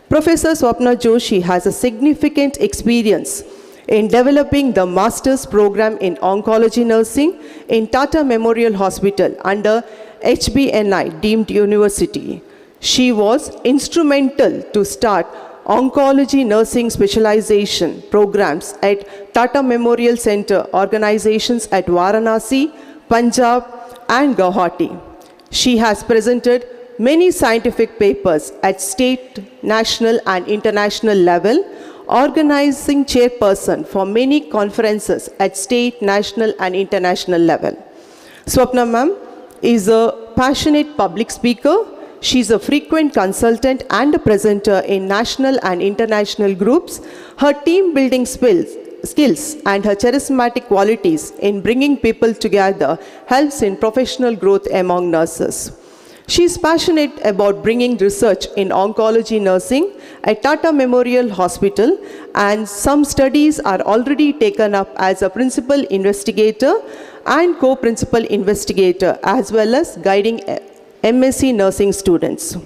Professor Swapna Joshi has a significant experience in developing the master's program in oncology nursing in Tata Memorial Hospital under HBNI deemed university. She was instrumental to start oncology nursing specialization programs at Tata Memorial Center organizations at Varanasi, Punjab, and Guwahati. She has presented many scientific papers at state, national, and international level, organizing chairperson for many conferences at state, national, and international level. Swapna ma'am is a passionate public speaker. She is a frequent consultant and a presenter in national and international groups. Her team building skills and her charismatic qualities in bringing people together helps in professional growth among nurses. She is passionate about bringing research in oncology nursing at Tata Memorial Hospital, and some studies are already taken up as a principal investigator and co-principal investigator, as well as guiding MSc nursing students.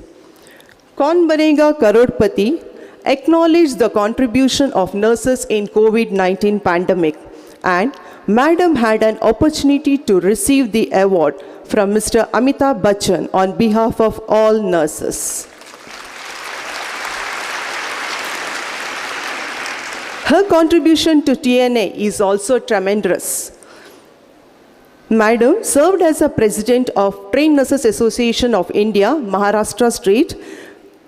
Kaun Banega Karodpati acknowledged the contribution of nurses in COVID-19 pandemic, and Madam had an opportunity to receive the award from Mr. Amitabh Bachchan on behalf of all nurses. Her contribution to TNA is also tremendous. Madam served as a president of Trained Nurses Association of India, Maharashtra State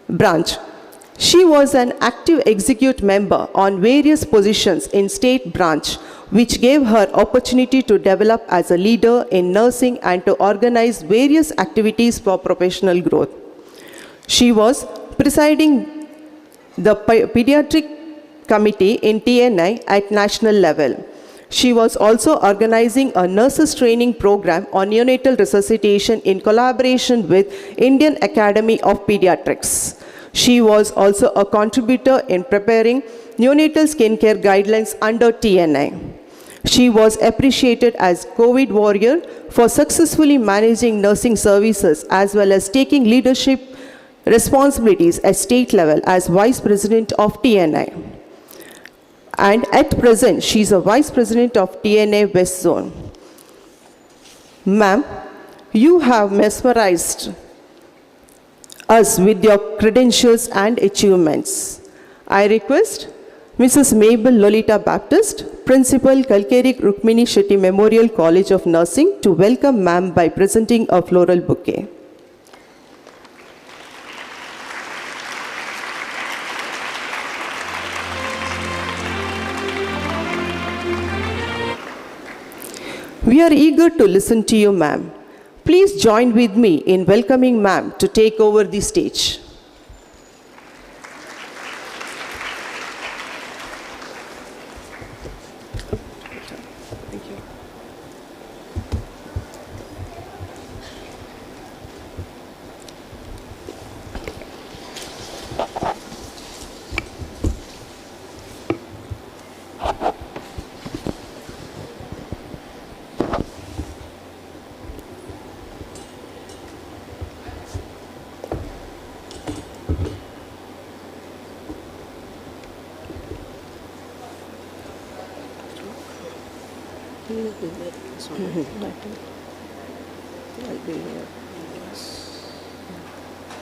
branch. She was an active executive member on various positions in state branch, which gave her opportunity to develop as a leader in nursing and to organize various activities for professional growth. She was presiding the pediatric committee in TNI at national level. She was also organizing a nurses training program on neonatal resuscitation in collaboration with Indian Academy of Pediatrics. She was also a contributor in preparing neonatal skincare guidelines under TNI. She was appreciated as COVID warrior for successfully managing nursing services as well as taking leadership responsibilities at state level as Vice President of TNI. And at present, she is a Vice President of TNA West Zone. Ma'am, you have mesmerized us with your credentials and achievements. I request Mrs. Mabel Lolita Baptist, Principal Kalkeri Rukmini Shetty Memorial College of Nursing, to welcome ma'am by presenting a floral bouquet. We are eager to listen to you, ma'am. Please join with me in welcoming ma'am to take over the stage. Thank you.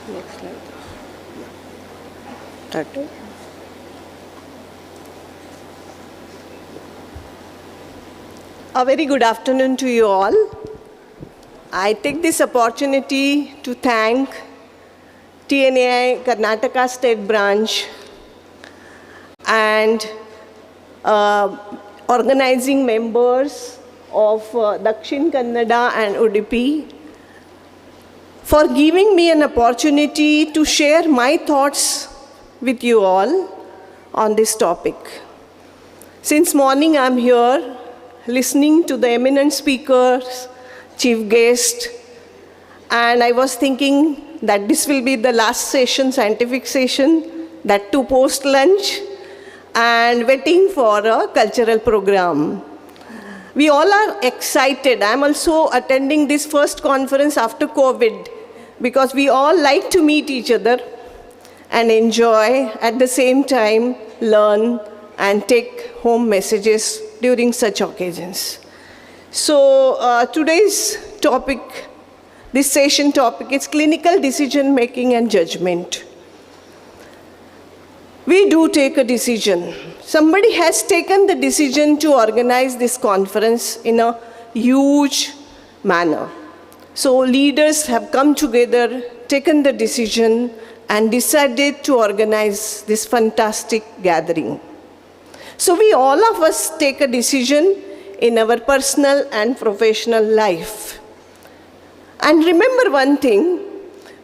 Next slide. A very good afternoon to you all. I take this opportunity to thank TNAI Karnataka State Branch and organizing members of Dakshin Kannada and UDUPI for giving me an opportunity to share my thoughts with you all on this topic. Since morning I'm here listening to the eminent speakers, chief guest, and I was thinking that this will be the last session, scientific session, that too post lunch, and waiting for a cultural program. We all are excited. I'm also attending this first conference after COVID because we all like to meet each other and enjoy, at the same time learn and take home messages during such occasions. So today's topic, this session topic is clinical decision making and judgment. We do take a decision. Somebody has taken the decision to organize this conference in a huge manner. So leaders have come together, taken the decision, and decided to organize this fantastic gathering. So we all of us take a decision in our personal and professional life. And remember one thing,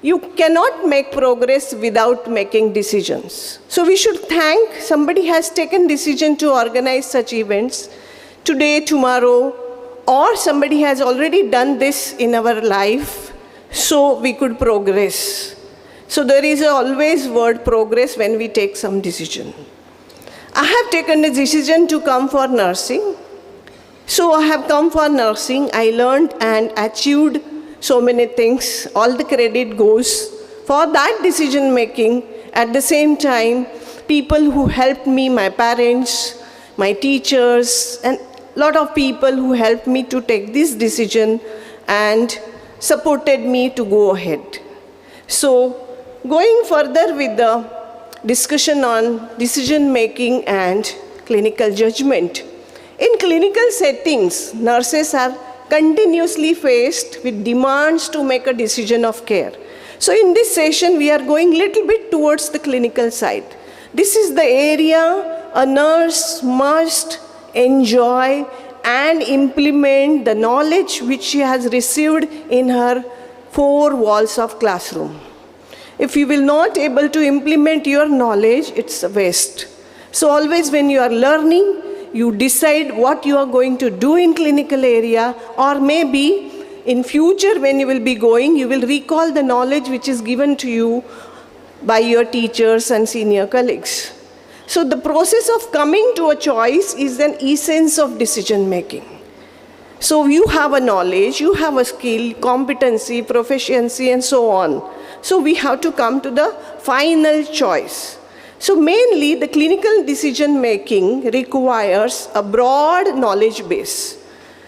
you cannot make progress without making decisions. So we should thank somebody has taken decision to organize such events today, tomorrow, or somebody has already done this in our life so we could progress. So there is always word progress when we take some decision. I have taken a decision to come for nursing. So I have come for nursing. I learned and achieved so many things. All the credit goes for that decision making. At the same time, people who helped me, my parents, my teachers, and a lot of people who helped me to take this decision and supported me to go ahead. So going further with the discussion on decision making and clinical judgment. In clinical settings, nurses are continuously faced with demands to make a decision of care. So in this session, we are going a little bit towards the clinical side. This is the area a nurse must enjoy and implement the knowledge which she has received in her four walls of classroom. If you will not able to implement your knowledge, it's a waste. So always when you are learning, you decide what you are going to do in clinical area, or maybe in future when you will be going, you will recall the knowledge which is given to you by your teachers and senior colleagues. So the process of coming to a choice is an essence of decision making. So you have a knowledge, you have a skill, competency, proficiency, and so on. So we have to come to the final choice. So mainly the clinical decision making requires a broad knowledge base,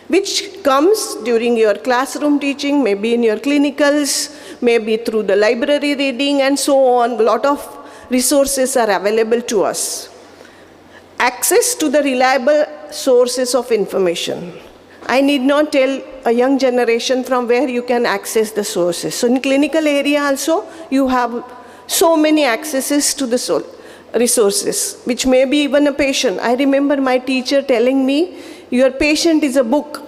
which comes during your classroom teaching, maybe in your clinicals, maybe through the library reading and so on. A lot of resources are available to us. Access to the reliable sources of information. I need not tell a young generation from where you can access the sources. So in clinical area also, you have so many accesses to the resources, which may be even a patient. I remember my teacher telling me, your patient is a book.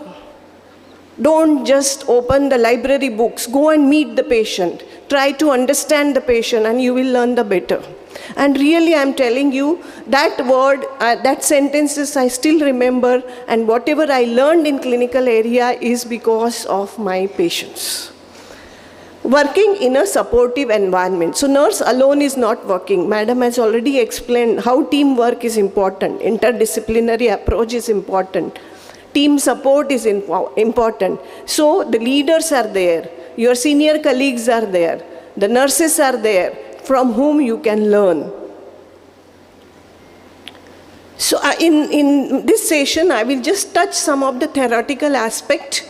Don't just open the library books. Go and meet the patient. Try to understand the patient and you will learn the better. And really I'm telling you, that word, that sentences I still remember, and whatever I learned in clinical area is because of my patients. Working in a supportive environment. So nurse alone is not working. Madam has already explained how teamwork is important. Interdisciplinary approach is important. Team support is important. So the leaders are there. Your senior colleagues are there. The nurses are there from whom you can learn. So in this session, I will just touch some of the theoretical aspect,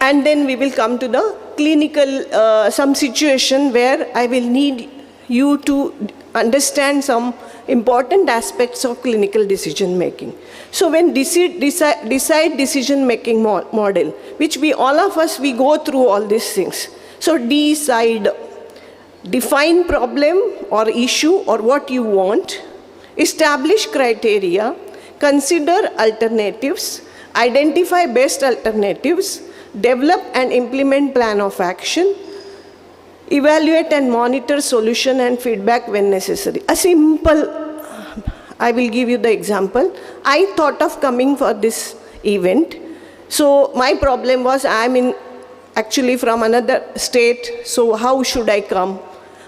and then we will come to the clinical, some situation where I will need you to understand some important aspects of clinical decision making. So when decide decision making model, which we all of us, we go through all these things. So decide, define problem or issue or what you want, establish criteria, consider alternatives, identify best alternatives, develop and implement plan of action, evaluate and monitor solution and feedback when necessary. A simple, I will give you the example. I thought of coming for this event. So my problem was I'm actually from another state, so how should I come?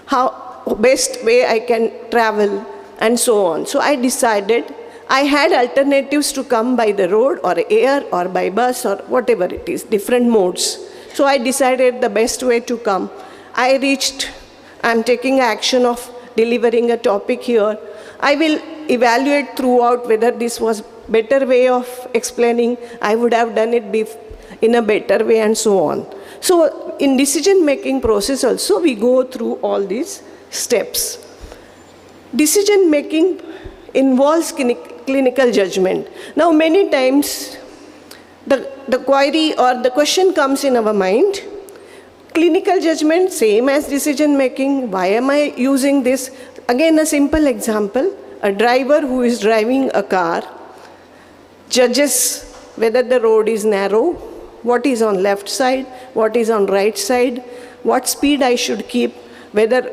How best way I can travel and so on. So I decided I had alternatives to come by the road or air or by bus or whatever it is, different modes. So I decided the best way to come. I'm taking action of delivering a topic here. I will evaluate throughout whether this was better way of explaining. I would have done it in a better way and so on. So in decision-making process also, we go through all these steps. Decision-making involves clinical judgment. Now, many times, the query or the question comes in our mind, clinical judgment, same as decision-making, why am I using this? Again, a simple example, a driver who is driving a car judges whether the road is narrow, what is on left side, what is on right side, what speed I should keep, whether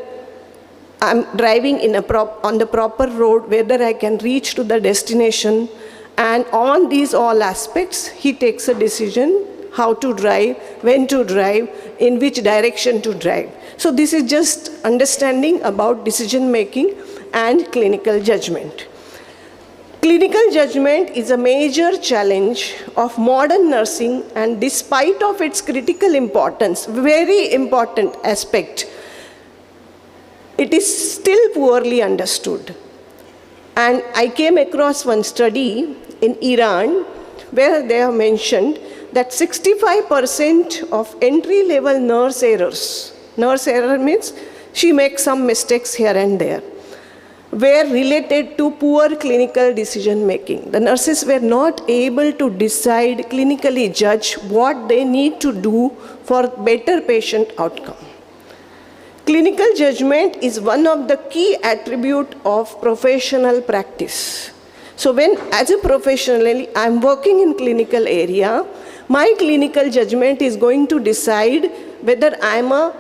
I'm driving on the proper road, whether I can reach to the destination. And on these all aspects, he takes a decision how to drive, when to drive, in which direction to drive. So this is just understanding about decision making and clinical judgment. Clinical judgment is a major challenge of modern nursing, and despite of its critical importance, very important aspect, it is still poorly understood. And I came across one study in Iran where they have mentioned that 65% of entry-level nurse error means she makes some mistakes here and there, were related to poor clinical decision making. The nurses were not able to decide, clinically judge what they need to do for better patient outcome. Clinical judgment is one of the key attributes of professional practice. So when, as a professional, I'm working in clinical area, my clinical judgment is going to decide whether I'm a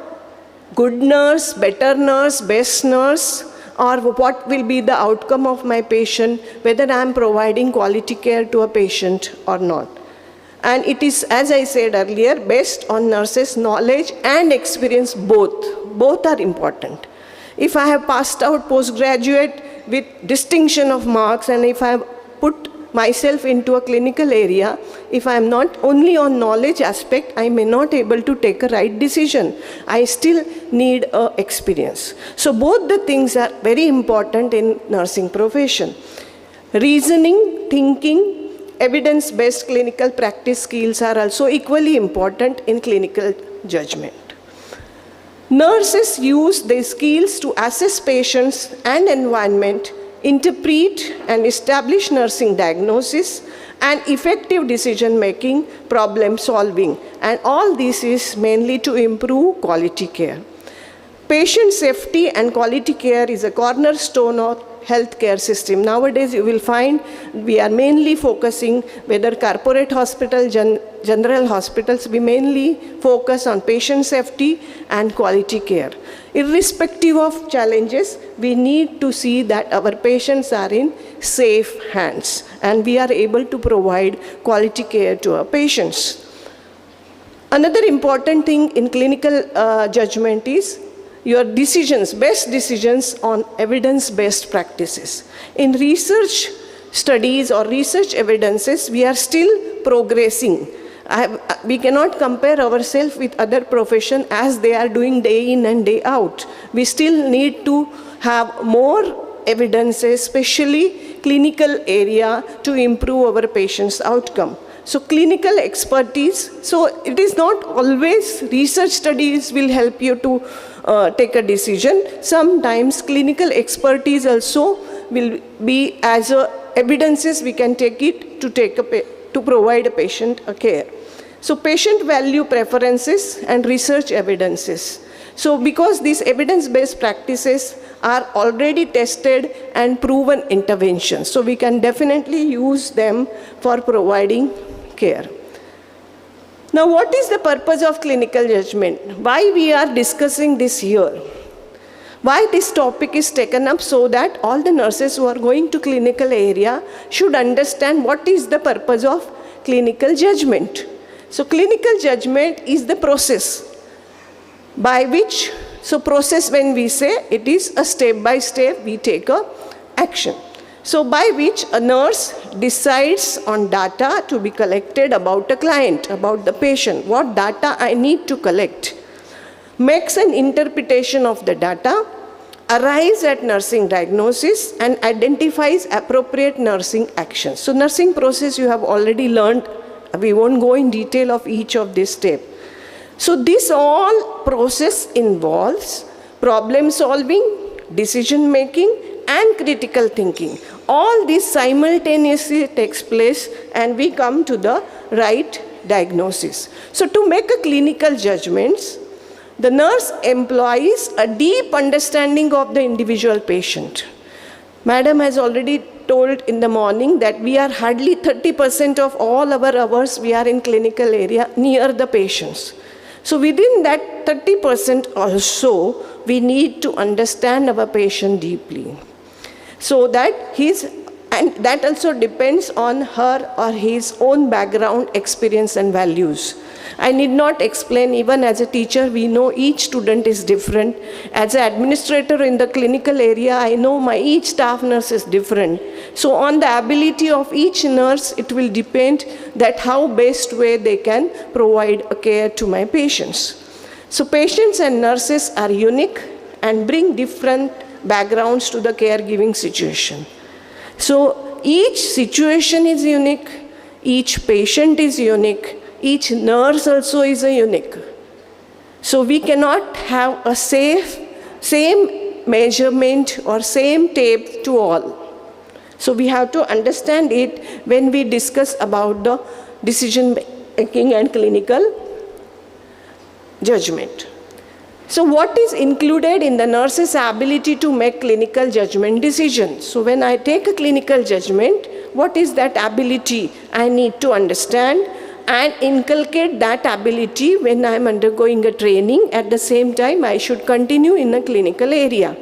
good nurse, better nurse, best nurse, or what will be the outcome of my patient, whether I'm providing quality care to a patient or not. And it is, as I said earlier, based on nurses' knowledge and experience both. Both are important. If I have passed out postgraduate with distinction of marks, and if I have put myself into a clinical area, if I am not only on knowledge aspect, I may not able to take a right decision. I still need experience. So both the things are very important in nursing profession. Reasoning, thinking, evidence-based clinical practice skills are also equally important in clinical judgment. Nurses use these skills to assess patients and environment, interpret and establish nursing diagnosis, and effective decision-making, problem-solving. And all this is mainly to improve quality care. Patient safety and quality care is a cornerstone of healthcare system. Nowadays, you will find we are mainly focusing, whether corporate hospital, general hospitals, we mainly focus on patient safety and quality care. Irrespective of challenges, we need to see that our patients are in safe hands and we are able to provide quality care to our patients. Another important thing in clinical judgment is your decisions, best decisions on evidence-based practices. In research studies or research evidences, we are still progressing. We cannot compare ourselves with other professions as they are doing day in and day out. We still need to have more evidences, especially clinical area, to improve our patients' outcome. So clinical expertise, so it is not always research studies will help you to take a decision. Sometimes clinical expertise also will be as evidences we can take it to provide a patient a care. So patient value preferences and research evidences. So because these evidence-based practices are already tested and proven interventions, so we can definitely use them for providing care. Now, what is the purpose of clinical judgment? Why we are discussing this here? Why this topic is taken up? So that all the nurses who are going to clinical area should understand what is the purpose of clinical judgment. So clinical judgment is the process by which, so process when we say it is a step by step we take a action. So by which a nurse decides on data to be collected about a client, about the patient, what data I need to collect, makes an interpretation of the data, arrives at nursing diagnosis and identifies appropriate nursing actions. So nursing process you have already learned. We won't go in detail of each of these steps. So this all process involves problem solving, decision making and critical thinking. All this simultaneously takes place and we come to the right diagnosis. So to make a clinical judgments, the nurse employs a deep understanding of the individual patient. Madam has already told in the morning that we are hardly 30% of all our hours we are in clinical area near the patients. So within that 30% also, we need to understand our patient deeply. So that and that also depends on her or his own background, experience and values. I need not explain, even as a teacher, we know each student is different. As an administrator in the clinical area, I know each staff nurse is different. So on the ability of each nurse, it will depend that how best way they can provide a care to my patients. So patients and nurses are unique and bring different backgrounds to the caregiving situation. So each situation is unique, each patient is unique, each nurse also is a unique. So we cannot have a same measurement or same tape to all. So we have to understand it when we discuss about the decision making and clinical judgment. So what is included in the nurse's ability to make clinical judgment decisions? So when I take a clinical judgment, what is that ability I need to understand and inculcate that ability when I am undergoing a training. At the same time, I should continue in a clinical area.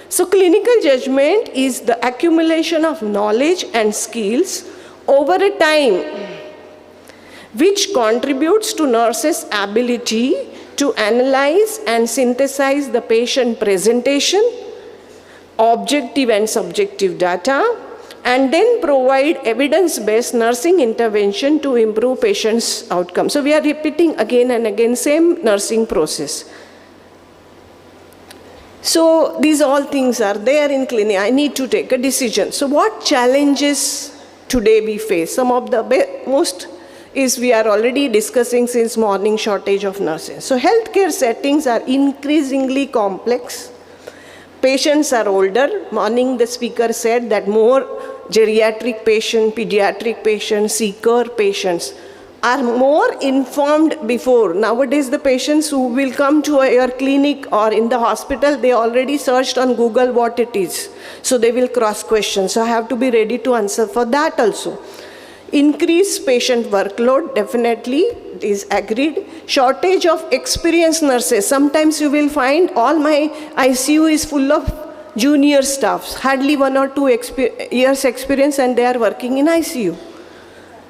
So clinical judgment is the accumulation of knowledge and skills over a time which contributes to nurses' ability to analyze and synthesize the patient presentation, objective and subjective data, and then provide evidence-based nursing intervention to improve patients' outcomes. So we are repeating again and again same nursing process. So these all things are there in clinic. I need to take a decision. So what challenges today we face? Some of the most is we are already discussing since morning, shortage of nurses. So healthcare settings are increasingly complex. Patients are older. Morning the speaker said that more geriatric patients, pediatric patients, seeker patients are more informed before. Nowadays the patients who will come to your clinic or in the hospital, they already searched on Google what it is. So they will cross question. So I have to be ready to answer for that also. Increased patient workload, definitely is agreed. Shortage of experienced nurses. Sometimes you will find all my ICU is full of junior staffs, hardly 1 or 2 years experience and they are working in ICU.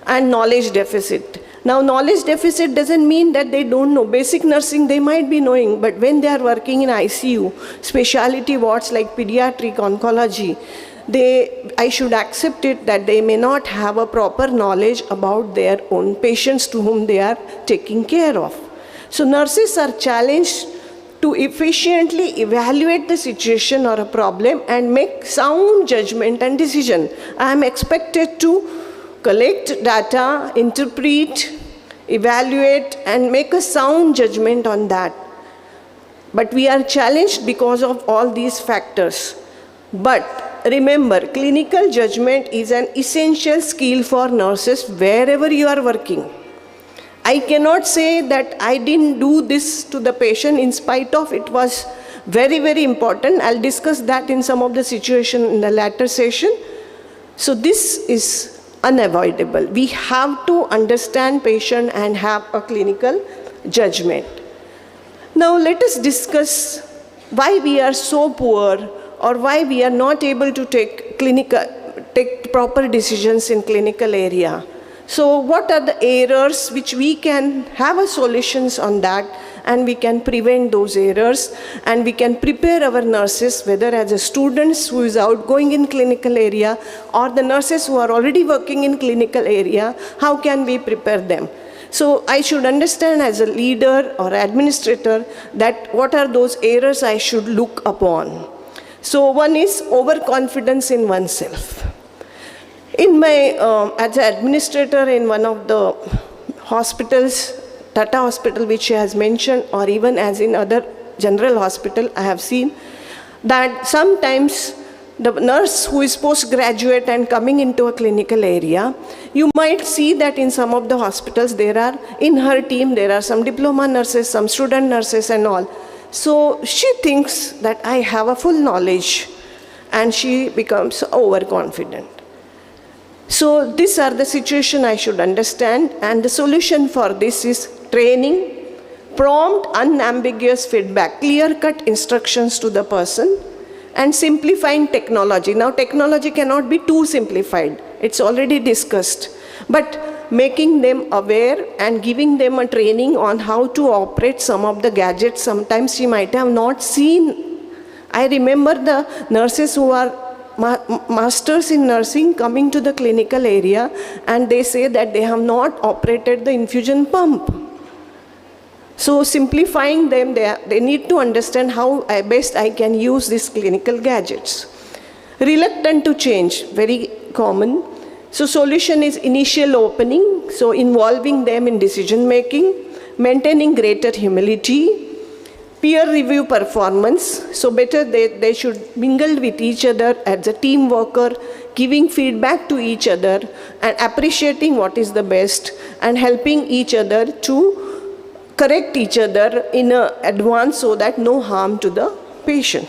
And knowledge deficit. Now knowledge deficit doesn't mean that they don't know. Basic nursing they might be knowing, but when they are working in ICU, specialty wards like pediatric, oncology, I should accept it that they may not have a proper knowledge about their own patients to whom they are taking care of. So nurses are challenged to efficiently evaluate the situation or a problem and make sound judgment and decision. I am expected to collect data, interpret, evaluate and make a sound judgment on that. But we are challenged because of all these factors. But remember, clinical judgment is an essential skill for nurses wherever you are working. I cannot say that I didn't do this to the patient in spite of it was very, very important. I'll discuss that in some of the situation in the latter session. So this is unavoidable. We have to understand patient and have a clinical judgment. Now let us discuss why we are so poor or why we are not able to take proper decisions in clinical area. So what are the errors which we can have a solutions on that and we can prevent those errors, and we can prepare our nurses, whether as a students who is outgoing in clinical area or the nurses who are already working in clinical area, how can we prepare them? So I should understand as a leader or administrator that what are those errors I should look upon. So one is overconfidence in oneself. In my, as an administrator in one of the hospitals, Tata Hospital, which she has mentioned, or even as in other general hospital, I have seen that sometimes the nurse who is postgraduate and coming into a clinical area, you might see that in some of the hospitals there are, in her team, there are some diploma nurses, some student nurses and all. So she thinks that I have a full knowledge, and she becomes overconfident. So these are the situation I should understand, and the solution for this is training, prompt, unambiguous feedback, clear-cut instructions to the person, and simplifying technology. Now technology cannot be too simplified, it's already discussed, but making them aware and giving them a training on how to operate some of the gadgets sometimes she might have not seen. I remember the nurses who are masters in nursing coming to the clinical area, and they say that they have not operated the infusion pump. So simplifying them, they need to understand how best I can use these clinical gadgets. Reluctant to change, very common. So solution is initial opening, so involving them in decision making, maintaining greater humility, peer review performance, so better they should mingle with each other as a team worker, giving feedback to each other and appreciating what is the best and helping each other to correct each other in advance so that no harm to the patient.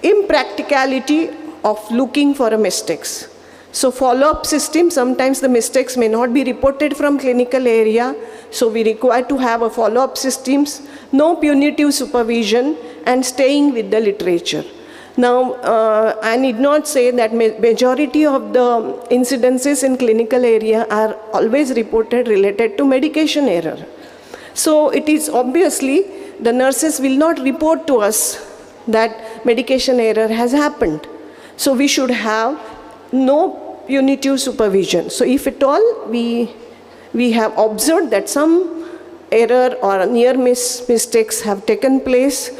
Impracticality of looking for mistakes. So follow-up system, sometimes the mistakes may not be reported from clinical area, so we require to have a follow-up systems, no punitive supervision, and staying with the literature. Now, I need not say that majority of the incidences in clinical area are always reported related to medication error. So it is obviously the nurses will not report to us that medication error has happened. So we should have no punitive supervision. So if at all we have observed that some error or near mistakes have taken place,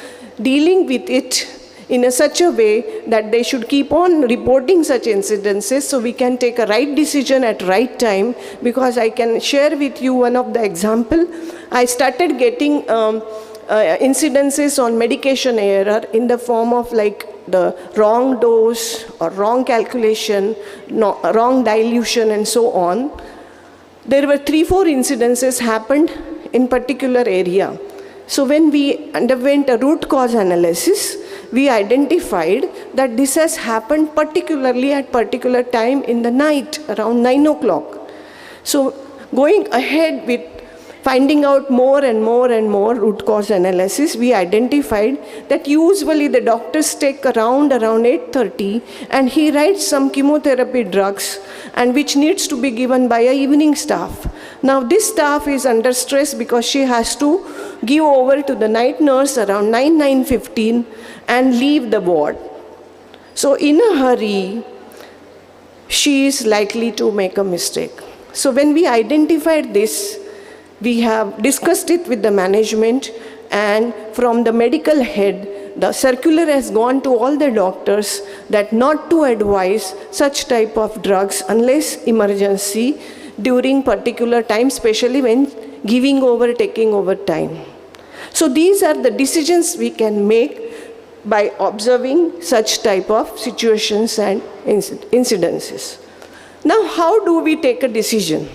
dealing with it in such a way that they should keep on reporting such incidences so we can take a right decision at right time. Because I can share with you one of the example. I started getting incidences on medication error in the form of like the wrong dose or wrong calculation, wrong dilution and so on. There were 3-4 incidences happened in particular area. So when we underwent a root cause analysis, we identified that this has happened particularly at particular time in the night around 9 o'clock. So going ahead with finding out more and more and more root cause analysis, we identified that usually the doctors take around 8:30 and he writes some chemotherapy drugs and which needs to be given by a evening staff. Now this staff is under stress because she has to give over to the night nurse around 9:15 and leave the ward. So in a hurry, she is likely to make a mistake. So when we identified this, we have discussed it with the management, and from the medical head, the circular has gone to all the doctors that not to advise such type of drugs unless emergency during particular time, especially when taking over time. So these are the decisions we can make by observing such type of situations and incidences. Now, how do we take a decision?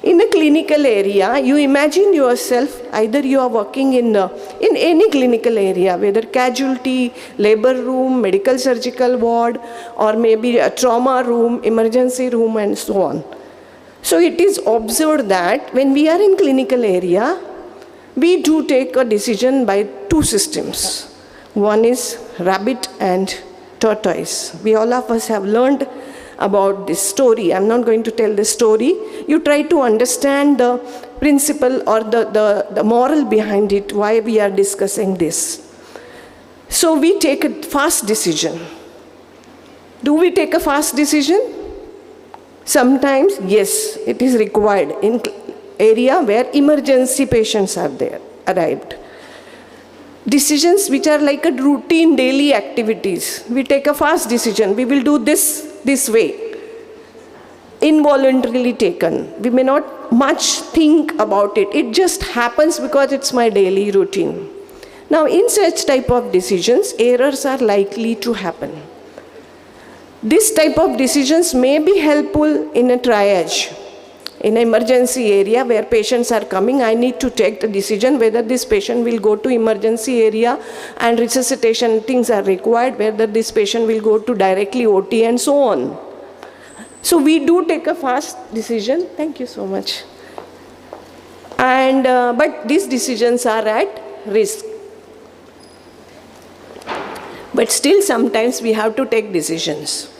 In a clinical area, you imagine yourself, either you are working in any clinical area, whether casualty, labor room, medical surgical ward, or maybe a trauma room, emergency room, and so on. So it is observed that when we are in clinical area, we do take a decision by two systems. One is rabbit and tortoise. We all of us have learned about this story. I'm not going to tell the story. You try to understand the principle or the moral behind it, why we are discussing this. So we take a fast decision. Do we take a fast decision? Sometimes, yes, it is required in area where emergency patients are there, arrived. Decisions which are like a routine daily activities. We take a fast decision. We will do this way. Involuntarily taken. We may not much think about it. It just happens because it's my daily routine. Now, in such type of decisions, errors are likely to happen. This type of decisions may be helpful in a triage. In an emergency area where patients are coming, I need to take the decision whether this patient will go to emergency area and resuscitation things are required, whether this patient will go to directly OT and so on. So we do take a fast decision. Thank you so much. And but these decisions are at risk. But still sometimes we have to take decisions.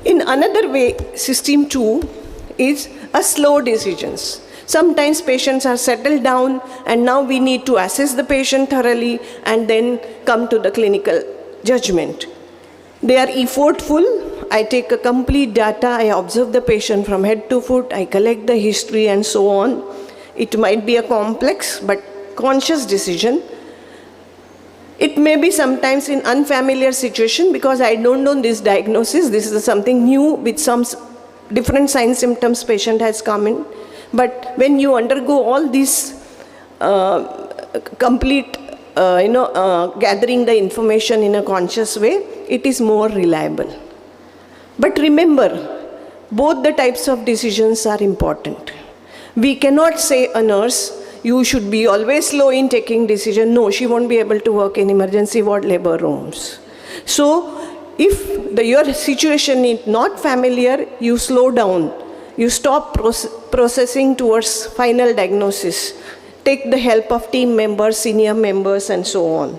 In another way, system 2 is a slow decisions. Sometimes patients are settled down and now we need to assess the patient thoroughly and then come to the clinical judgment. They are effortful. I take a complete data, I observe the patient from head to foot, I collect the history and so on. It might be a complex but conscious decision. It may be sometimes in unfamiliar situation because I don't know this diagnosis. This is something new with some different signs, symptoms patient has come in. But when you undergo all this complete, gathering the information in a conscious way, it is more reliable. But remember, both the types of decisions are important. We cannot say a nurse, you should be always slow in taking decision. No, she won't be able to work in emergency ward labor rooms. So, if your situation is not familiar, you slow down. You stop processing towards final diagnosis. Take the help of team members, senior members, and so on.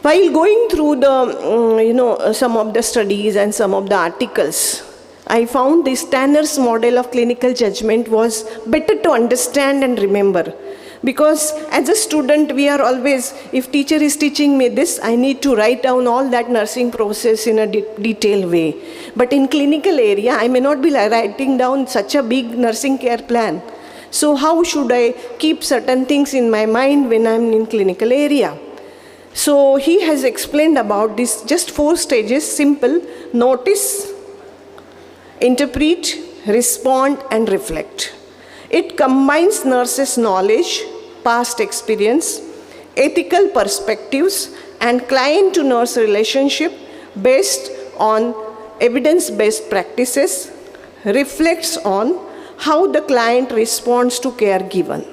While going through the, some of the studies and some of the articles, I found this Tanner's model of clinical judgment was better to understand and remember. Because as a student, we are always, if teacher is teaching me this, I need to write down all that nursing process in a detailed way. But in clinical area, I may not be writing down such a big nursing care plan. So how should I keep certain things in my mind when I'm in clinical area? So he has explained about this, just 4 stages, simple: notice, interpret, respond, and reflect. It combines nurses' knowledge, past experience, ethical perspectives, and client-to-nurse relationship based on evidence-based practices, reflects on how the client responds to care given.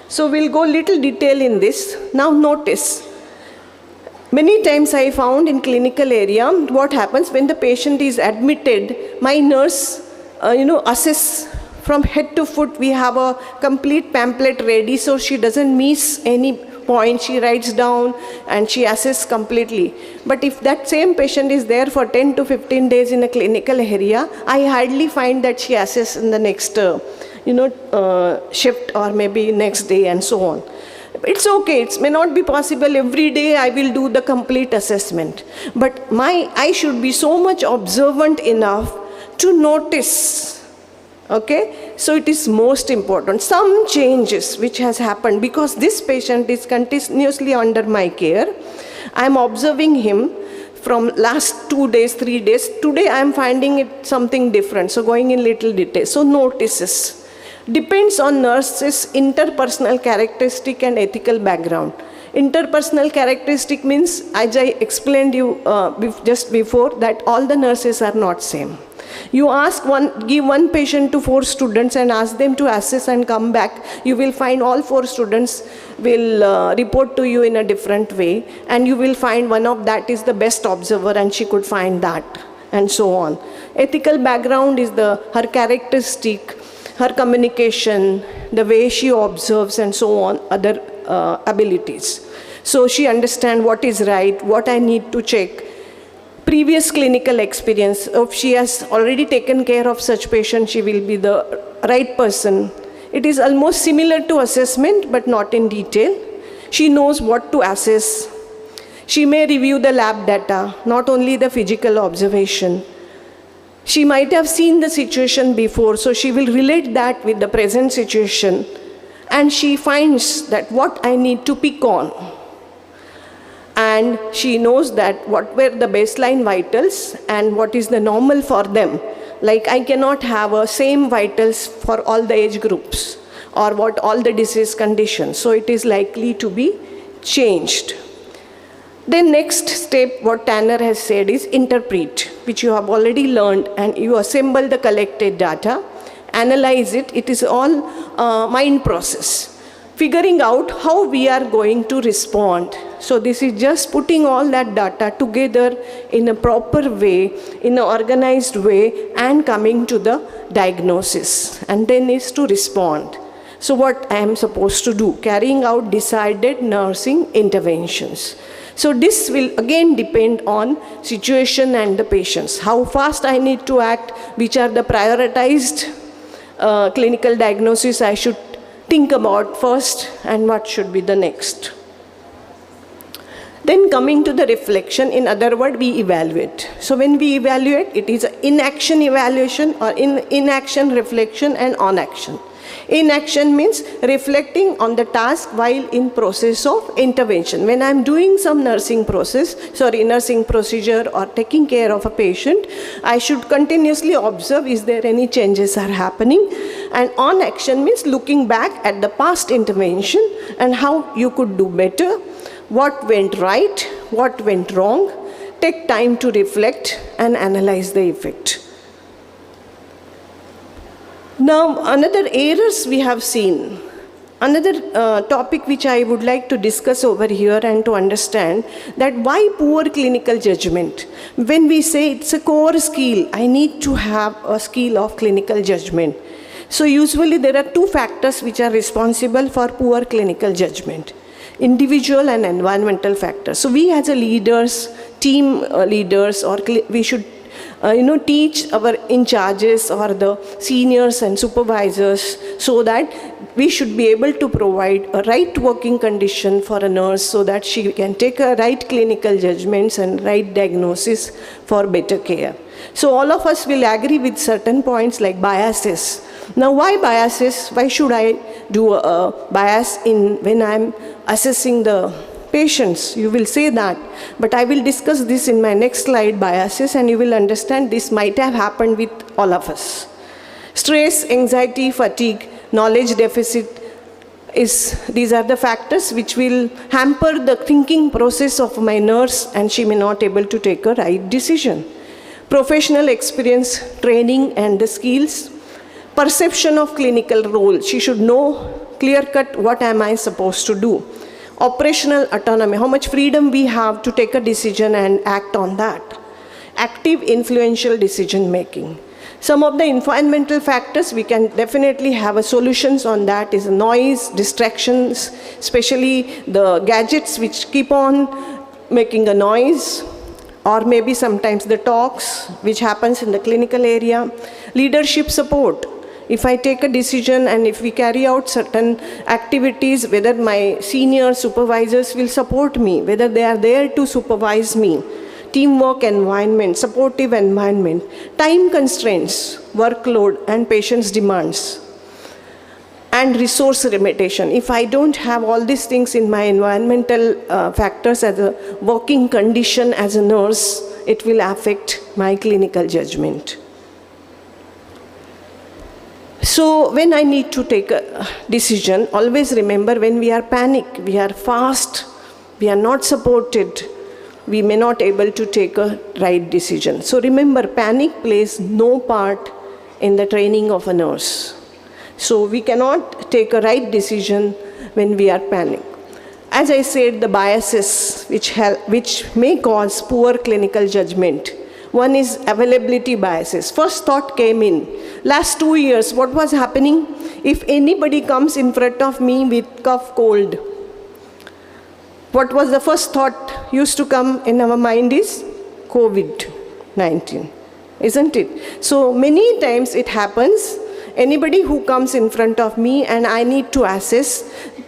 So we'll go little detail in this. Now notice. Many times I found in clinical area, what happens when the patient is admitted, my nurse, assess from head to foot. We have a complete pamphlet ready, so she doesn't miss any point. She writes down and she assesses completely. But if that same patient is there for 10 to 15 days in a clinical area, I hardly find that she assesses in the next, shift or maybe next day and so on. It's okay, it may not be possible every day I will do the complete assessment. But I should be so much observant enough to notice. Okay, so it is most important. Some changes which has happened because this patient is continuously under my care. I am observing him from last 2 days, 3 days. Today I am finding it something different. So going in little detail. So notices. Depends on nurse's interpersonal characteristic and ethical background. Interpersonal characteristic means, as I explained you just before, that all the nurses are not same. You give one patient to 4 students and ask them to assess and come back, you will find all 4 students will report to you in a different way, and you will find one of that is the best observer and she could find that, and so on. Ethical background is her characteristic, her communication, the way she observes and so on, other abilities. So she understands what is right, what I need to check. previous clinical experience. If she has already taken care of such patient, she will be the right person. It is almost similar to assessment, but not in detail. She knows what to assess. She may review the lab data, not only the physical observation. She might have seen the situation before, so she will relate that with the present situation. And she finds that what I need to pick on. And she knows that what were the baseline vitals and what is the normal for them. Like I cannot have a same vitals for all the age groups or what all the disease conditions. So it is likely to be changed. Then next step, what Tanner has said is interpret, which you have already learned, and you assemble the collected data, analyze it. It is all mind process. Figuring out how we are going to respond. So this is just putting all that data together in a proper way, in an organized way, and coming to the diagnosis. And then is to respond. So what I am supposed to do? Carrying out decided nursing interventions. So this will again depend on situation and the patients. How fast I need to act, which are the prioritized clinical diagnosis I should think about first, and what should be the next. Then coming to the reflection, in other words, we evaluate. So when we evaluate, it is inaction evaluation or inaction reflection and on action. Inaction means reflecting on the task while in process of intervention. When I am doing some nursing procedure or taking care of a patient, I should continuously observe, is there any changes are happening? And on action means looking back at the past intervention and how you could do better, what went right, what went wrong. Take time to reflect and analyze the effect. Now, another errors we have seen, another topic which I would like to discuss over here and to understand that why poor clinical judgment. When we say it's a core skill, I need to have a skill of clinical judgment. So usually there are two factors which are responsible for poor clinical judgment: individual and environmental factors. So we as a leaders, team leaders, or we should teach our in charges or the seniors and supervisors so that we should be able to provide a right working condition for a nurse so that she can take a right clinical judgments and right diagnosis for better care. So all of us will agree with certain points like biases. Now why biases? Why should I do a bias when I'm assessing the patients? You will say that, but I will discuss this in my next slide, biases, and you will understand this might have happened with all of us. Stress, anxiety, fatigue, knowledge deficit, these are the factors which will hamper the thinking process of my nurse, and she may not able to take a right decision. Professional experience, training and the skills. Perception of clinical role. She should know clear-cut what am I supposed to do. Operational autonomy, how much freedom we have to take a decision and act on that. Active influential decision making. Some of the environmental factors we can definitely have a solutions on that is noise, distractions, especially the gadgets which keep on making a noise, or maybe sometimes the talks which happens in the clinical area. Leadership support. If I take a decision and if we carry out certain activities, whether my senior supervisors will support me, whether they are there to supervise me. Teamwork environment, supportive environment. Time constraints, workload and patient's demands. And resource limitation. If I don't have all these things in my environmental factors as a working condition as a nurse, it will affect my clinical judgment. So when I need to take a decision, always remember when we are panicked, we are fast, we are not supported, we may not able to take a right decision. So remember, panic plays no part in the training of a nurse. So we cannot take a right decision when we are panicked. As I said, the biases which may cause poor clinical judgment. One is availability biases. First thought came in. Last 2 years, what was happening? If anybody comes in front of me with cough, cold, what was the first thought used to come in our mind is COVID-19, isn't it? So many times it happens, anybody who comes in front of me and I need to assess,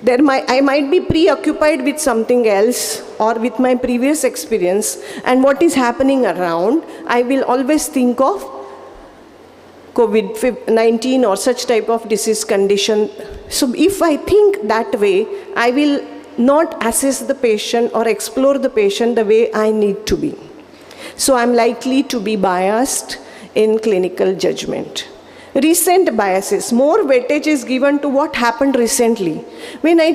I might be preoccupied with something else or with my previous experience and what is happening around, I will always think of COVID-19 or such type of disease condition. So if I think that way, I will not assess the patient or explore the patient the way I need to be. So I'm likely to be biased in clinical judgment. Recent biases, more weightage is given to what happened recently. When I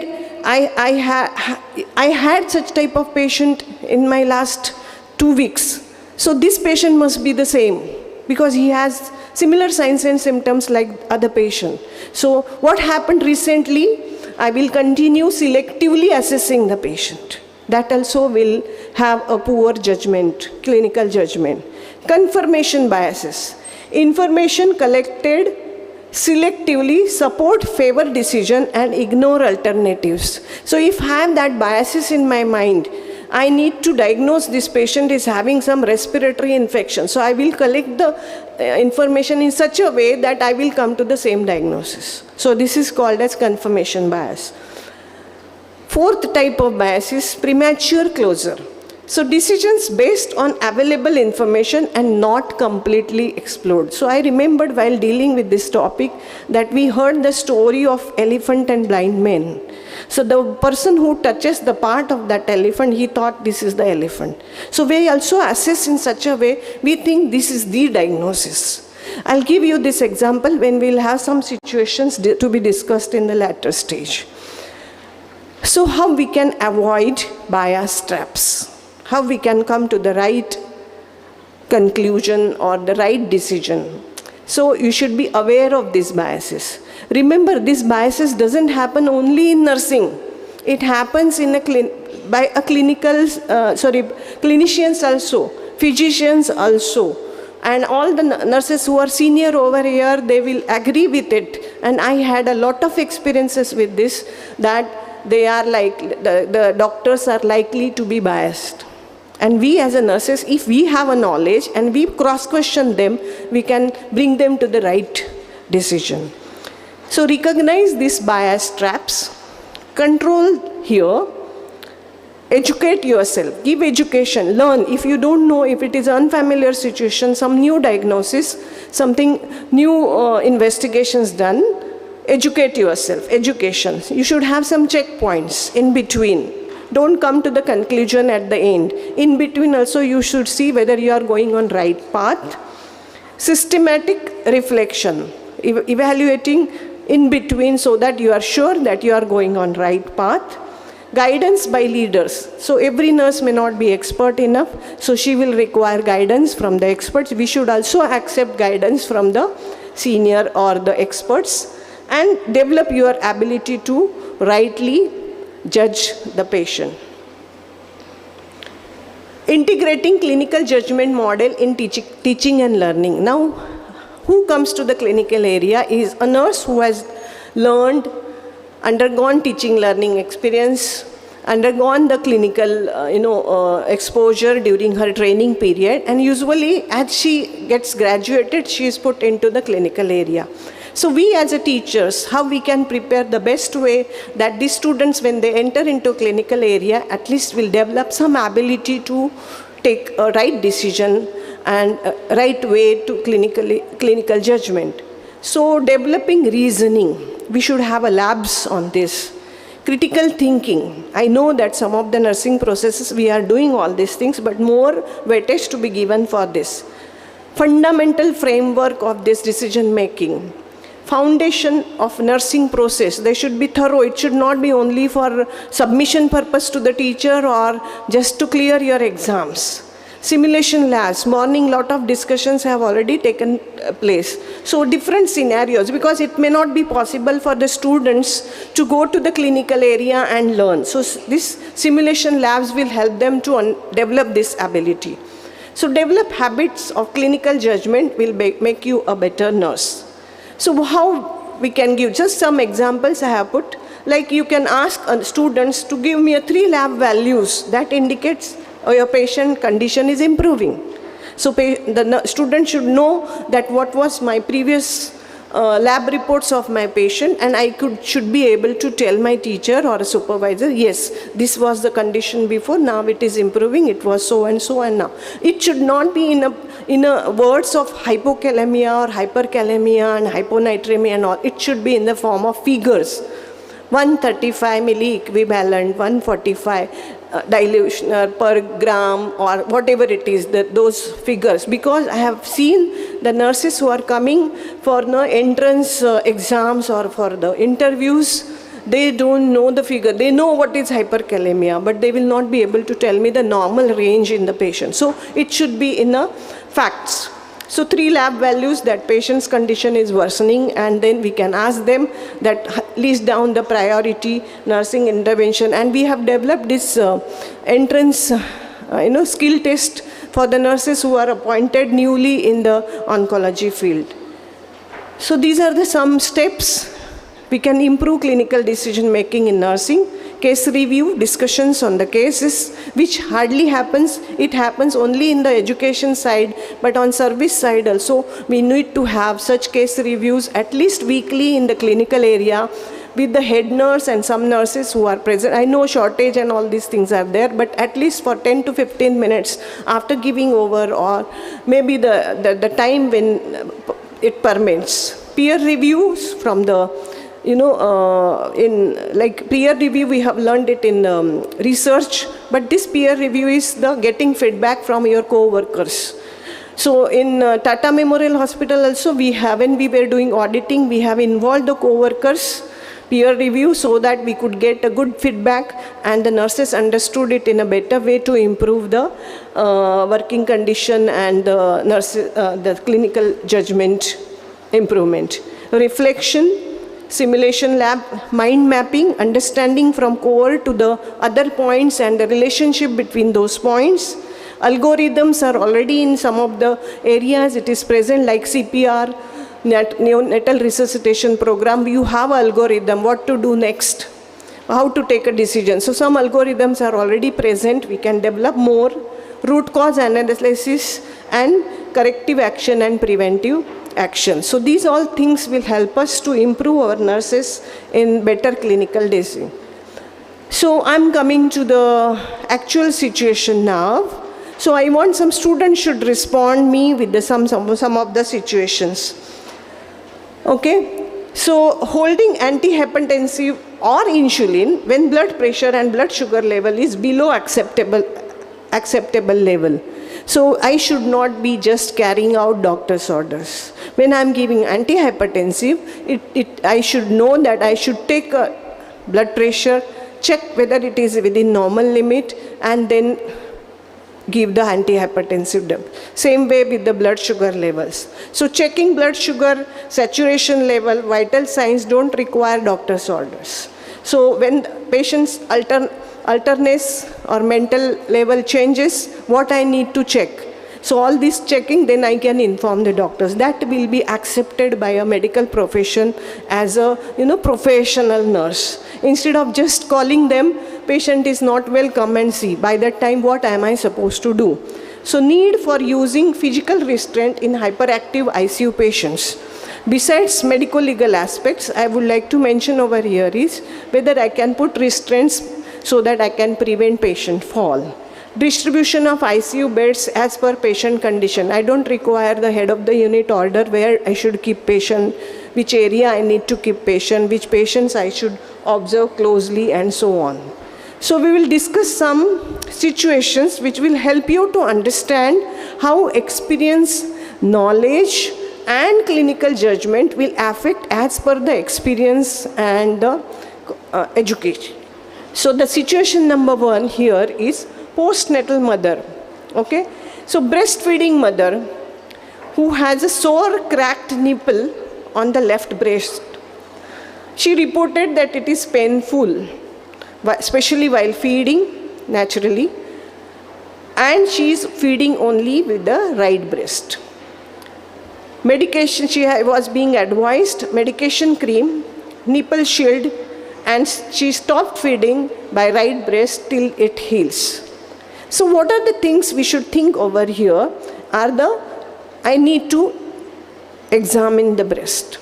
had such type of patient in my last 2 weeks. So this patient must be the same because he has similar signs and symptoms like other patient. So what happened recently, I will continue selectively assessing the patient. That also will have a poor judgment, clinical judgment. Confirmation biases. Information collected selectively support favor decision and ignore alternatives. So if I have that biases in my mind, I need to diagnose this patient is having some respiratory infection. So I will collect the information in such a way that I will come to the same diagnosis. So this is called as confirmation bias. Fourth type of bias is premature closure. So decisions based on available information and not completely explored. So I remembered while dealing with this topic that we heard the story of elephant and blind men. So the person who touches the part of that elephant, he thought this is the elephant. So we also assess in such a way, we think this is the diagnosis. I'll give you this example when we'll have some situations to be discussed in the latter stage. So how we can avoid bias traps? How we can come to the right conclusion or the right decision. So you should be aware of these biases. Remember, these biases doesn't happen only in nursing. It happens in clinicians also, physicians also. And all the nurses who are senior over here, they will agree with it. And I had a lot of experiences with this, that they are like, the doctors are likely to be biased. And we as a nurses, if we have a knowledge and we cross-question them, we can bring them to the right decision. So recognize these bias traps, control here, educate yourself, give education, learn. If you don't know, if it is an unfamiliar situation, some new diagnosis, something new investigations done, educate yourself, education. You should have some checkpoints in between. Don't come to the conclusion at the end. In between also you should see whether you are going on right path. Systematic reflection, evaluating in between so that you are sure that you are going on right path. Guidance by leaders. So every nurse may not be expert enough, so she will require guidance from the experts. We should also accept guidance from the senior or the experts and develop your ability to rightly judge the patient. Integrating clinical judgment model in teaching and learning. Now, who comes to the clinical area is a nurse who has learned, undergone teaching learning experience, undergone the clinical exposure during her training period, and usually as she gets graduated, she is put into the clinical area. So we as a teachers, how we can prepare the best way that these students, when they enter into clinical area, at least will develop some ability to take a right decision and a right way to clinical judgment. So developing reasoning, we should have a labs on this. Critical thinking. I know that some of the nursing processes we are doing all these things, but more weightage to be given for this. Fundamental framework of this decision making. Foundation of nursing process, they should be thorough. It should not be only for submission purpose to the teacher or just to clear your exams. Simulation labs, morning lot of discussions have already taken place. So different scenarios, because it may not be possible for the students to go to the clinical area and learn. So this simulation labs will help them to develop this ability. So develop habits of clinical judgment will make you a better nurse. So how we can give just some examples I have put, like you can ask students to give me 3 lab values that indicates your patient condition is improving. So the student should know that what was my previous lab reports of my patient, and I should be able to tell my teacher or a supervisor, yes, this was the condition before, now it is improving, it was so and so, and now. It should not be in a words of hypokalemia or hyperkalemia and hyponatremia and all. It should be in the form of figures. 135 milliequivalent, 145 dilution per gram, or whatever it is, those figures. Because I have seen the nurses who are coming for the entrance exams or for the interviews, they don't know the figure. They know what is hyperkalemia, but they will not be able to tell me the normal range in the patient. So it should be in the facts. So 3 lab values that patient's condition is worsening, and then we can ask them that list down the priority nursing intervention. And we have developed this entrance skill test for the nurses who are appointed newly in the oncology field. So these are some steps we can improve clinical decision making in nursing. Case review, discussions on the cases, which hardly happens. It happens only in the education side, but on service side also, we need to have such case reviews at least weekly in the clinical area with the head nurse and some nurses who are present. I know shortage and all these things are there, but at least for 10 to 15 minutes after giving over, or maybe the time when it permits. Peer reviews from the in like peer review, we have learned it in research, but this peer review is the getting feedback from your co-workers. So in Tata Memorial Hospital also, when we were doing auditing, we have involved the co-workers peer review so that we could get a good feedback, and the nurses understood it in a better way to improve the working condition and the clinical judgment improvement. Reflection, simulation lab, mind mapping, understanding from core to the other points and the relationship between those points. Algorithms are already in some of the areas. It is present, like CPR, neonatal resuscitation program. You have an algorithm, what to do next, how to take a decision. So some algorithms are already present. We can develop more root cause analysis and corrective action and preventive action. So these all things will help us to improve our nurses in better clinical decision. So I'm coming to the actual situation now. So I want some students should respond me with some of the situations. Okay. So holding antihypertensive or insulin when blood pressure and blood sugar level is below acceptable level. So I should not be just carrying out doctor's orders. When I'm giving antihypertensive, I should know that I should take a blood pressure, check whether it is within normal limit, and then give the antihypertensive drug. Same way with the blood sugar levels. So checking blood sugar, saturation level, vital signs don't require doctor's orders. So when patients alertness or mental level changes, what I need to check. So all this checking, then I can inform the doctors. That will be accepted by a medical profession as a professional nurse. Instead of just calling them, patient is not well, come and see. By that time, what am I supposed to do? So need for using physical restraint in hyperactive ICU patients. Besides medico-legal aspects, I would like to mention over here is whether I can put restraints so that I can prevent patient fall. Distribution of ICU beds as per patient condition. I don't require the head of the unit order where I should keep patient, which area I need to keep patient, which patients I should observe closely, and so on. So we will discuss some situations which will help you to understand how experience, knowledge, and clinical judgment will affect as per the experience and the education. So the situation number 1 here is postnatal mother. Okay, so breastfeeding mother who has a sore cracked nipple on the left breast. She reported that it is painful, especially while feeding naturally, and she is feeding only with the right breast. Medication, she was being advised medication cream, nipple shield, and she stopped feeding by right breast till it heals. So what are the things we should think over here I need to examine the breast,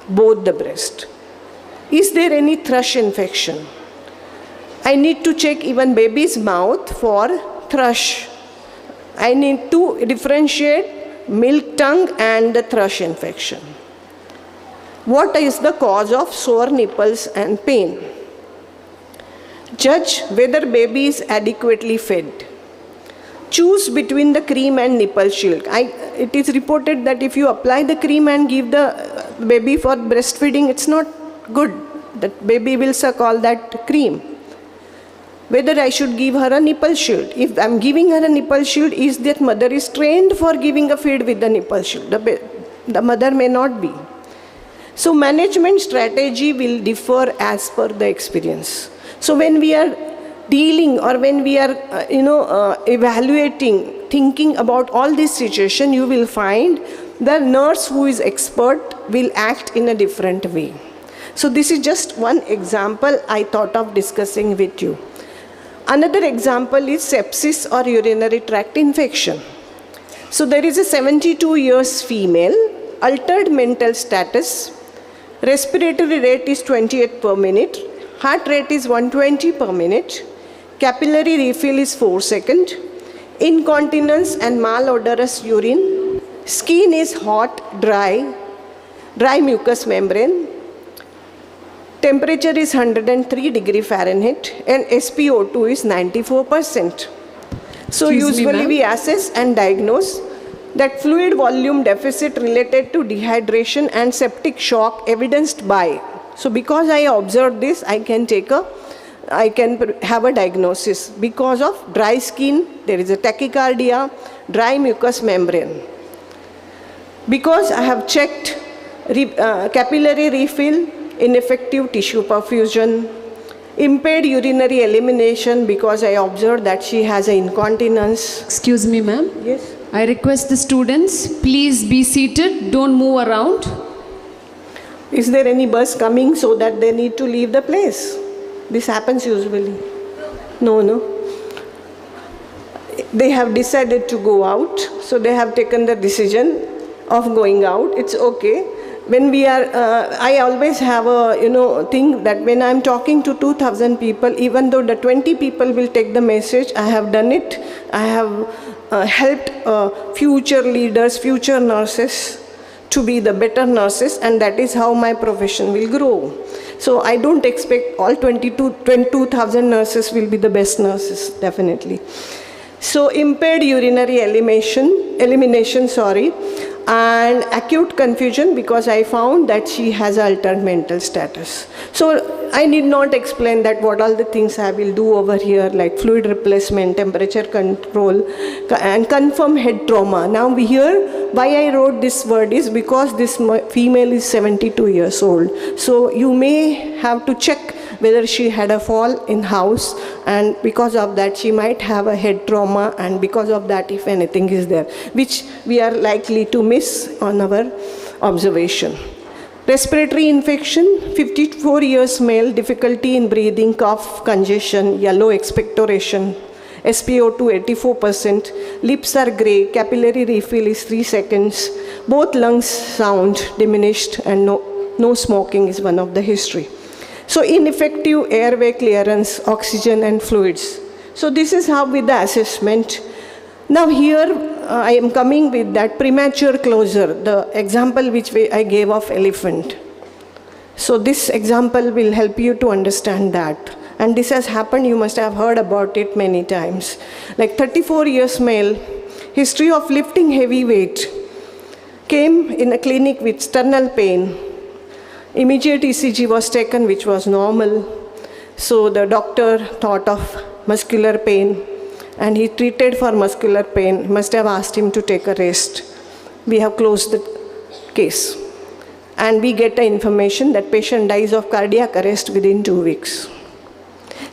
both the breast. Is there any thrush infection? I need to check even baby's mouth for thrush. I need to differentiate milk tongue and the thrush infection. What is the cause of sore nipples and pain? Judge whether baby is adequately fed. Choose between the cream and nipple shield. It is reported that if you apply the cream and give the baby for breastfeeding, it's not good. That baby will suck all that cream. Whether I should give her a nipple shield. If I'm giving her a nipple shield, is that mother is trained for giving a feed with the nipple shield? The mother may not be. So management strategy will differ as per the experience. So when we are dealing or when we are evaluating, thinking about all this situation, you will find the nurse who is expert will act in a different way. So this is just one example I thought of discussing with you. Another example is sepsis or urinary tract infection. So there is a 72 years female, altered mental status, respiratory rate is 28 per minute, heart rate is 120 per minute, capillary refill is 4 seconds, incontinence and malodorous urine, skin is hot, dry mucous membrane, temperature is 103 degree Fahrenheit and SpO2 is 94%. So usually we assess and diagnose that fluid volume deficit related to dehydration and septic shock evidenced by. So because I observed this, I can have a diagnosis. Because of dry skin, there is a tachycardia, dry mucous membrane. Because I have checked capillary refill, ineffective tissue perfusion, impaired urinary elimination because I observed that she has an incontinence. Excuse me, ma'am. Yes. I request the students, please be seated, don't move around. Is there any bus coming so that they need to leave the place? This happens usually. No. They have decided to go out, so they have taken the decision of going out. It's okay. When we are, I always have a thing that when I'm talking to 2,000 people, even though the 20 people will take the message, I have done it. I have helped future leaders, future nurses to be the better nurses, and that is how my profession will grow. So I don't expect all 22,000 nurses will be the best nurses, definitely. So impaired urinary elimination, and acute confusion because I found that she has altered mental status. So I need not explain that what all the things I will do over here, like fluid replacement, temperature control, and confirm head trauma. Now here, why I wrote this word is because this female is 72 years old. So you may have to check whether she had a fall in house, and because of that she might have a head trauma, and because of that if anything is there, which we are likely to miss on our observation. Respiratory infection, 54 years male, difficulty in breathing, cough, congestion, yellow expectoration, SpO2 84%, lips are grey, capillary refill is 3 seconds, both lungs sound diminished, and no smoking is one of the history. So ineffective airway clearance, oxygen and fluids. So this is how with the assessment. Now here I am coming with that premature closure, the example which I gave of elephant. So this example will help you to understand that. And this has happened, you must have heard about it many times. Like 34 years male, history of lifting heavy weight, came in a clinic with sternal pain. Immediate ECG was taken, which was normal. So the doctor thought of muscular pain, and he treated for muscular pain. Must have asked him to take a rest. We have closed the case. And we get the information that patient dies of cardiac arrest within 2 weeks.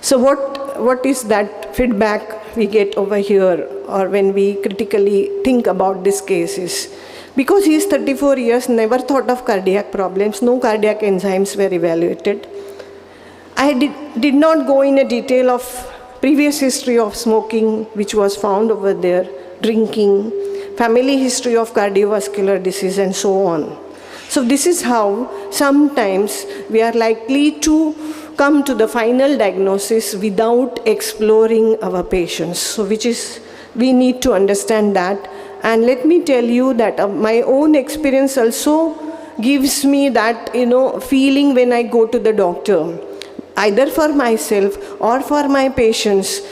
So what is that feedback we get over here, or when we critically think about this case is, because he is 34 years, never thought of cardiac problems, no cardiac enzymes were evaluated. I did not go in a detail of previous history of smoking, which was found over there, drinking, family history of cardiovascular disease, and so on. So this is how sometimes we are likely to come to the final diagnosis without exploring our patients. So we need to understand that. And let me tell you that my own experience also gives me that, feeling when I go to the doctor, either for myself or for my patients.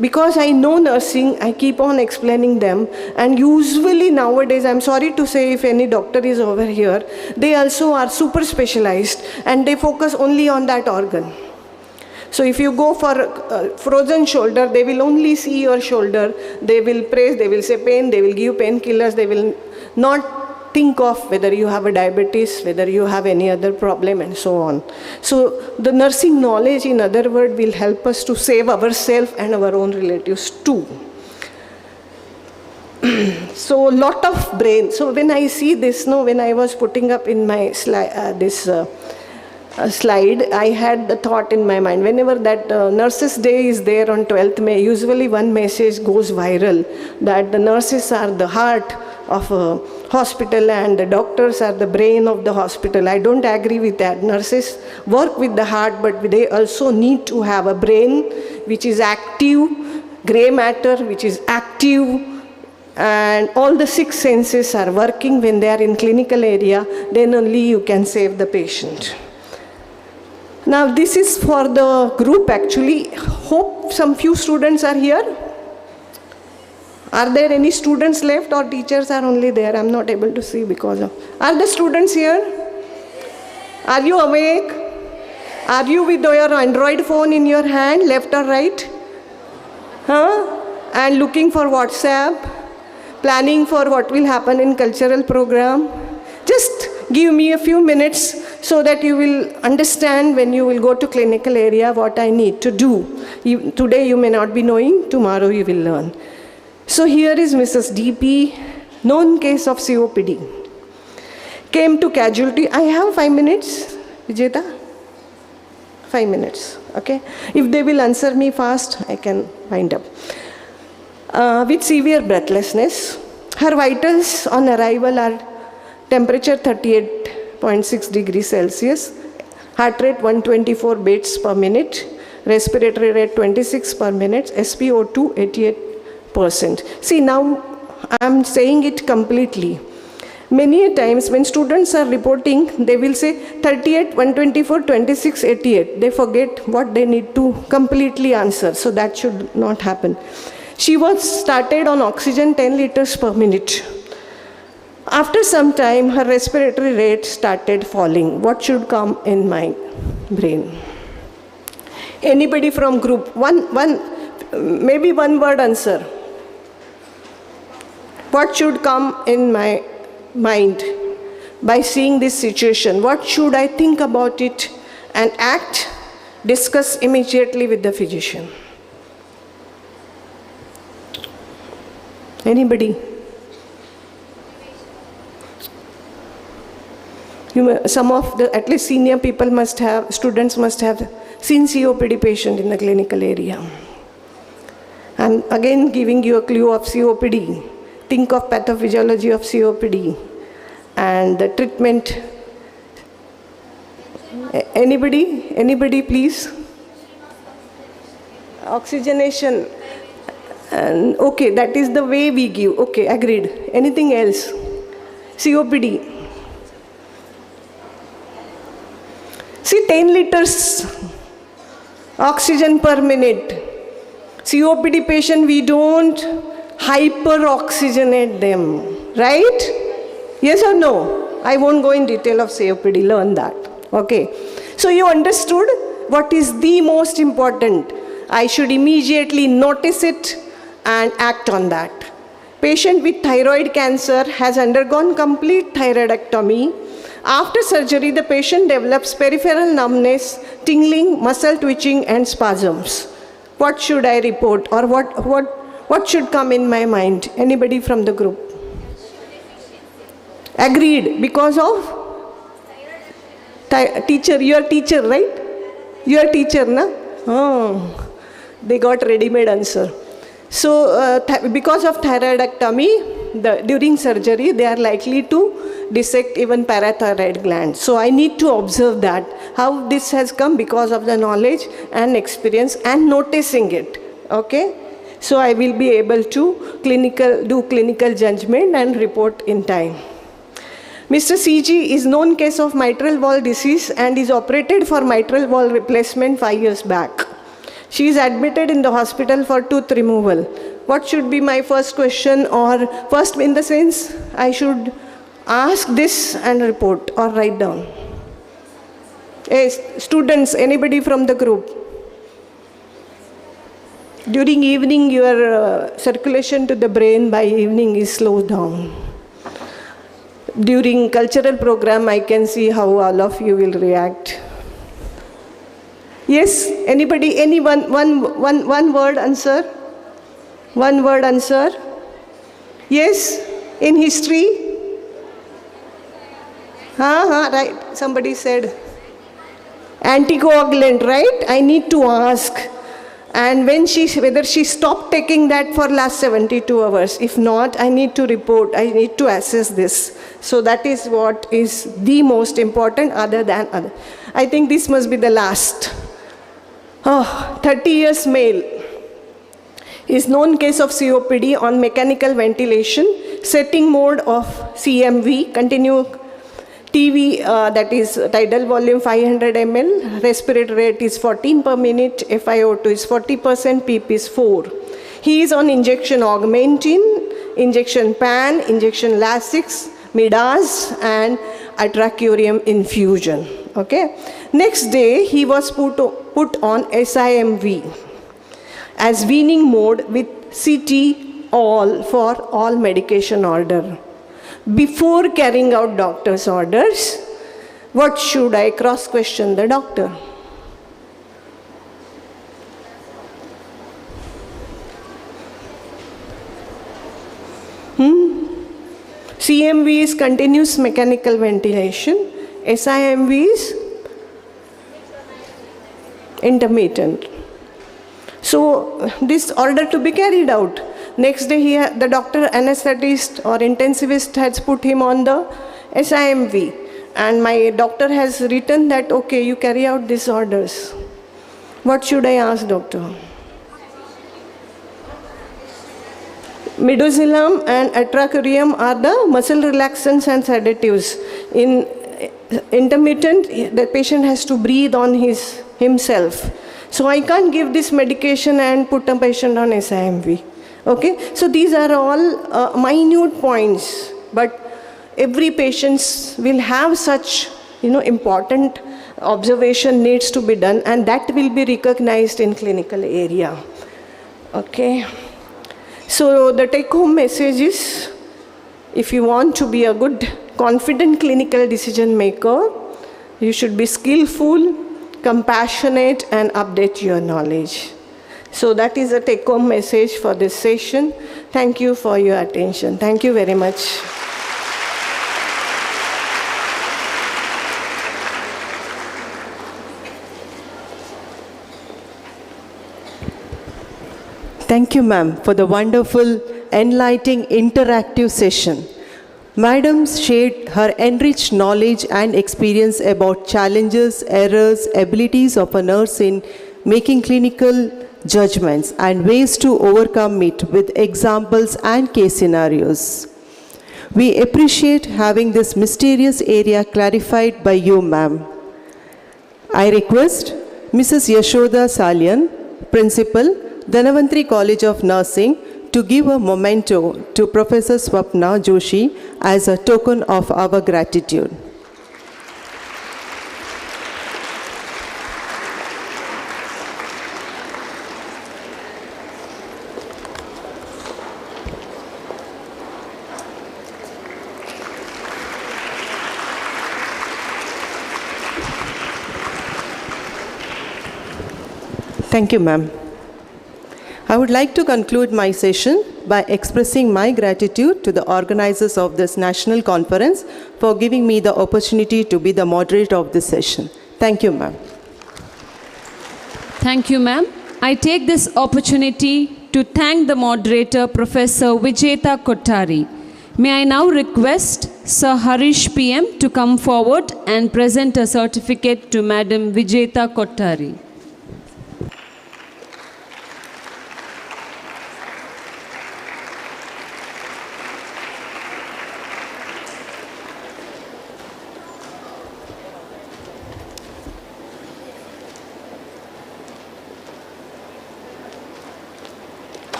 Because I know nursing, I keep on explaining them. And usually nowadays, I'm sorry to say if any doctor is over here, they also are super specialized and they focus only on that organ. So if you go for frozen shoulder, they will only see your shoulder. They will press, they will say pain, they will give painkillers, they will not think of whether you have a diabetes, whether you have any other problem, and so on. So the nursing knowledge, in other words, will help us to save ourselves and our own relatives too. So lot of brain. So when I see this, when I was putting up in my slide, slide, I had the thought in my mind, whenever that Nurses Day is there on 12th May, usually one message goes viral, that the nurses are the heart of a hospital and the doctors are the brain of the hospital. I don't agree with that. Nurses work with the heart, but they also need to have a brain which is active, gray matter which is active, and all the 6 senses are working when they are in clinical area. Then only you can save the patient. Now this is for the group actually. Hope some few students are here. Are there any students left or teachers are only there? I'm not able to see because of... Are the students here? Are you awake? Are you with your Android phone in your hand, left or right? And looking for WhatsApp? Planning for what will happen in cultural program? Just give me a few minutes so that you will understand when you will go to clinical area what I need to do. Today you may not be knowing, tomorrow you will learn. So here is Mrs. DP, known case of COPD. Came to casualty. I have 5 minutes, Vijeta? 5 minutes, okay? If they will answer me fast, I can wind up. With severe breathlessness. Her vitals on arrival are temperature 38.6 degrees Celsius, heart rate 124 beats per minute, respiratory rate 26 per minute, SpO2 88%. See, now I'm saying it completely. Many a times when students are reporting, they will say 38, 124, 26, 88. They forget what they need to completely answer. So that should not happen. She was started on oxygen 10 liters per minute. After some time, her respiratory rate started falling. What should come in my brain? Anybody from group? Maybe one word answer. What should come in my mind by seeing this situation? What should I think about it and act? Discuss immediately with the physician. Anybody? Some of the, at least senior people must have, students must have seen COPD patient in the clinical area. I'm again giving you a clue of COPD. Think of pathophysiology of COPD and the treatment. Anybody please? Oxygenation. And okay, that is the way we give. Okay, agreed. Anything else? COPD. See, 10 liters oxygen per minute. COPD patient, we don't hyperoxygenate them, right? Yes or no? I won't go in detail of COPD, learn that. Okay. So you understood what is the most important. I should immediately notice it and act on that. Patient with thyroid cancer has undergone complete thyroidectomy. After surgery, the patient develops peripheral numbness, tingling, muscle twitching, and spasms. What should I report, or what should come in my mind? Anybody from the group? Agreed. Because of? Teacher, you are teacher, right? You are teacher, na? Oh. they got ready-made answer. So because of thyroidectomy, during surgery, they are likely to dissect even parathyroid gland. So I need to observe that, how this has come because of the knowledge and experience and noticing it, okay? So I will be able to do clinical judgment and report in time. Mr. CG is known case of mitral valve disease and is operated for mitral valve replacement 5 years back. She is admitted in the hospital for tooth removal. What should be my first question, or first in the sense I should ask this and report or write down? Hey, students, anybody from the group? During evening, your circulation to the brain by evening is slowed down. During cultural program, I can see how all of you will react. Yes, anybody, anyone, one word answer? One word answer? Yes, in history? Right, somebody said. Anticoagulant, right? I need to ask. And whether she stopped taking that for last 72 hours. If not, I need to report, I need to assess this. So that is what is the most important other than other. I think this must be the last. 30 years male is known case of COPD on mechanical ventilation, setting mode of CMV, continue TV, that is tidal volume 500 ml, respiratory rate is 14 per minute, FiO2 is 40%, PEEP is 4. He is on injection augmentin, injection PAN, injection Lasix, Midas and atracurium infusion. Okay. Next day, he was put on SIMV as weaning mode with CT all for all medication order. Before carrying out doctor's orders, what should I cross-question the doctor? CMV is continuous mechanical ventilation. SIMV is intermittent. So this order to be carried out. Next day, the doctor, anesthetist or intensivist has put him on the SIMV. And my doctor has written that, okay, you carry out these orders. What should I ask, doctor? Midazolam and atracurium are the muscle relaxants and sedatives. In intermittent, the patient has to breathe on himself. So I can't give this medication and put a patient on SIMV. Okay, so these are all minute points, but every patient will have such, important observation needs to be done, and that will be recognized in clinical area. Okay, so the take-home message is, if you want to be a good, confident clinical decision maker, you should be skillful, compassionate, and update your knowledge. So that is a take-home message for this session. Thank you for your attention. Thank you very much. Thank you, ma'am, for the wonderful, enlightening, interactive session. Madam shared her enriched knowledge and experience about challenges, errors, abilities of a nurse in making clinical judgments and ways to overcome it with examples and case scenarios. We appreciate having this mysterious area clarified by you, ma'am. I request Mrs. Yashoda Salyan, Principal, Dhanavantri College of Nursing, to give a memento to Professor Swapna Joshi as a token of our gratitude. Thank you, ma'am. I would like to conclude my session by expressing my gratitude to the organizers of this national conference for giving me the opportunity to be the moderator of this session. Thank you, ma'am. Thank you, ma'am. I take this opportunity to thank the moderator, Professor Vijeta Kottari. May I now request Sir Harish PM to come forward and present a certificate to Madam Vijeta Kottari.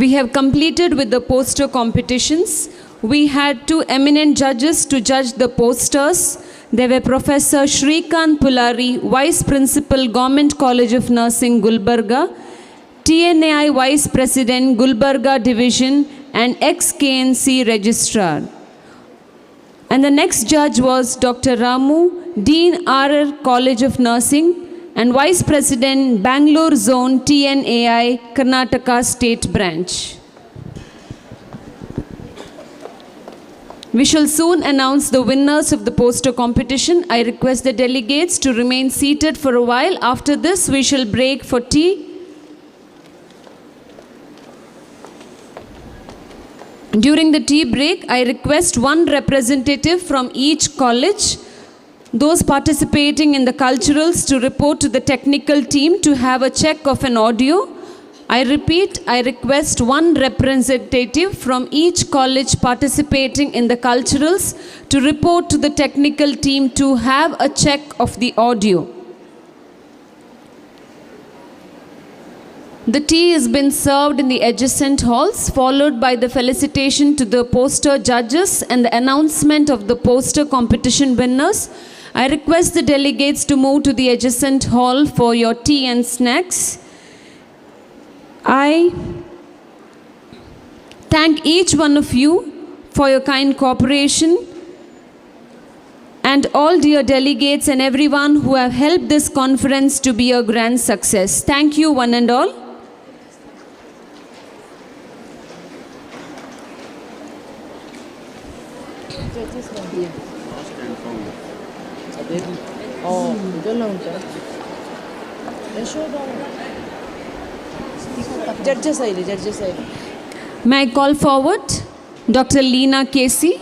We have completed with the poster competitions. We had two eminent judges to judge the posters. They were Professor Shrikant Pulari, Vice Principal, Government College of Nursing, Gulbarga, TNAI Vice President, Gulbarga Division, and ex-KNC Registrar. And the next judge was Dr. Ramu, Dean RR College of Nursing, and Vice President, Bangalore Zone, TNAI, Karnataka State Branch. We shall soon announce the winners of the poster competition. I request the delegates to remain seated for a while. After this, we shall break for tea. During the tea break, I request one representative from each college, those participating in the culturals, to report to the technical team to have a check of an audio. I repeat, I request one representative from each college participating in the culturals to report to the technical team to have a check of the audio. The tea has been served in the adjacent halls, followed by the felicitation to the poster judges and the announcement of the poster competition winners. I request the delegates to move to the adjacent hall for your tea and snacks. I thank each one of you for your kind cooperation, and all dear delegates and everyone who have helped this conference to be a grand success. Thank you, one and all. May I call forward Dr. Leena Casey?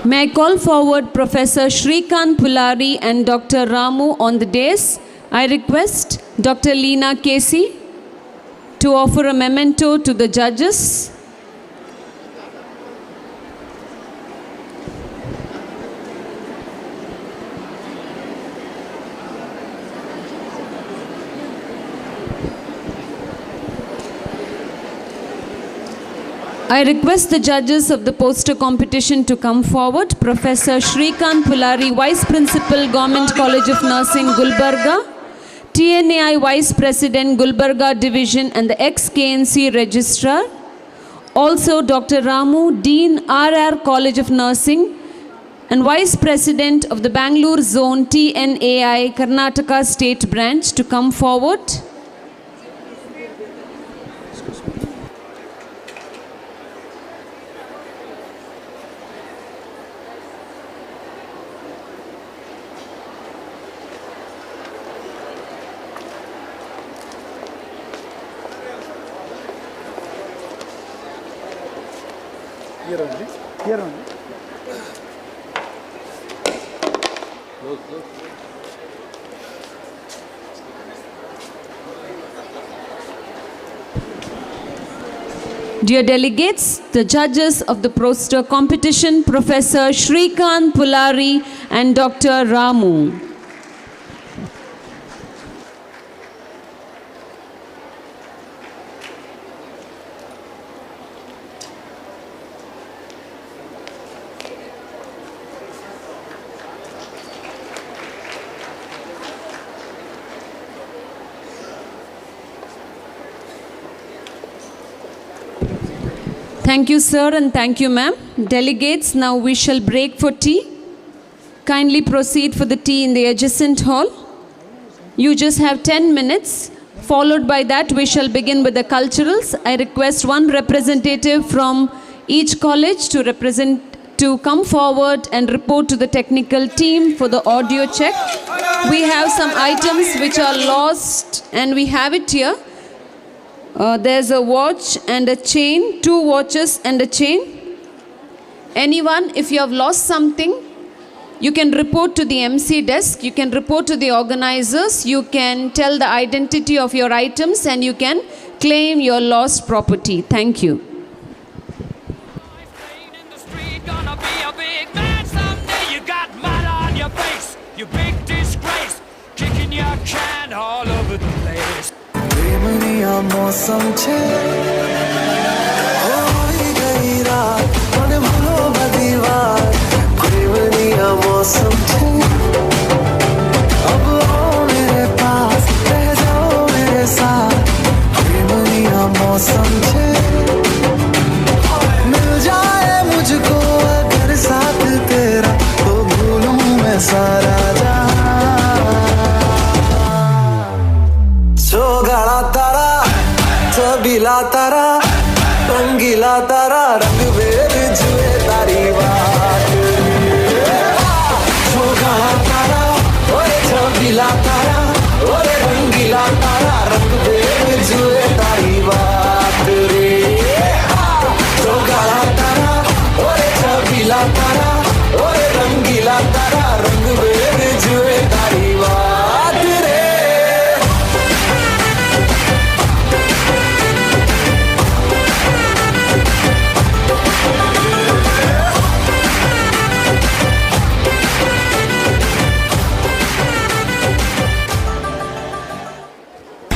May I call forward Professor Shrikant Pulari and Dr. Ramu on the dais. I request Dr. Leena Casey to offer a memento to the judges. I request the judges of the poster competition to come forward. Professor Shrikant Pulari, Vice Principal, Government College of Nursing, Gulbarga, TNAI Vice President, Gulbarga Division, and the ex-KNC Registrar. Also Dr. Ramu, Dean RR College of Nursing, and Vice President of the Bangalore Zone, TNAI, Karnataka State Branch, to come forward. Here only. Here only. Dear delegates, the judges of the poster competition, Professor Shrikant Pulari and Dr. Ramu. Thank you, sir, and thank you, ma'am. Delegates, now we shall break for tea. Kindly proceed for the tea in the adjacent hall. You just have 10 minutes. Followed by that, we shall begin with the culturals. I request one representative from each college to come forward and report to the technical team for the audio check. We have some items which are lost, and we have it here. There's a watch and a chain, 2 watches and a chain. Anyone, if you have lost something, you can report to the MC desk, you can report to the organizers, you can tell the identity of your items, and you can claim your lost property. Thank you. You big disgrace, kicking your can all over the place. प्रेमनिया मौसम छे होई गई रात मन भूलो बदीवार प्रेमनिया मौसम छे अब आओ मेरे पास रह जाओ मेरे साथ प्रेमनिया मौसम छे मिल जाए मुझको अगर साथ तेरा तो भूलूं मैं सारा गाड़ा तारा छबीला तारा रंगीला तारा रंग बेर जुए तारी बात गाड़ा तारा ओए छबीला तारा ओए रंगीला तारा रंग बेर जुए तारी बात रे गाड़ा तारा ओए छबीला तारा ओए रंगीला तारा रंग बेर जुए तारी बात रे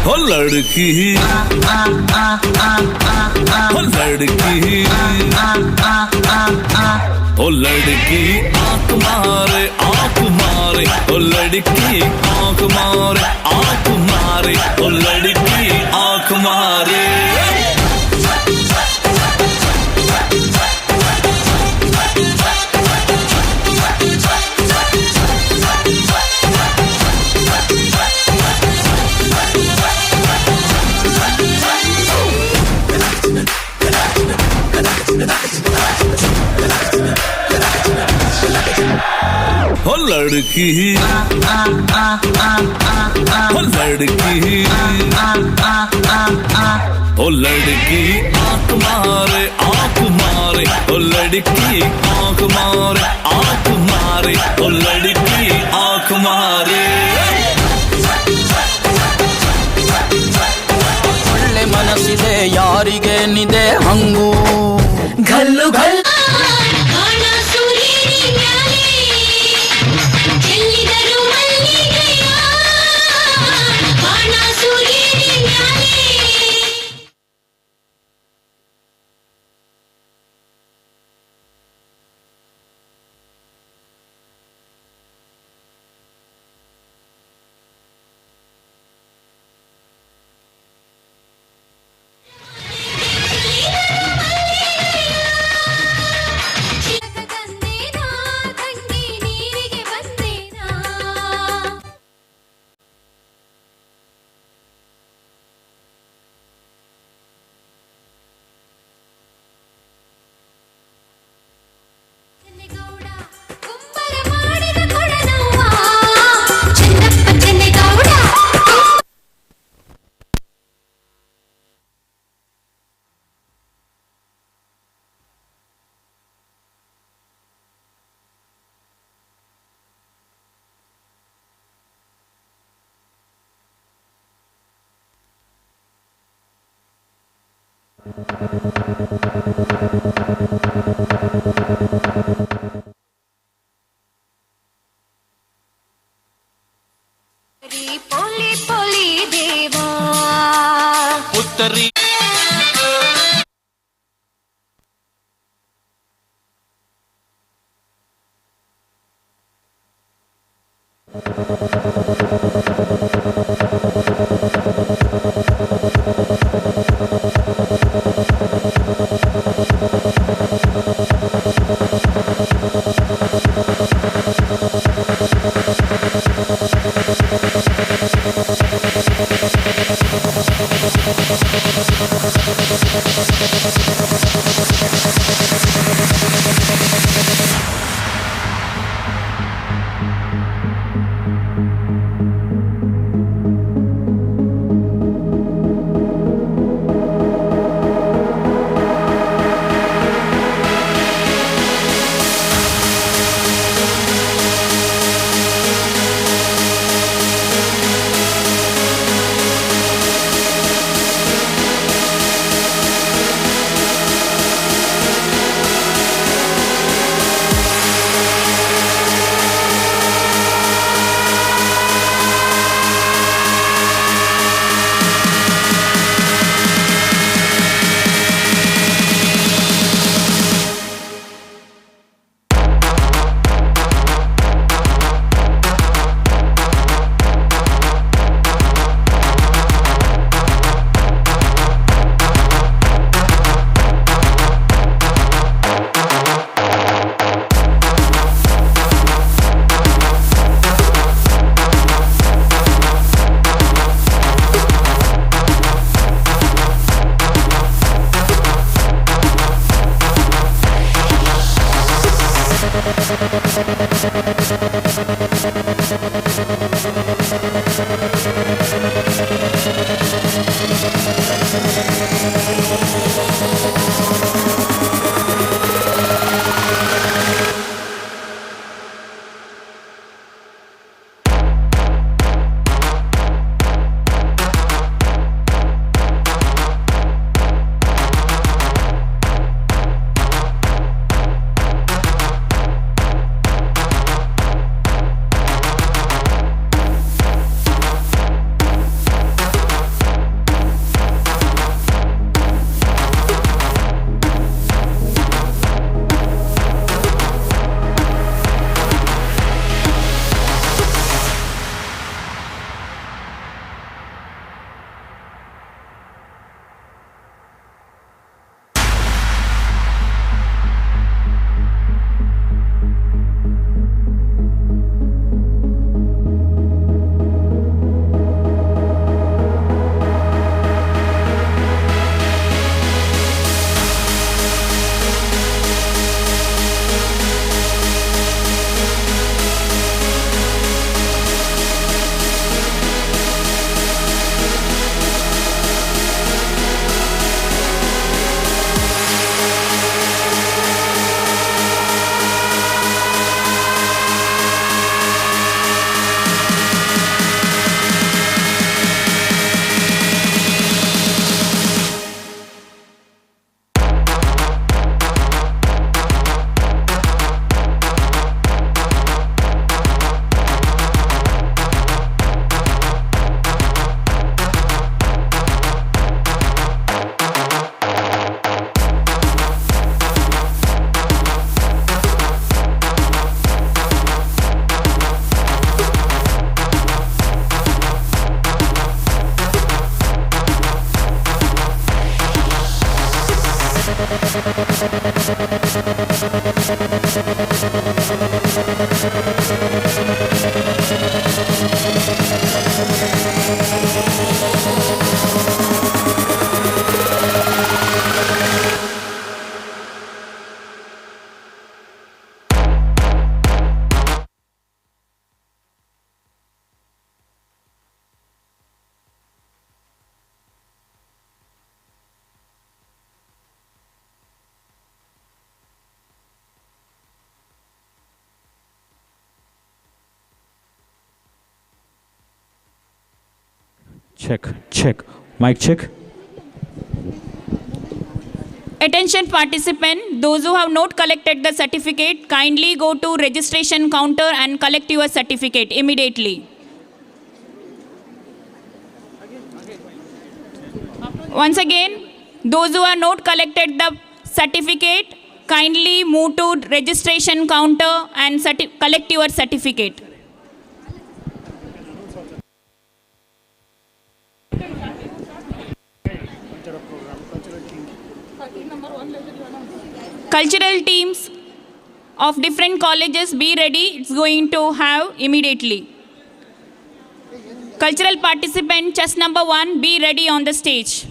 हो लड़की हो लड़की ओ लड़की आंख मारे ओ लड़की आंख मारे ओ लड़की आंख मारे हो लड़की हो लड़की ओ लड़की आंख मारे ओ लड़की आंख मारे ओ लड़की आंख मारे ಒಳ್ಳೆ ಮನಸ್ಸಿದೆ ಯಾರಿಗೆ ನಿದೆ ಹಂಗು ಗಲ್ಲು ಗಲ್ಲು पोली पोली देवा उत्तरी Check, check. Mic check. Attention participant, those who have not collected the certificate, kindly go to registration counter and collect your certificate immediately. Once again, those who have not collected the certificate, kindly move to registration counter and collect your certificate. Cultural teams of different colleges, be ready. It's going to have immediately. Cultural participant, chess number 1, be ready on the stage.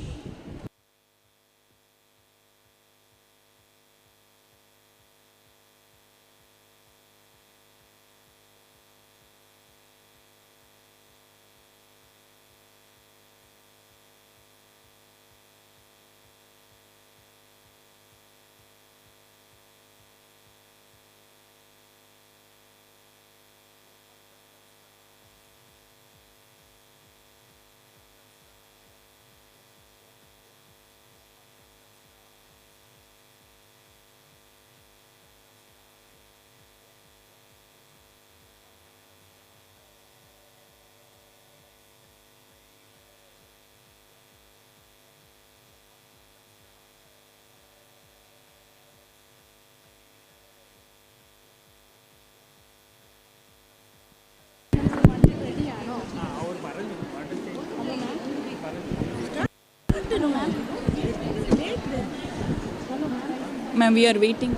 Ma'am, we are waiting.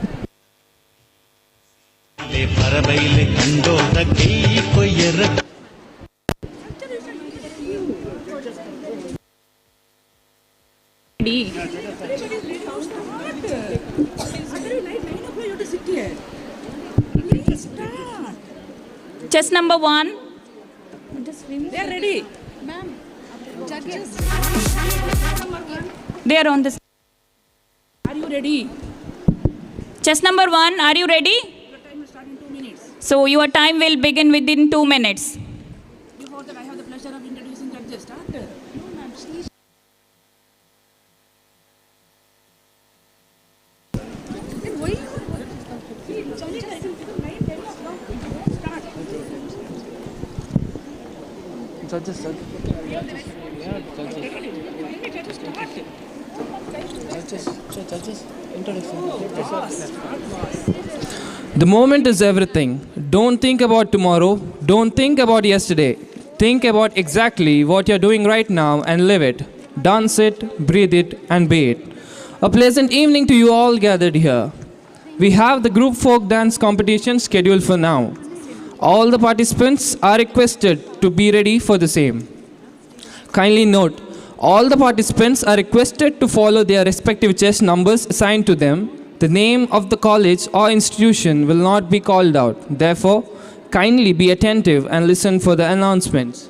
Chess number 1. They are ready. Ma'am, judges. They are on this. Are you ready? Chess number 1, are you ready? Your time will start in 2 minutes. So your time will begin within 2 minutes. Before that, I have the pleasure of introducing judges. Start. No, ma'am. Please. Then why you Judges. The moment is everything. Don't think about tomorrow. Don't think about yesterday. Think about exactly what you're doing right now and live it. Dance it, breathe it, and be it. A pleasant evening to you all gathered here. We have the group folk dance competition scheduled for now. All the participants are requested to be ready for the same. Kindly note, all the participants are requested to follow their respective chess numbers assigned to them. The name of the college or institution will not be called out. Therefore, kindly be attentive and listen for the announcements.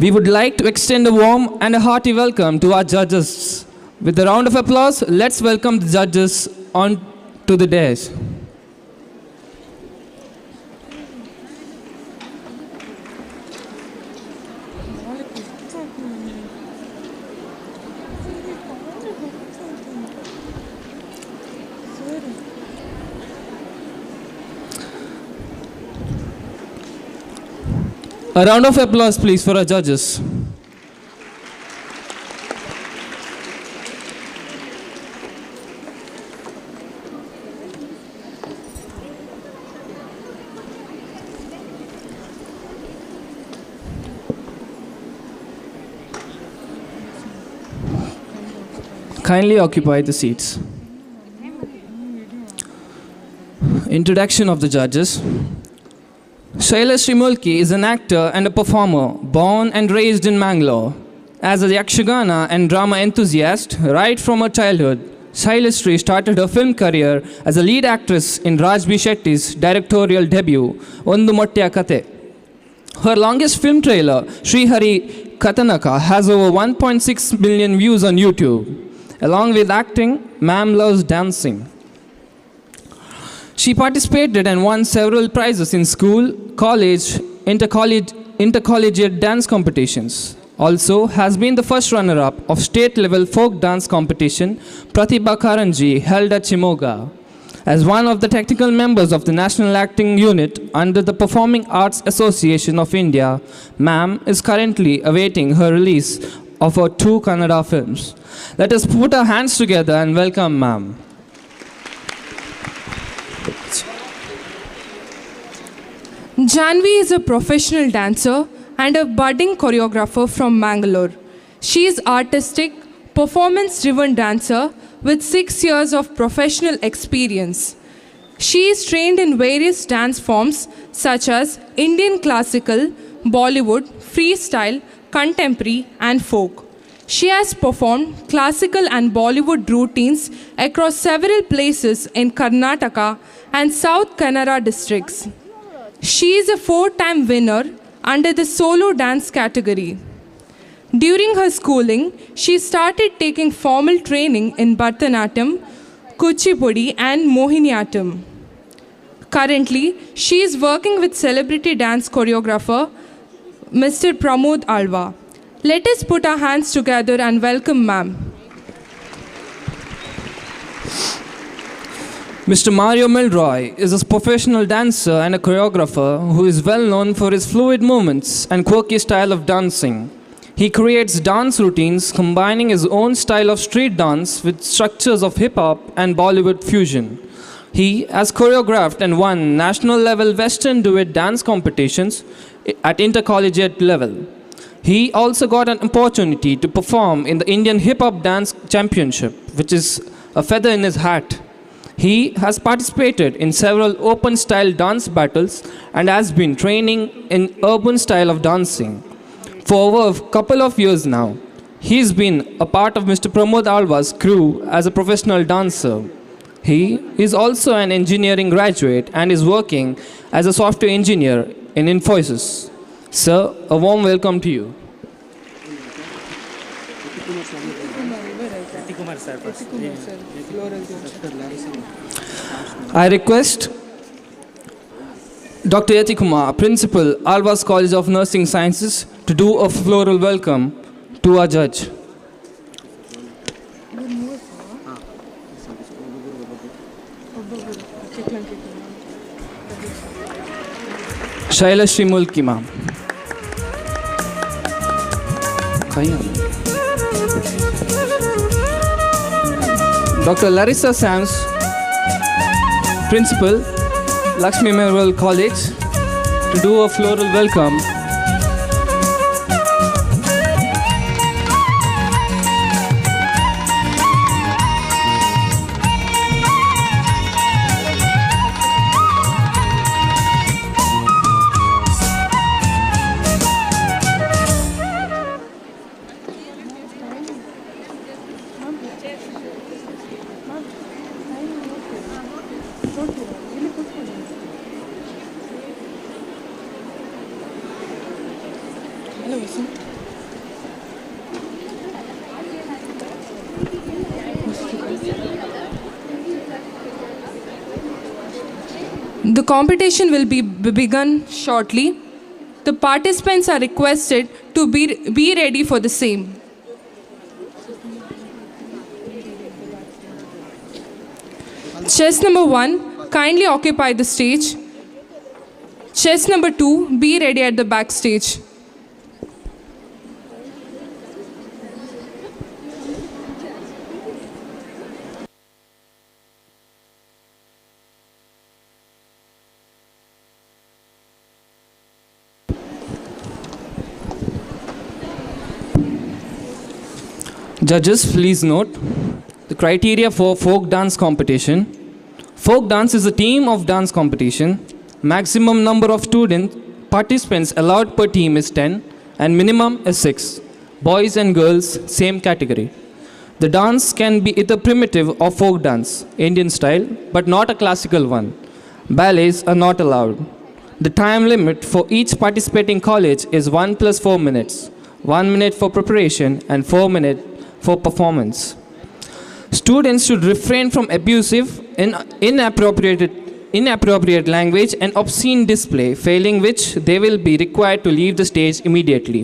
We would like to extend a warm and a hearty welcome to our judges. With a round of applause, let's welcome the judges on to the dais. A round of applause, please, for our judges. Kindly occupy the seats. Introduction of the judges. Shailesh Mulki is an actor and a performer, born and raised in Mangalore. As a Yakshagana and drama enthusiast, right from her childhood, Shailesh started her film career as a lead actress in Raj B. Shetty's directorial debut, Ondu Mottya Kate. Her longest film trailer, Sri Hari KARNATAKA, has over 1.6 million views on YouTube. Along with acting, Ma'am loves dancing. She participated and won several prizes in school, college, intercollegiate dance competitions. Also has been the first runner-up of state-level folk dance competition, Pratibha Karanji, held at Shimoga. As one of the technical members of the National Acting Unit under the Performing Arts Association of India, Ma'am is currently awaiting her release of her 2 Kannada films. Let us put our hands together and welcome Ma'am. Janvi is a professional dancer and a budding choreographer from Mangalore. She is artistic, performance-driven dancer with 6 years of professional experience. She is trained in various dance forms such as Indian classical, Bollywood, freestyle, contemporary, and folk. She has performed classical and Bollywood routines across several places in Karnataka and South Kannada districts. She is a 4-time winner under the solo dance category. During her schooling, she started taking formal training in Bharatanatyam, Kuchipudi, and Mohiniyattam. Currently, she is working with celebrity dance choreographer Mr. Pramod Alva. Let us put our hands together and welcome Ma'am. Mr. Mario Milroy is a professional dancer and a choreographer who is well known for his fluid movements and quirky style of dancing. He creates dance routines combining his own style of street dance with structures of hip-hop and Bollywood fusion. He has choreographed and won national-level Western duet dance competitions at intercollegiate level. He also got an opportunity to perform in the Indian Hip-Hop Dance Championship, which is a feather in his hat. He has participated in several open-style dance battles and has been training in urban style of dancing for over a couple of years now. He's been a part of Mr. Pramod Alva's crew as a professional dancer. He is also an engineering graduate and is working as a software engineer in Infosys. Sir, a warm welcome to you. I request Dr. Dileep Kumar, Principal, Alvas College of Nursing Sciences, to do a floral welcome to our judge. Shaila Shrimulki, ma'am. Dr. Larissa Sams, Principal, Lakshmi Memorial College, to do a floral welcome. The competition will be begun shortly. The participants are requested to be ready for the same. Chess number 1, kindly occupy the stage. Chess number 2, be ready at the backstage. Judges, please note the criteria for folk dance competition. Folk dance is a team of dance competition. Maximum number of participants allowed per team is 10 and minimum is 6. Boys and girls, same category. The dance can be either primitive or folk dance, Indian style, but not a classical one. Ballets are not allowed. The time limit for each participating college is 1 + 4 minutes. 1 minute for preparation and 4 minutes for performance. Students should refrain from abusive, inappropriate language and obscene display, failing which they will be required to leave the stage immediately.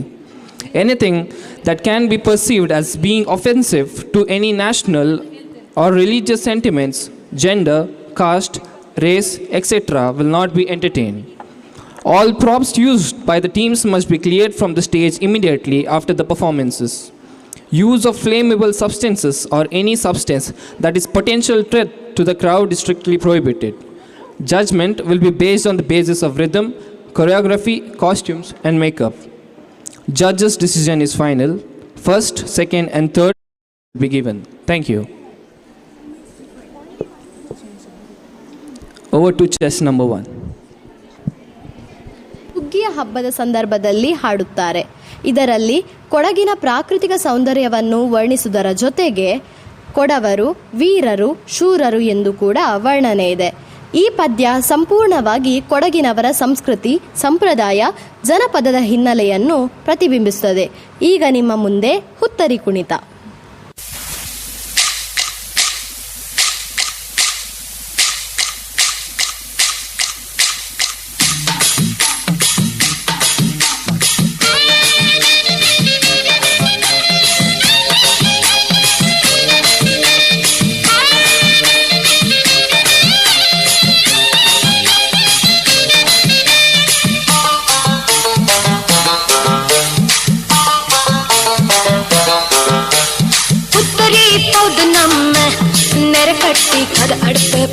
Anything that can be perceived as being offensive to any national or religious sentiments, gender, caste, race, etc. will not be entertained. All props used by the teams must be cleared from the stage immediately after the performances. Use of flammable substances or any substance that is potential threat to the crowd is strictly prohibited. Judgment will be based on the basis of rhythm, choreography, costumes, and makeup. Judge's decision is final. First, second, and third will be given. Thank you. Over to chess number 1. ಸುಗ್ಗಿಯ ಹಬ್ಬದ ಸಂದರ್ಭದಲ್ಲಿ ಹಾಡುತ್ತಾರೆ. ಇದರಲ್ಲಿ ಕೊಡಗಿನ ಪ್ರಾಕೃತಿಕ ಸೌಂದರ್ಯವನ್ನು ವರ್ಣಿಸುವುದರ ಜೊತೆಗೆ ಕೊಡವರು ವೀರರು ಶೂರರು ಎಂದು ಕೂಡ ವರ್ಣನೆ ಇದೆ. ಈ ಪದ್ಯ ಸಂಪೂರ್ಣವಾಗಿ ಕೊಡಗಿನವರ ಸಂಸ್ಕೃತಿ ಸಂಪ್ರದಾಯ ಜನಪದದ ಹಿನ್ನೆಲೆಯನ್ನು ಪ್ರತಿಬಿಂಬಿಸುತ್ತದೆ. ಈಗ ನಿಮ್ಮ ಮುಂದೆ ಹುತ್ತರಿ ಕುಣಿತ.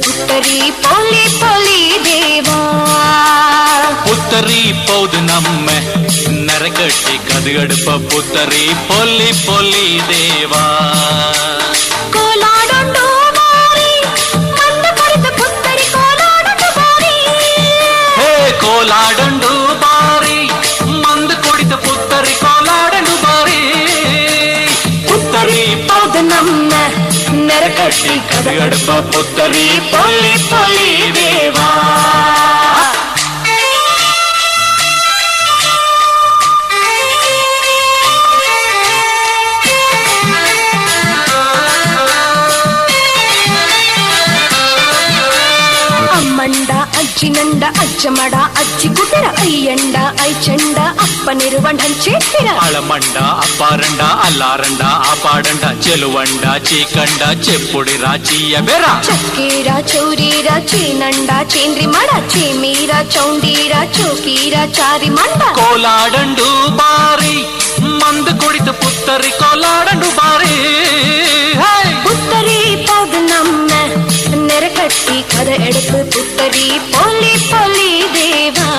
पुत्तरी पोली पोली देवा पुत्तरी पौध नम्मे नरकट्टी कदगड़प पुत्तरी पोली पोली देवा कोलाडोंडो मारी मंद पड़त पुत्तरी कोलाडोंडो मारी हे कोलाडोंडो मारी मंद कोडित पुत्तरी कोलाडोंडो मारी पुत्तरी पौध नम्मे नरकट्टी ಕದಗಡಪ ಪುತ್ತರಿ ಪೊಲ್ಲಿ ಪೊಲ್ಲಿ ದೇವಾ ಅಮ್ಮಂಡ ಅಜ್ಜಿನಂಡ ಅಜ್ಜಮಡ ಅಜ್ಜಿ ಕುಟರ ಅಯ್ಯಂಡ ಐಚಂಡ ಅಪ್ಪನಿರುವಂಡ ಹಂಚೇಟ್ಟಿರ అళమండ అప్పారండ అల్లారండ ఆపాడండ చెలువండ చీకండ చెప్పుడిరా చీయబెరా చక్కీర చౌరీర చీనండ చీంద్రి మడ చీమీర చౌండీర చౌకీర చారి మండ కోలాడండు బారి మందు కొడిత పుత్తరి కోలాడండు బారి புத்தரி போது நம்ம நெருக்கட்டி கதை எடுத்து புத்தரி பொலி பொலி தேவா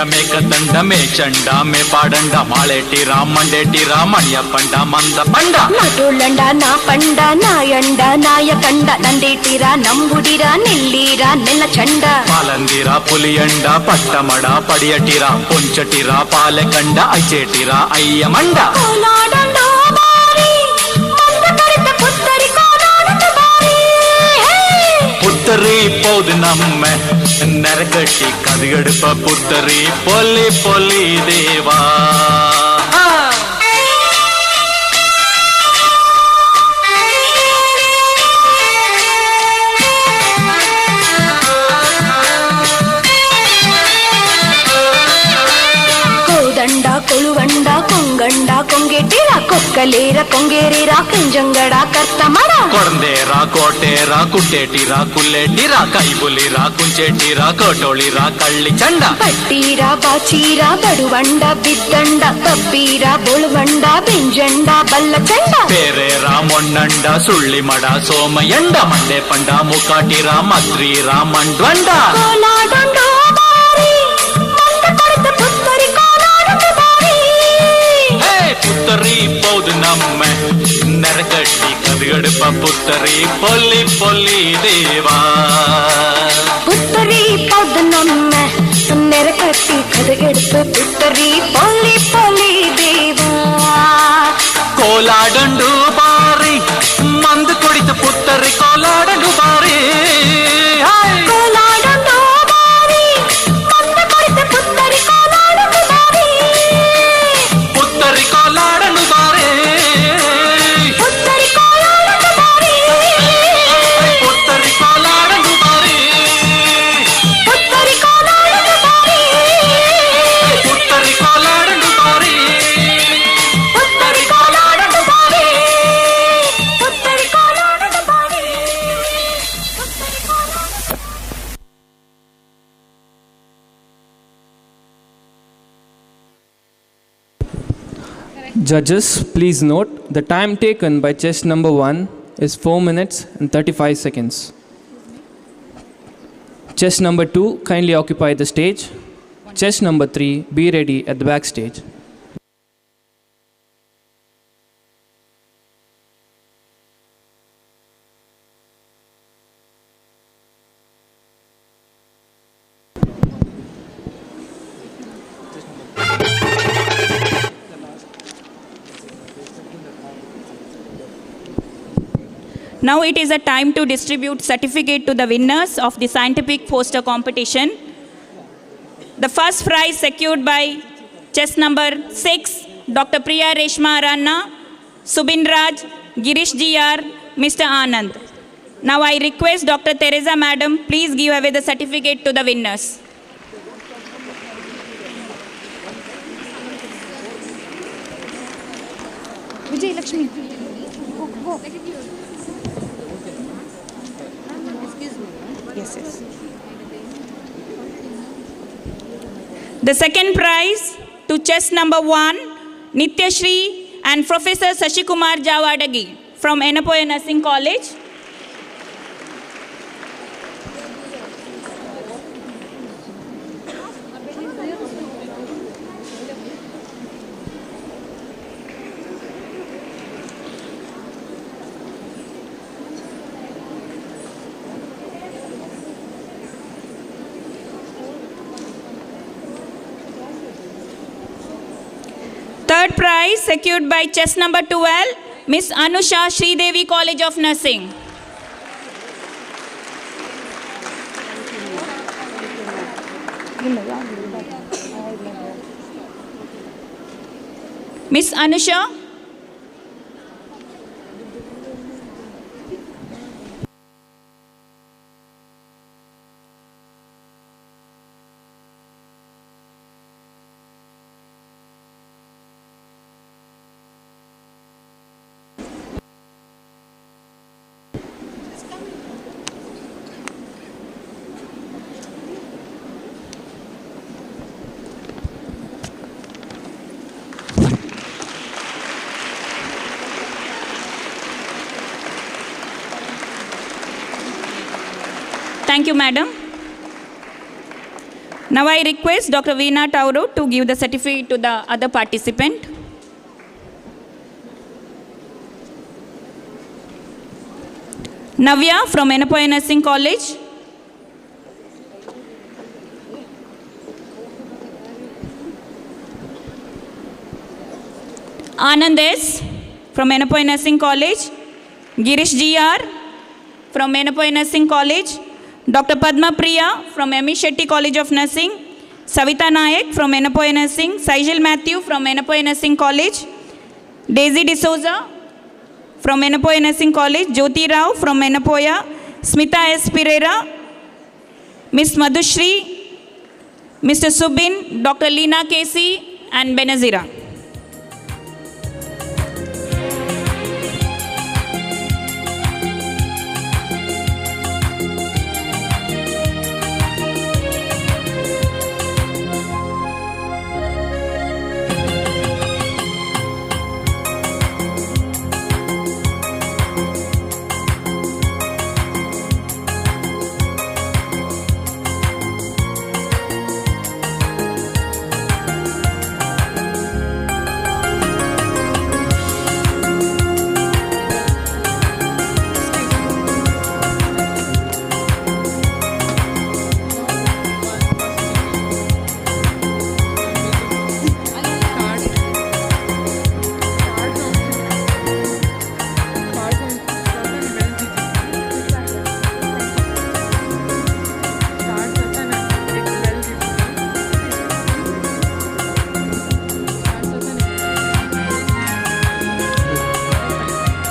మే కదండ మే చండ మే పాడండ మాళేటిరా మండేటిరా మణియప్పండ మంద పండ నటులండ నా పండ నాయండ నాయకండ నందేటిరా నంబుడిరా నెల్లిరా నెల్ల చండ పాలందిరా పులియండ పట్టమడ పడియటిరా పొంచటిరా పాలకండ ఐచేటిరా అయ్యమండ కోలాడండో బారి మంద కరిత పుత్తరి కోలాడండో బారి పుత్తరి పౌదు నమ్మె నరకట్టి కదిగడుప పుత్తరి పొల్లి పొల్లి దేవా కోదండ కొలువండ కొంగండ కొంగెటిరా కొక్కలేర కొంగేరిరా కుంజంగడ కర్తమడ కొడందేరా కోటేరా కుట్టేటిరా కుల్లేటిరా కైబులిరా కుంచేటిరా కోటోళిరా కళ్ళి చండ పట్టీరా బాచీరా బడువండ బిద్దండ కబ్బీరా బొలువండ బింజండ బల్ల చండ పేరేరా మొన్నండ సుళ్ళిమడ సోమయండ మండే పండ ముకాటిరా మద్రీరా మండ్వండ కోలాడండో బారి మంద కరిత పుత్తరి కోలాడండో బారి పుత్తరి పౌదు నమ్మె నరకట్టి కదిగడుప పుత్తరి పొల్లి పొల్లి దేవా పుత్తరి పౌదు నమ్మ నెరకట్టి కదగెడుపు పుత్తరి పొల్లి పొల్లి దేవా కోలాడండు బారి మందు కొడిత పుత్తరి కోలాడండు బారి కోలాడండో బారి మంద కరిత పుత్తరి కోలాడండో బారి పుత్తరి కోలాడండు బారి పుత్తరి కోలాడండో బారి పుత్తరి కోలాడండు బారి పుత్తరి కోలాడండో బారి పుత్తరి కోలాడండు బారి పుత్తరి కోలాడండో బారి పుత్తరి కోలాడండో బారి Judges, please note the time taken by chess number 1 is 4 minutes and 35 seconds. Chess number 2, kindly occupy the stage. Chess number 3, be ready at the backstage. Now it is a time to distribute certificate to the winners of the scientific poster competition. The first prize secured by chess number 6, Dr. Priya Reshma Ranna, Subin Raj, Girish GR, Mr. Anand. Now I request Dr. Teresa Madam, please give away the certificate to the winners. Vijay Lakshmi. Go. Yes. The second prize to chess number 1, Nitya Shri and Professor Sashikumar Jawadagi from Enapoya Nursing College. third prize secured by chess number 12, Miss Anusha Sridevi, College of Nursing. Miss Anusha. Thank you, madam. Now I request Dr. Veena Tauro to give the certificate to the other participant. Navya from Enapoya Nursing College. Anand S. from Enapoya Nursing College. Girish GR from Enapoya Nursing College. Dr. Padma Priya from M.E. Shetty College of Nursing, Savita Nayak from Enapoya Nursing, Saijal Matthew from Enapoya Nursing College, Daisy D'Souza from Enapoya Nursing College, Jyoti Rao from Enapoya, Smita S. Pereira, Miss Madhushri, Mr. Subin, Dr. Leena Casey and Benazira.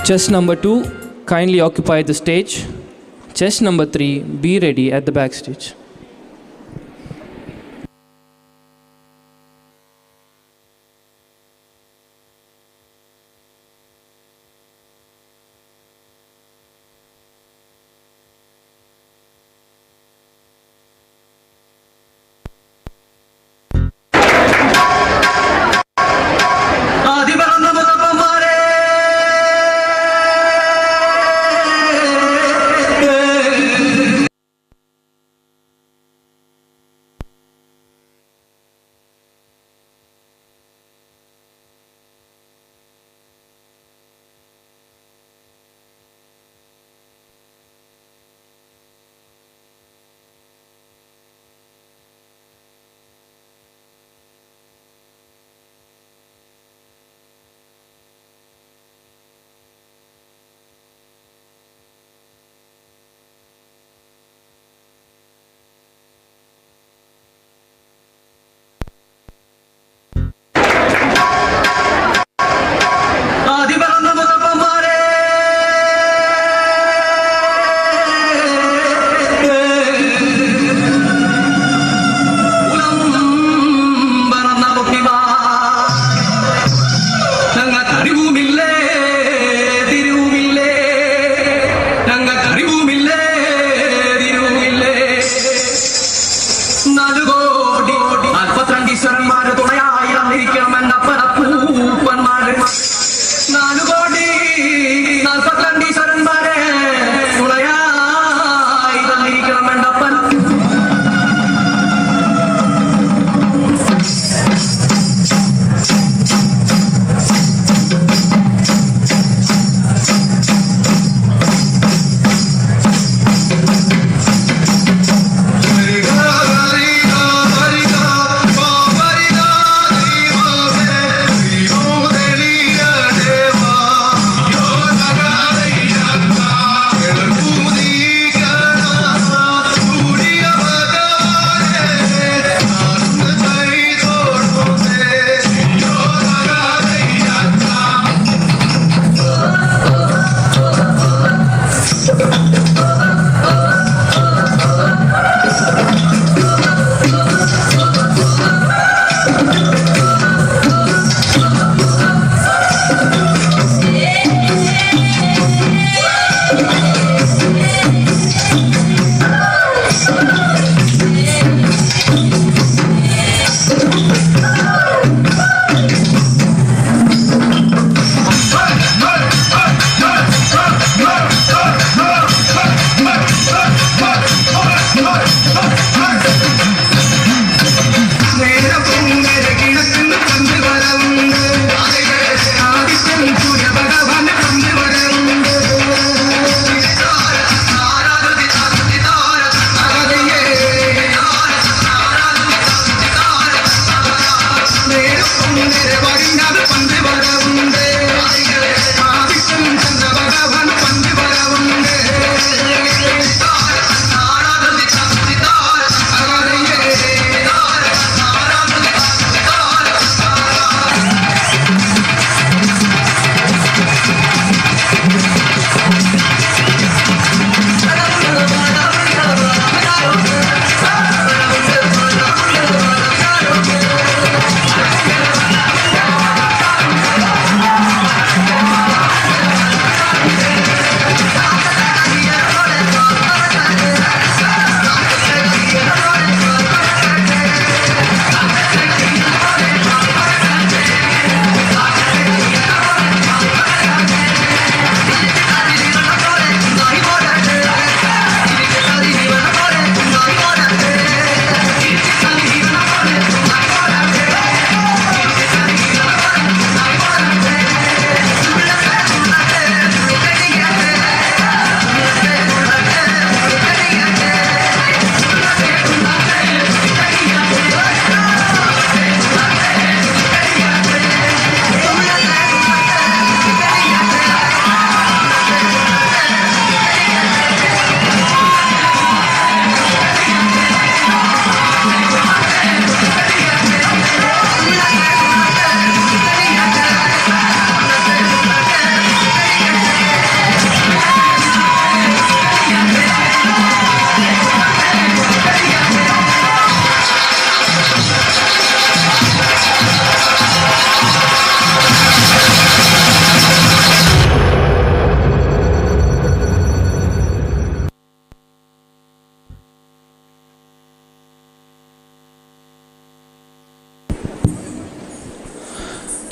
Chess number 2, kindly occupy the stage. Chess number 3, be ready at the backstage.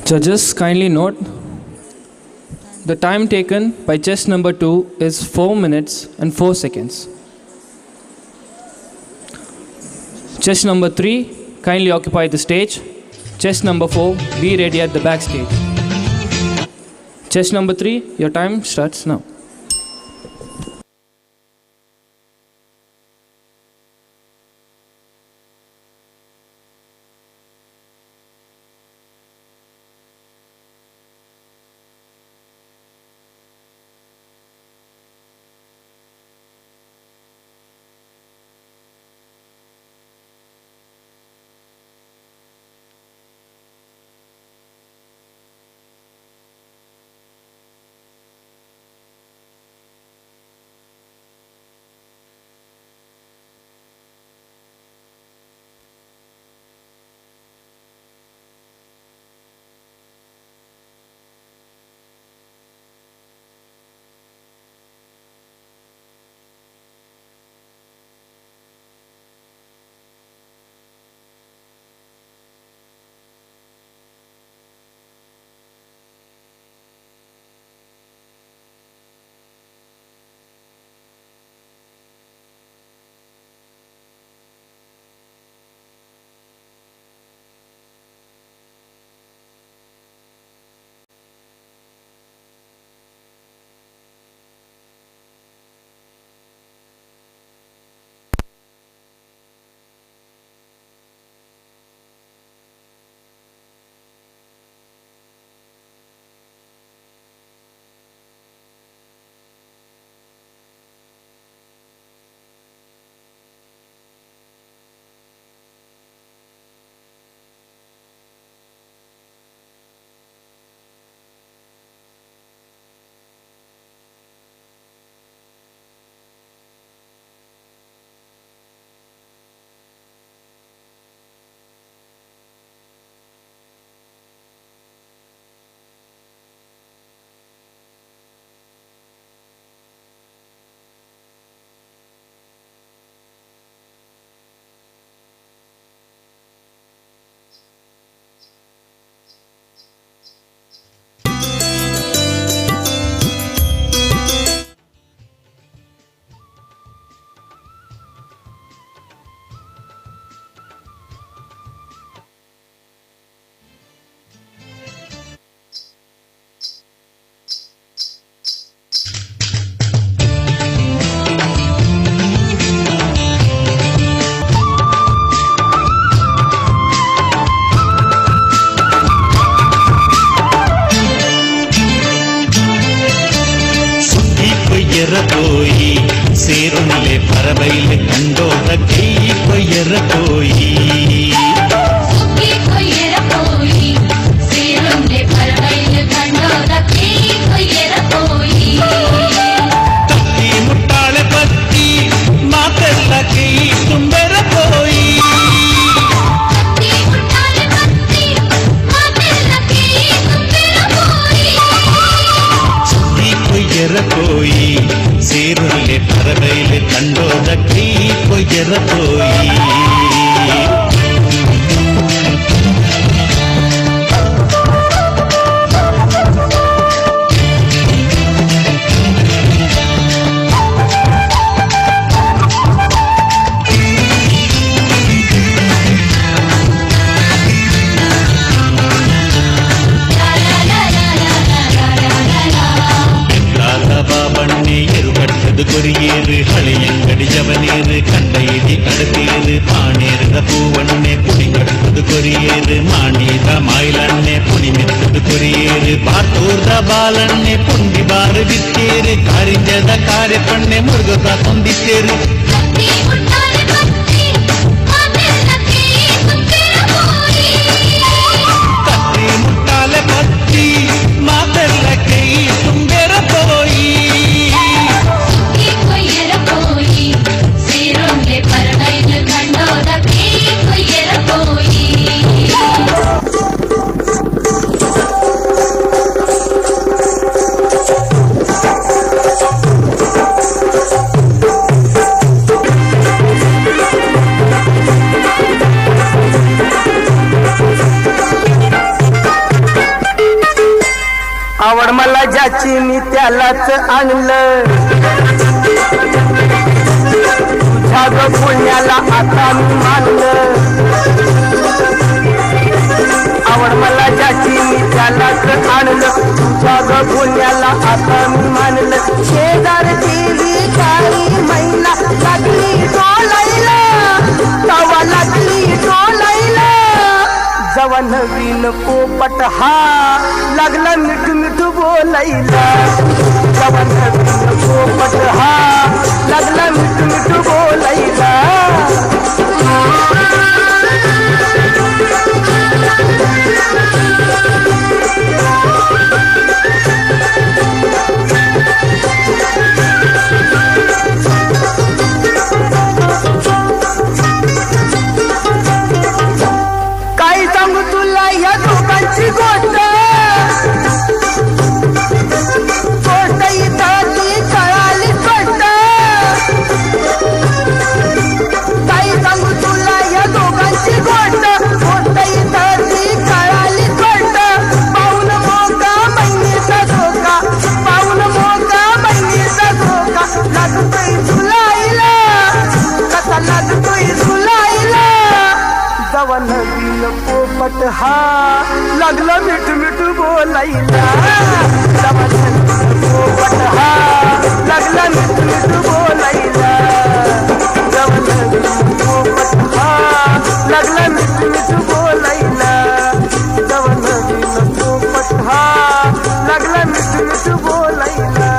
Judges, kindly note, the time taken by chess number 2 is 4 minutes and 4 seconds. Chess number 3, kindly occupy the stage. Chess number 4, be ready at the backstage. Chess number 3, your time starts now. कोई सेरुनिले परबैले कंडोद कई कोयर कोई सुखी कोयर कोई सेरुनिले परबैले कंडोद कई कोयर कोई तत्ती मुट्टाले पत्ती मातल कई सुंदर कोई तत्ती मुट्टाले पत्ती मातल कई सुंदर कोई सुखी कोयर कोई सेरुनिले परबैले कंडोद कई कोयर कोई கொரியேறு ஹளையங்கடி ஜவனேறு கண்டையிடி கடத்தேறு பானேறுத பூவண்ணே புடி கடுத்தது கொரியேறு மானீத மாயிலண்ணே புடி மெத்தது கொரியேறு பார்த்தூர்த பாலண்ணே புண்டி பாரு வித்தேறு காரிஞ்சத காரை பண்ணே முருகதா தொந்தித்தேறு கத்தி முட்டாலே பத்தி மாதல்ல கை சும்பெற போய் आवड मला ज्याची मी त्यालाच आणलं तुझ्या ग पुण्याला आता मी मानलं आवड मला ज्याची मी त्यालाच आणलं तुझ्या ग पुण्याला आता मी मानलं शेजारची काही महिला लागली डोलायला तवा लागली डोलायला जवा नवीन पोपट हा लागला मिठू मिठू बोलायला जवा नवीन पोपट हा लागला मिठू मिठू बोलायला काय सांगू तुला या दोघांची गोष्ट इथं ती कळाली स्पष्ट काय सांगू तुला या दोघांची गोष्ट इथं ती कळाली स्पष्ट पाऊन मोका बहिणीचा धोका पाऊन मोका बहिणीचा धोका लागतोय झुलायला कसा लागतोय झुलायला जवा नवीन पोपट हा लागला मिठू मिठू बोलायला जवा नवीन पोपट हा लागला मिठू मिठू बोलायला जवा नवीन पोपट हा लागला मिठू मिठू बोलायला जवा नवीन पोपट हा लागला मिठू मिठू बोलायला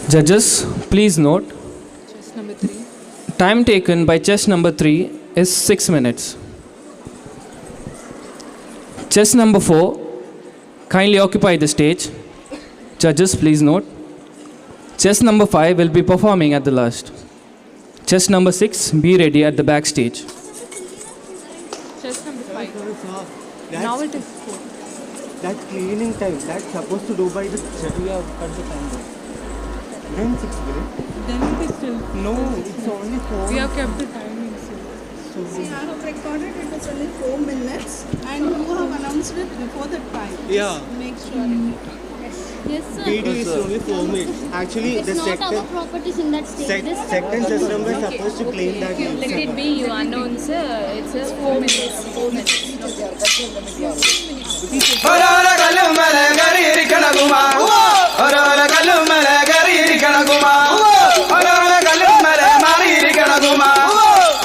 Judges, please note, time taken by chess number 3 is 6 minutes. Chess number 4, kindly occupy the stage. Judges, please note, chess number 5 will be performing at the last. Chess number 6, be ready at the backstage. Chess number 5. Now it is 4. That cleaning time, that's supposed to do by the chef. We have cut the time there. Then 6 minutes. Then it is still. No, it's only 4. We have kept the timing. See, I have recorded it is only 4 minutes and you have announced it before the time. Yeah. Make sure. Yes, sir. PD is only 4 minutes. Actually, It's the not second, our properties in that state. second chess number is supposed to claim that. Let it be, you announce it says 4 minutes. 4 minutes. Orora kalumala gariri kanaguma Orora kalumala gariri kanaguma Orora kalumala mariri kanaguma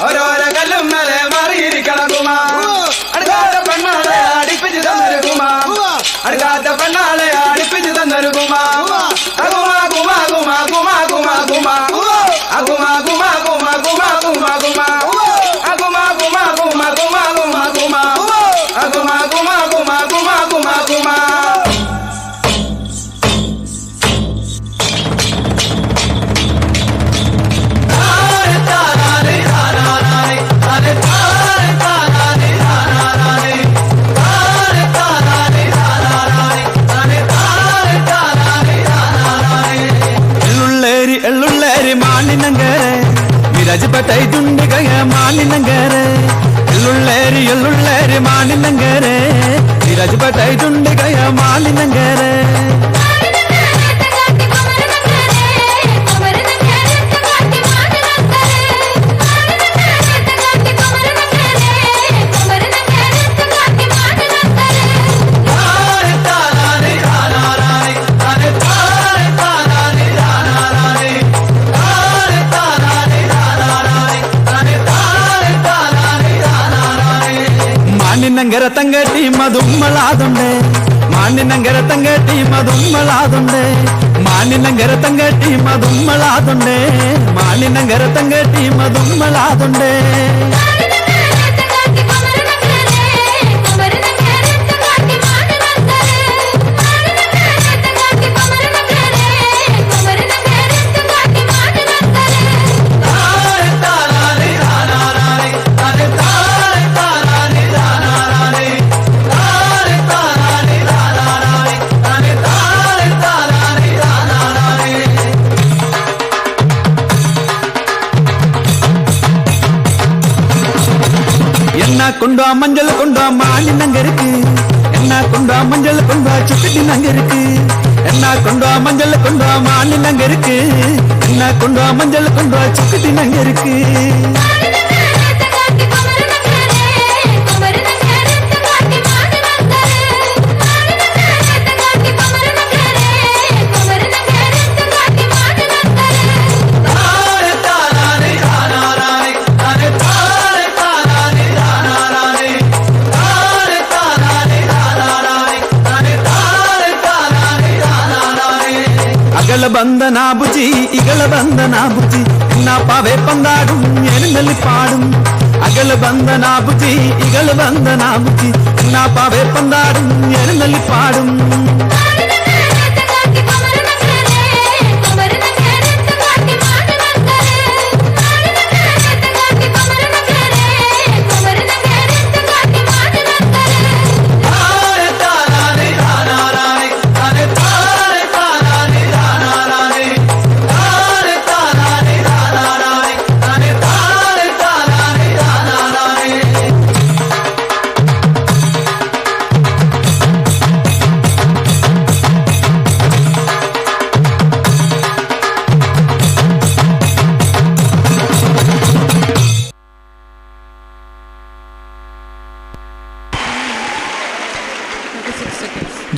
Orora kalumala mariri kanaguma Adgada pannale adipiji tandaruguma Adgada pannale adipiji tandaruguma Aguma guma guma guma guma guma Aguma guma guma guma guma guma Aguma guma guma guma guma guma Aguma guma guma guma guma guma ಎಳ್ಳುಳ್ಳೇರಿ ಮಾನಿನಂಗರೆ Viraja ಪಟೈ ದುಂಡಿಗಯ ಮಾನಿನಂಗರೆ ಎಳ್ಳುಳ್ಳೇರಿ ಮಾನಿನಂಗರೆ Viraja ಪಟೈ ದುಂಡಿಗಯ ಮಾನಿನಂಗರೆ മാനിനങ്കര തങ്കട്ടി മതുമ്മളാതുണ്ടേ മാനിനങ്കര തങ്കട്ടി മതുമ്മളാതുണ്ടേ മാനിനങ്കര തങ്കട്ടി മതുമ്മളാതുണ്ടേ മാനിനങ്കര തങ്കട്ടി മതുമ്മളാതുണ്ടേ கொண்டா மஞ்சள் கொண்டா மானி நங்க இருக்கு என்ன கொண்டா மஞ்சள் கொண்டா சுக்கட்டி நங்க இருக்கு என்ன கொண்டா மஞ்சள் கொண்டா மானி நங்க இருக்கு என்ன கொண்டா மஞ்சள் கொண்டா சுக்கட்டி நங்க இருக்கு ಅಗಳ ಬಂದ ನಾಬುಜಿ ಇಗಳ ಬಂದ ನಾಬುಜಿ ಇನ್ನ ಪಾವೆ ಪಂದಾಡುಂ ಎಣ್ಣಲ್ಲಿ ಪಾಡುಂ ಅಗಳ ಬಂದ ನಾಬುಜಿ ಇಗಳ ಬಂದ ನಾಬುಜಿ ಇನ್ನ ಪಾವೆ ಪಂದಾಡುಂ ಎಣ್ಣಲ್ಲಿ ಪಾಡುಂ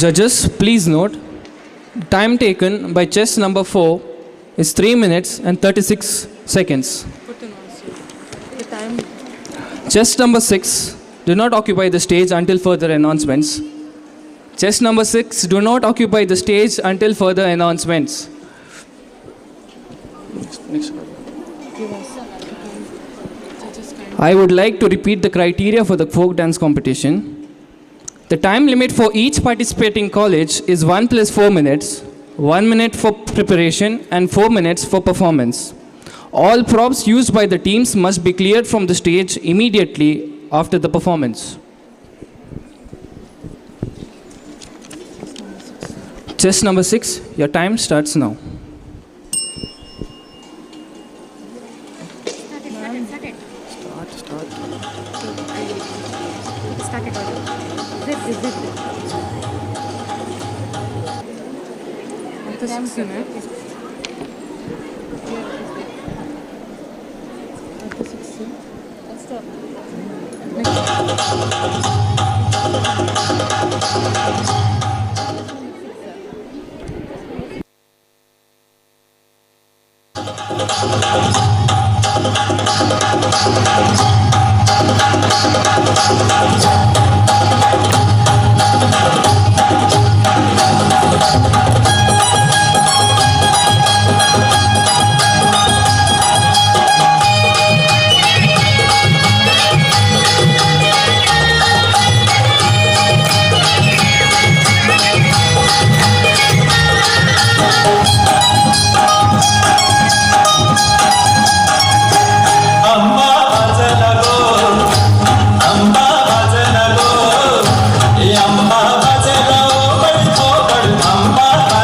Judges, please note, the time taken by chess number 4 is 3 minutes and 36 seconds. Chess number 6, do not occupy the stage until further announcements. Chess number 6, do not occupy the stage until further announcements. I would like to repeat the criteria for the folk dance competition. The time limit for each participating college is 1 plus 4 minutes, 1 minute for preparation and 4 minutes for performance. All props used by the teams must be cleared from the stage immediately after the performance. Chess number 6, your time starts now. Amba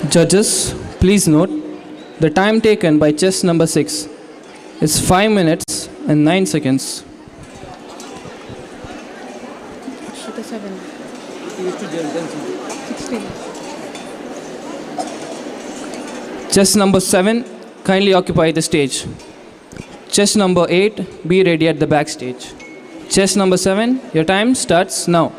Judges, please note, the time taken by chess number 6 is 5 minutes and 9 seconds. Chess number 7, kindly occupy the stage. Chess number 8, be ready at the backstage. Chess number 7, your time starts now.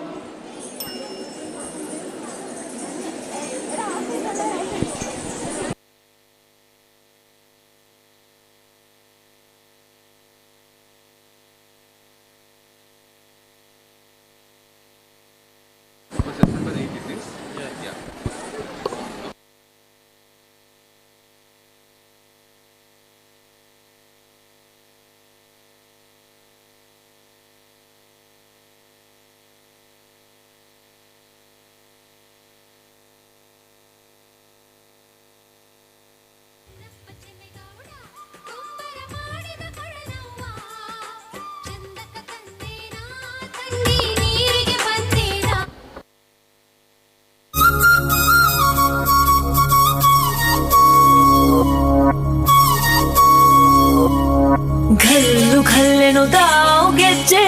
घल्लु घल्लेनु दाव ಗೆಜ್ಜೆ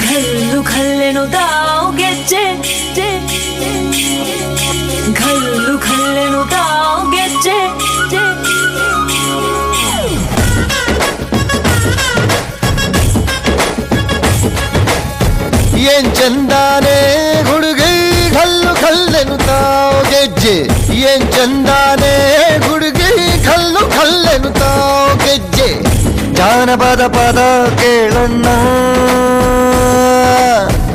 घल्लु घल्लेनु दाव ಗೆಜ್ಜೆ घल्लु घल्लेनु दाव ಗೆಜ್ಜೆ ಏನ್ ಚಂದಾನೆ ಹುಡುಗಿ ಕಲ್ಲು ಕಲ್ಲೆನು ತಾವ್ ಗೆಜ್ಜೆ ಏನ್ ಚಂದಾನೆ ಹುಡುಗಿ ಕಲ್ಲು ಕಲ್ಲೆನು ತಾವ್ ಗೆಜ್ಜೆ ಜಾನಪದ ಪದ ಕೇಳಣ್ಣ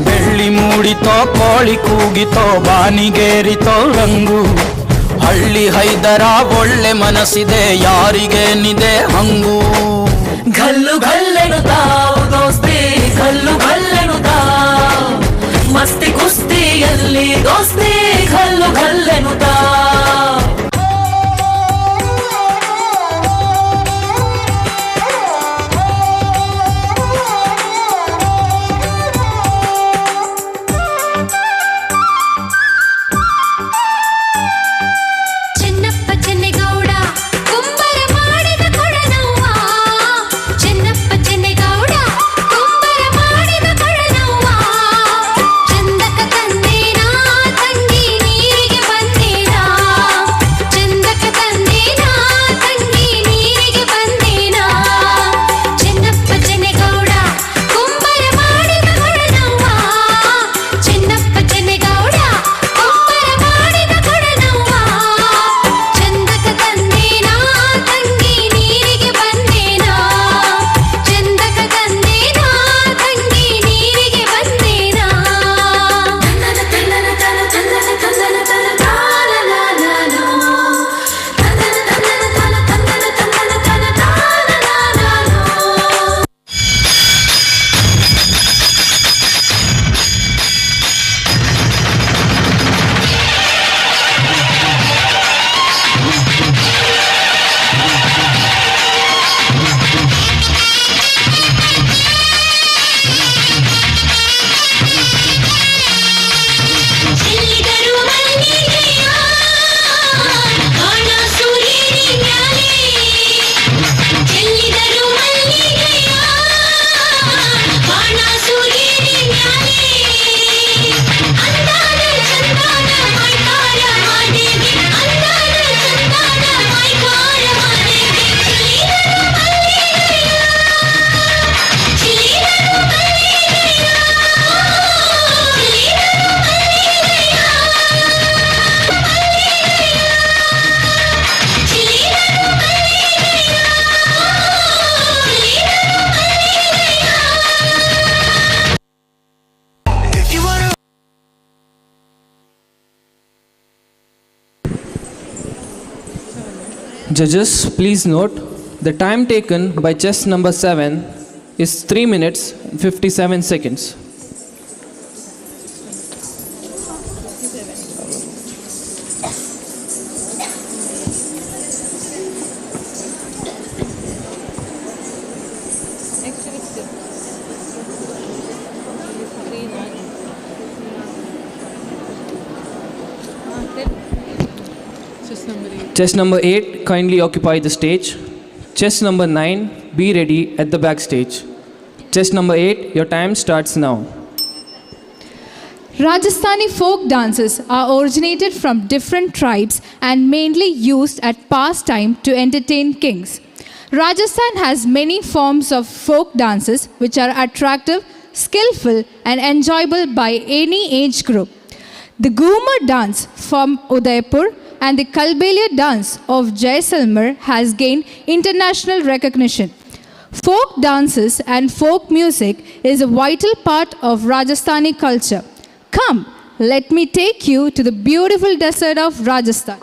ಬೆಳ್ಳಿ ಮೂಡಿತೋ ಕೋಳಿ ಕೂಗಿತೋ ಬಾನಿಗೇರಿತೋ ರಂಗು ಹಳ್ಳಿ ಹೈದರ ಒಳ್ಳೆ ಮನಸ್ಸಿದೆ ಯಾರಿಗೇನಿದೆ ಹಂಗು घल्लु घल्लेनु दाव दोस्ती घल्लु घल्लेनु दाव मस्ती कुस्तीಯಲ್ಲಿ दोस्ती घल्लु घल्लेनु दाव ಕುಂಬರ ಮಾಡಿದ Judges, please note the time taken by chess number 7 is 3 minutes 57 seconds. Chess number 8, kindly occupy the stage. Chess number 9, be ready at the backstage. Chess number 8, your time starts now. Rajasthani folk dances are originated from different tribes and mainly used at pastime to entertain kings. Rajasthan has many forms of folk dances which are attractive, skillful and enjoyable by any age group. The Ghumar dance from Udaipur and the Kalbelia dance of Jaisalmer has gained international recognition. Folk dances and folk music is a vital part of Rajasthani culture. Come, let me take you to the beautiful desert of Rajasthan.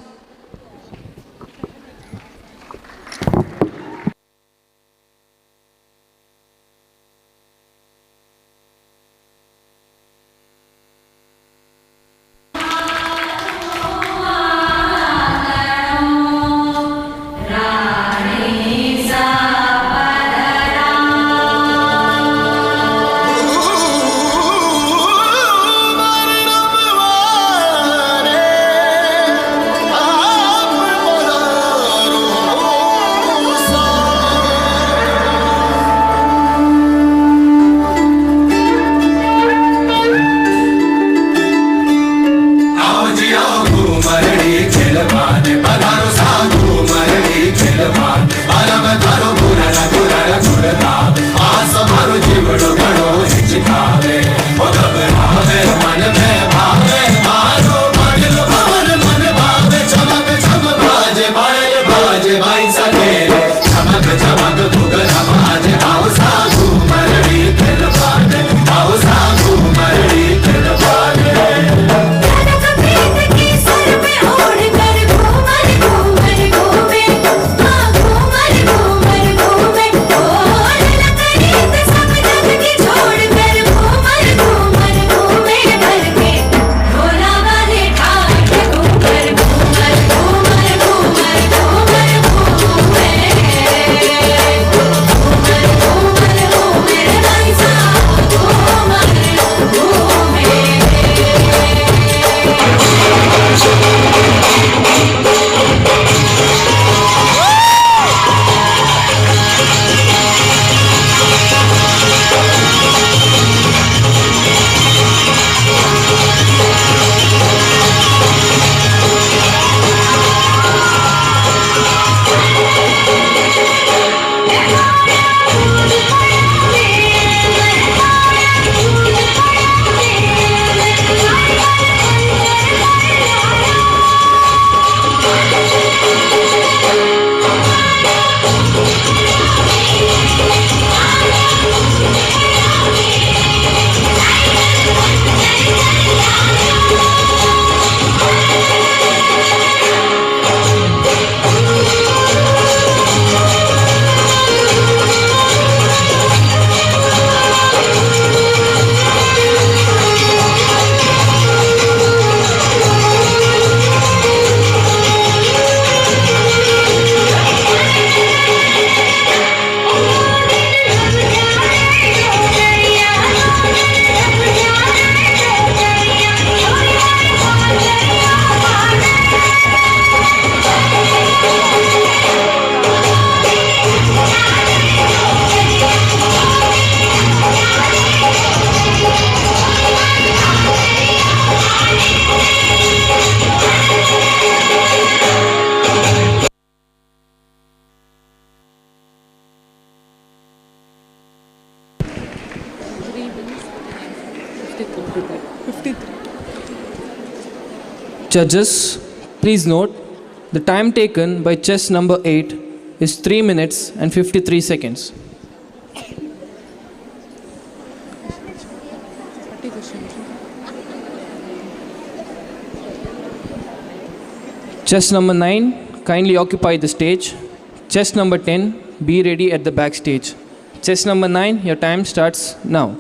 53. Judges, please note the time taken by chess number 8 is 3 minutes and 53 seconds. Chess number 9, kindly occupy the stage. Chess number 10, be ready at the backstage. Chess number 9, your time starts now.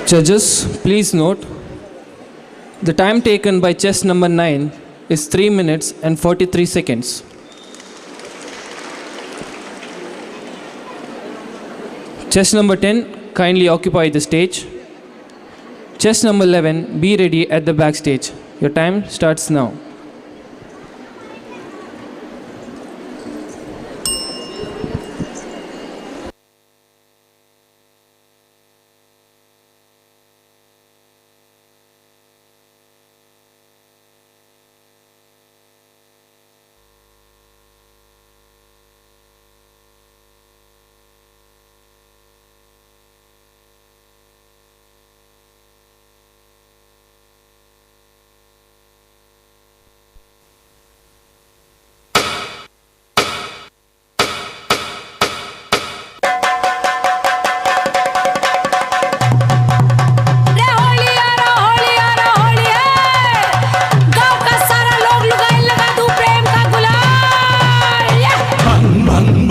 Judges, please note, the time taken by chess number 9 is 3 minutes and 43 seconds. Chess number 10, kindly occupy the stage. Chess number 11, be ready at the backstage. Your time starts now.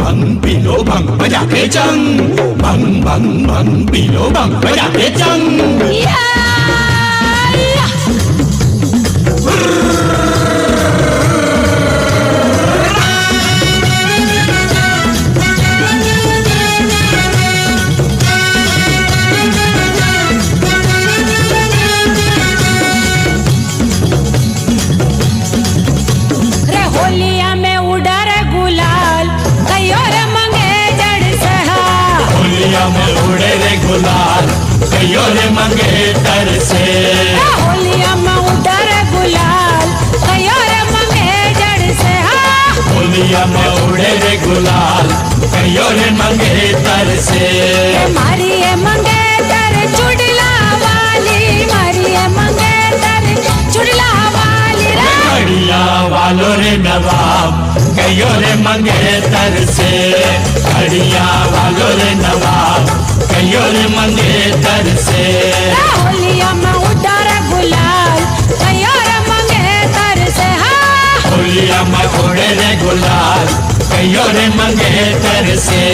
भंग P low भंग बजा के चंग भंग भंग भंग P low भंग बजा के चंग होलिया में उड़ा रे गुलाल कयो रे मंगे जड़ सहा होलिया में उड़े रे गुलाल कयो रे मंगे तर से होलिया में उड़ा रे गुलाल कयो रे मंगे जड़ सहा होलिया में उड़े रे गुलाल कयो रे मंगे तर से मारी है मंगे तर चुड़ला वाली मारी है मंगे तर चुड़ला वाली रे घड़िया वालो रे नवाब कयो रे मंगे तर से घड़िया वालो रे नवाब कयो रे मंगे तर से होलिया में उड़ा रे गुलाल कयो रे मंगे तर से होलिया में उड़े रे गुलाल कयो रे मंगे तर से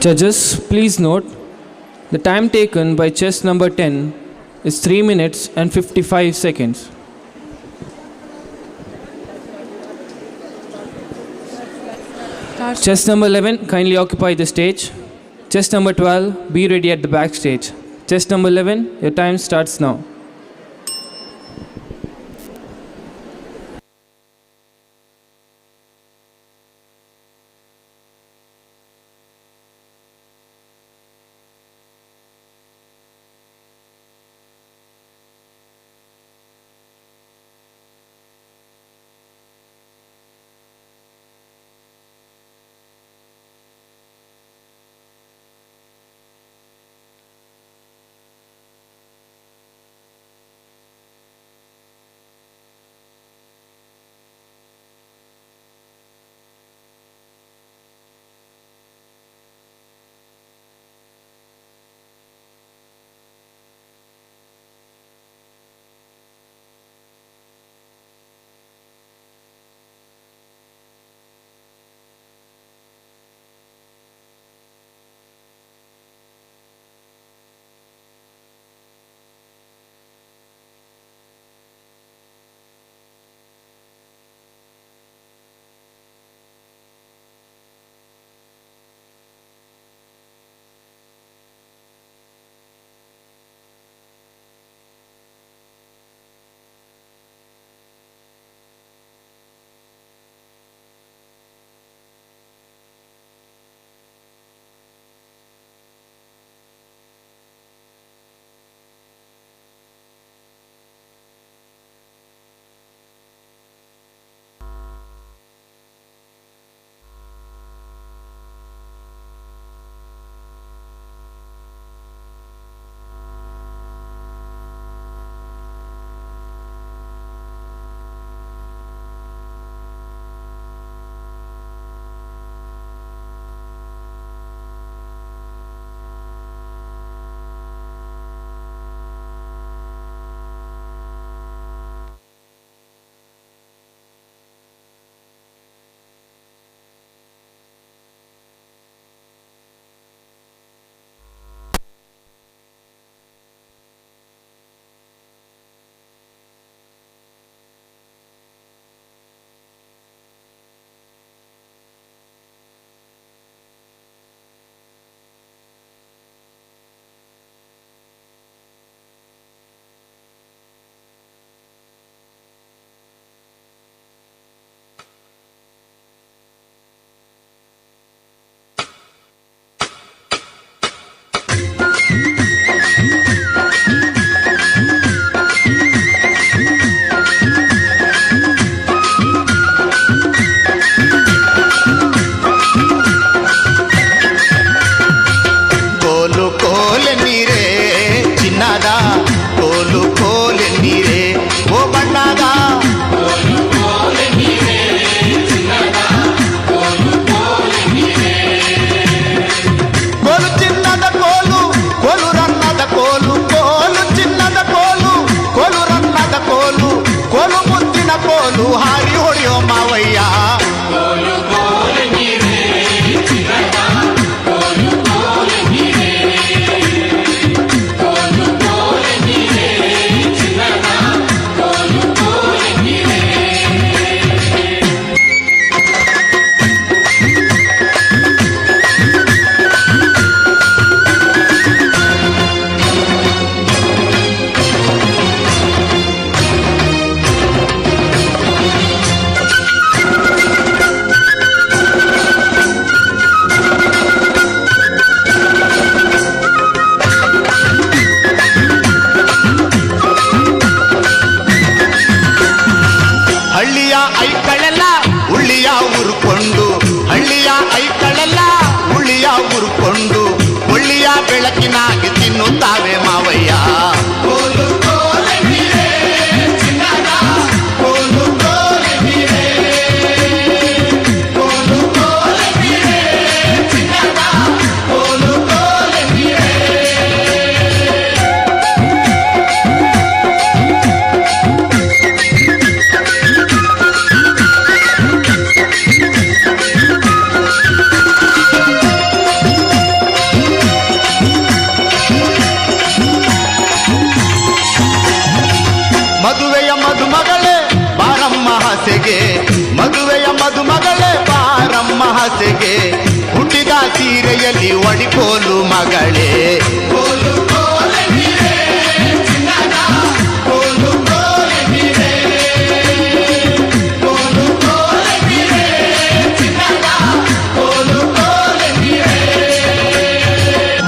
Judges, please note, the time taken by chess number 10 is 3 minutes and 55 seconds. Chess number 11, kindly occupy the stage. Chess number 12, be ready at the backstage. Chess number 11, your time starts now. ಕೋಲು ಹಾರಿ ಹೊಡೆಯೋ ಮಾವಯ್ಯ. ಹಳ್ಳಿಯ ಐಕಳೆಲ್ಲ ಉಳ್ಳಿಯ ಉರ್ಕೊಂಡು, ಹಳ್ಳಿಯ ಐಕಳೆಲ್ಲ ಉಳ್ಳಿಯ ಉರ್ಕೊಂಡು, ಒಳ್ಳಿಯ ಬೆಳಕಿನಾಗಿ ತಿನ್ನುತ್ತಾವೆ ಮಾವಯ್ಯ. ಮದುವೆಯ ಮದುಮಗಳೇ ಬಾರಮ್ಮ ಹಸೆಗೆ, ಮದುವೆಯ ಮದುಮಗಳೇ ಬಾರಮ್ಮ ಹಸೆಗೆ, ಹುಟ್ಟಿದ ಸೀರೆಯಲ್ಲಿ ಒಡಿಕೋಲು ಮಗಳೇ.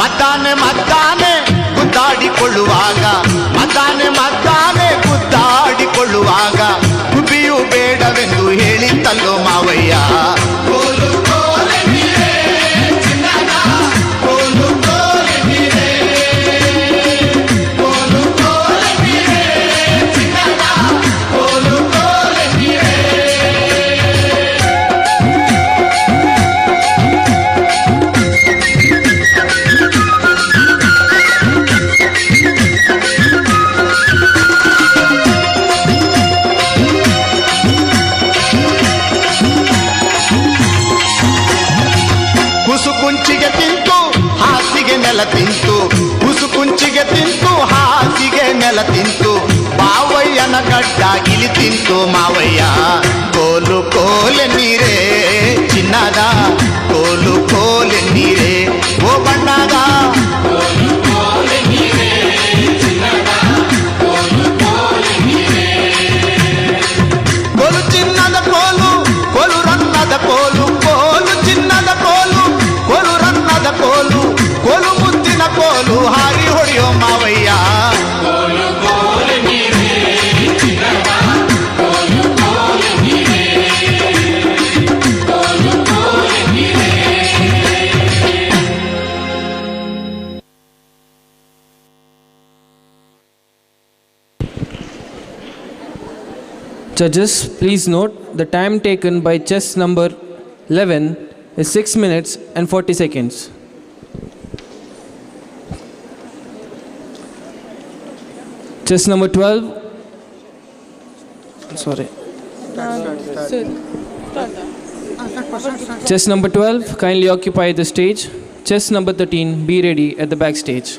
ಮದ್ದಾನೆ ಮದ್ದಾನೆ ಗುದ್ದಾಡಿಕೊಳ್ಳುವಾಗ, ಮದ್ದಾನೆ ಮದ್ದಾನೆ ಗುದ್ದಾಡಿಕೊಳ್ಳುವಾಗ, ಗುಬ್ಬಿಯು ಬೇಡವೆಂದು ಹೇಳಿತ್ತಲ್ಲೋ ಮಾವಯ್ಯ. ಕುಂಚಿಗೆ ತಿಂತು ಹಾಸಿಗೆ ನೆಲ ತಿಂತು, ಕುಸು ಕುಂಚಿಗೆ ತಿಂತು ಹಾಸಿಗೆ ನೆಲ ತಿಂತು, ಬಾವಯ್ಯನ ಗಡ್ಡ ಇಲಿ ತಿಂತು ಮಾವಯ್ಯ. ಕೋಲು ಕೋಲೆ ನೀರೇ ಚಿನ್ನದ, ಕೋಲು ಕೋಲೆ ನೀರೇ ಓ ಬಣ್ಣದ. ಕೋಲು ಚಿನ್ನದ ಕೋಲು, ಕೋಲು ರನ್ನದ ಕೋಲು, ಕೋಲು ಚಿನ್ನದ ಕೋಲು, ಕೋಲು ರನ್ನದ ಕೋಲು, ಕೋಲು ಮುತ್ತಿನ ಕೋಲು ಹಾರಿ ಹೊಡೆಯೋ ಮಾವಯ್ಯ. Judges, please note the time taken by chess number 11 is 6 minutes and 40 seconds. Chess number 12. Sorry. Chess number 12, kindly occupy the stage. Chess number 13, be ready at the backstage.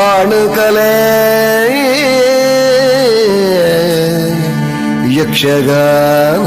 ಆಣುಕಲೆ Yakshagana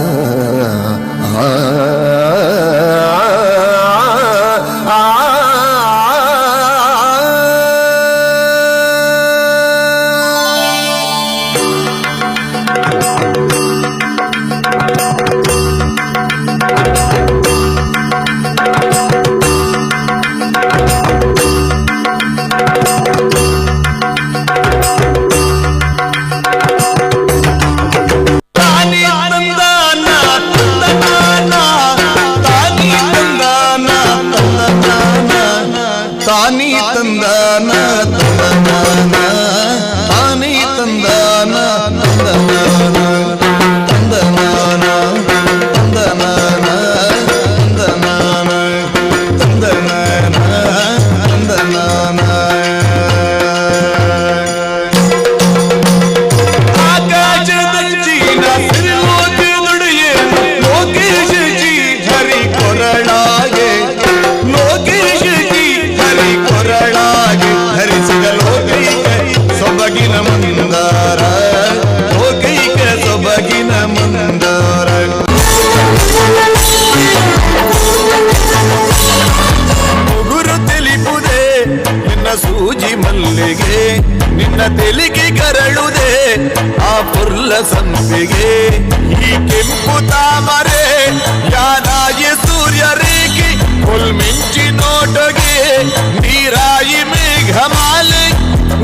ತಂದಾನ ತಂದನಾನ ತಾನೇ ತಂದಾನ ತಂದನಾನ ತಂದನಾನ ತಂದನಾನ ತಂದನಾನ ತಂದನಾನ ತಂದನಾನ ಆಕಾಶದಂಚಿನ ಸಿರಿಲೋಕದೊಡೆಯ ಲೋಕೇಶ ಜಿ ಹರಿ ಕೊರಳಾಗೆ ಲೋಕೇಶ ಜಿ ಹರಿ ಕೊರಳಾಗೆ ಧರಿಸಿದ ಲೋಕೈಕ ಸೊಬಗಿನ ಮಂದಾರ ಲೋಕೈಕ ಸೊಬಗಿನ ಮಂದಾರ ಮುಗುರು ತಿಳಿಪುದೇ ನಿನ್ನ ಸೂಜಿ ಮಲ್ಲಿಗೆ ನಿನ್ನ ತೆಲಿಗೆ ಕರಳುದೆ ಆ ಪುರ್ಲ ಸಂಪಿಗೆ ಈ ಕೆಂಪು ತಾಮರೆ ಯಾನಾಗಿ ಸೂರ್ಯ ರೇಖೆ ಹುಲ್ಮಿಂಚಿ ನೋಟಗೆ ನೀರಾಯಿ ಮೇಘಮಾಲೆ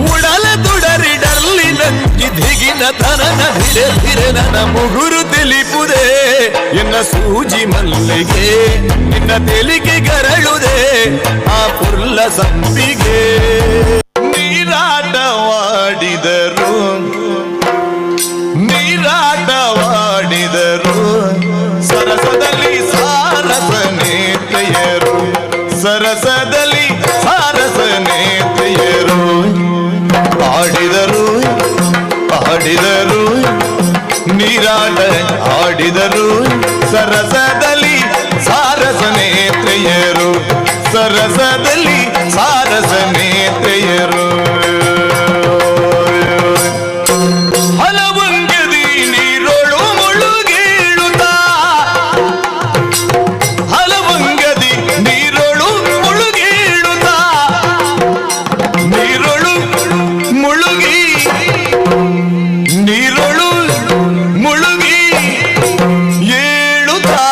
ಉಡಲ ದುಡರಿಡರ್ಲಿ ನಂಜಿ ಧಿಗಿನ ತನನ ಧಿರೆ ಧಿರೆ ನನ್ನ ಮುಗುರು ತಿಳಿಪುದೆ ಎನ್ನ ಸೂಜಿ ಮಲ್ಲಿಗೆ ನಿನ್ನ ತೆಲಿಗೆ ಕರಳುದೆ ಆ ಪುರ್ಲ ಸಂಪಿಗೆ ನೀರಾಟವಾಡಿದರು ನೀರಾಟವಾಡಿದರು ಸರಸದಲ್ಲಿ ಸಾರಸ ನೇತೆಯರು ಸರಸದಲ್ಲಿ ಸಾರಸ ನೇತೆಯರು ಆಡಿದರು ಆಡಿದರು ನೀರಾಟ ಆಡಿದರು ಸರಸದಲ್ಲಿ ಸಾರಸ ನೇತೆಯರು ಸರಸದಲ್ಲಿ ಸಾರಸ ನೇತೆಯರು ಹಲವಂಗದಿ ನೀರೊಳು ಮುಳುಗೇಳುತ್ತಾ ಹಲವಂಗದಿ ನೀರೊಳು ಮುಳುಗೇಳುತ್ತಾ ನೀರೊಳು ಮುಳುಗಿ ನೀರೊಳು ಮುಳುಗಿ ಏಳುತ್ತಾ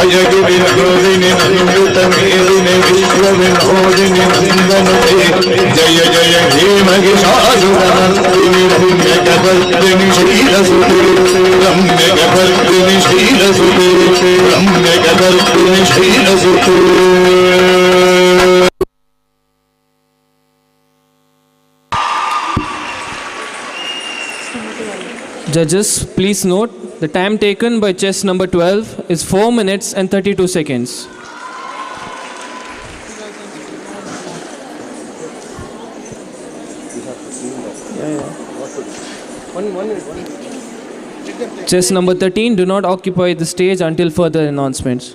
ಅಯಗುವಿನ ಗೋವಿನಿ ನಂದುತ ಮೇಲಿನ ವಿಶ್ವವಿನೋದಿನಿ ನಂದನುತೆ ಜಯ ಜಯ ಹೇ ಮಹಿಷಾಸುರನಂದಿನಿ ರಮ್ಯಕಪರ್ದಿನಿ ಶೀಲಸುತೆ ರಮ್ಯಕಪರ್ದಿನಿ ಶೀಲಸುತೆ ರಮ್ಯಕಪರ್ದಿನಿ ಶೀಲಸುತೆ Judges, please note the time taken by chess number 12 is 4 minutes and 32 seconds. Chess number 13, do not occupy the stage until further announcements.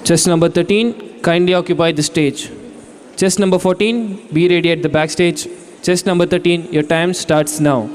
Chess number 13, kindly occupy the stage. Chess number 14, be ready at the backstage. Chess number 13, your time starts now.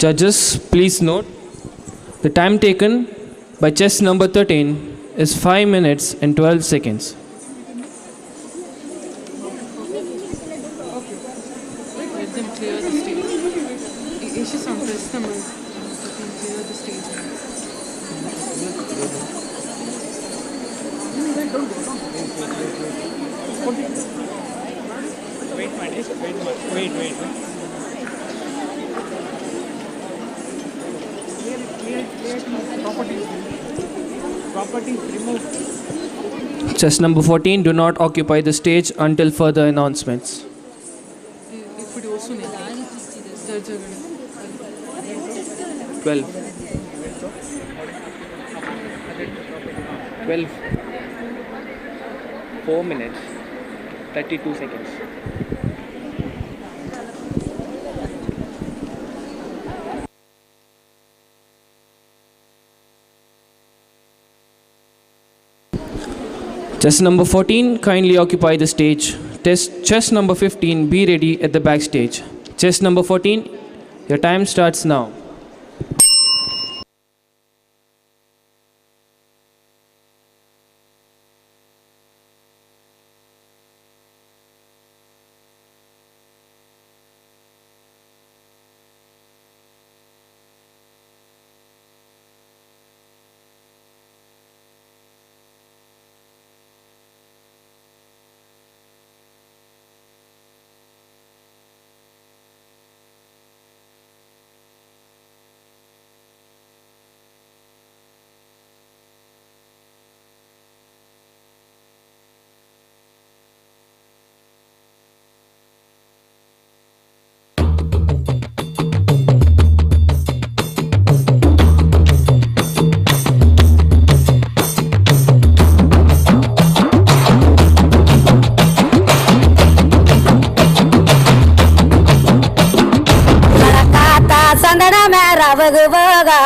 Judges, please note, the time taken by chess number 13 is 5 minutes and 12 seconds. Let them clear the stage. Issues on customers. Clear the stage. Wait. Properties removed. Chess number 14, do not occupy the stage until further announcements. If you also need 12. 12, 4 minutes, 32 seconds. Chess number 14, kindly occupy the stage. Chess number 15, be ready at the backstage. Chess number 14, your time starts now.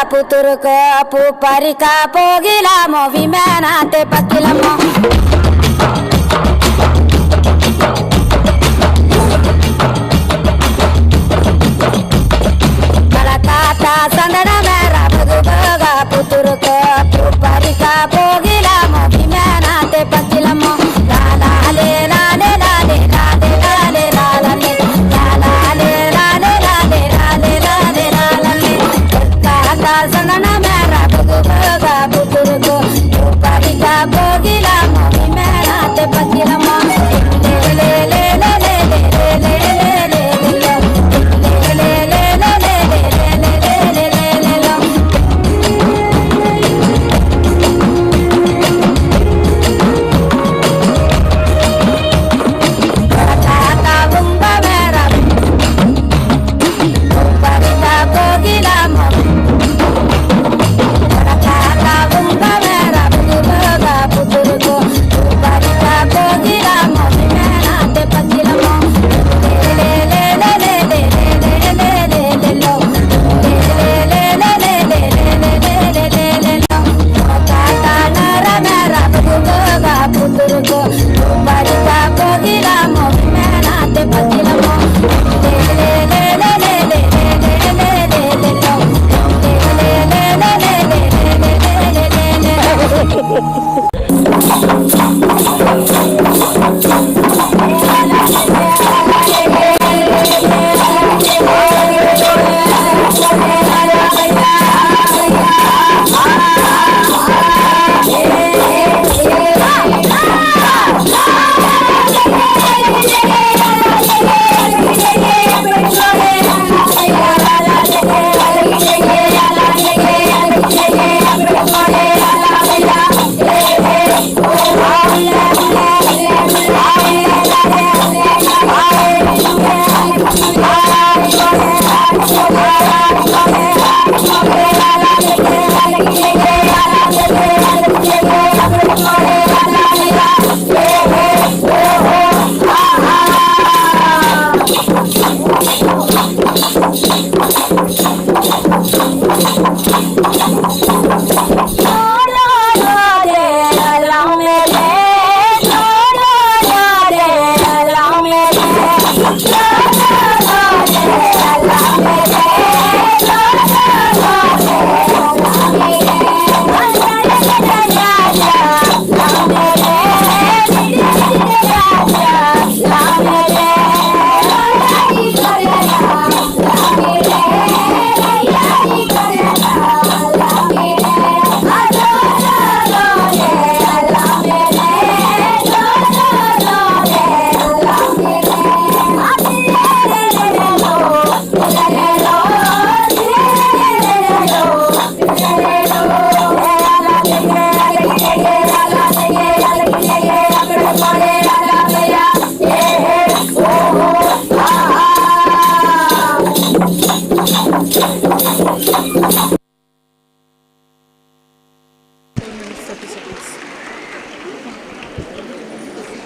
Puturko puparika pogila movimena te pakilamo Kalakata sandana mera bhaga puturko puparika pogila movimena te pakilamo la la le la le la le la le la le la la le la le la le la le la le la le la le Sandana mera bhaga puturko puparika pogila movimena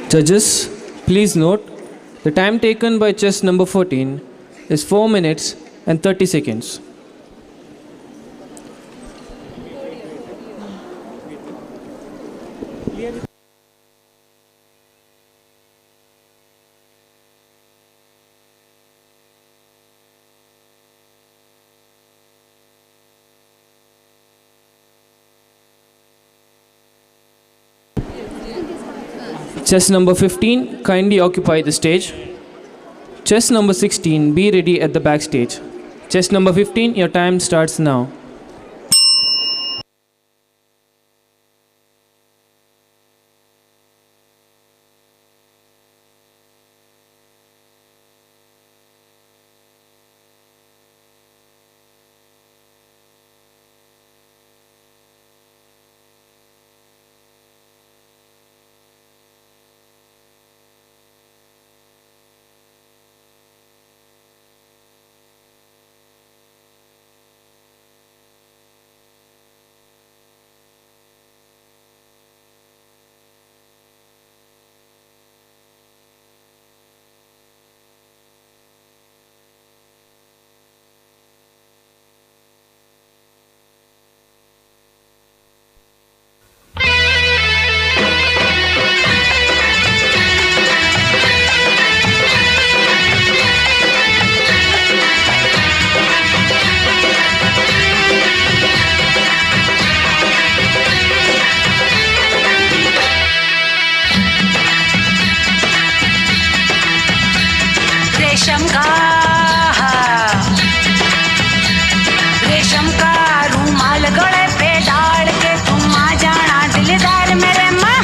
Judges, please note the time taken by chess number 14 is 4 minutes and 30 seconds. Chess number 15, kindly occupy the stage. Chess number 16, be ready at the backstage. Chess number 15, your time starts now. रेशम का रूमाल गले पे डाल के तुम आ जाना दिलदार मेरे माँ।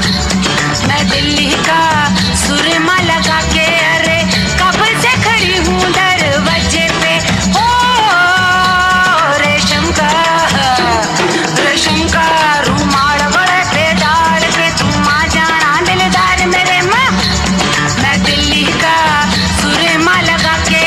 मैं दिल्ली का सुरमा लगा के अरे कब से खड़ी हूँ दरवाजे पे। ओ रेशम का रूमाल गले पे डाल के तुम आ जाना दिलदार मेरे माँ। मैं दिल्ली का सुरमा लगा के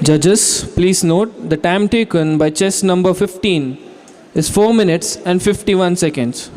Judges, please note the time taken by chess number 15 is 4 minutes and 51 seconds.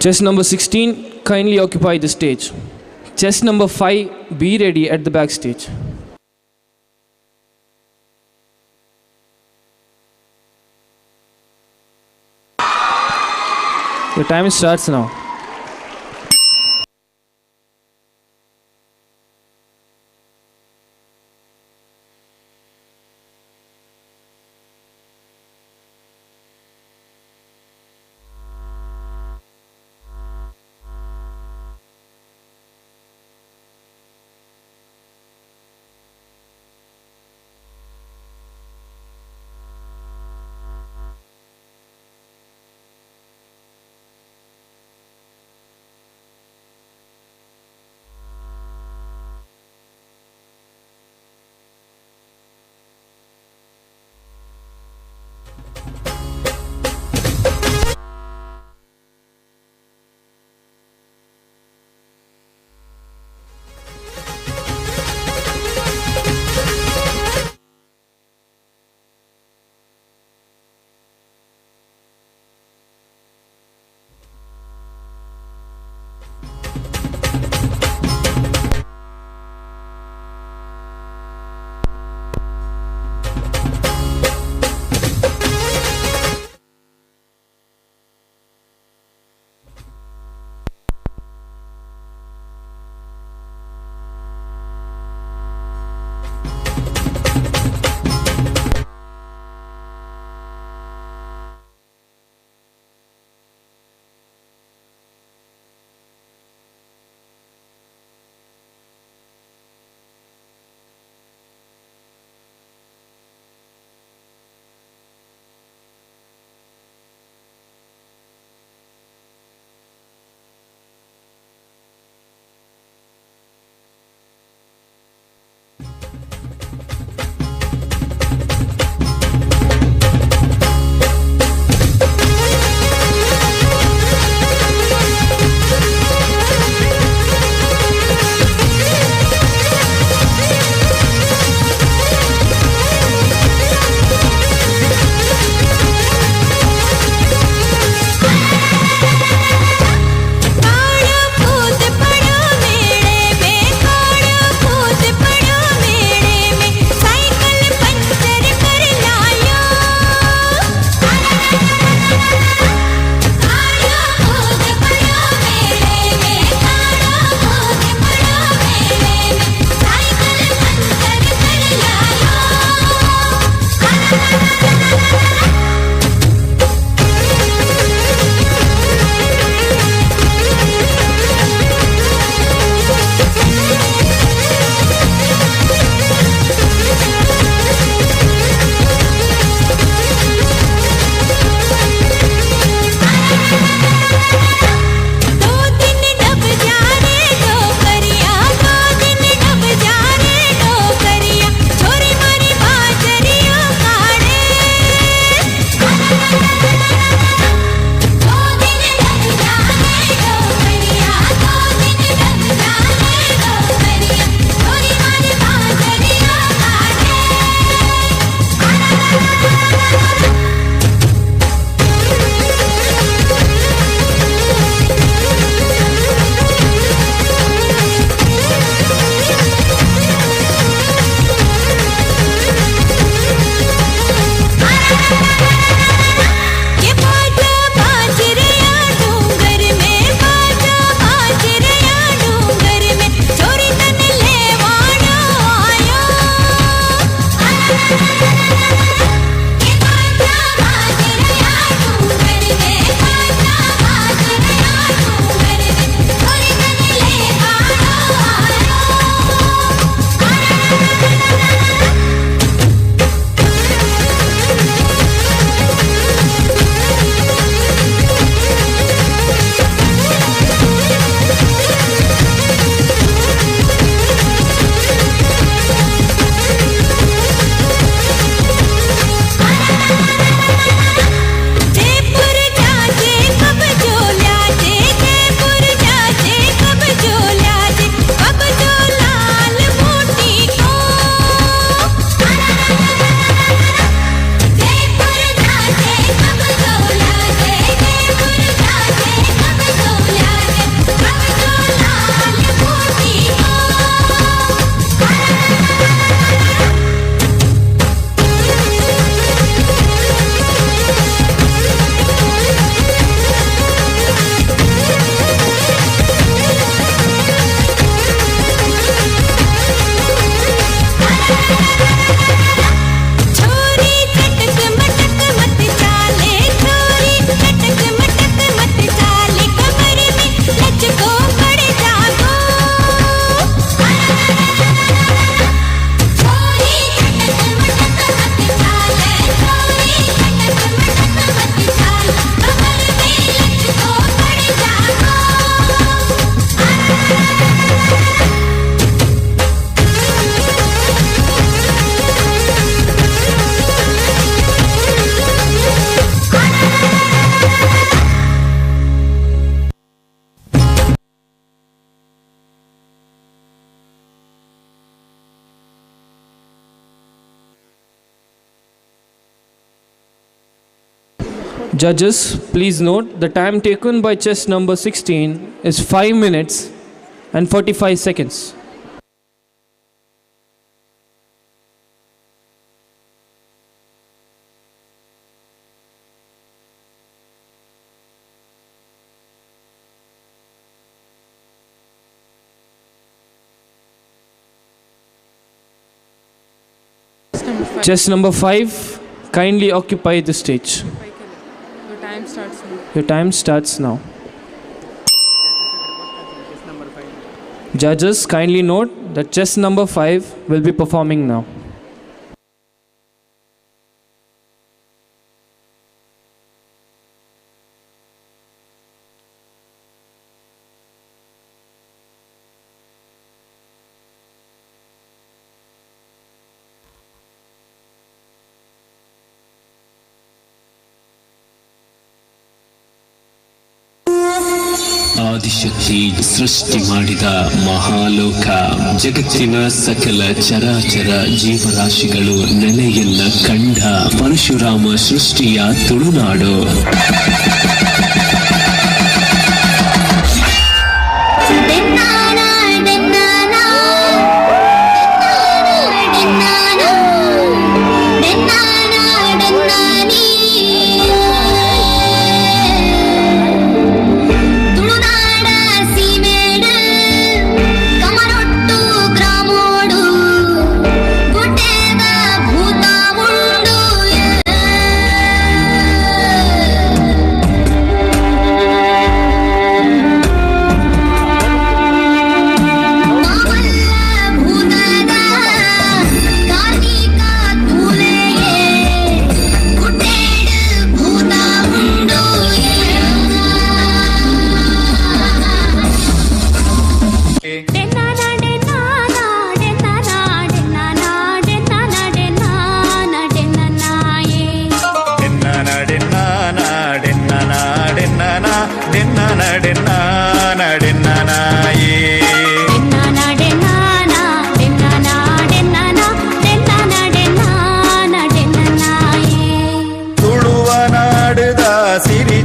Chess number 16, kindly occupy the stage. Chess number 5, be ready at the backstage. The time starts now. Judges, please note the time taken by chess number 16 is 5 minutes and 45 seconds. Chess number 5, kindly occupy the stage. Your time starts now. Your time starts now. Judges, kindly note that chess number 5 will be performing now. Adishakti ಸೃಷ್ಟಿ ಮಾಡಿದ ಮಹಾಲೋಕ, ಜಗತ್ತಿನ ಸಕಲ ಚರಾಚರ ಜೀವರಾಶಿಗಳು ನೆಲೆಯನ್ನ ಕಂಡ ಪರಶುರಾಮ ಸೃಷ್ಟಿಯ ತುಳುನಾಡು.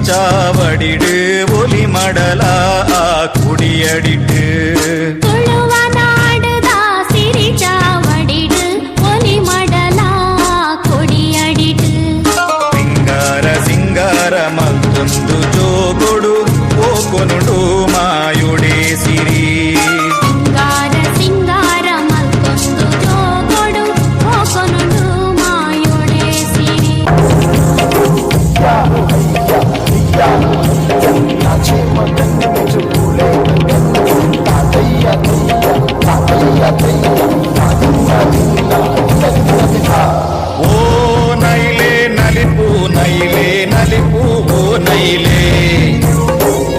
ಚಾವಡಿಡು ಒಲಿ ಮಡಲ ಕುಡಿಯಡಿಟ್ಟು ತುಳುವ ನಾಡದ ಸಿರಿ ಚಾವಡಿಡು ಒಲಿ ಮಡಲ ಕೊಡಿಯಡಿಡು ಸಿಂಗಾರ ಸಿಂಗಾರ ಮಲ್ತೊಂದು ಜೋಗೊಡು ಓಕೊನುಡು ಮಾಯುಡೆ ಸಿರಿ ಸಿಂಗಾರ ಸಿಂಗಾರ ಮಲ್ತೊಂದು ಜೋಗೊಡು ಓಕೊನುಡು ಮಾಯುಡೆ ಸಿರಿ ಓ ನೈಲೆ ನಲಿಪು ನೈಲೆ ನಲಿಪು ಓ ನೈಲೆ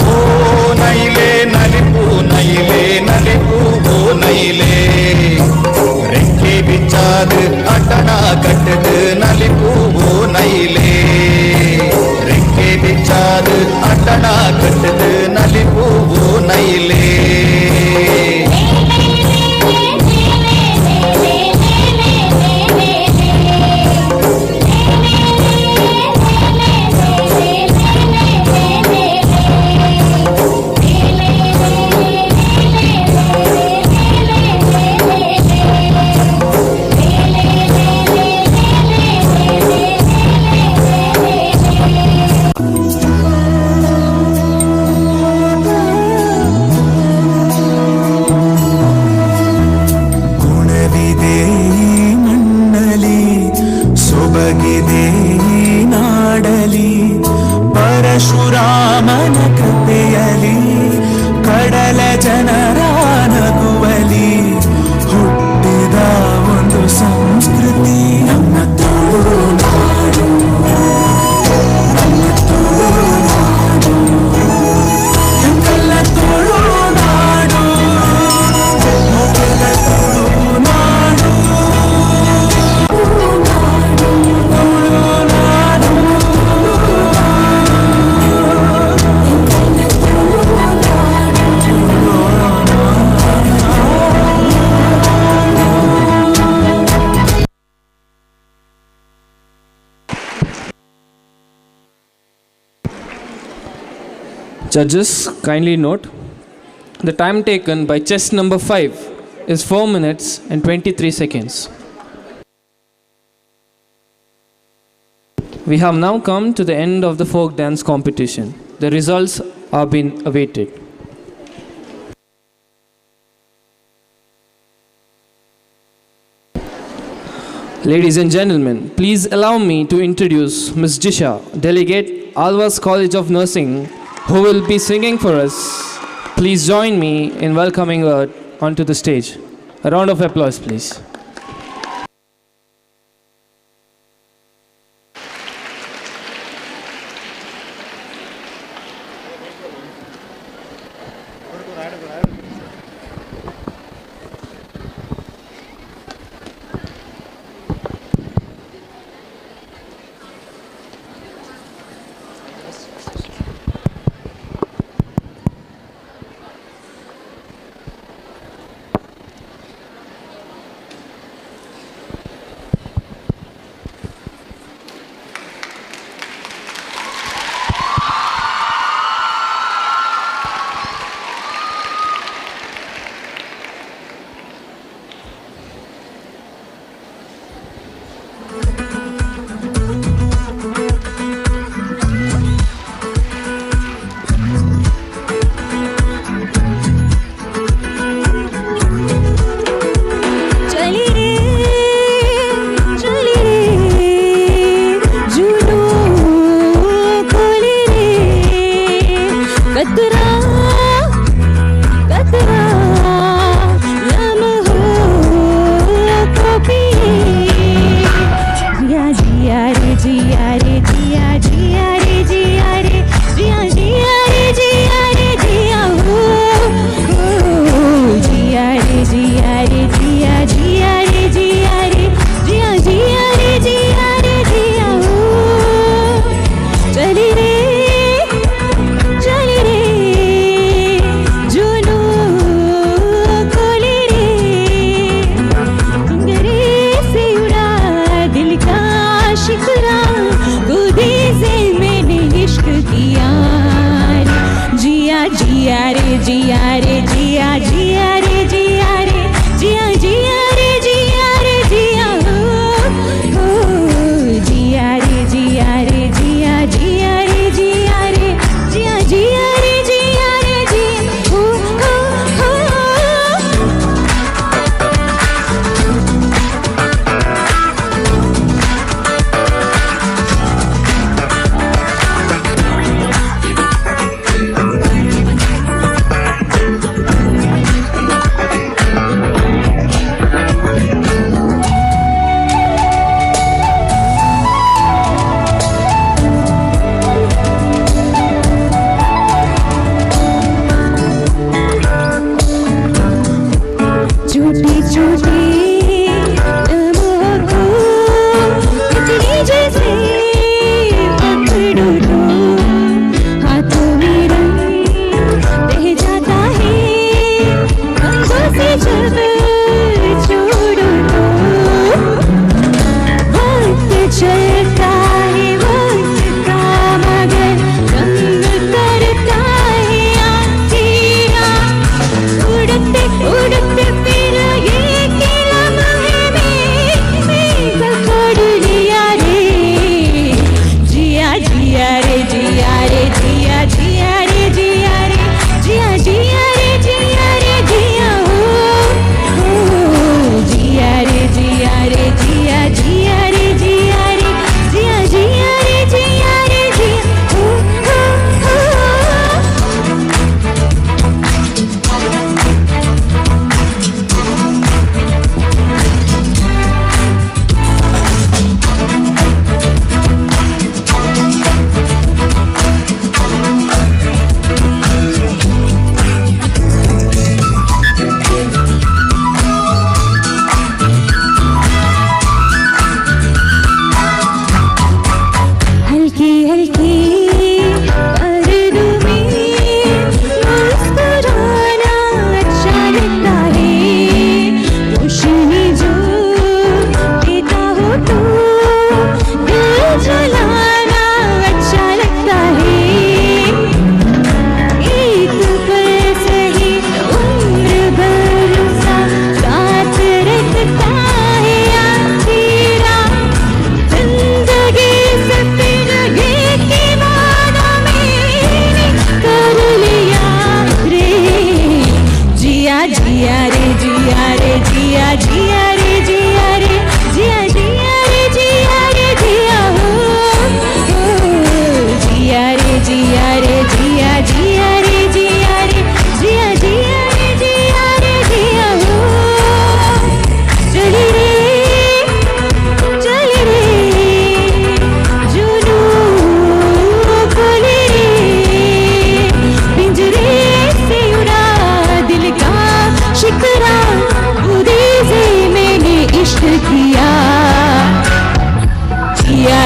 ಓ ನೈಲೆ ನಲಿಪು ನೈಲೆ ನಲಿಪು ಓ ನೈಲೆ ರೆಕ್ಕೆ ಬಿಚ್ಚಾದು ಅಟಣ ಕಟ್ಟದು ನಲಿಪು ಓ ನೈಲೆ ರೆಕ್ಕೆ ಬಿಚ್ಚಾದು ಅಟಣ ಕಟ್ಟದು ನಲಿಪು ಓ ನೈಲೆ ಪರಶುರಾಮನ ಕಥೆಯಲಿ ಕಡಲ ಜನರ ನಗುವಲಿ ಹುಟ್ಟಿದ ಒಂದು ಸಂಸ್ಕೃತಿ ನಮ್ಮ ತುಳುನಾಡು ನಮ್ಮ ತುಳುನಾಡು ಎಂತೆಲ್ಲ ತುಳುನಾಡು ಮೊದಲ Tulunadu Judges, kindly note, the time taken by chess number 5 is 4 minutes and 23 seconds. We have now come to the end of the folk dance competition. The results are being awaited. Ladies and gentlemen, please allow me to introduce Ms. Jisha, Delegate, Alvas College of Nursing, who will be singing for us. Please join me in welcoming her onto the stage. A round of applause, please.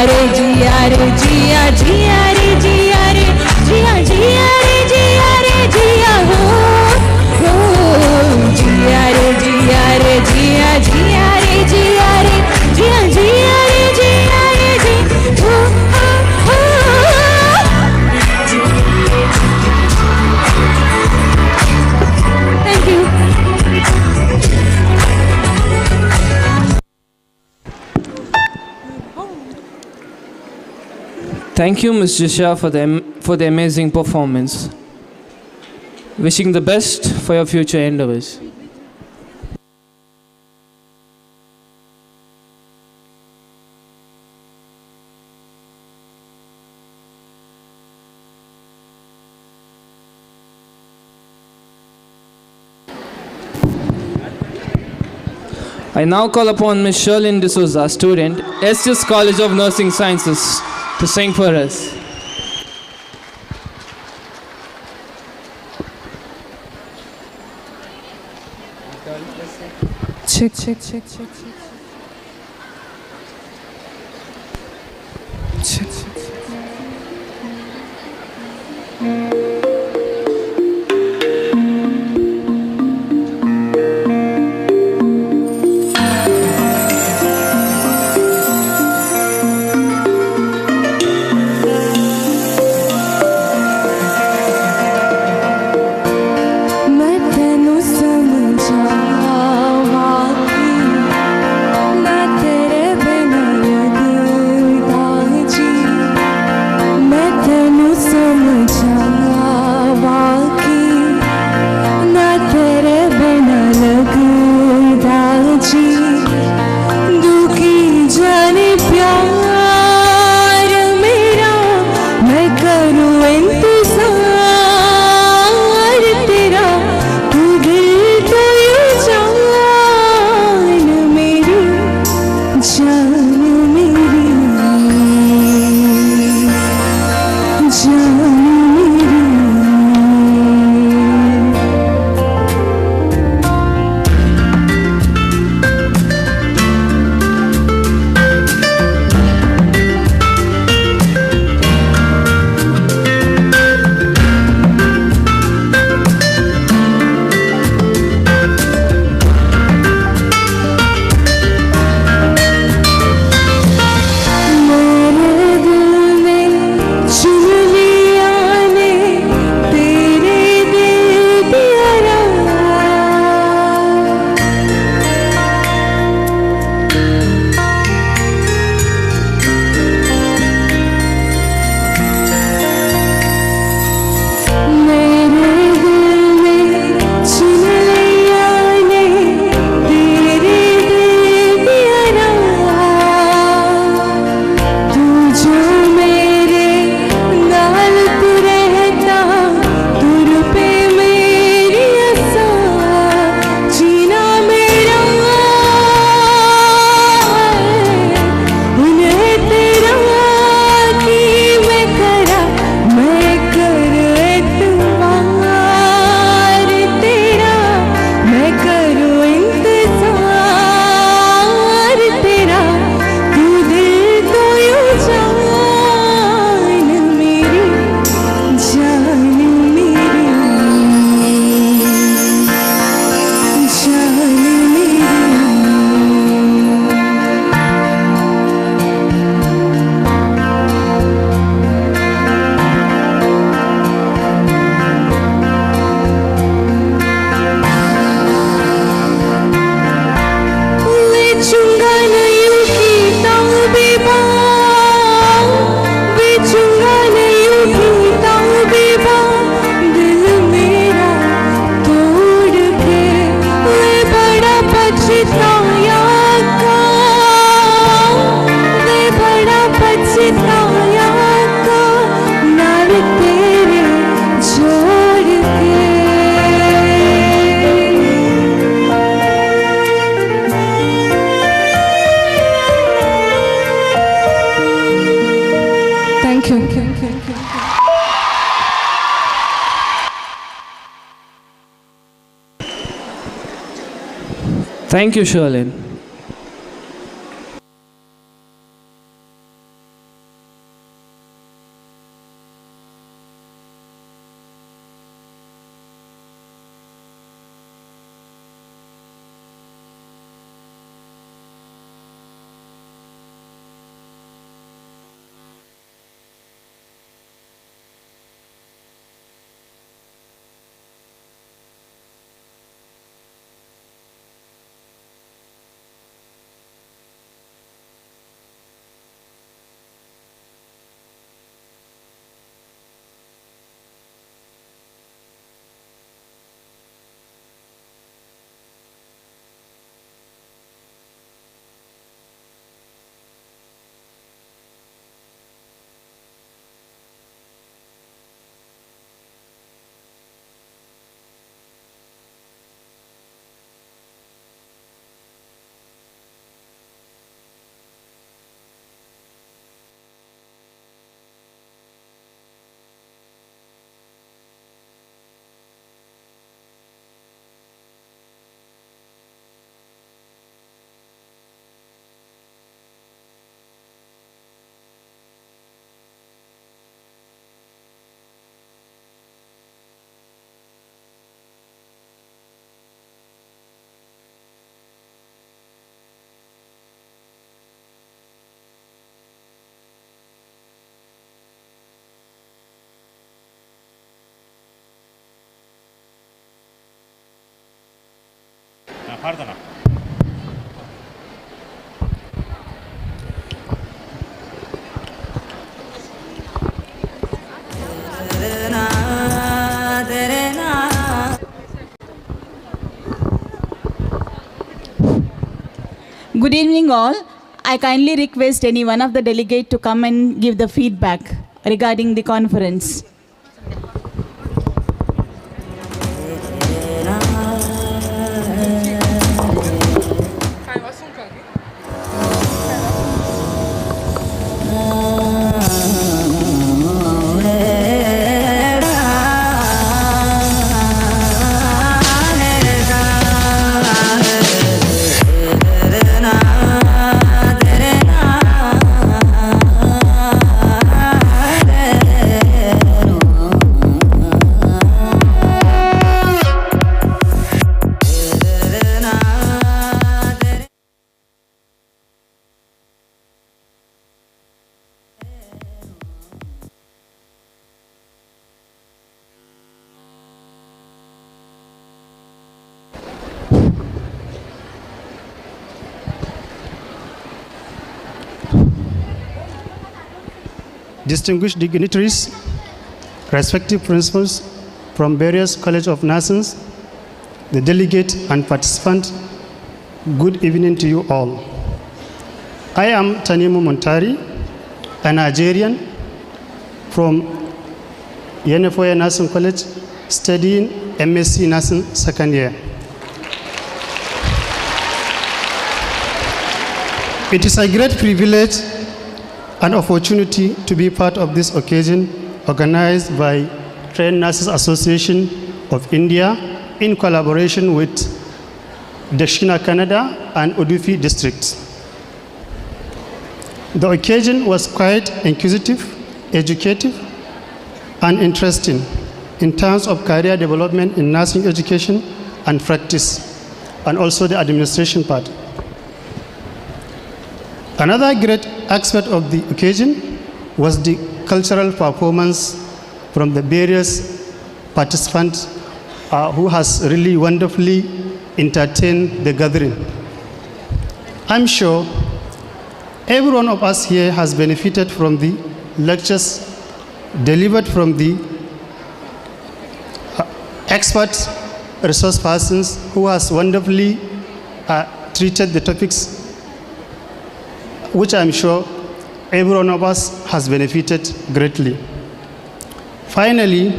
रे जिया रे जिया जिया रे जिया रे जिया जिया रे जिया रे जिया हो जिया रे जिया रे जिया जिया रे जिया रे जिया जिया रे जिया रे जी हो Thank you. Thank you, Ms. Jisha, for the amazing performance. Wishing the best for your future endeavors. I now call upon Ms. Sherlyn D'Souza, student, Estes College of Nursing Sciences, to sing for us. Check, check, check, check, check. Check, check, check. मैं तेनू समझावांगी ना तेरे बिना लगदा जी मैं तेनू समझावांगी ना तेरे बिना लगदा जी दुखी जाने प्यार मेरा मैं करूँ इंतजार तेरा तू दिल तो ये जान मेरी जान मेरी जान मेरी मेरे दिल में चुन लिया ने तेरे दिल प्यारा मेरे दिल में चुन लिया ने तेरे दिल प्यारा तू जो मेरे नाल तू रहता तुर पे मेरी आसा जीना मेरा उन्हें तेरा की मैं करा मैं कर एतबार तेरा मैं करूँ इंतजार तेरा तू दिल तो यूं जान मेरी जान मेरी जान मेरी बेचूंगा नहीं उठीता बेबा बेचूंगा नहीं उठीता बेबा दिल मेरा तोड़ के मैं बड़ा पछताया का मैं बड़ा पछताया का नाल तेरे जोड़ के Thank you. Thank you, Sherlyn. Good evening all. I kindly request any one of the delegates to come and give the feedback regarding the conference. Distinguished dignitaries, respective principals from various College of Nursing, the delegate and participant, good evening to you all. I am Tanimu Montari, a Nigerian from Yenefoya Nursing College, studying MSc Nursing second year. It is a great privilege and opportunity to be part of this occasion organized by Trained Nurses Association of India in collaboration with DAKSHINA, KANNADA and UDUPI districts. The occasion was quite inquisitive, educative, and interesting in terms of career development in nursing education and practice, and also the administration part. Another great aspect of the occasion was the cultural performance from the various participants who has really wonderfully entertained the gathering. I'm sure every one of us here has benefited from the lectures delivered from the expert resource persons who has wonderfully treated the topics, which I'm sure every one of us has benefited greatly. Finally,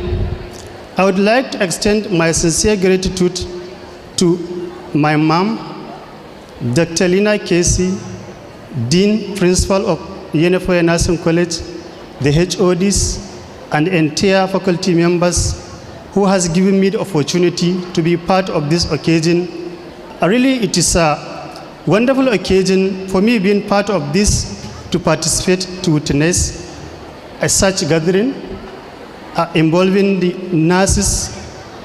I would like to extend my sincere gratitude to my mom, Dr. Lina Casey, Dean Principal of Yenefoya Nursing College, the HODs, and entire faculty members who has given me the opportunity to be part of this occasion. Really, it is a wonderful occasion for me being part of this, to participate, to witness such gathering involving the nurses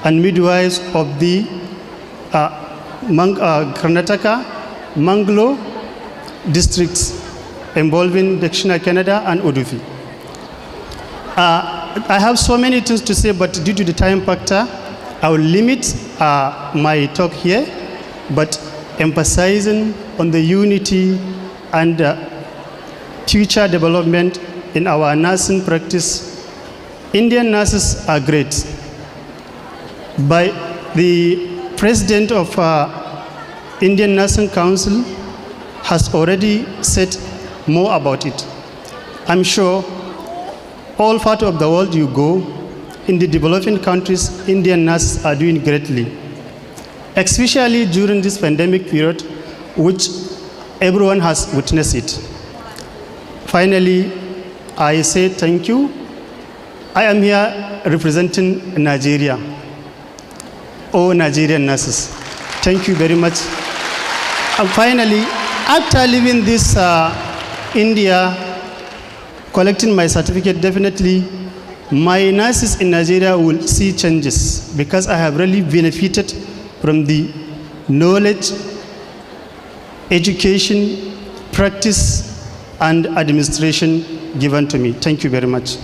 and midwives of the Karnataka, Mangaluru districts involving DAKSHINA, KANNADA and UDUPI. I have so many things to say, but due to the time factor, I will limit my talk here, but emphasizing on the unity and future development in our nursing practice. Indian nurses are great. By the president of Indian Nursing Council has already said more about it. I'm sure all parts of the world you go, in the developing countries, Indian nurses are doing greatly, especially during this pandemic period, which everyone has witnessed it. Finally, I say thank you. I am here representing Nigeria, all Nigerian nurses. Thank you very much. And finally, after leaving this India, collecting my certificate, definitely my nurses in Nigeria will see changes, because I have really benefited from the knowledge, education, practice, and administration given to me. Thank you very much.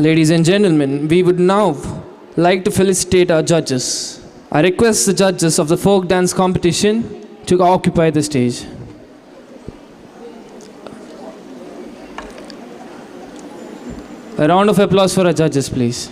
Ladies and gentlemen, we would now like to felicitate our judges. I request the judges of the folk dance competition to occupy the stage. A round of applause for our judges, please.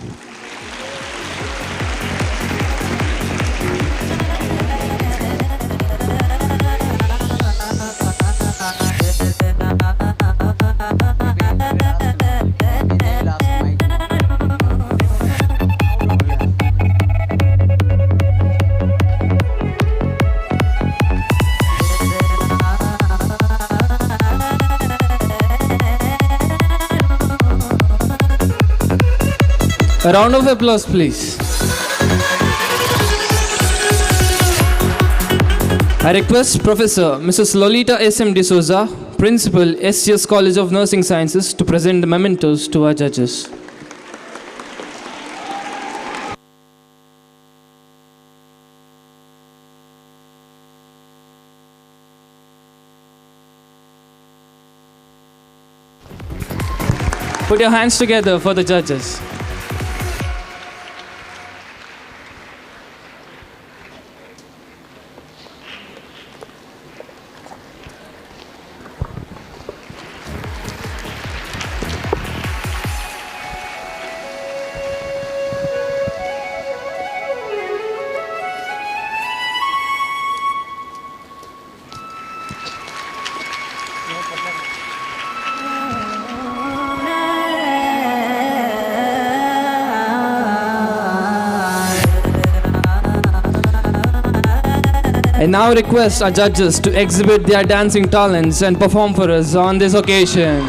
A round of applause, please. I request Professor Mrs. Lolita S.M. D'Souza, Principal, SCS College of Nursing Sciences, to present the mementos to our judges. Put your hands together for the judges. I now request our judges to exhibit their dancing talents and perform for us on this occasion.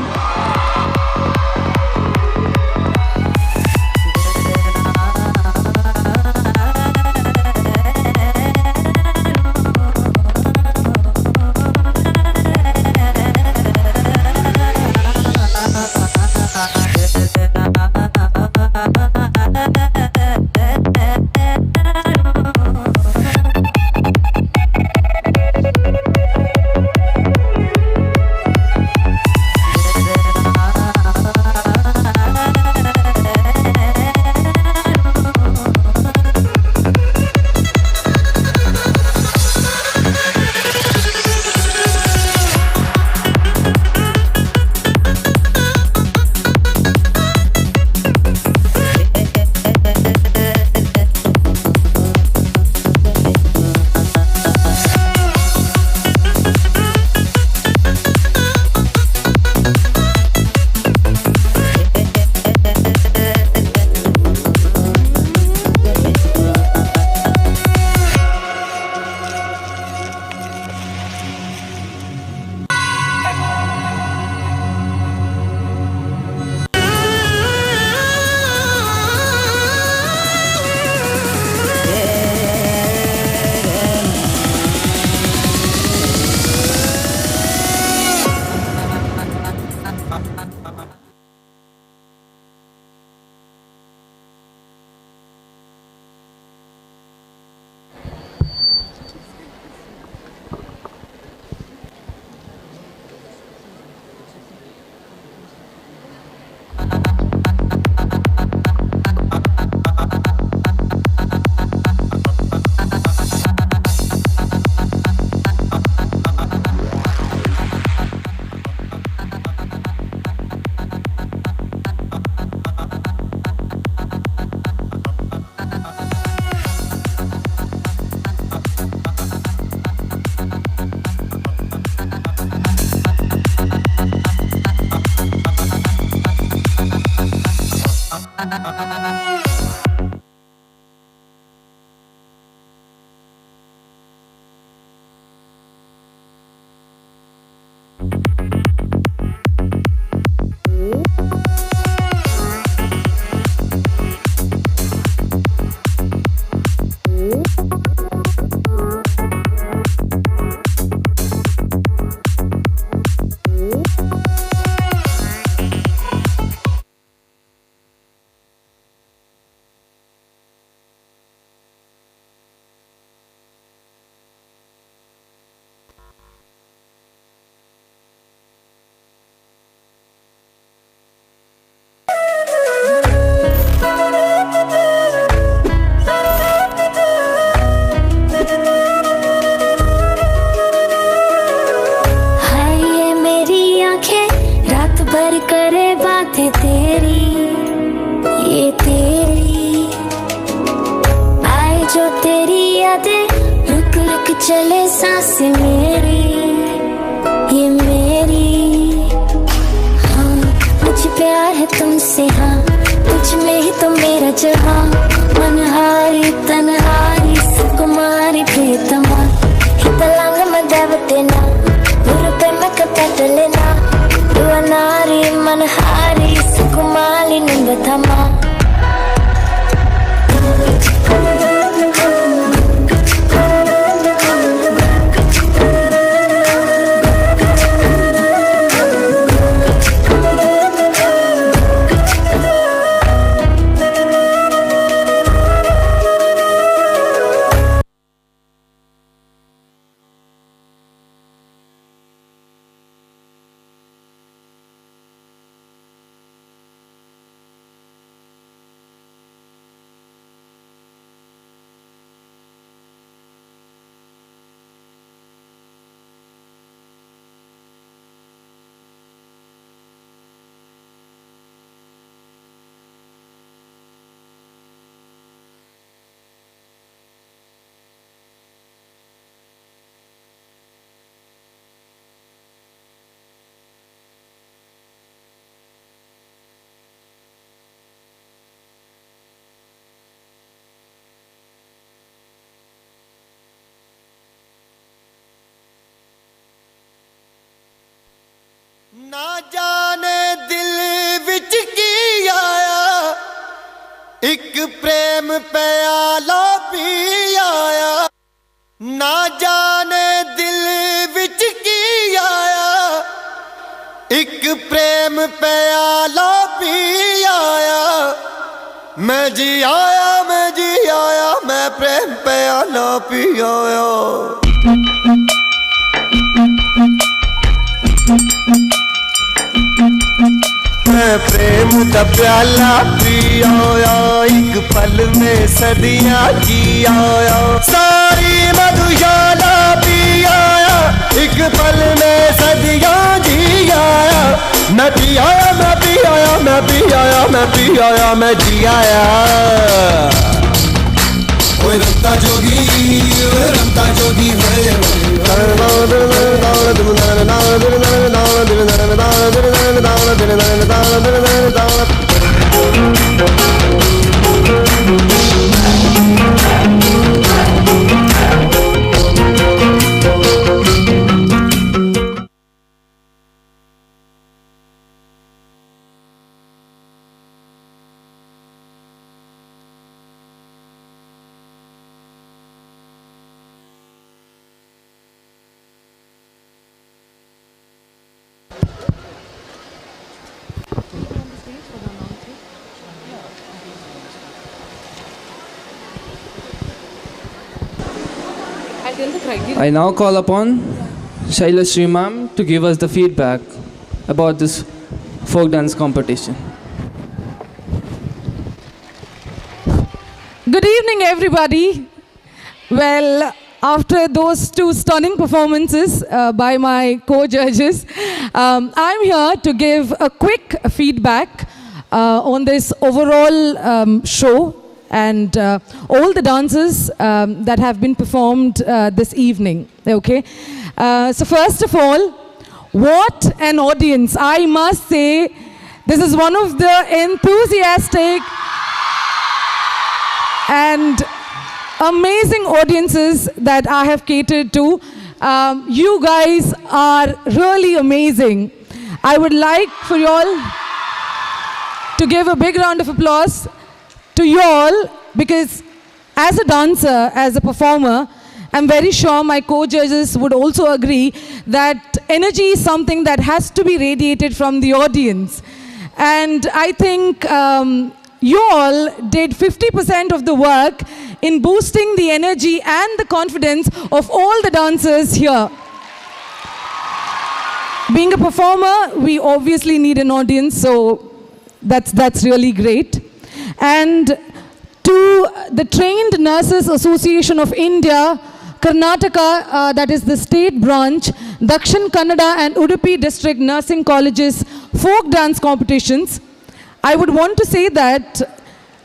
चले सांस मेरी ये मेरी, हाँ मुझे प्यार है तुमसे, हाँ तुझ में ही तो मेरा जहाँ, मनहारी तनहारी सुकुमारी प्रीतमा, हितलांग में देवतेना गुरुपे में कपटलेना, दुआनारी मनहारी सुकुमारी निंबथमा. ना जाने दिल विच की आया, एक प्रेम प्याला पी आया. ना जाने दिल विच की आया, एक प्रेम प्याला पी आया. मैं जी आया, मैं जी आया, मैं प्रेम प्याला पी आया. मैं प्रेम का प्याला पी आया, एक पल में सदियां जी आया. सारी मधुशाला पी आया, एक पल में सदियां जी आया. मैं पी आया, मैं पी आया, मैं पी आया, मैं पी आया, मैं जी आया. ओए रंता जोगी, रंता जोगी I now call upon Shailashri ma'am to give us the feedback about this folk dance competition. Good evening, everybody. Well, after those two stunning performances by my co-judges, I'm here to give a quick feedback on this overall show and all the dances that have been performed this evening. Okay. So first of all, what an audience. I must say, this is one of the enthusiastic and amazing audiences that I have catered to. You guys are really amazing. I would like for you all to give a big round of applause to you all, because as a dancer, as a performer, I'm very sure my co-judges would also agree that energy is something that has to be radiated from the audience. And I think you all did 50% of the work in boosting the energy and the confidence of all the dancers here. Being a performer, we obviously need an audience, so that's really great. And to the Trained Nurses Association of India, Karnataka, that is the state branch, Dakshin, Kannada and Udupi district nursing colleges folk dance competitions, I would want to say that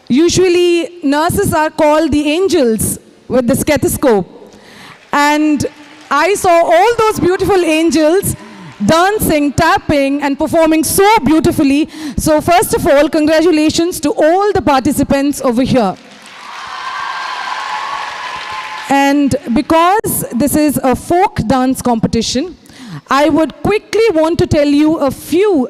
usually nurses are called the angels with the stethoscope. And I saw all those beautiful angels dancing, tapping, and performing so beautifully. So first of all, congratulations to all the participants over here. And because this is a folk dance competition, I would quickly want to tell you a few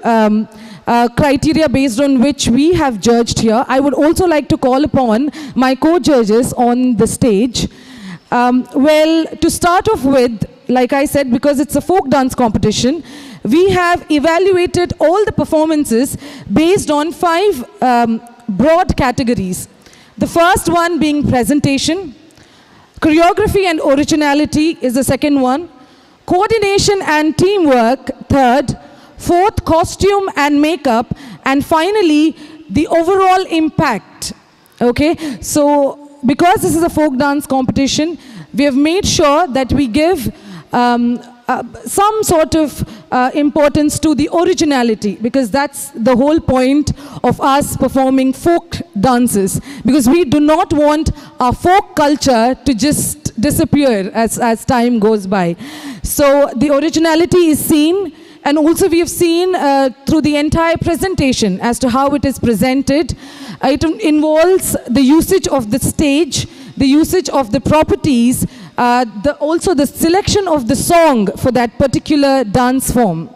criteria based on which we have judged here. I would also like to call upon my co-judges on the stage. Well, to start off with, like I said, because it's a folk dance competition, we have evaluated all the performances based on 5 broad categories. The first one being presentation, choreography and originality is the second one, coordination and teamwork, third, fourth, costume and makeup, and finally, the overall impact. Okay, so because this is a folk dance competition, we have made sure that we give some sort of importance to the originality, because that's the whole point of us performing folk dances, because we do not want our folk culture to just disappear as time goes by. So the originality is seen, and also we have seen through the entire presentation as to how it is presented. It involves the usage of the stage, the usage of the properties, also the selection of the song for that particular dance form.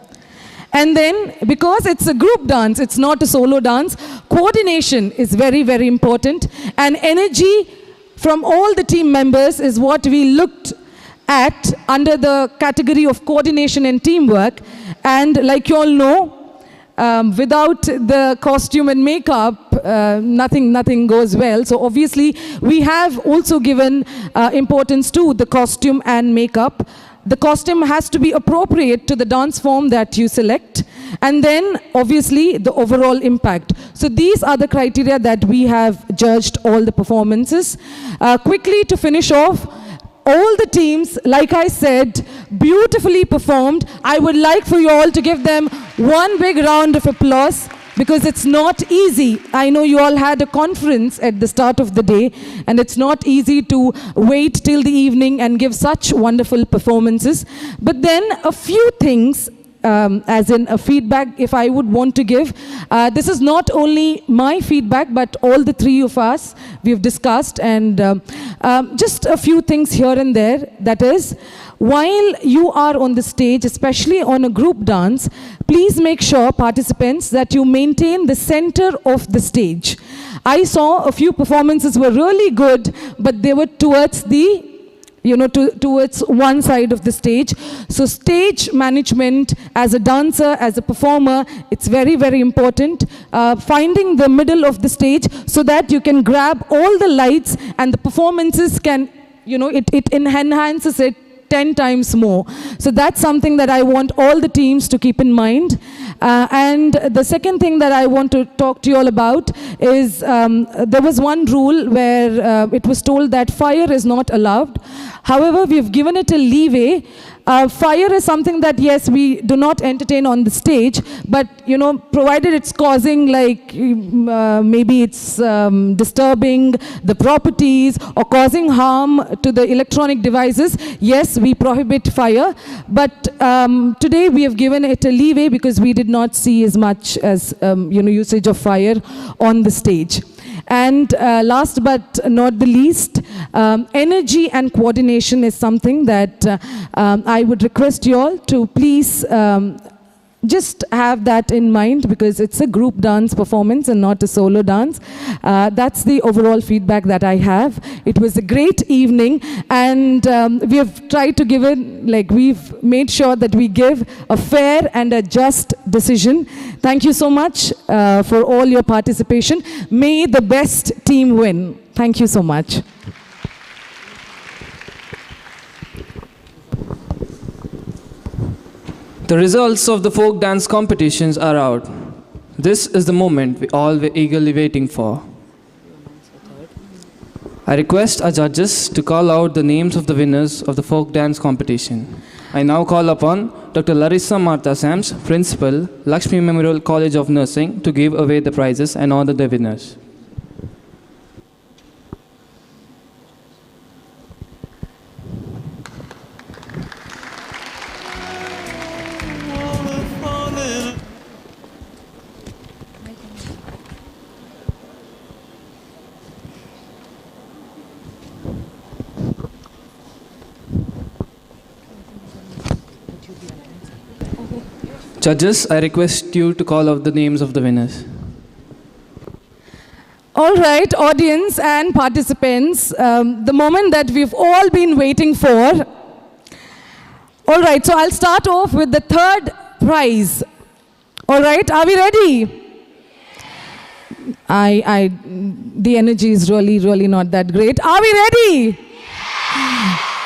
And then, because it's a group dance, it's not a solo dance, coordination is very, very important. And energy from all the team members is what we looked at under the category of coordination and teamwork. And like you all know, without the costume and makeup, nothing goes well. So obviously, we have also given importance to the costume and makeup. The costume has to be appropriate to the dance form that you select. And then, obviously, the overall impact. So these are the criteria that we have judged all the performances. Quickly to finish off, all the teams, like I said, beautifully performed. I would like for you all to give them one big round of applause, because it's not easy. I know you all had a conference at the start of the day, and it's not easy to wait till the evening and give such wonderful performances. But then a few things, as in a feedback, if I would want to give. This is not only my feedback, but all the 3 of us, we've discussed, and just a few things here and there. That is, while you are on the stage, especially on a group dance, please make sure, participants, that you maintain the center of the stage. I saw a few performances were really good, but they were towards the towards one side of the stage. So stage management as a dancer, as a performer, it's very, very important. Finding the middle of the stage so that you can grab all the lights and the performances can, it enhances it 10 times more. So that's something that I want all the teams to keep in mind. And the second thing that I want to talk to you all about is there was one rule where it was told that fire is not allowed. However, we've given it a leeway. Fire is something that, yes, we do not entertain on the stage, but, provided it's causing, like, maybe it's disturbing the properties or causing harm to the electronic devices, yes, we prohibit fire. But today we have given it a leeway because we did not see as much as, usage of fire on the stage. And last but not the least, energy and coordination is something that I would request you all to please just have that in mind, because it's a group dance performance and not a solo dance. That's the overall feedback that I have. It was a great evening, and we have tried to give it, we've made sure that we give a fair and a just decision. Thank you so much for all your participation. May the best team win. Thank you so much. The results of the folk dance competitions are out. This is the moment we all were eagerly waiting for. I request our judges to call out the names of the winners of the folk dance competition. I now call upon Dr. Larissa Martha Sams, Principal, Lakshmi Memorial College of Nursing, to give away the prizes and honor the winners. Judges, I request you to call out the names of the winners. All right, audience and participants, the moment that we've all been waiting for. All right, so I'll start off with the third prize. All right, are we ready? The energy is really not that great. Are we ready?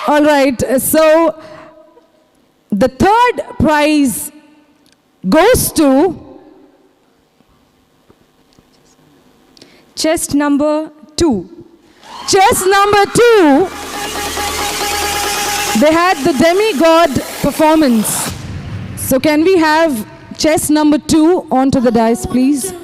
All right, so the third prize goes to chest number 2. Chest number 2, they had the demigod performance. So can we have chest number 2 onto the dice, please?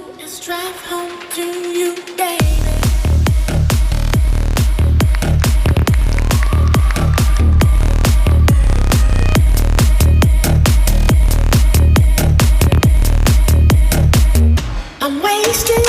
I'm wasting.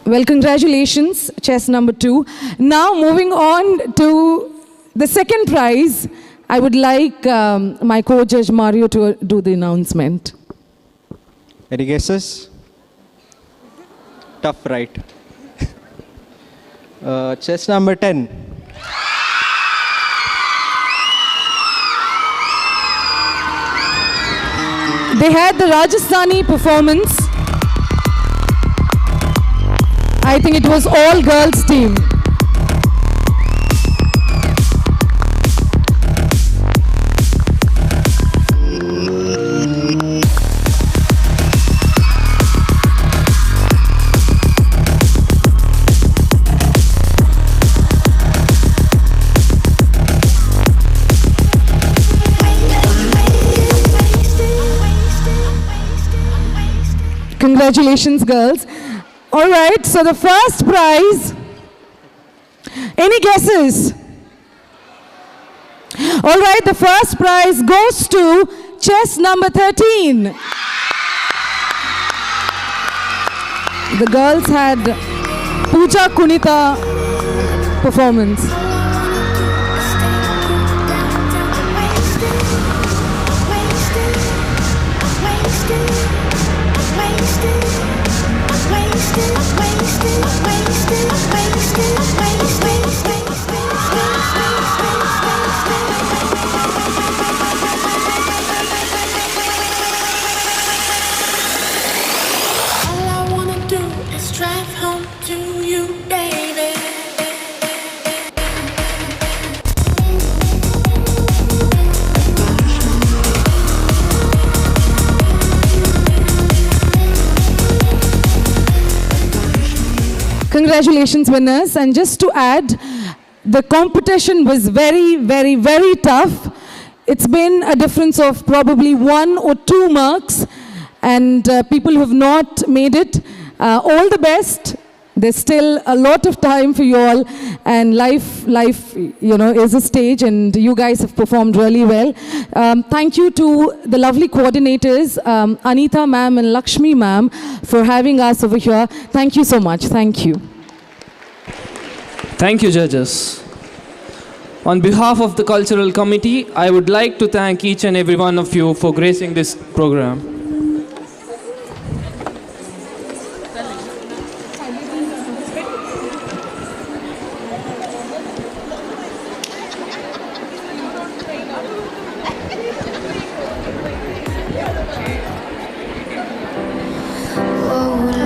Well, congratulations, chest number 2. Now, moving on to the second prize, I would like my co-judge Mario to do the announcement. Any guesses? Tough, right? Chest number 10. They had the Rajasthani performance. I think it was all girls team. Congratulations, girls. All right, so the first prize, any guesses? All right, the first prize goes to chest number 13. The girls had Puja Kunita performance. Congratulations, winners. And just to add, the competition was very tough. It's been a difference of probably 1 or 2 marks, and people who have not made it, all the best. There's still a lot of time for you all, and life, is a stage, and you guys have performed really well. Thank you to the lovely coordinators, Anita ma'am and Lakshmi ma'am, for having us over here. Thank you so much. Thank you. Thank you, judges. On behalf of the Cultural Committee, I would like to thank each and every one of you for gracing this program.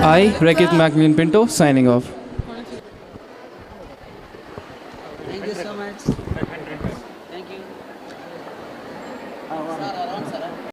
I, Rekit McLean Pinto, signing off. Thank you so much. Thank you. Sir, around, sir.